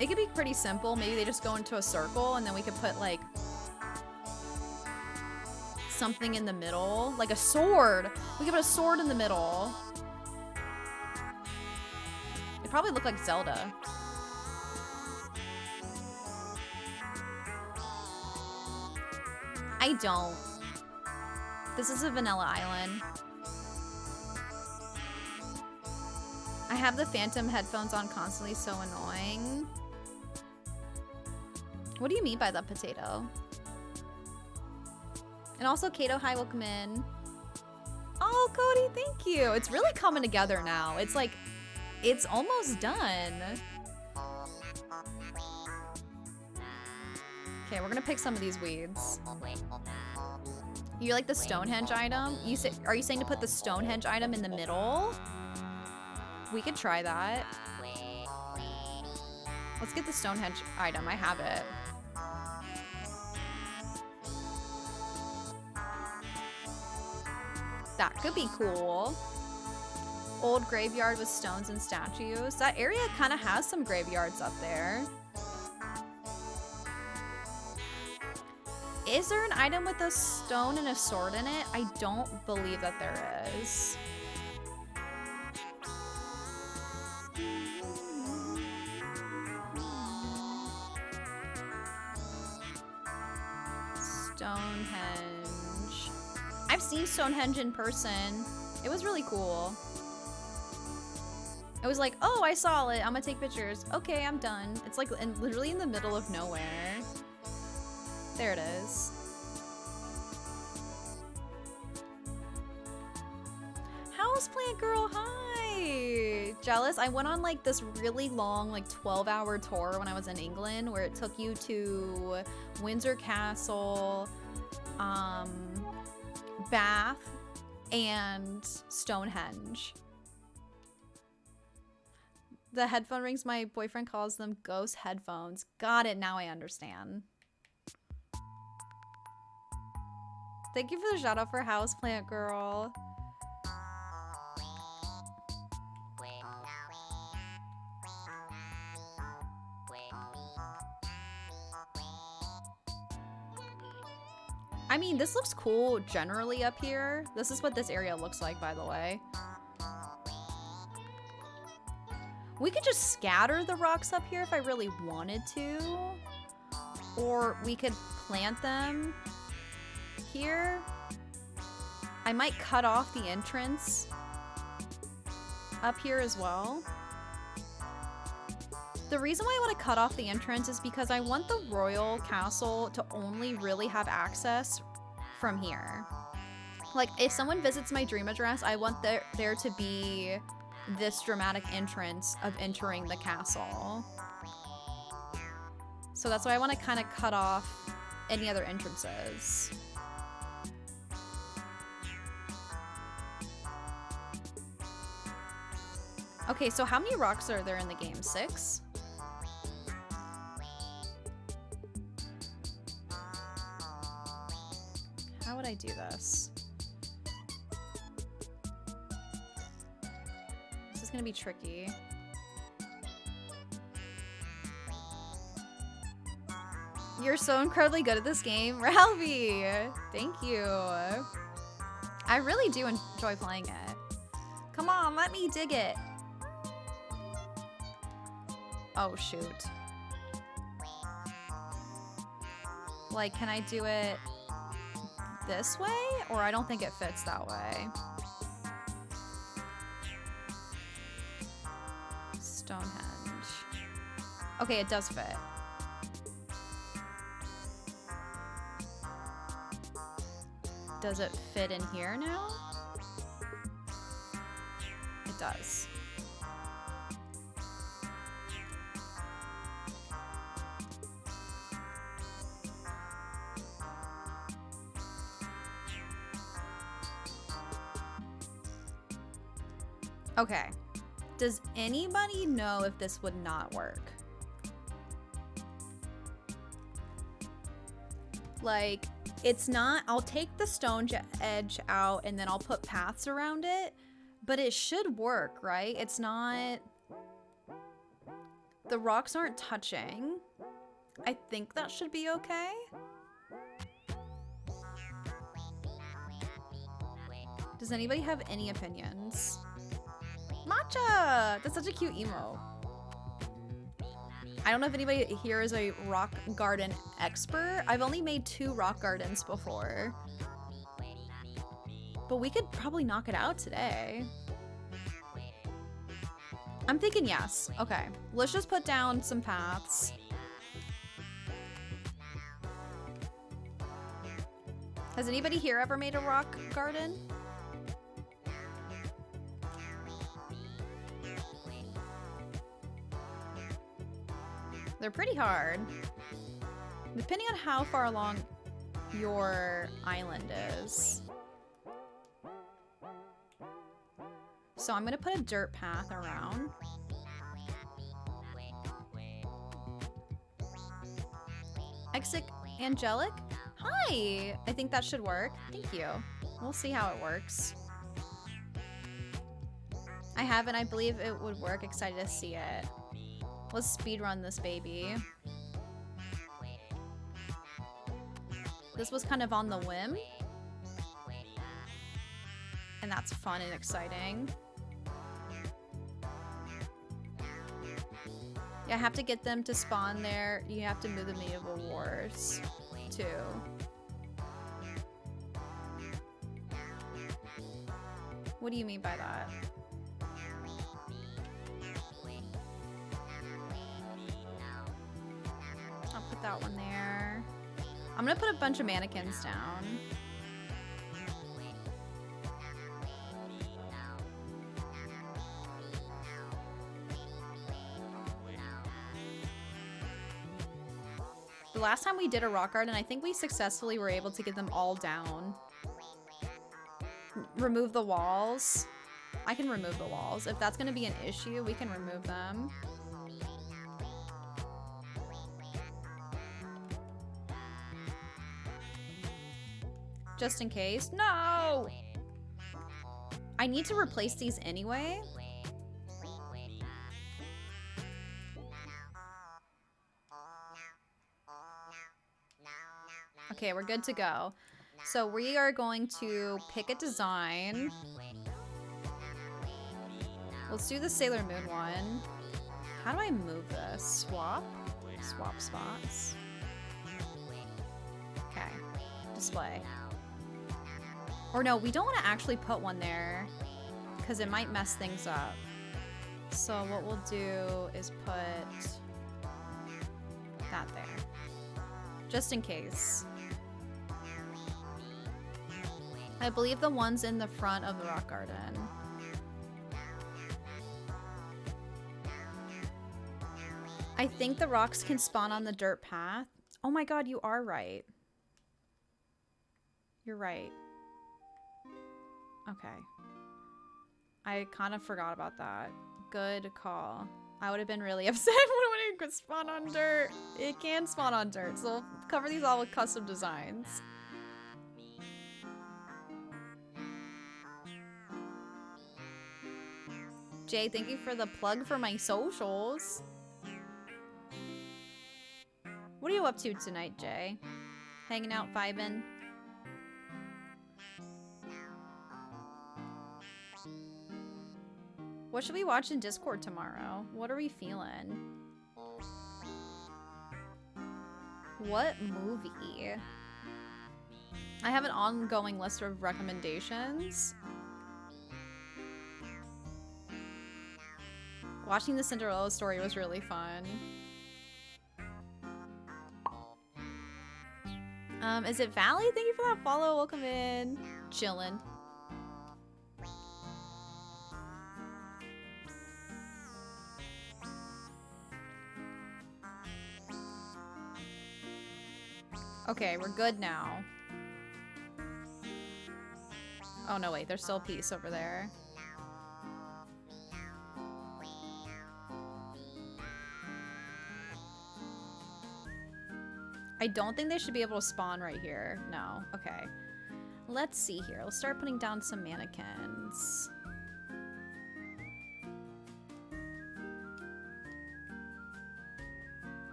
It could be pretty simple. Maybe they just go into a circle and then we could put, like, something in the middle. Like a sword. We could put a sword in the middle. It'd probably look like Zelda. I don't. This is a vanilla island. I have the phantom headphones on constantly, so annoying. What do you mean by the potato? And also Kato High will come in. Oh, Cody, thank you. It's really coming together now. It's like, it's almost done. Okay, we're gonna pick some of these weeds. You like the Stonehenge item? Are you saying to put the Stonehenge item in the middle? We could try that. Let's get the Stonehenge item. I have it. That could be cool. Old graveyard with stones and statues. That area kind of has some graveyards up there. Is there an item with a stone and a sword in it? I don't believe that there is. Stonehenge. I've seen Stonehenge in person. It was really cool. It was like, oh, I saw it. I'm gonna take pictures. Okay, I'm done. It's like literally in the middle of nowhere. There it is. Houseplant girl, hi! Jealous? I went on like this really long, like 12-hour tour when I was in England where it took you to Windsor Castle, Bath, and Stonehenge. The headphone rings, my boyfriend calls them ghost headphones. Got it, now I understand. Thank you for the shout out for Houseplant Girl. I mean, this looks cool generally up here. This is what this area looks like, by the way. We could just scatter the rocks up here if I really wanted to. Or we could plant them here. I might cut off the entrance up here as well. The reason why I want to cut off the entrance is because I want the royal castle to only really have access from here. Like, if someone visits my dream address, I want there to be this dramatic entrance of entering the castle. So that's why I want to kind of cut off any other entrances. Okay, so how many rocks are there in the game? 6? How would I do this? This is gonna be tricky. You're so incredibly good at this game, Ralphie! Thank you. I really do enjoy playing it. Come on, let me dig it. Oh, shoot. Like, can I do it this way? Or I don't think it fits that way. Stonehenge. Okay, it does fit. Does it fit in here now? It does. Okay. Does anybody know if this would not work? Like, it's not, I'll take the stone edge out and then I'll put paths around it, but it should work, right? It's not, the rocks aren't touching. I think that should be okay. Does anybody have any opinions? Matcha! That's such a cute emo. I don't know if anybody here is a rock garden expert. I've only made 2 rock gardens before. But we could probably knock it out today. I'm thinking yes. Okay, let's just put down some paths. Has anybody here ever made a rock garden? They're pretty hard, depending on how far along your island is. So I'm gonna put a dirt path around. Exit Angelic? Hi! I think that should work. Thank you. We'll see how it works. I haven't. I believe it would work. Excited to see it. Let's speedrun this baby. This was kind of on the whim. And that's fun and exciting. Yeah, I have to get them to spawn there. You have to move the medieval wars, too. What do you mean by that? Put that one there. I'm gonna put a bunch of mannequins down. The last time we did a rock garden, I think we successfully were able to get them all down. Remove the walls. I can remove the walls. If that's gonna be an issue, we can remove them. Just in case. No! I need to replace these anyway. Okay, we're good to go. So we are going to pick a design. Let's do the Sailor Moon one. How do I move this? Swap? Swap spots. Okay. Display. Or no, we don't want to actually put one there because it might mess things up. So what we'll do is put that there. Just in case. I believe the one's in the front of the rock garden. I think the rocks can spawn on the dirt path. Oh my god, you are right. You're right. Okay. I kind of forgot about that. Good call. I would have been really upset when it could spawn on dirt. It can spawn on dirt, so we'll cover these all with custom designs. Jay, thank you for the plug for my socials. What are you up to tonight, Jay? Hanging out, vibing? What should we watch in Discord tomorrow? What are we feeling? What movie? I have an ongoing list of recommendations. Watching the Cinderella story was really fun. Is it Valley? Thank you for that follow. Welcome in. Chillin'. Okay, we're good now. Oh no, wait, there's still a piece over there. I don't think they should be able to spawn right here. No. Okay. Let's see here. Let's start putting down some mannequins.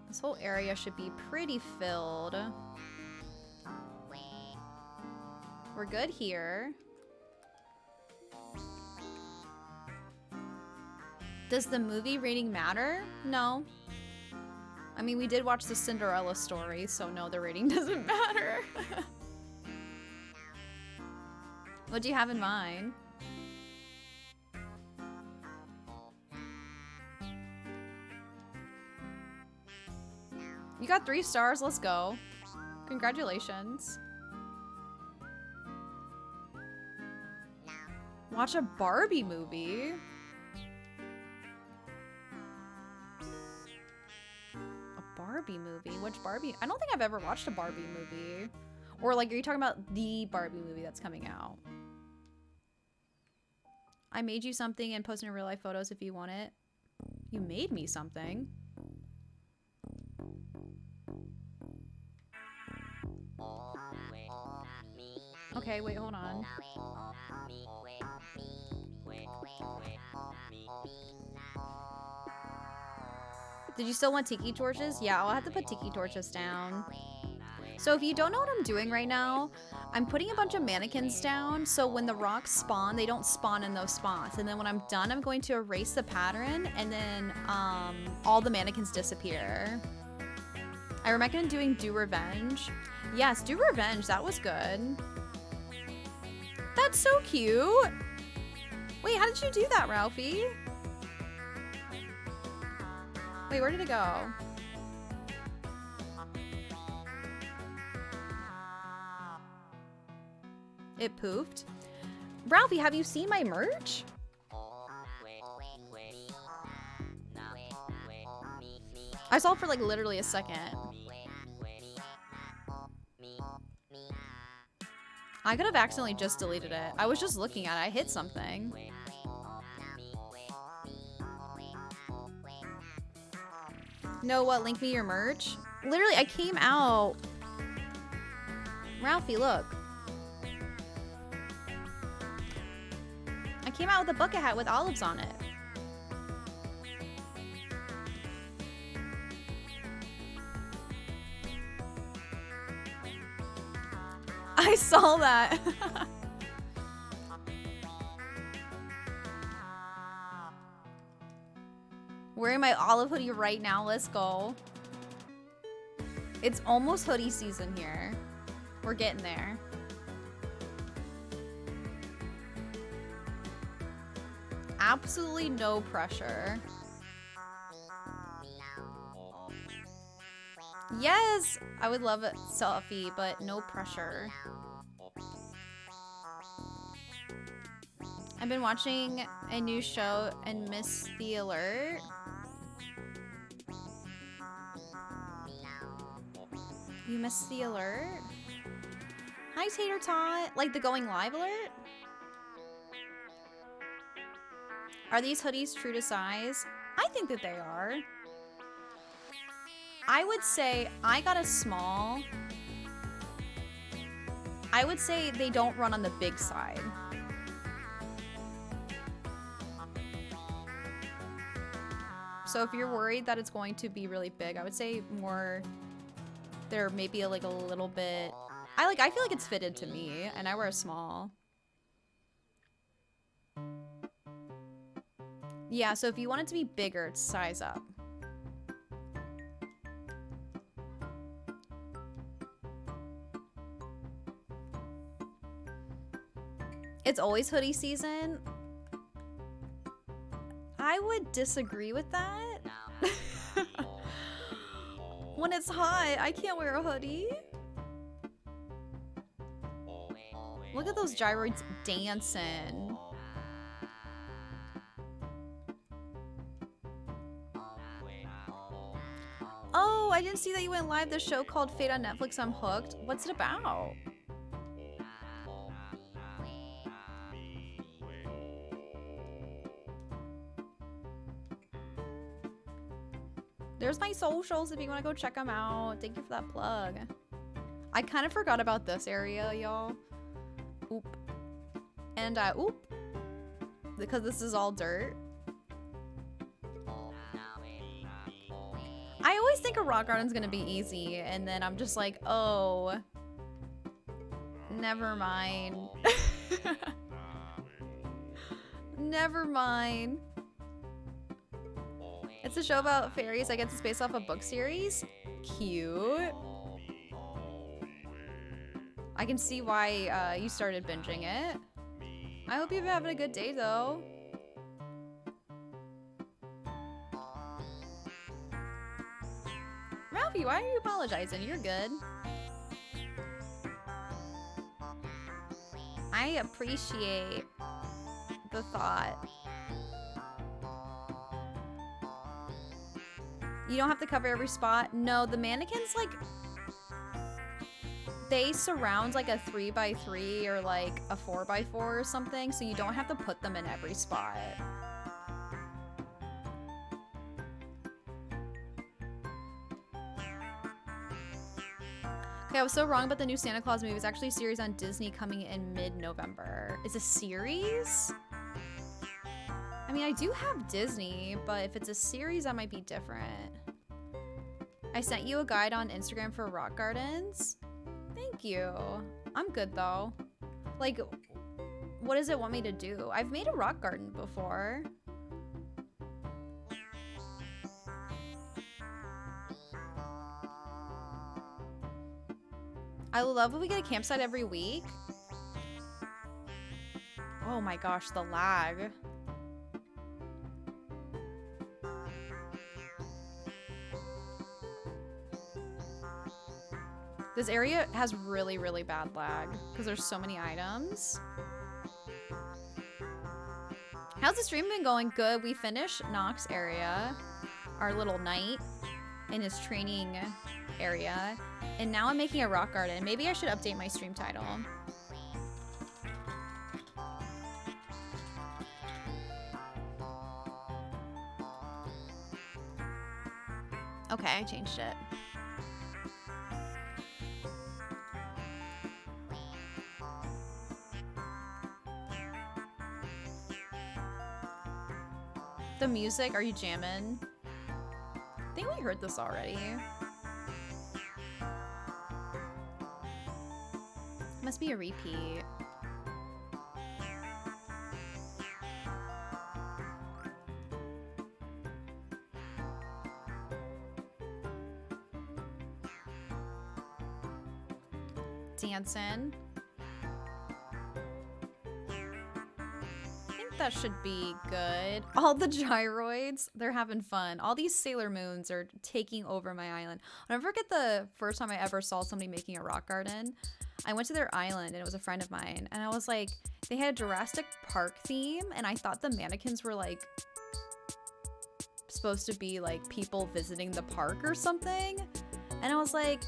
This whole area should be pretty filled. We're good here. Does the movie rating matter? No. I mean, we did watch the Cinderella story, so no, the rating doesn't matter. What do you have in mind? You got 3 stars, let's go. Congratulations. Watch a Barbie movie? Barbie movie? Which Barbie? I don't think I've ever watched a Barbie movie. Or like, are you talking about the Barbie movie that's coming out? I made you something and posted in real life photos if you want it. You made me something? Okay, wait, hold on. Did you still want tiki torches? Yeah, I'll have to put tiki torches down. So if you don't know what I'm doing right now, I'm putting a bunch of mannequins down so when the rocks spawn, they don't spawn in those spots. And then when I'm done, I'm going to erase the pattern and then all the mannequins disappear. I recommend doing Do Revenge. Yes, Do Revenge, that was good. That's so cute. Wait, how did you do that, Ralphie? Wait, where did it go? It poofed? Ralphie, have you seen my merch? I saw it for like literally a second. I could have accidentally just deleted it. I was just looking at it. I hit something. No, what? Link me your merch? Literally, I came out. Ralphie, look. I came out with a bucket hat with olives on it. I saw that. Wearing my olive hoodie right now. Let's go. It's almost hoodie season here. We're getting there. Absolutely no pressure. Yes, I would love a selfie, but no pressure. I've been watching a new show and missed the alert. You missed the alert? Hi, Tater Tot. Like the going live alert? Are these hoodies true to size? I think that they are. I would say I got a small. I would say they don't run on the big side. So if you're worried that it's going to be really big, I would say more, they're maybe like a little bit, I feel like it's fitted to me and I wear a small. Yeah, so if you want it to be bigger, it's size up. It's always hoodie season. I would disagree with that. When it's hot, I can't wear a hoodie. Look at those gyroids dancing. Oh, I didn't see that you went live. The show called Fate on Netflix. I'm hooked. What's it about? There's my socials if you want to go check them out. Thank you for that plug. I kind of forgot about this area, y'all. Oop. And oop. Because this is all dirt. I always think a rock garden's gonna be easy, and then I'm just like, oh. Never mind. Never mind. It's a show about fairies. I guess it's based off a book series. Cute. I can see why you started binging it. I hope you're having a good day, though. Ralphie, why are you apologizing? You're good. I appreciate the thought. You don't have to cover every spot. No, the mannequins, like, they surround like a 3x3 or like a 4x4 or something, so you don't have to put them in every spot. Okay, I was so wrong about the new Santa Claus movie. It's actually a series on Disney coming in mid-November. It's a series? I mean, I do have Disney, but if it's a series, that might be different. I sent you a guide on Instagram for rock gardens. Thank you. I'm good, though. Like, what does it want me to do? I've made a rock garden before. I love when we get a campsite every week. Oh my gosh, the lag. This area has really, really bad lag because there's so many items. How's the stream been going? Good. We finished Knox area, our little night in his training area. And now I'm making a rock garden. Maybe I should update my stream title. Okay, I changed it. The music, are you jamming? I think we heard this already. Must be a repeat. Dancing. I think that should be good. All the gyroids, they're having fun. All these Sailor Moons are taking over my island. I'll never forget the first time I ever saw somebody making a rock garden. I went to their island and it was a friend of mine, and I was like, they had a Jurassic Park theme, and I thought the mannequins were like supposed to be like people visiting the park or something. And I was like,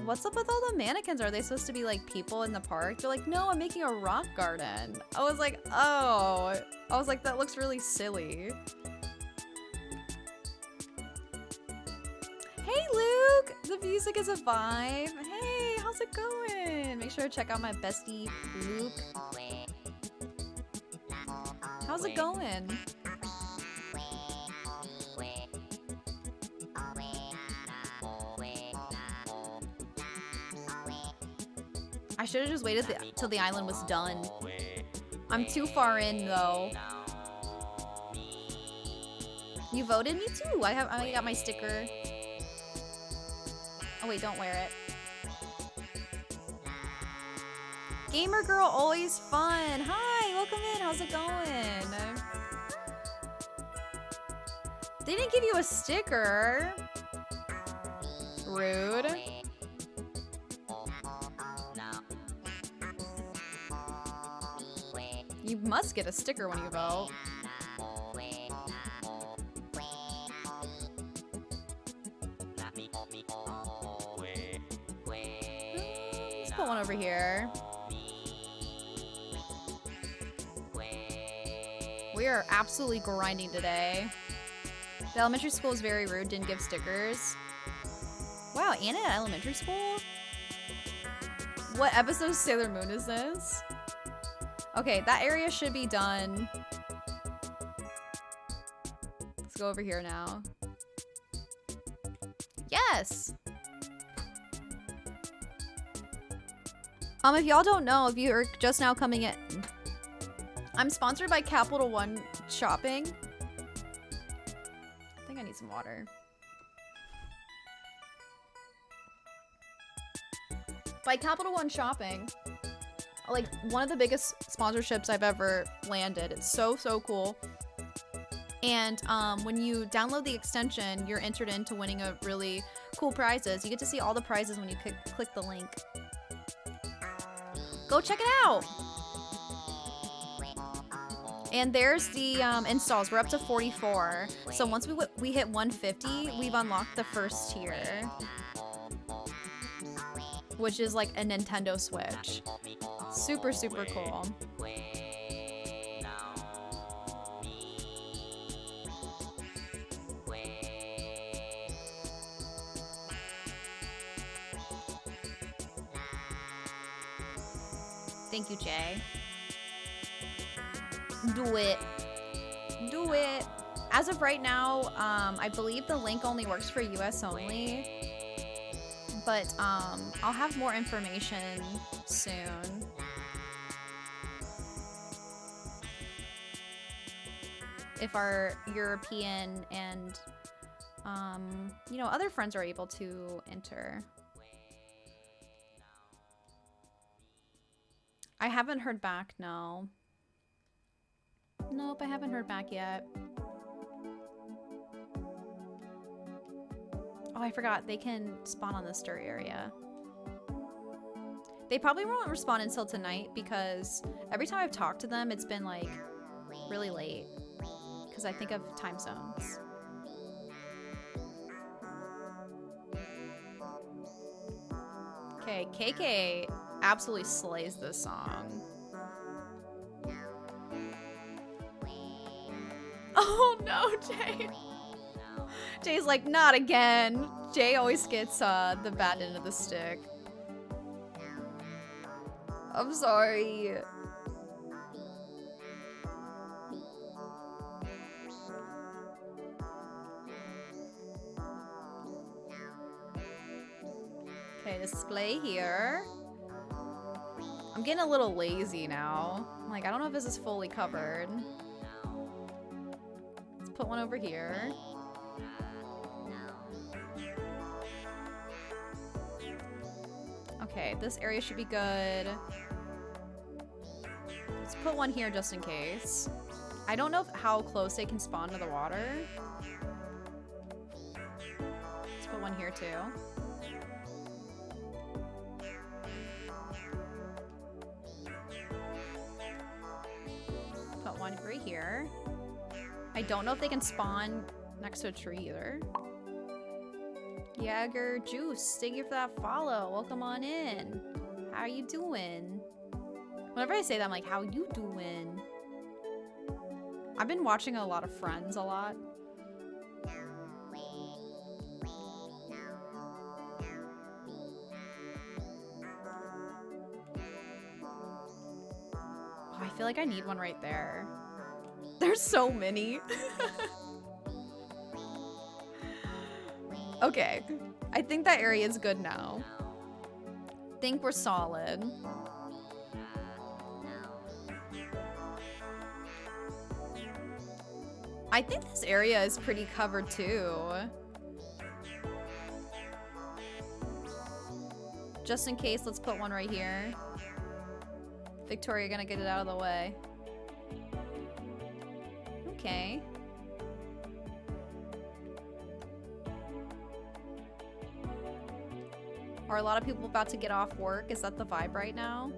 what's up with all the mannequins? Are they supposed to be like people in the park? They're like, no, I'm making a rock garden. I was like, oh. I was like, that looks really silly. Hey, Luke! The music is a vibe. Hey, how's it going? Make sure to check out my bestie, Luke. How's it going? I should have just waited till the island was done. I'm too far in though. You voted? Me too. I got my sticker. Oh wait, don't wear it. Gamer girl, always fun. Hi, welcome in. How's it going? They didn't give you a sticker. Rude. You must get a sticker when you vote. Let's put one over here. We are absolutely grinding today. The elementary school is very rude, didn't give stickers. Wow, Anna at elementary school? What episode of Sailor Moon is this? Okay, that area should be done. Let's go over here now. Yes! If y'all don't know, if you're just now coming in, I'm sponsored by Capital One Shopping. I think I need some water. By Capital One Shopping. Like, one of the biggest sponsorships I've ever landed. It's so, so cool. And when you download the extension, you're entered into winning a really cool prizes. You get to see all the prizes when you click the link. Go check it out! And there's the installs. We're up to 44. So once we hit 150, we've unlocked the first tier. Which is like a Nintendo Switch. Super, super cool. Thank you, Jay. Do it. Do it. As of right now, I believe the link only works for US only. But I'll have more information soon. If our European and, you know, other friends are able to enter. I haven't heard back, no. Nope, I haven't heard back yet. Oh, I forgot. They can spawn on the stir area. They probably won't respond until tonight because every time I've talked to them, it's been like really late. Because I think of time zones. Okay, KK absolutely slays this song. Oh no, Jay. Jay's like, not again. Jay always gets the bad end of the stick. I'm sorry. Okay, display here. I'm getting a little lazy now. Like, I don't know if this is fully covered. Let's put one over here. Okay, this area should be good. Let's put one here just in case. I don't know how close they can spawn to the water. Let's put one here too. Put one right here. I don't know if they can spawn next to a tree either. Jagger Juice, thank you for that follow. Welcome on in. How are you doing? Whenever I say that, I'm like, how you doing? I've been watching a lot of Friends a lot. Oh, I feel like I need one right there. There's so many. Okay, I think that area is good now. Think we're solid. I think this area is pretty covered too. Just in case, let's put one right here. Victoria, gonna get it out of the way. Okay. Are a lot of people about to get off work? Is that the vibe right now?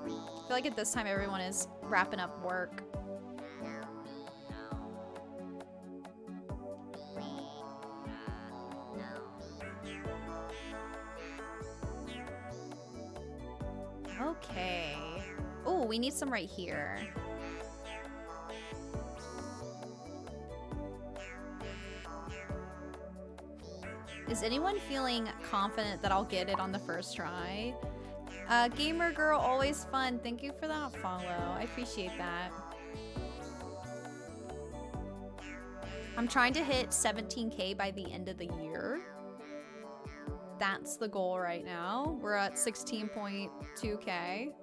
I feel like at this time everyone is wrapping up work. Okay. Oh, we need some right here. Is anyone feeling confident that I'll get it on the first try? Gamer girl, always fun. Thank you for that follow. I appreciate that. I'm trying to hit 17K by the end of the year. That's the goal right now. We're at 16.2K.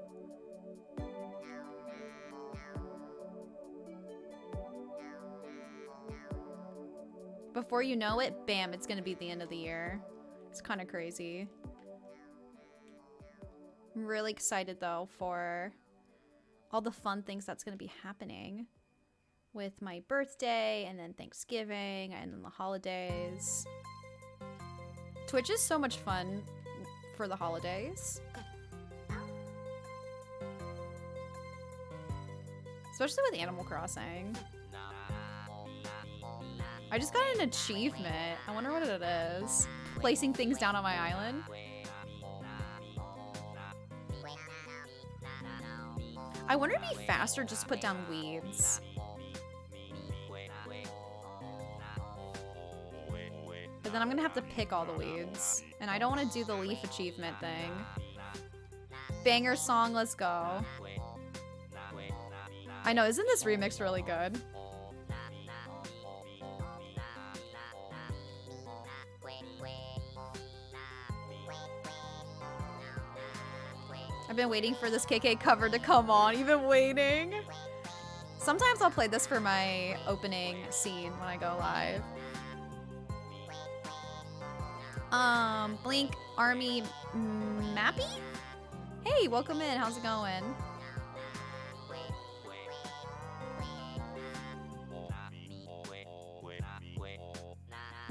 Before you know it, bam, it's gonna be the end of the year. It's kind of crazy. I'm really excited though for all the fun things that's gonna be happening with my birthday and then Thanksgiving and then the holidays. Twitch is so much fun for the holidays. Especially with Animal Crossing. I just got an achievement. I wonder what it is. Placing things down on my island. I wonder if it'd be faster just to put down weeds. But then I'm gonna have to pick all the weeds. And I don't want to do the leaf achievement thing. Banger song, let's go. I know, isn't this remix really good? I've been waiting for this KK cover to come on. You've been waiting. Sometimes I'll play this for my opening scene when I go live. Blink Army Mappy? Hey, welcome in. How's it going?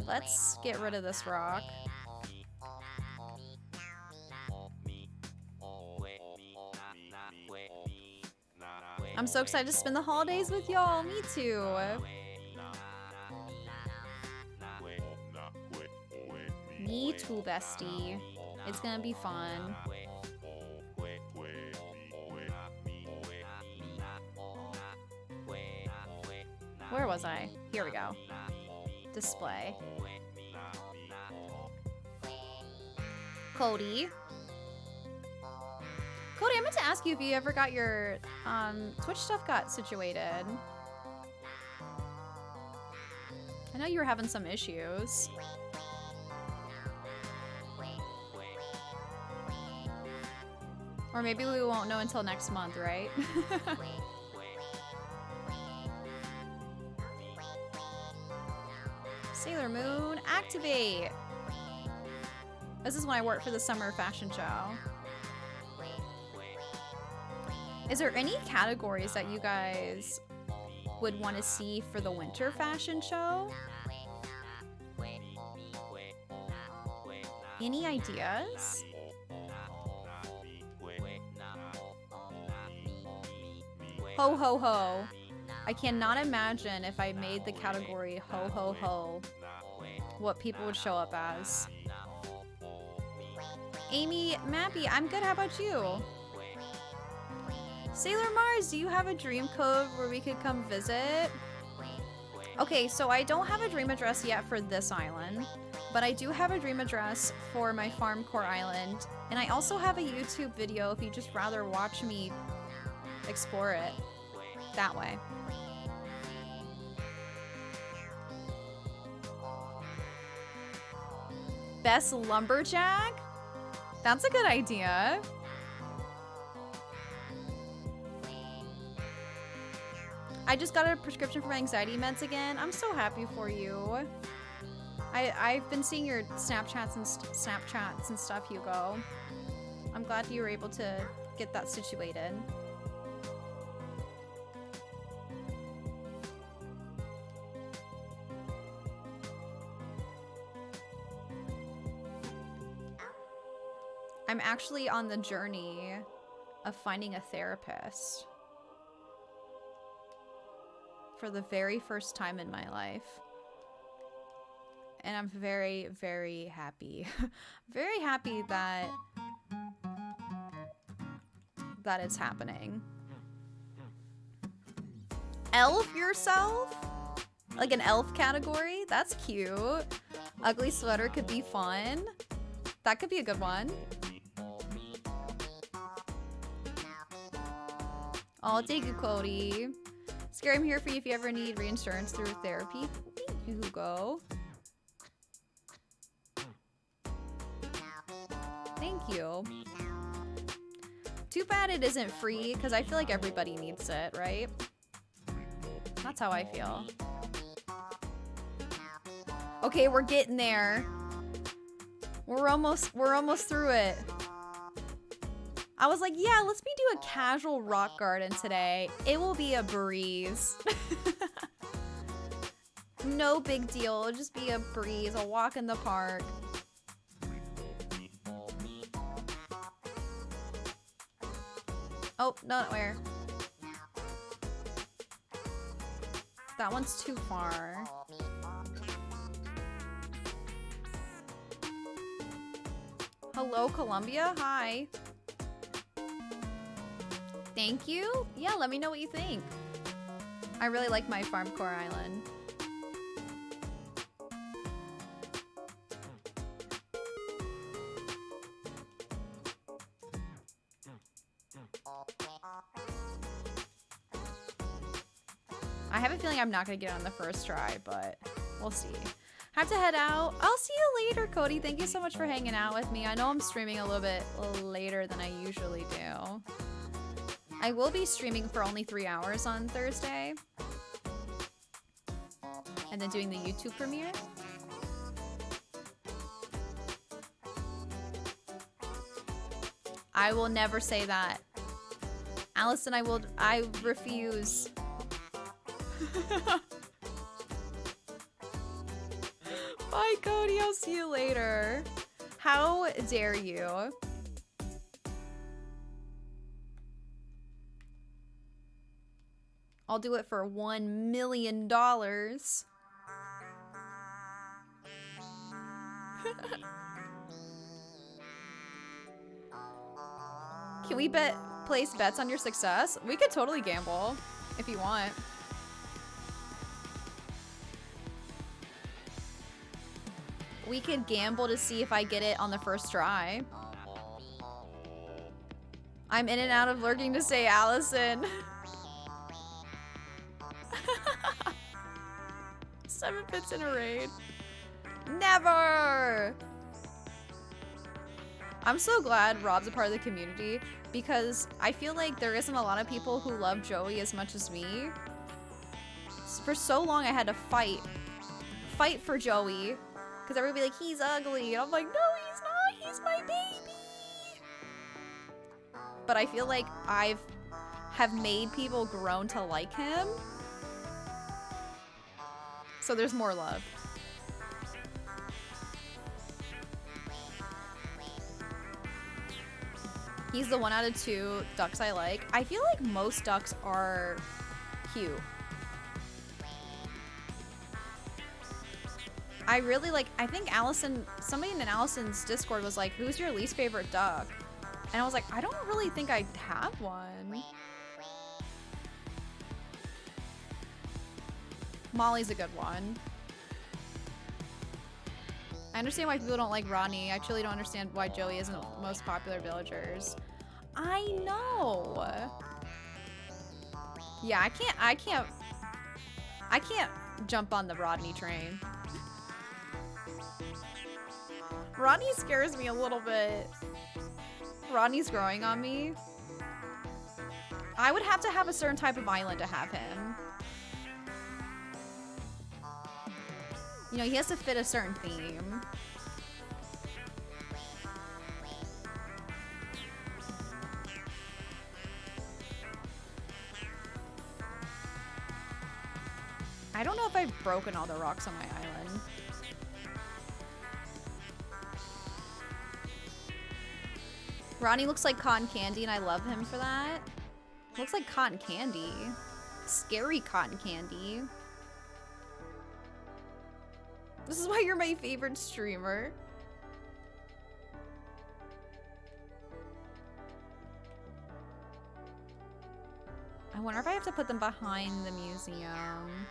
Let's get rid of this rock. I'm so excited to spend the holidays with y'all. Me too. Me too, bestie. It's gonna be fun. Where was I? Here we go. Display. Cody. Cody, I meant to ask you if you ever got your Twitch stuff got situated. I know you were having some issues. Or maybe we won't know until next month, right? Sailor Moon, activate! This is when I work for the summer fashion show. Is there any categories that you guys would want to see for the winter fashion show? Any ideas? Ho ho ho. I cannot imagine if I made the category ho ho ho what people would show up as. Amy, Mappy, I'm good. How about you? Sailor Mars, do you have a dream code where we could come visit? Okay, so I don't have a dream address yet for this island, but I do have a dream address for my Farm Core island, and I also have a YouTube video if you just rather watch me explore it that way. Best lumberjack? That's a good idea. I just got a prescription for my anxiety meds again. I'm so happy for you. I've been seeing your Snapchats and stuff, Hugo. I'm glad you were able to get that situated. I'm actually on the journey of finding a therapist for the very first time in my life. And I'm very, very happy. Very happy that it's happening. Elf yourself? Like an elf category? That's cute. Ugly sweater could be fun. That could be a good one. Oh, thank you, Cody. Scary, I'm here for you if you ever need reinsurance through therapy. Thank you, Hugo. Thank you. Too bad it isn't free, because I feel like everybody needs it, right? That's how I feel. Okay, we're getting there. We're almost through it. I was like, yeah, let's do a casual rock garden today. It will be a breeze. No big deal. It'll just be a breeze. A walk in the park. Oh, not where. That one's too far. Hello, Columbia. Hi. Thank you. Yeah, let me know what you think. I really like my Farm Core island. I have a feeling I'm not gonna get it on the first try, but we'll see. Have to head out. I'll see you later, Cody. Thank you so much for hanging out with me. I know I'm streaming a little bit later than I usually do. I will be streaming for only 3 hours on Thursday. And then doing the YouTube premiere. I will never say that. Allison, I refuse. Bye, Cody. I'll see you later. How dare you? I'll do it for $1 million. Can we place bets on your success? We could totally gamble if you want. We could gamble to see if I get it on the first try. I'm in and out of lurking to say Allison. 7 bits in a raid. Never! I'm so glad Rob's a part of the community because I feel like there isn't a lot of people who love Joey as much as me. For so long I had to fight for Joey because everybody like, he's ugly. And I'm like, no, he's not. He's my baby. But I feel like have made people grown to like him. So there's more love. He's the 1 out of 2 ducks I like. I feel like most ducks are cute. I really like, I think Allison, somebody in Allison's Discord was like, who's your least favorite duck? And I was like, I don't really think I have one. Molly's a good one. I understand why people don't like Rodney. I truly don't understand why Joey isn't the most popular villagers. I know. Yeah, I can't jump on the Rodney train. Rodney scares me a little bit. Rodney's growing on me. I would have to have a certain type of island to have him. You know, he has to fit a certain theme. I don't know if I've broken all the rocks on my island. Ronnie looks like cotton candy and I love him for that. Looks like cotton candy. Scary cotton candy. This is why you're my favorite streamer. I wonder if I have to put them behind the museum.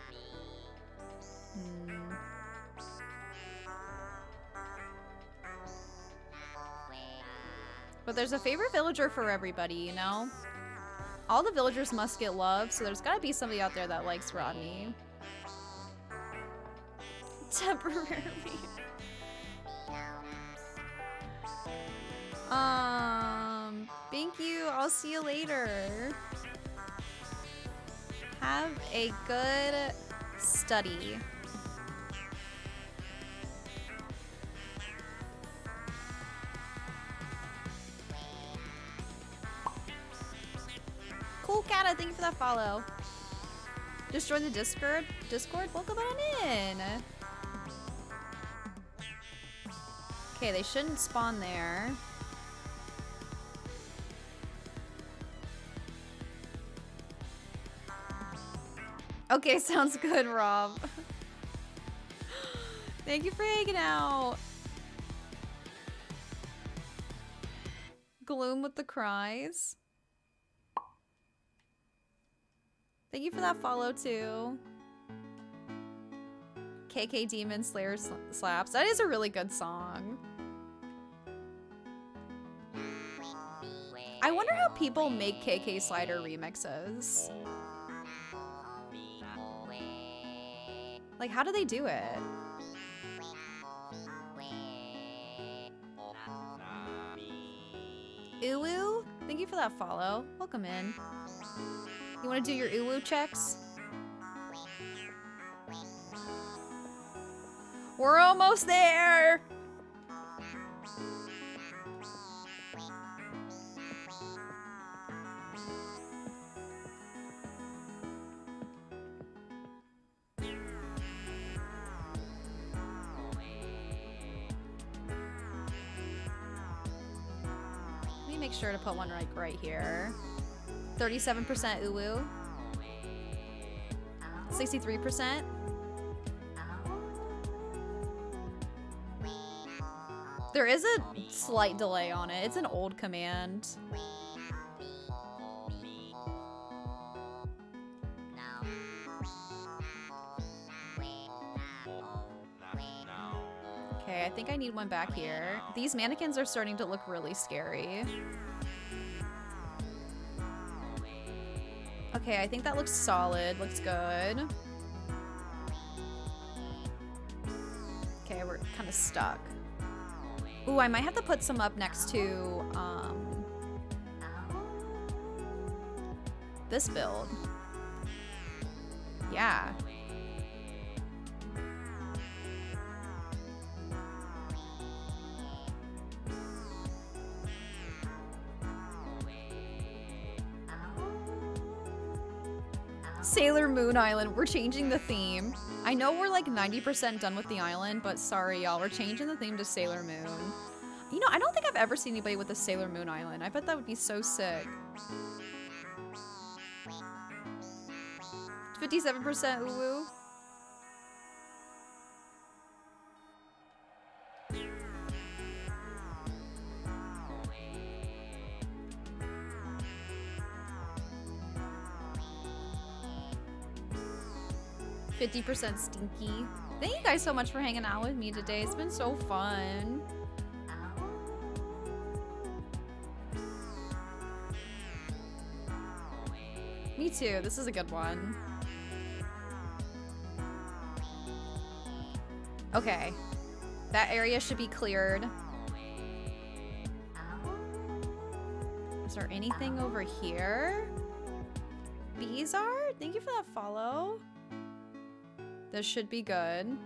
But there's a favorite villager for everybody, you know? All the villagers must get love, so there's gotta be somebody out there that likes Rodney. Temporarily. Thank you. I'll see you later. Have a good study. Cool Cata, thank you for that follow. Just join the Discord. Welcome on in. Okay, they shouldn't spawn there. Okay, sounds good, Rob. Thank you for hanging out. Gloom with the cries. Thank you for that follow, too. KK Demon Slayer Slaps. That is a really good song. I wonder how people make KK Slider remixes. Like, how do they do it? Uwu? Thank you for that follow. Welcome in. You want to do your Uwu checks? We're almost there! Let me make sure to put one right here. 37% Uwu. 63%. There is a slight delay on it. It's an old command. Okay, I think I need one back here. These mannequins are starting to look really scary. Okay, I think that looks solid. Looks good. Okay, we're kind of stuck. Ooh, I might have to put some up next to this build. Yeah. Sailor Moon Island. We're changing the theme. I know we're like 90% done with the island, but sorry, y'all. We're changing the theme to Sailor Moon. You know, I don't think I've ever seen anybody with a Sailor Moon Island. I bet that would be so sick. 57% uwu. %, stinky. Thank you guys so much for hanging out with me today. It's been so fun. Me too. This is a good one. Okay. That area should be cleared. Is there anything over here? Beezard? Thank you for that follow. This should be good.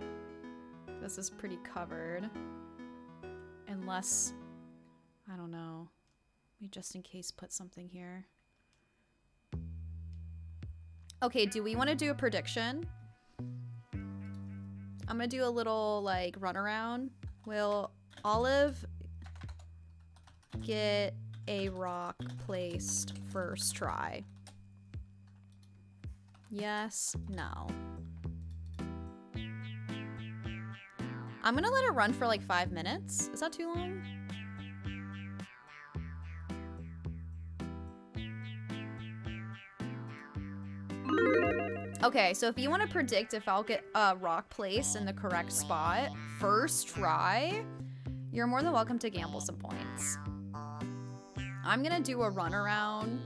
This is pretty covered. Unless, I don't know. We just in case put something here. Okay, do we want to do a prediction? I'm gonna do a little like runaround. Will Olive get a rock placed first try? Yes, no. I'm gonna let it run for like 5 minutes. Is that too long? Okay, so if you want to predict if I'll get a rock placed in the correct spot first try, you're more than welcome to gamble some points. I'm gonna do a run around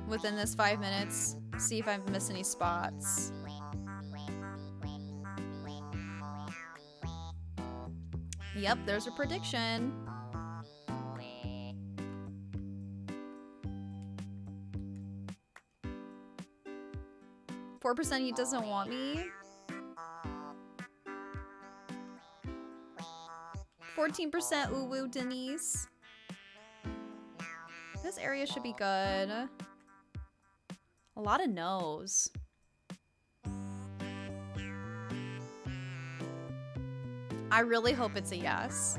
within this 5 minutes, see if I've missed any spots. Yep, there's a prediction. %, he doesn't want me. 14% uwu, Denise. This area should be good. A lot of no's. I really hope it's a yes.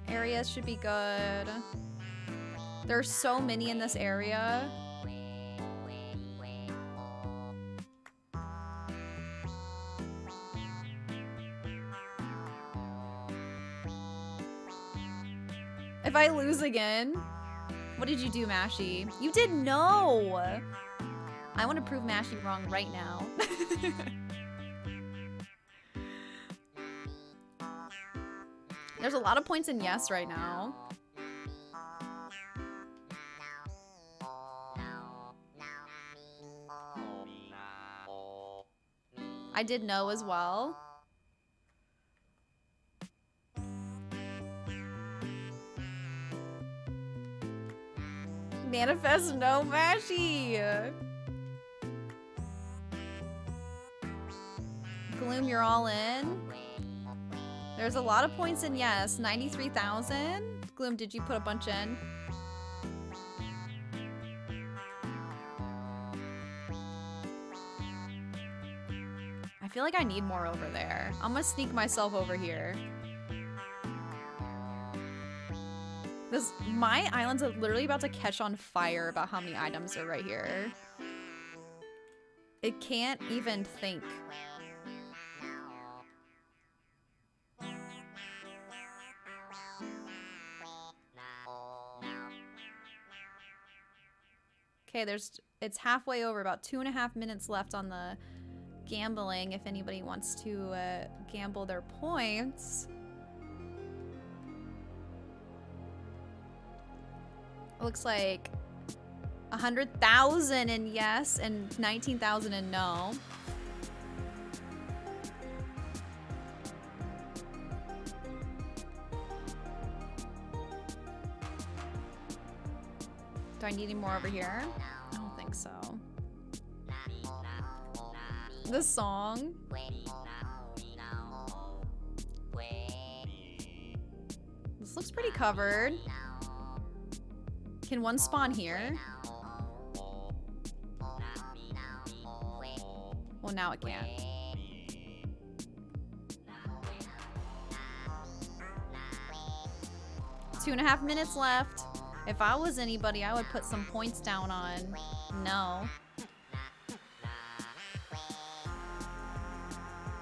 Areas should be good. There's so many in this area. If I lose again, what did you do, Mashy? You did no! I want to prove Mashy wrong right now. There's a lot of points in yes right now. I did no as well. Manifest no, Mashy. Gloom, you're all in. There's a lot of points in yes. 93,000. Gloom, did you put a bunch in? I feel like I need more over there. I'm gonna sneak myself over here. My island's literally about to catch on fire about how many items are right here. It can't even think. Okay, it's halfway over, about 2.5 minutes left on the gambling if anybody wants to gamble their points. Looks like 100,000 in yes and 19,000 in no. Do I need any more over here? I don't think so. This song. This looks pretty covered. Can one spawn here? Well, now it can't. Two and a half minutes left. If I was anybody, I would put some points down on no.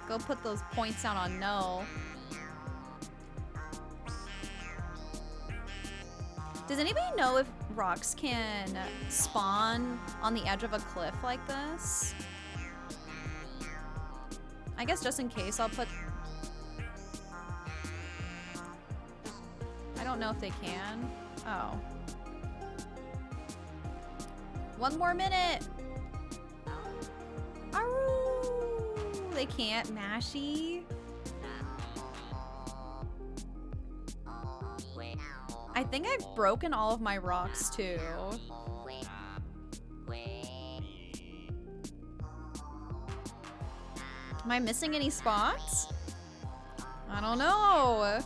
Go put those points down on no. Does anybody know if rocks can spawn on the edge of a cliff like this? I guess just in case I'll put... I don't know if they can. Oh. 1 more minute! Aroo! They can't, Mashy. I think I've broken all of my rocks too. Am I missing any spots? I don't know.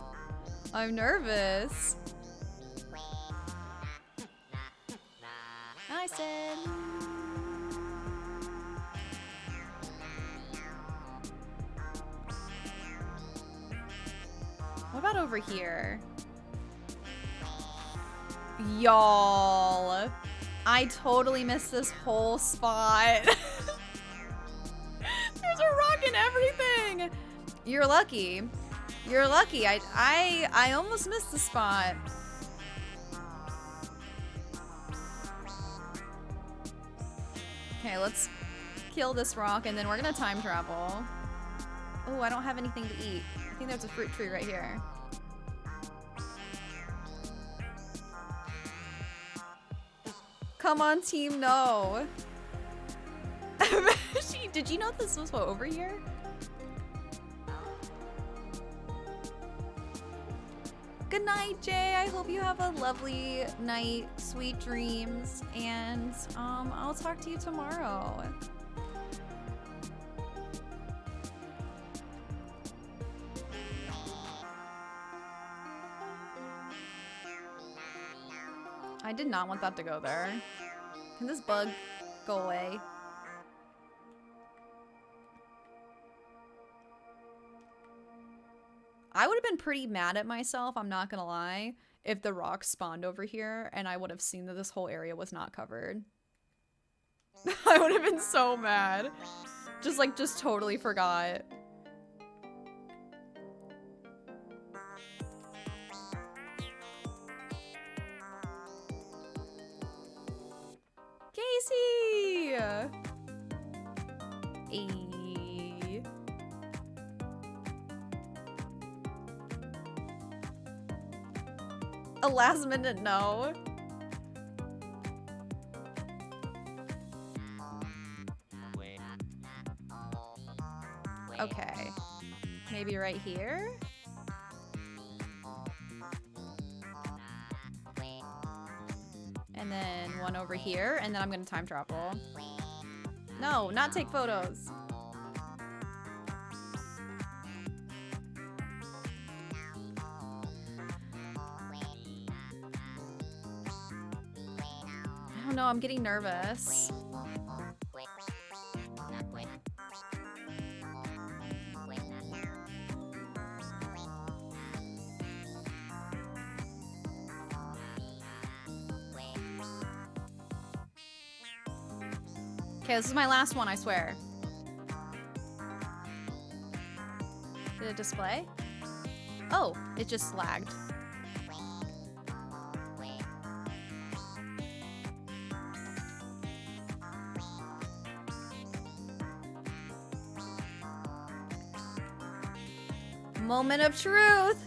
I'm nervous. I said. What about over here? Y'all, I totally missed this whole spot. There's a rock in everything. You're lucky. You're lucky. I almost missed the spot. Okay, let's kill this rock and then we're gonna time travel. Oh, I don't have anything to eat. I think there's a fruit tree right here. Come on, team, no. Did you know this was over here? Good night, Jay. I hope you have a lovely night, sweet dreams, and I'll talk to you tomorrow. I did not want that to go there. Can this bug go away? I would have been pretty mad at myself, I'm not gonna lie, if the rocks spawned over here and I would have seen that this whole area was not covered. I would have been so mad. Just totally forgot. Casey! Ayy. A last minute no. Okay. Maybe right here? And then one over here, and then I'm gonna time travel. No, not take photos. I don't know, I'm getting nervous. Okay, this is my last one, I swear. Did it display? Oh, it just lagged. Moment of truth.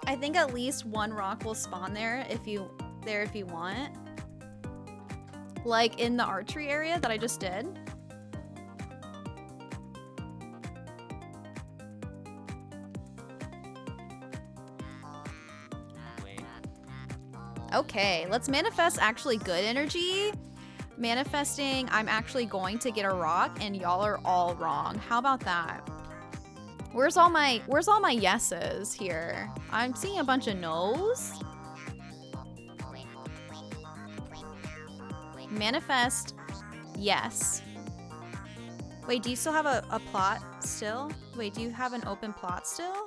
I think at least one rock will spawn there if you want. Like in the archery area that I just did. Okay, let's manifest actually good energy. Manifesting, I'm actually going to get a rock and y'all are all wrong. How about that? Where's all my yeses here? I'm seeing a bunch of no's. Manifest, yes. Wait, do you still have a plot still? Wait, do you have an open plot still?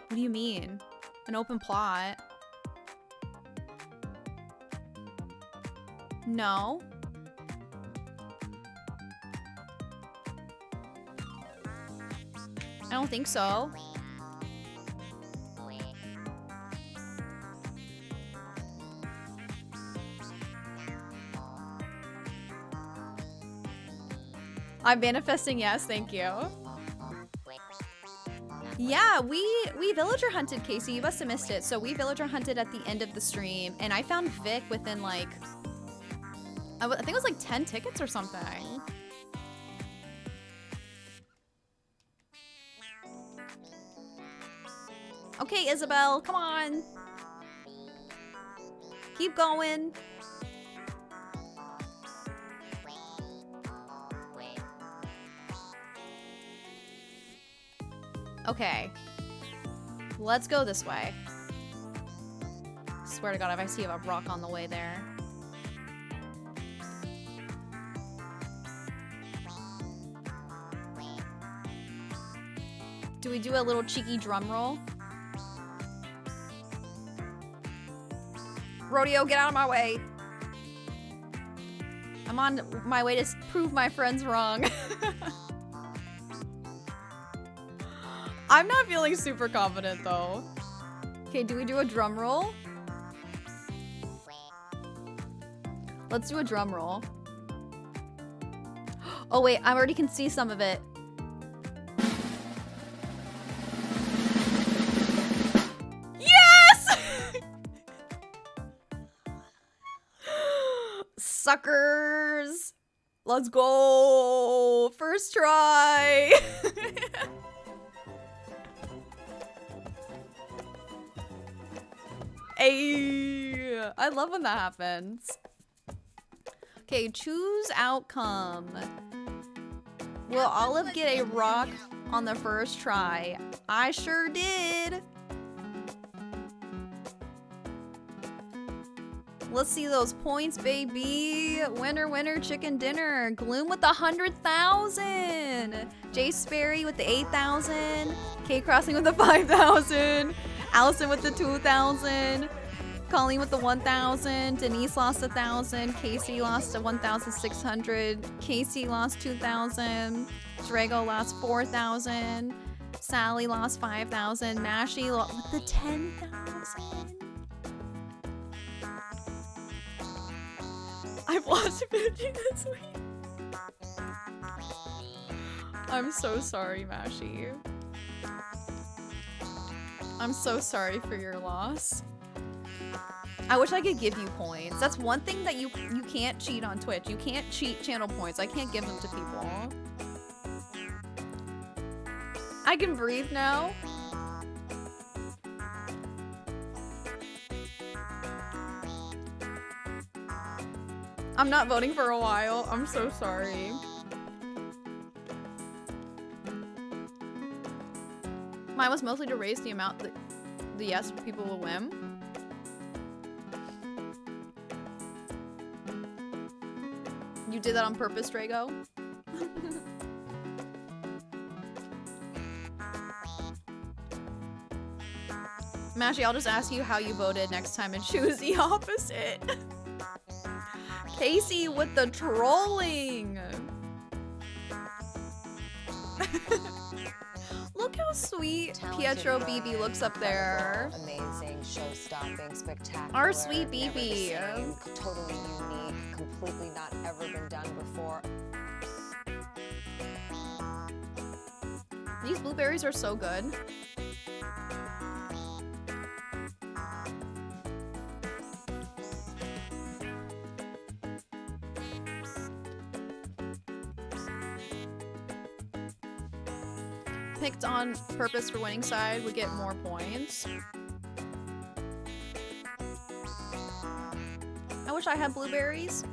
What do you mean? An open plot? No. I don't think so. I'm manifesting yes, thank you. Yeah, we villager hunted, Casey. You must have missed it. So we villager hunted at the end of the stream, and I found Vic within like, I think it was like 10 tickets or something. Okay, Isabel, come on. Keep going. Okay. Let's go this way. Swear to God, if I see a rock on the way there. Do we do a little cheeky drum roll? Rodeo, get out of my way. I'm on my way to prove my friends wrong. I'm not feeling super confident though. Okay, do we do a drum roll? Let's do a drum roll. Oh wait, I already can see some of it. Yes! Suckers! Let's go! First try! Ay, I love when that happens. Okay, choose outcome. Will Olive get a rock on the first try? I sure did. Let's see those points, baby. Winner, winner, chicken dinner. Gloom with 100,000. Jay Sperry with the 8,000. K Crossing with the 5,000. Allison with the 2,000. Colleen with the 1,000. Denise lost 1,000. Casey lost to 1,600. Casey lost 2,000. Drago lost 4,000. Sally lost 5,000. Mashie with the 10,000. I've lost 50 this week. I'm so sorry, Mashie. I'm so sorry for your loss. I wish I could give you points. That's one thing that you can't cheat on Twitch. You can't cheat channel points. I can't give them to people. I can breathe now. I'm not voting for a while. I'm so sorry. Mine was mostly to raise the amount that the yes people will win. You did that on purpose, Drago? Mashie, I'll just ask you how you voted next time and choose the opposite. Casey with the trolling. Look how sweet Talented Pietro girl, BB looks up there. Amazing, show-stopping, spectacular. Our sweet never the BB. same, totally unique, completely not ever been done before. These blueberries are so good. Picked on purpose for winning side would get more points. wish I had blueberries.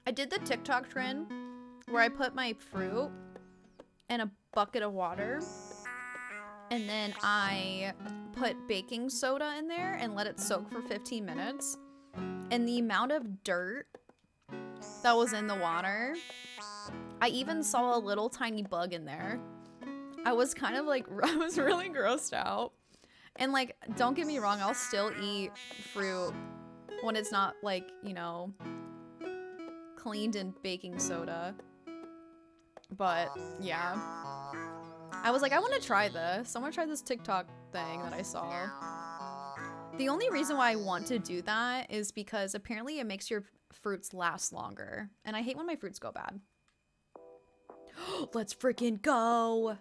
I did the TikTok trend where I put my fruit in a bucket of water and then I put baking soda in there and let it soak for 15 minutes. And the amount of dirt that was in the water, I even saw a little tiny bug in there. I was kind of like, I was really grossed out. And like, don't get me wrong, I'll still eat fruit when it's not like, you know, cleaned in baking soda. But yeah, I was like, I want to try this. I want to try this TikTok thing that I saw. The only reason why I want to do that is because apparently it makes your fruits last longer. And I hate when my fruits go bad. Let's freaking go.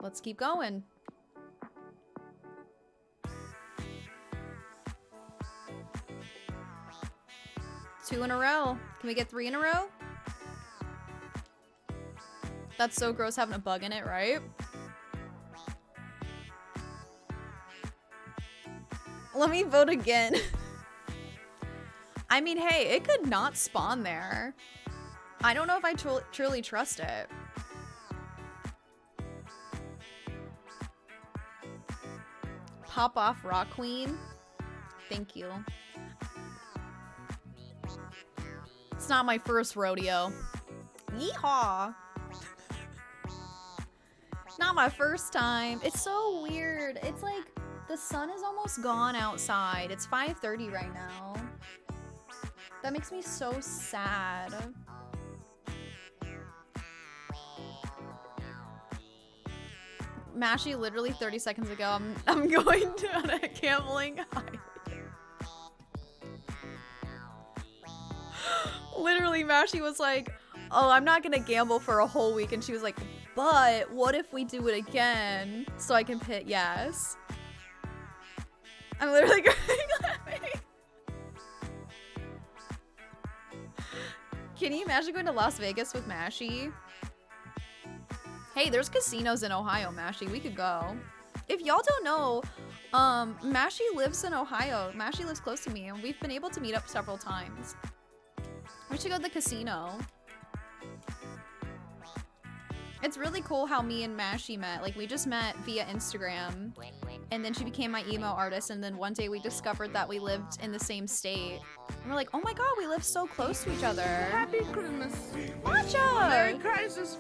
Let's keep going. Two in a row. Can we get 3 in a row? That's so gross having a bug in it, right? Let me vote again. I mean, hey, it could not spawn there. I don't know if I truly trust it. Pop off Rock Queen. Thank you. It's not my first rodeo. Yeehaw. Not my first time. It's so weird. It's like the sun is almost gone outside. It's 5:30 right now. That makes me so sad. Mashy, literally 30 seconds ago, I'm going on a gambling high. Literally, Mashy was like, oh, I'm not gonna gamble for a whole week. And she was like, but what if we do it again? So I can hit yes. I'm literally going laughing. Can you imagine going to Las Vegas with Mashy? Hey, there's casinos in Ohio, Mashy. We could go. If y'all don't know, Mashy lives in Ohio. Mashy lives close to me, and we've been able to meet up several times. We should go to the casino. It's really cool how me and Mashy met. Like, we just met via Instagram, and then she became my emo artist, and then one day we discovered that we lived in the same state. And we're like, oh my god, we live so close to each other. Happy Christmas. Matcha! Merry Chrysler.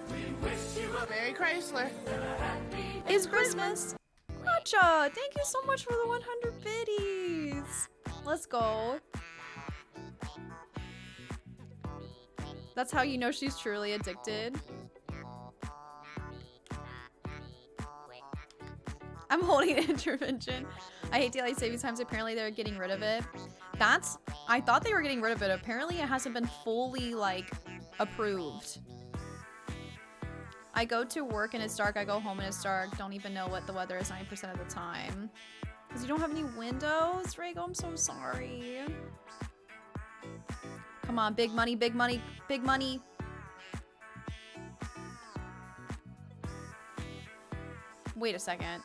Merry Chrysler. It's Christmas. Matcha, thank you so much for the 100 biddies. Let's go. That's how you know she's truly addicted. I'm holding an intervention. I hate daylight saving times. Apparently they're getting rid of it. I thought they were getting rid of it. Apparently it hasn't been fully, like, approved. I go to work and it's dark. I go home and it's dark. Don't even know what the weather is 90% of the time. Because you don't have any windows, Rago. I'm so sorry. Come on, big money, big money, big money. Wait a second.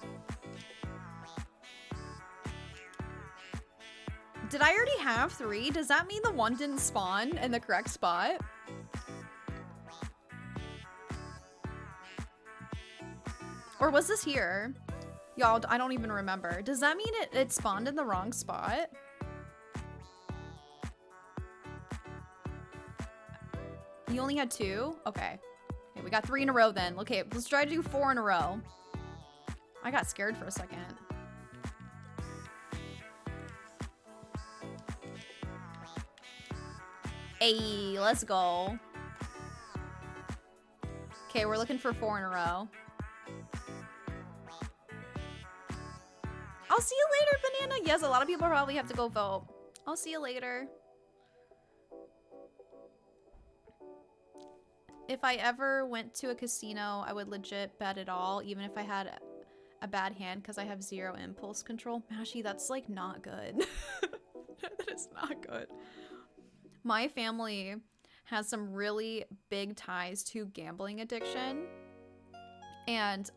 Did I already have 3? Does that mean the one didn't spawn in the correct spot? Or was this here? Y'all, I don't even remember. Does that mean it spawned in the wrong spot? You only had 2? Okay. Okay, we got 3 in a row then. Okay, let's try to do 4 in a row. I got scared for a second. Hey, let's go. Okay, we're looking for 4 in a row. I'll see you later, Banana. Yes, a lot of people probably have to go vote. I'll see you later. If I ever went to a casino, I would legit bet it all, even if I had a bad hand, because I have 0 impulse control. Mashy, that's like not good. That is not good. My family has some really big ties to gambling addiction. And,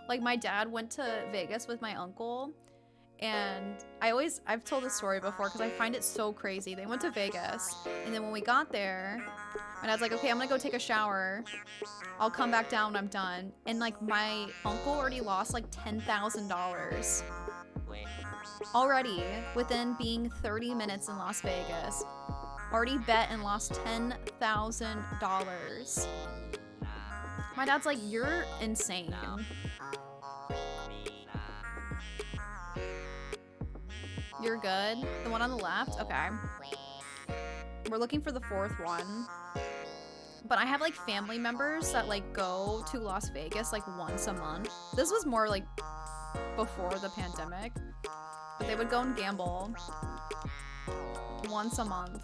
Like my dad went to Vegas with my uncle, and I've told this story before because I find it so crazy. They went to Vegas, and then when we got there, my dad's like, okay, I'm gonna go take a shower. I'll come back down when I'm done. And like my uncle already lost like $10,000 already within being 30 minutes in Las Vegas. Already bet and lost $10,000. My dad's like, you're insane. You're good? The one on the left? Okay. We're looking for the fourth one. But I have like family members that like go to Las Vegas like once a month. This was more like before the pandemic. But they would go and gamble once a month.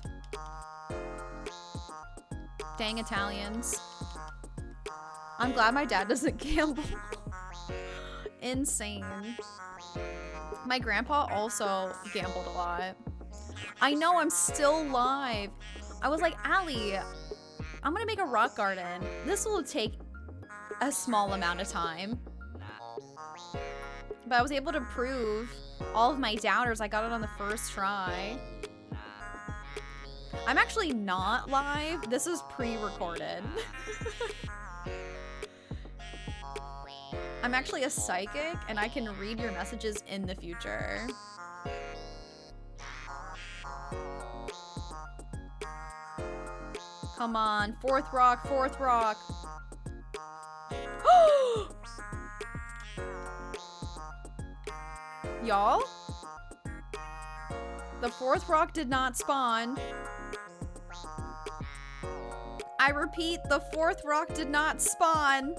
Dang Italians. I'm glad my dad doesn't gamble. Insane. My grandpa also gambled a lot. I know, I'm still live. I was like, Allie, I'm gonna make a rock garden. This will take a small amount of time. But I was able to prove all of my doubters. I got it on the first try. I'm actually not live. This is pre-recorded. I'm actually a psychic, and I can read your messages in the future. Come on, fourth rock, fourth rock. Y'all? The fourth rock did not spawn. I repeat, the fourth rock did not spawn.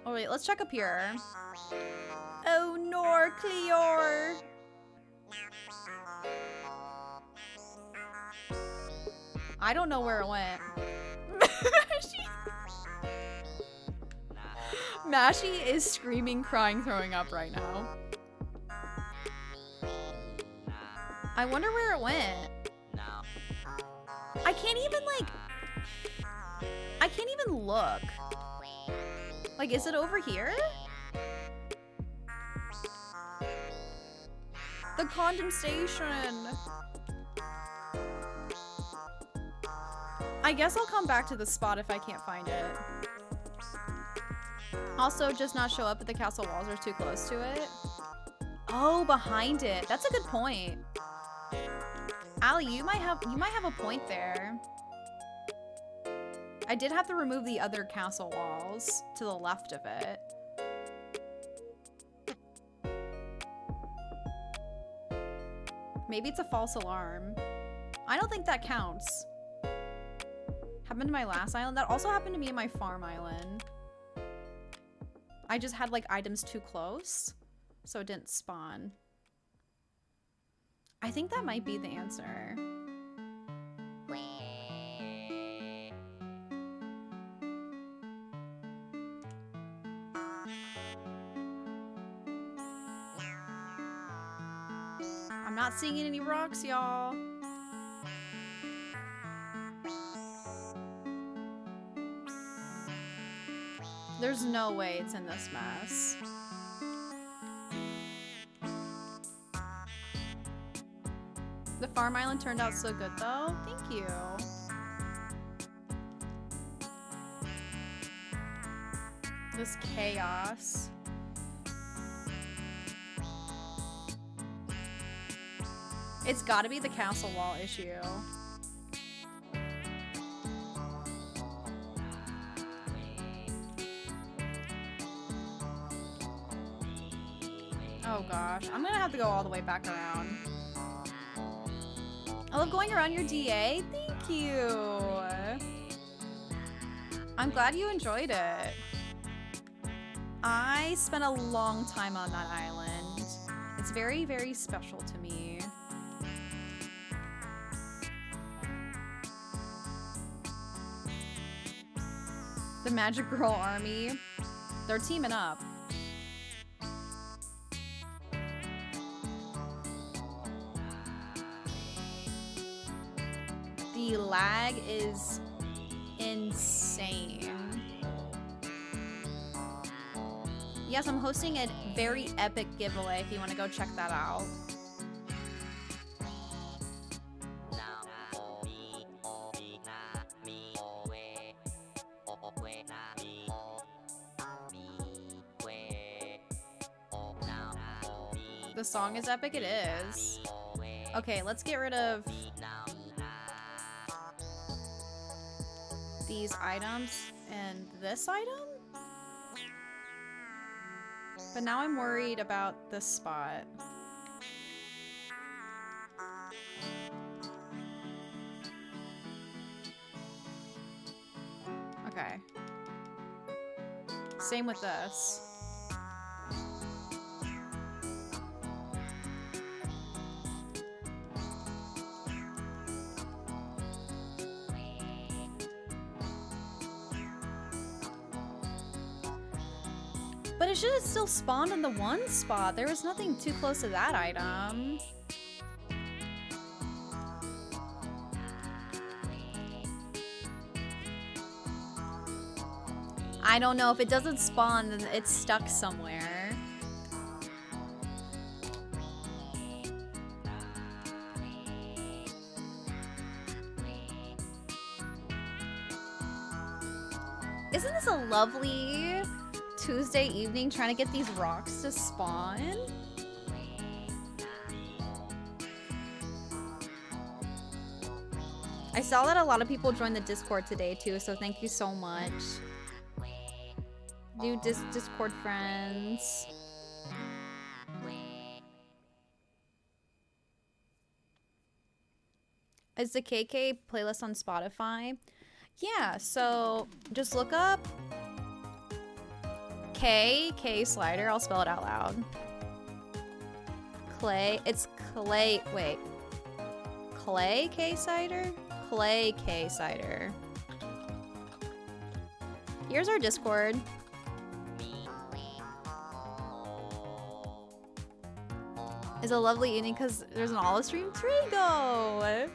Oh wait, let's check up here. Oh, nor Cleor. I don't know where it went. Mashie is screaming, crying, throwing up right now. I wonder where it went. I can't even look. Like, is it over here? The condensation. I guess I'll come back to the spot if I can't find it. Also, just not show up at the castle walls or too close to it. Oh, behind it. That's a good point. Allie, you might have a point there. I did have to remove the other castle walls to the left of it. Maybe it's a false alarm. I don't think that counts. Happened to my last island. That also happened to me in my farm island. I just had like items too close, so it didn't spawn. I think that might be the answer. I'm not seeing any rocks, y'all. There's no way it's in this mess. The farm island turned out so good though. Thank you. This chaos. It's gotta be the castle wall issue. Oh gosh, I'm gonna have to go all the way back around. I love going around your DA. Thank you. I'm glad you enjoyed it. I spent a long time on that island. It's very, very special to me. The Magic Girl Army, they're teaming up. The lag is insane. Yes, I'm hosting a very epic giveaway if you want to go check that out. The song is epic, it is. Okay, let's get rid of these items and this item. But now I'm worried about this spot. Okay. Same with this. But it should have still spawned in the one spot. There was nothing too close to that item. I don't know. If it doesn't spawn, then it's stuck somewhere. Isn't this a lovely Tuesday evening trying to get these rocks to spawn? I saw that a lot of people joined the Discord today too, so thank you so much. New Discord friends. Is the KK playlist on Spotify? Yeah, so just look up K Slider. I'll spell it out loud. Clay. It's Clay. Wait. Clay K Cider? Clay K Cider. Here's our Discord. It's a lovely evening because there's an olive stream. Trigo!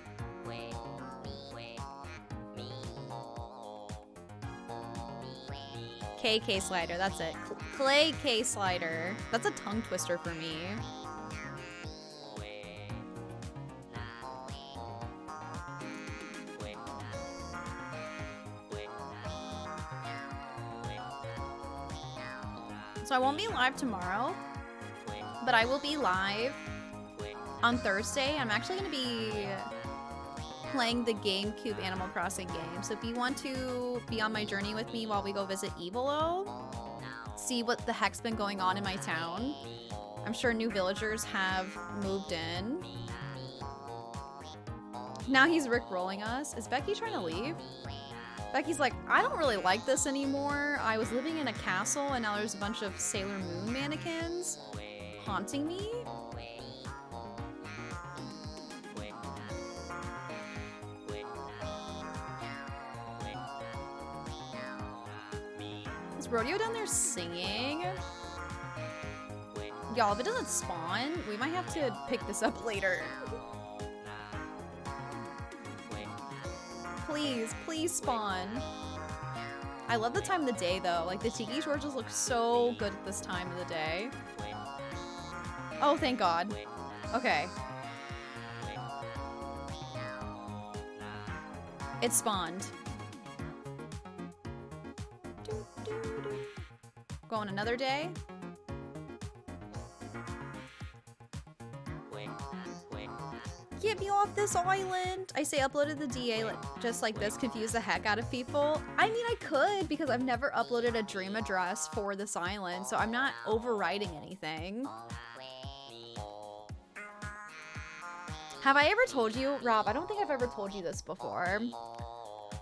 KK Slider, that's it. Clay K Slider. That's a tongue twister for me. So I won't be live tomorrow, but I will be live on Thursday. I'm actually going to be playing the GameCube Animal Crossing game. So if you want to be on my journey with me while we go visit Evilo, see what the heck's been going on in my town. I'm sure new villagers have moved in. Now he's rickrolling us. Is Becky trying to leave? Becky's like, I don't really like this anymore. I was living in a castle and now there's a bunch of Sailor Moon mannequins haunting me. Is Rodeo down there singing? Y'all, if it doesn't spawn, we might have to pick this up later. Please, please spawn. I love the time of the day though. Like the tiki torches look so good at this time of the day. Oh, thank God. Okay. It spawned. Going another day. Get me off this island. I say uploaded the DA just like this, confuse the heck out of people. I mean, I could because I've never uploaded a dream address for this island, so I'm not overriding anything. Have I ever told you, Rob? I don't think I've ever told you this before.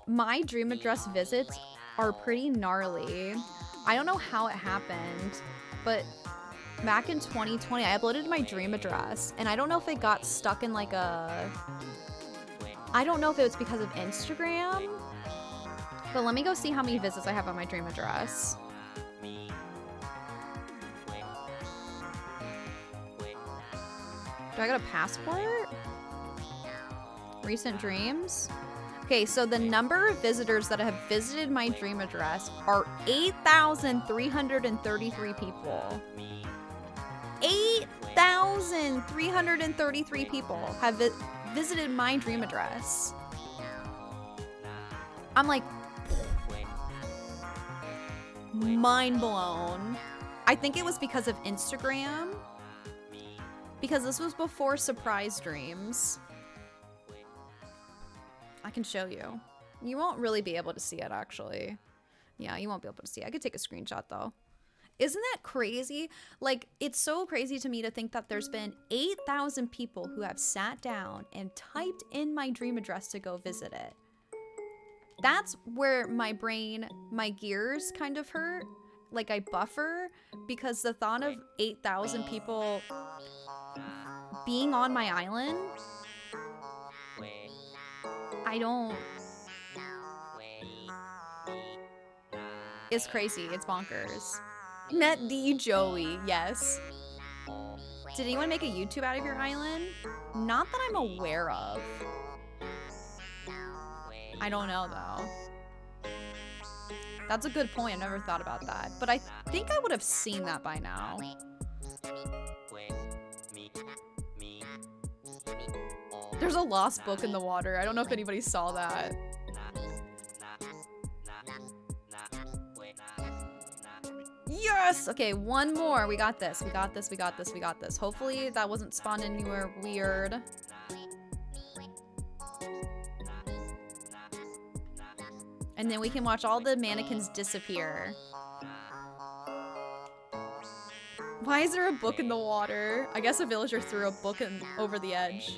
My dream address visits are pretty gnarly. I don't know how it happened, but back in 2020, I uploaded my dream address, and I don't know if it got stuck in like a... I don't know if it was because of Instagram, but let me go see how many visits I have on my dream address. Do I got a passport? Recent dreams? Okay, so the number of visitors that have visited my dream address are 8,333 people. 8,333 people have visited my dream address. I'm like, mind blown. I think it was because of Instagram. Because this was before surprise dreams. I can show you. You won't really be able to see it, actually. Yeah, you won't be able to see it. I could take a screenshot, though. Isn't that crazy? Like, it's so crazy to me to think that there's been 8,000 people who have sat down and typed in my dream address to go visit it. That's where my brain, my gears kind of hurt. Like, I buffer because the thought of 8,000 people being on my island, I don't... It's crazy. It's bonkers. Met the Joey. Yes. Did anyone make a YouTube out of your island? Not that I'm aware of. I don't know, though. That's a good point. I never thought about that. But I think I would have seen that by now. There's a lost book in the water. I don't know if anybody saw that. Yes! Okay, one more. We got this. We got this. We got this. We got this. Hopefully that wasn't spawned anywhere weird. And then we can watch all the mannequins disappear. Why is there a book in the water? I guess a villager threw a book over the edge.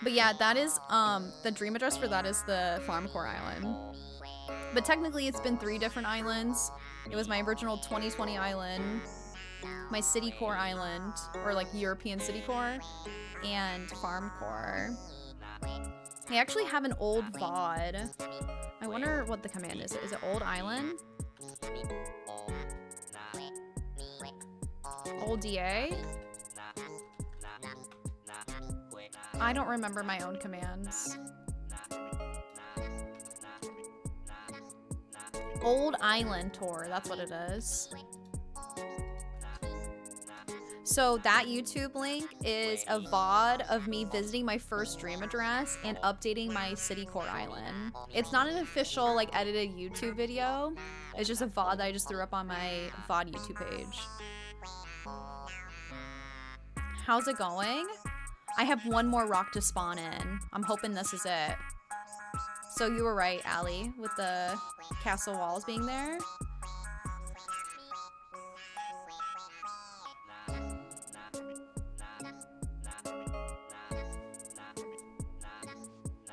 But yeah, that is, the dream address for that is the Farm Core Island. But technically it's been 3 different islands. It was my original 2020 island, my City Core Island, or like European City Core, and Farm Core. I actually have an old VOD. I wonder what the command is. Is it Old Island? Old DA? I don't remember my own commands. Old Island Tour, that's what it is. So that YouTube link is a VOD of me visiting my first dream address and updating my City Core Island. It's not an official, like, edited YouTube video. It's just a VOD that I just threw up on my VOD YouTube page. How's it going? I have one more rock to spawn in. I'm hoping this is it. So you were right, Allie, with the castle walls being there.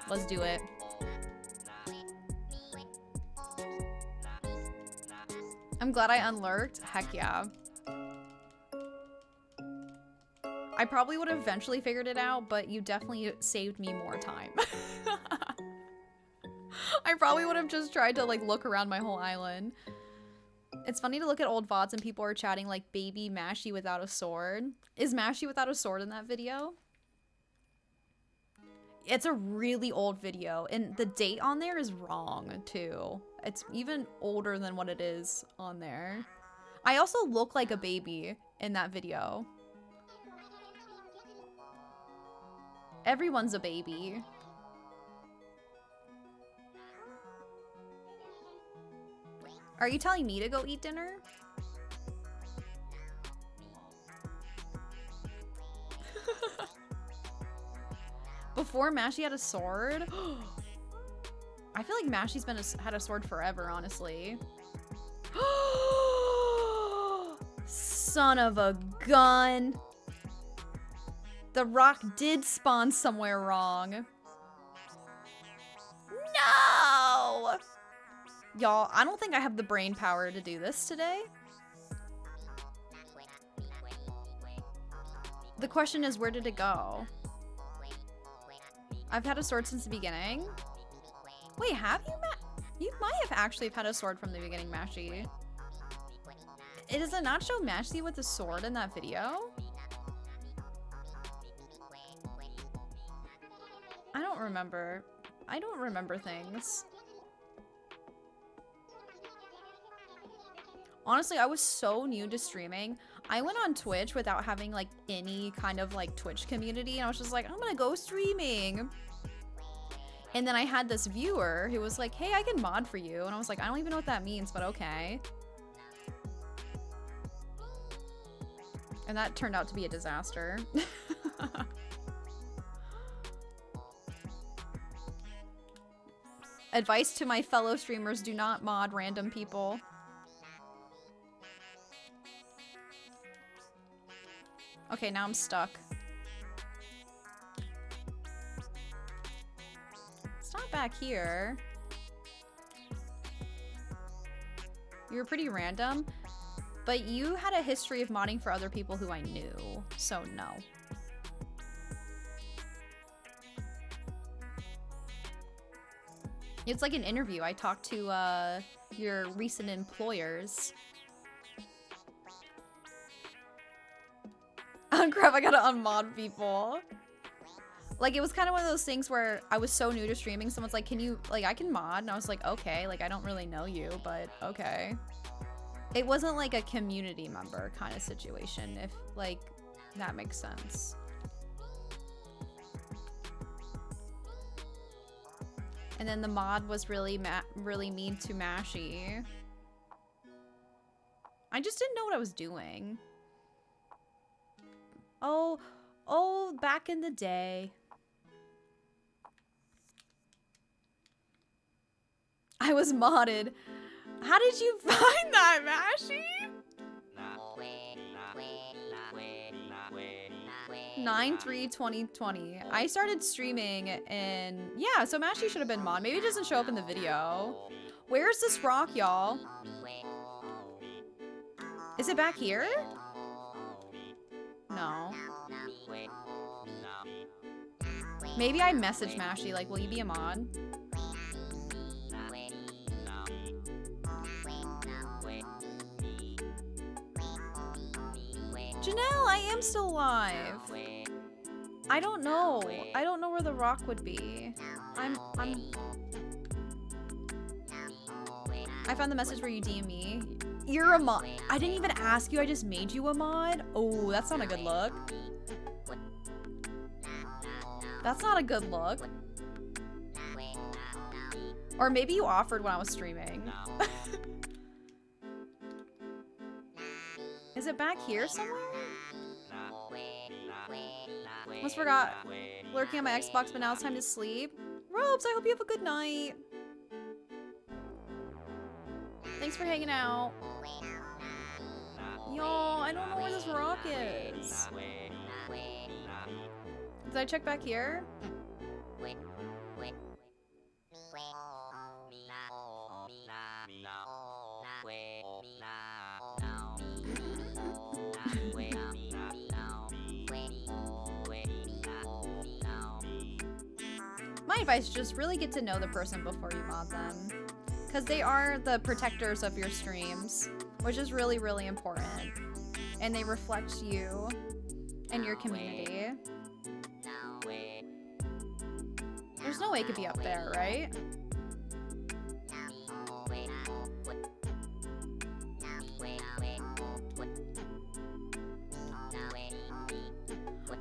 Let's do it. I'm glad I unlurked. Heck yeah. I probably would have eventually figured it out, but you definitely saved me more time. I probably would have just tried to, like, look around my whole island. It's funny to look at old VODs and people are chatting like baby Mashy without a sword. Is Mashy without a sword in that video? It's a really old video, and the date on there is wrong, too. It's even older than what it is on there. I also look like a baby in that video. Everyone's a baby. Are you telling me to go eat dinner? Before Mashy had a sword? I feel like Mashy's had a sword forever, honestly. Son of a gun. The rock did spawn somewhere wrong. No! Y'all, I don't think I have the brain power to do this today. The question is, where did it go? I've had a sword since the beginning. Wait, have you? You might have actually had a sword from the beginning, Mashy. Does it not show Mashy with a sword in that video? don't remember. I don't remember things. Honestly, I was so new to streaming. I went on Twitch without having like any kind of like Twitch community, and I was just like, I'm gonna go streaming. And then I had this viewer who was like, hey, I can mod for you. And I was like, I don't even know what that means, but okay. And that turned out to be a disaster. Advice to my fellow streamers, do not mod random people. Okay, now I'm stuck. It's not back here. You were pretty random, but you had a history of modding for other people who I knew, so no. It's like an interview. I talked to your recent employers. Oh crap, I gotta unmod people. Like, it was kind of one of those things where I was so new to streaming, someone's like, can you, like, I can mod, and I was like, okay, like, I don't really know you, but okay. It wasn't like a community member kind of situation, if, like, that makes sense. And then the mod was really mean to Mashy. I just didn't know what I was doing. Oh, back in the day. I was modded. How did you find that, Mashy? 9/3/2020. I started streaming and yeah, so Mashy should have been mod. Maybe it doesn't show up in the video. Where's this rock, y'all? Is it back here? No. Maybe I messaged Mashy, like, will you be a mod? Janelle, I am still alive. I don't know. I don't know where the rock would be. I found the message where you DM me. You're a mod. I didn't even ask you, I just made you a mod? Oh, that's not a good look. That's not a good look. Or maybe you offered when I was streaming. Is it back here somewhere? Almost forgot. Lurking on my Xbox, but now it's time to sleep. Robes, I hope you have a good night. Thanks for hanging out. Y'all, I don't know where this rock is. Did I check back here? My advice is just really get to know the person before you mod them. Because they are the protectors of your streams, which is really, really important. And they reflect you and your community. There's no way it could be up there, right?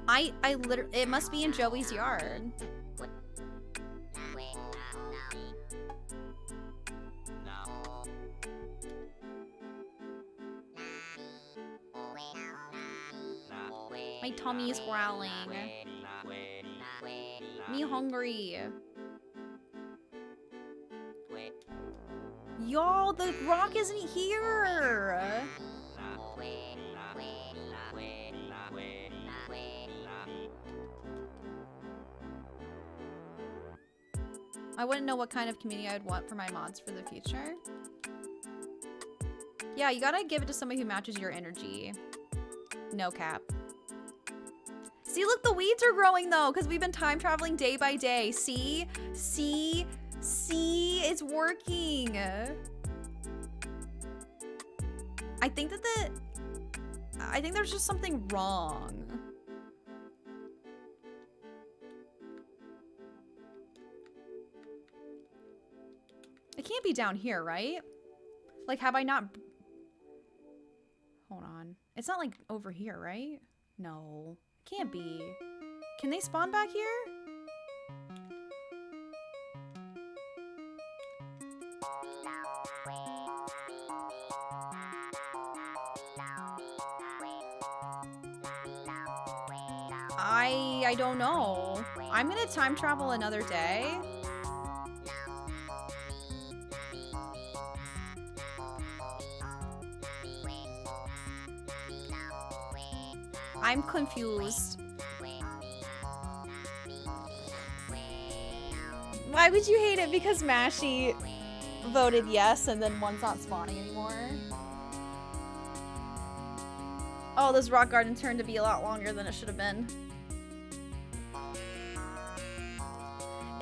I literally, it must be in Joey's yard. My tummy is growling. Me hungry. Y'all, the rock isn't here. I wouldn't know what kind of community I would want for my mods for the future. Yeah, you gotta give it to somebody who matches your energy. No cap. See, look, the weeds are growing though, because we've been time traveling day by day. See? See? See? It's working. I think that I think there's just something wrong. It can't be down here, right? Like, have I not... Hold on. It's not like over here, right? No. It can't be. Can they spawn back here? I don't know. I'm gonna time travel another day. I'm confused. Why would you hate it? Because Mashy voted yes and then one's not spawning anymore. Oh, this rock garden turned to be a lot longer than it should have been.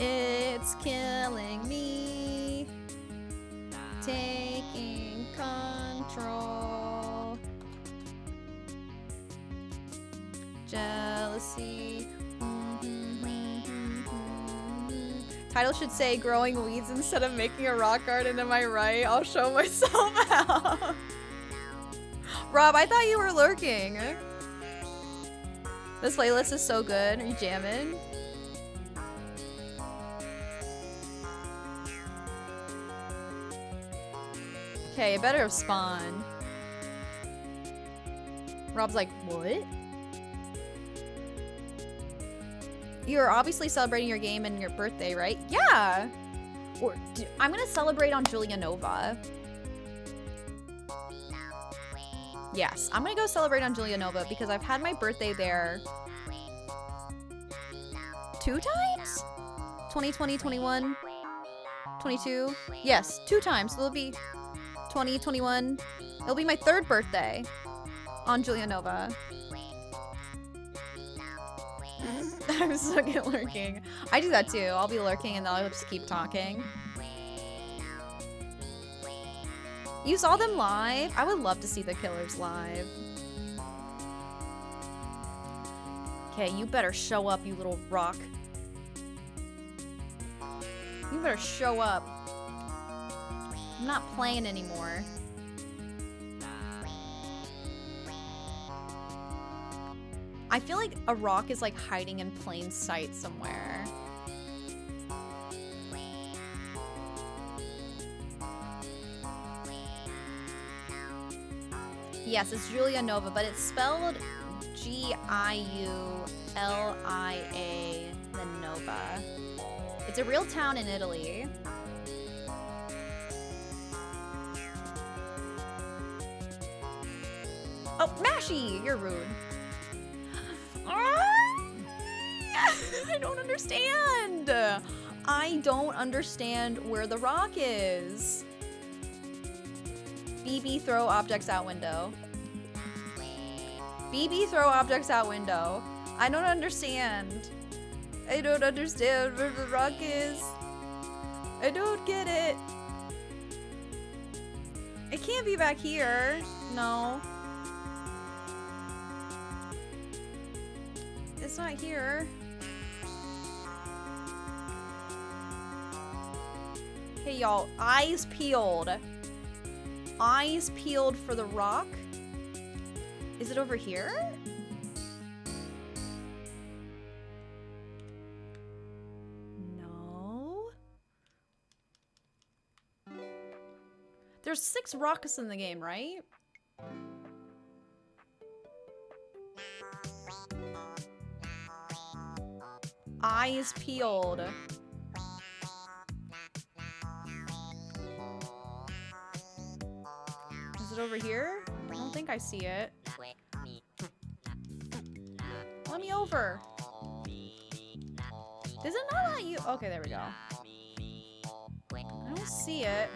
It's killing me. Taking control. Jealousy. Title should say growing weeds instead of making a rock garden, am I right? I'll show myself out. Rob, I thought you were lurking. This playlist is so good. Are you jamming? Okay, it better have spawned. Rob's like, what? You're obviously celebrating your game and your birthday, right? Yeah! Or I'm gonna celebrate on Julia Nova. Yes, I'm gonna go celebrate on Julia Nova because I've had my birthday there 2 times? 2020, 21, 22? Yes, 2 times. So it'll be 20, 21. It'll be my 3rd birthday on Julia Nova. I'm stuck at lurking. I do that too. I'll be lurking and then I'll just keep talking. You saw them live? I would love to see the Killers live. Okay, you better show up, you little rock. You better show up. I'm not playing anymore. I feel like a rock is like hiding in plain sight somewhere. Yes, it's Giulia Nova, but it's spelled G-I-U-L-I-A, then Nova. It's a real town in Italy. Oh, Mashy! You're rude. I don't understand. I don't understand where the rock is. BB throw objects out window. BB throw objects out window. I don't understand. I don't understand where the rock is. I don't get it. It can't be back here. No. It's not here. Hey y'all, eyes peeled. Eyes peeled for the rock. Is it over here? No. There's 6 rocks in the game, right? Eyes peeled. Is it over here? I don't think I see it. Let me over. Does it not let you? Okay, there we go. I don't see it.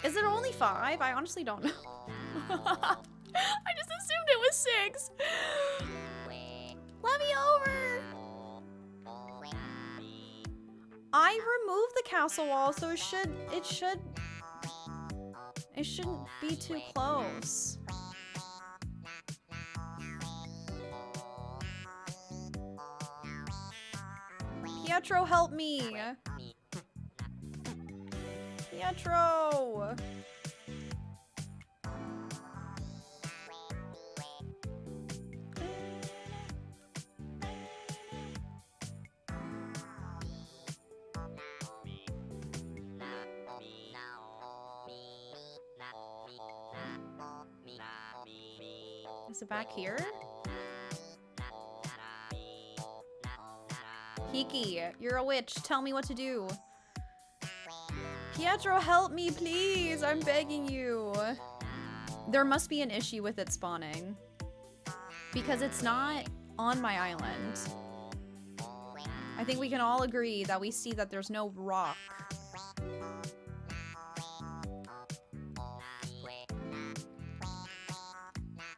Is it only 5? I honestly don't know. I just assumed it was 6. Let me over. I removed the castle wall, so it shouldn't be too close. Pietro, help me! Pietro! Is it back here? Hiki, you're a witch. Tell me what to do. Pietro, help me, please. I'm begging you. There must be an issue with it spawning. Because it's not on my island. I think we can all agree that we see that there's no rock.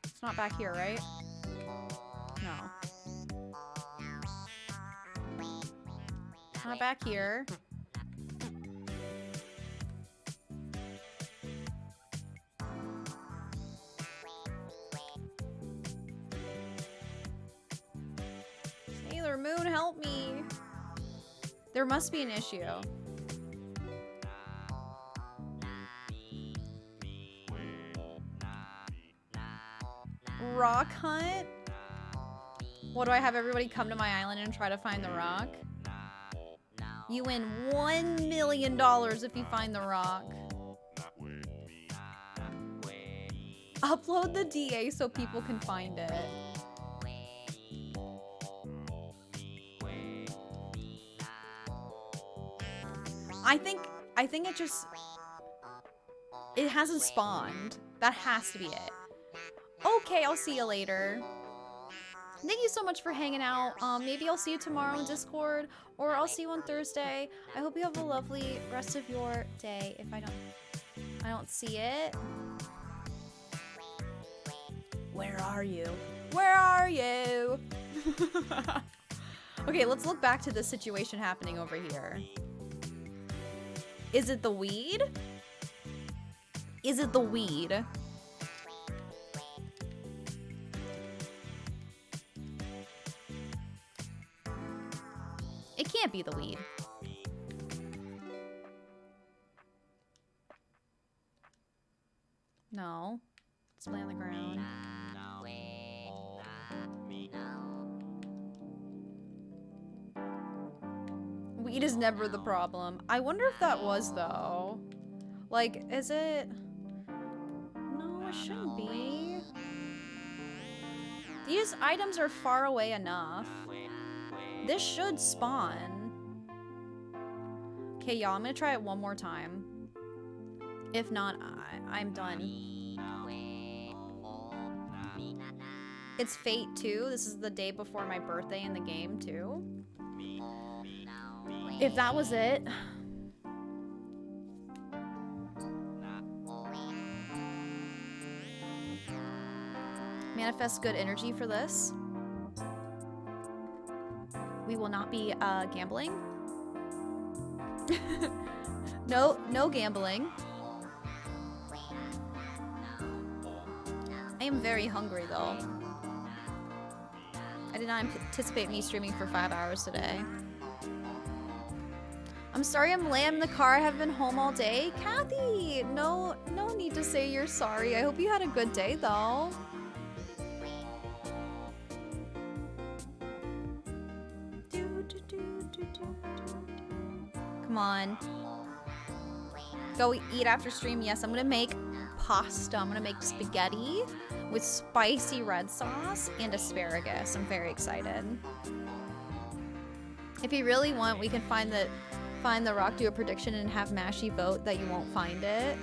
It's not back here, right? No. Not back here. Sailor Moon, help me. There must be an issue. Rock hunt? What, do I have everybody come to my island and try to find the rock? You win $1 million if you find the rock. Upload the DA so people can find it. I think it hasn't spawned. That has to be it. Okay, I'll see you later. Thank you so much for hanging out. Maybe I'll see you tomorrow in Discord, or I'll see you on Thursday. I hope you have a lovely rest of your day. If I don't see it. Where are you? Where are you? Okay, let's look back to the situation happening over here. Is it the weed? Is it the weed? It can't be the weed. No. Let's lay on the ground. Weed is never the problem. I wonder if that was, though. Like, is it... No, it shouldn't be. These items are far away enough. This should spawn. Okay, y'all, I'm gonna try it one more time. If not, I'm done. It's fate, too. This is the day before my birthday in the game, too. If that was it... Manifest good energy for this. We will not be gambling. No gambling. I am very hungry though. I did not anticipate me streaming for 5 hours today. I'm sorry I'm late in the car. I haven't been home all day. Kathy, no need to say you're sorry. I hope you had a good day though. Come on. Go eat after stream. Yes, I'm gonna make pasta. I'm gonna make spaghetti with spicy red sauce and asparagus. I'm very excited. If you really want, we can find the rock, do a prediction, and have Mashy vote that you won't find it.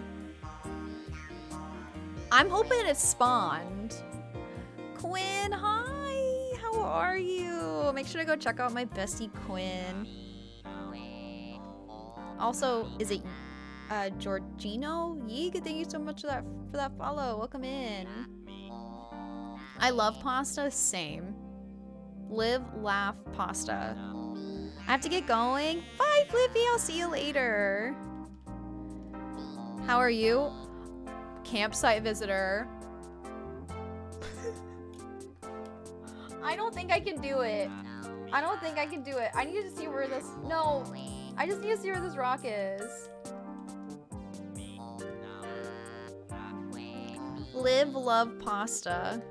I'm hoping it spawned. Quinn, hi! How are you? Make sure to go check out my bestie Quinn. Also, is it Georgino? Yeeg, thank you so much for that follow. Welcome in. I love pasta. Same. Live, laugh, pasta. I have to get going. Bye, Flippy. I'll see you later. How are you? Campsite visitor. I don't think I can do it. I don't think I can do it. I need to see where this... No. I just need to see where this rock is. Live, love, pasta.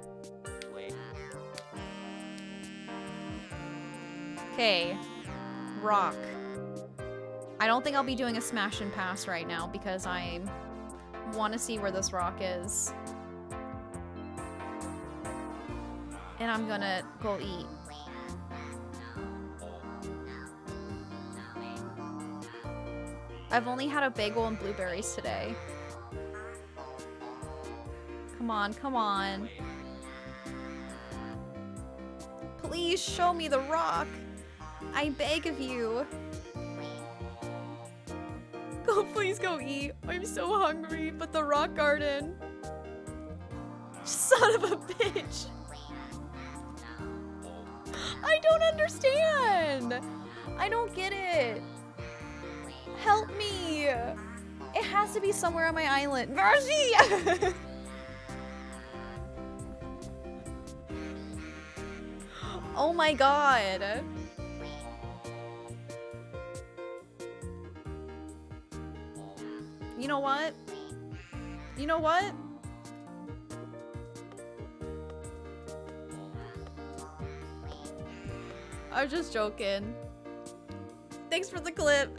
Okay. Rock. I don't think I'll be doing a smash and pass right now because I want to see where this rock is. And I'm gonna go eat. I've only had a bagel and blueberries today. Come on, come on. Please show me the rock. I beg of you. Go, please go eat. I'm so hungry, but the rock garden. Son of a bitch. I don't understand. I don't get it. Help me. It has to be somewhere on my island. Mercy! Oh my god. You know what? You know what? I was just joking. Thanks for the clip.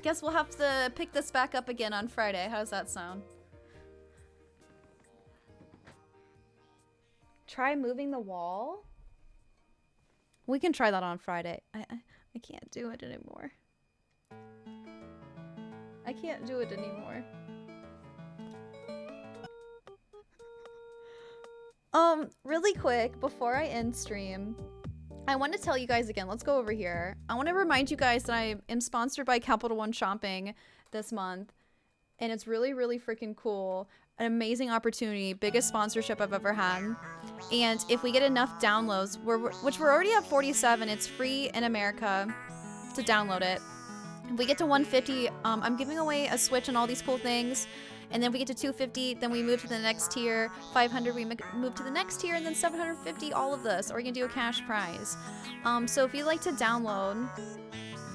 Guess we'll have to pick this back up again on Friday. How does that sound? Try moving the wall? We can try that on Friday. I can't do it anymore. I can't do it anymore. Really quick, before I end stream, I want to tell you guys again, let's go over here. I want to remind you guys that I am sponsored by Capital One Shopping this month, and it's really, really freaking cool. An amazing opportunity, biggest sponsorship I've ever had. And if we get enough downloads, which we're already at 47, it's free in America to download it. If we get to 150, I'm giving away a Switch and all these cool things. And then if we get to 250, then we move to the next tier. 500, we move to the next tier, and then 750, all of this. Or we can do a cash prize. So if you'd like to download,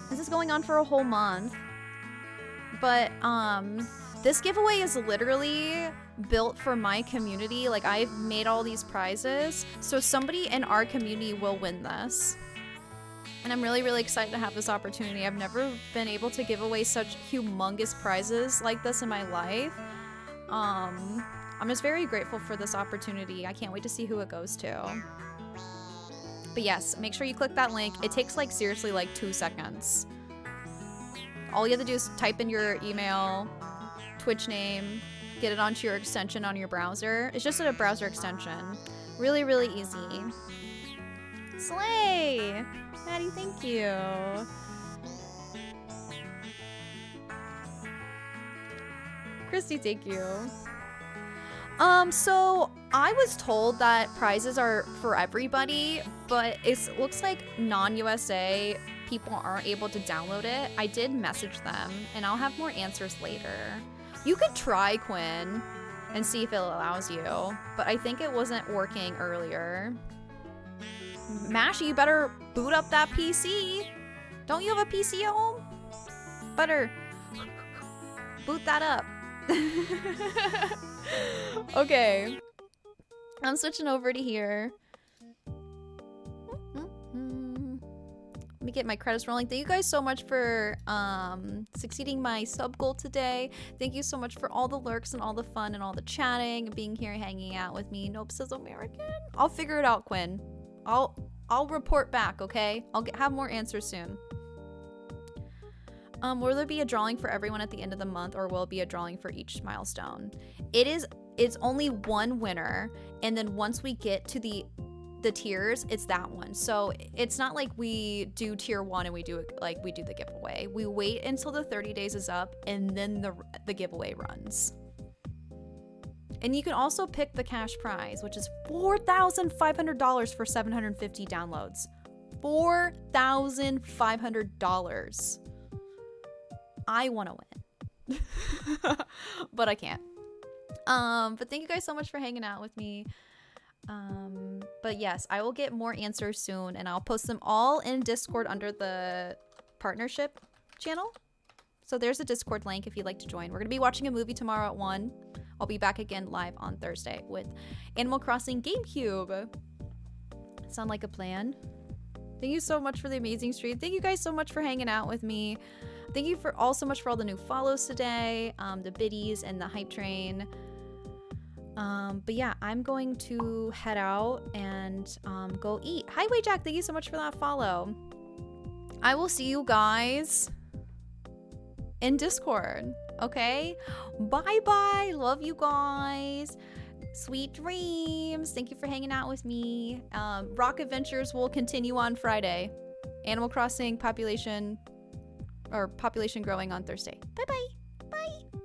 this is going on for a whole month. But this giveaway is literally built for my community. Like, I've made all these prizes, so somebody in our community will win this. And I'm really, really excited to have this opportunity. I've never been able to give away such humongous prizes like this in my life. I'm just very grateful for this opportunity. I can't wait to see who it goes to. But yes, make sure you click that link. It takes like seriously like 2 seconds. All you have to do is type in your email, Twitch name, get it onto your extension on your browser. It's just a browser extension. Really, really easy. Slay! Maddie, thank you. Christy, thank you. So I was told that prizes are for everybody, but it looks like non-USA people aren't able to download it. I did message them, and I'll have more answers later. You could try, Quinn, and see if it allows you, but I think it wasn't working earlier. Mashy, you better boot up that PC. Don't you have a PC at home? Better boot that up. Okay. I'm switching over to here. Let me get my credits rolling. Thank you guys so much for succeeding my sub goal today. Thank you so much for all the lurks and all the fun and all the chatting and being here hanging out with me. Nope says American. I'll figure it out, Quinn. I'll report back, okay? I'll have more answers soon. Will there be a drawing for everyone at the end of the month, or will it be a drawing for each milestone? It's only one winner, and then once we get to the tiers, it's that one. So it's not like we do tier 1 and we do the giveaway. We wait until the 30 days is up, and then the giveaway runs. And you can also pick the cash prize, which is $4,500 for 750 downloads. $4,500. I want to win. but I can't. But thank you guys so much for hanging out with me. But yes, I will get more answers soon, and I'll post them all in Discord under the partnership channel. So there's a Discord link if you'd like to join. We're gonna be watching a movie tomorrow at 1. I'll be back again live on Thursday with Animal Crossing GameCube. Sound like a plan? Thank you so much for the amazing stream. Thank you guys so much for hanging out with me. Thank you for so much for all the new follows today, the biddies and the hype train. But yeah, I'm going to head out and go eat. Hi, Wayjack. Thank you so much for that follow. I will see you guys in Discord. Okay? Bye-bye. Love you guys. Sweet dreams. Thank you for hanging out with me. Rock Adventures will continue on Friday. Animal Crossing population growing on Thursday. Bye-bye. Bye.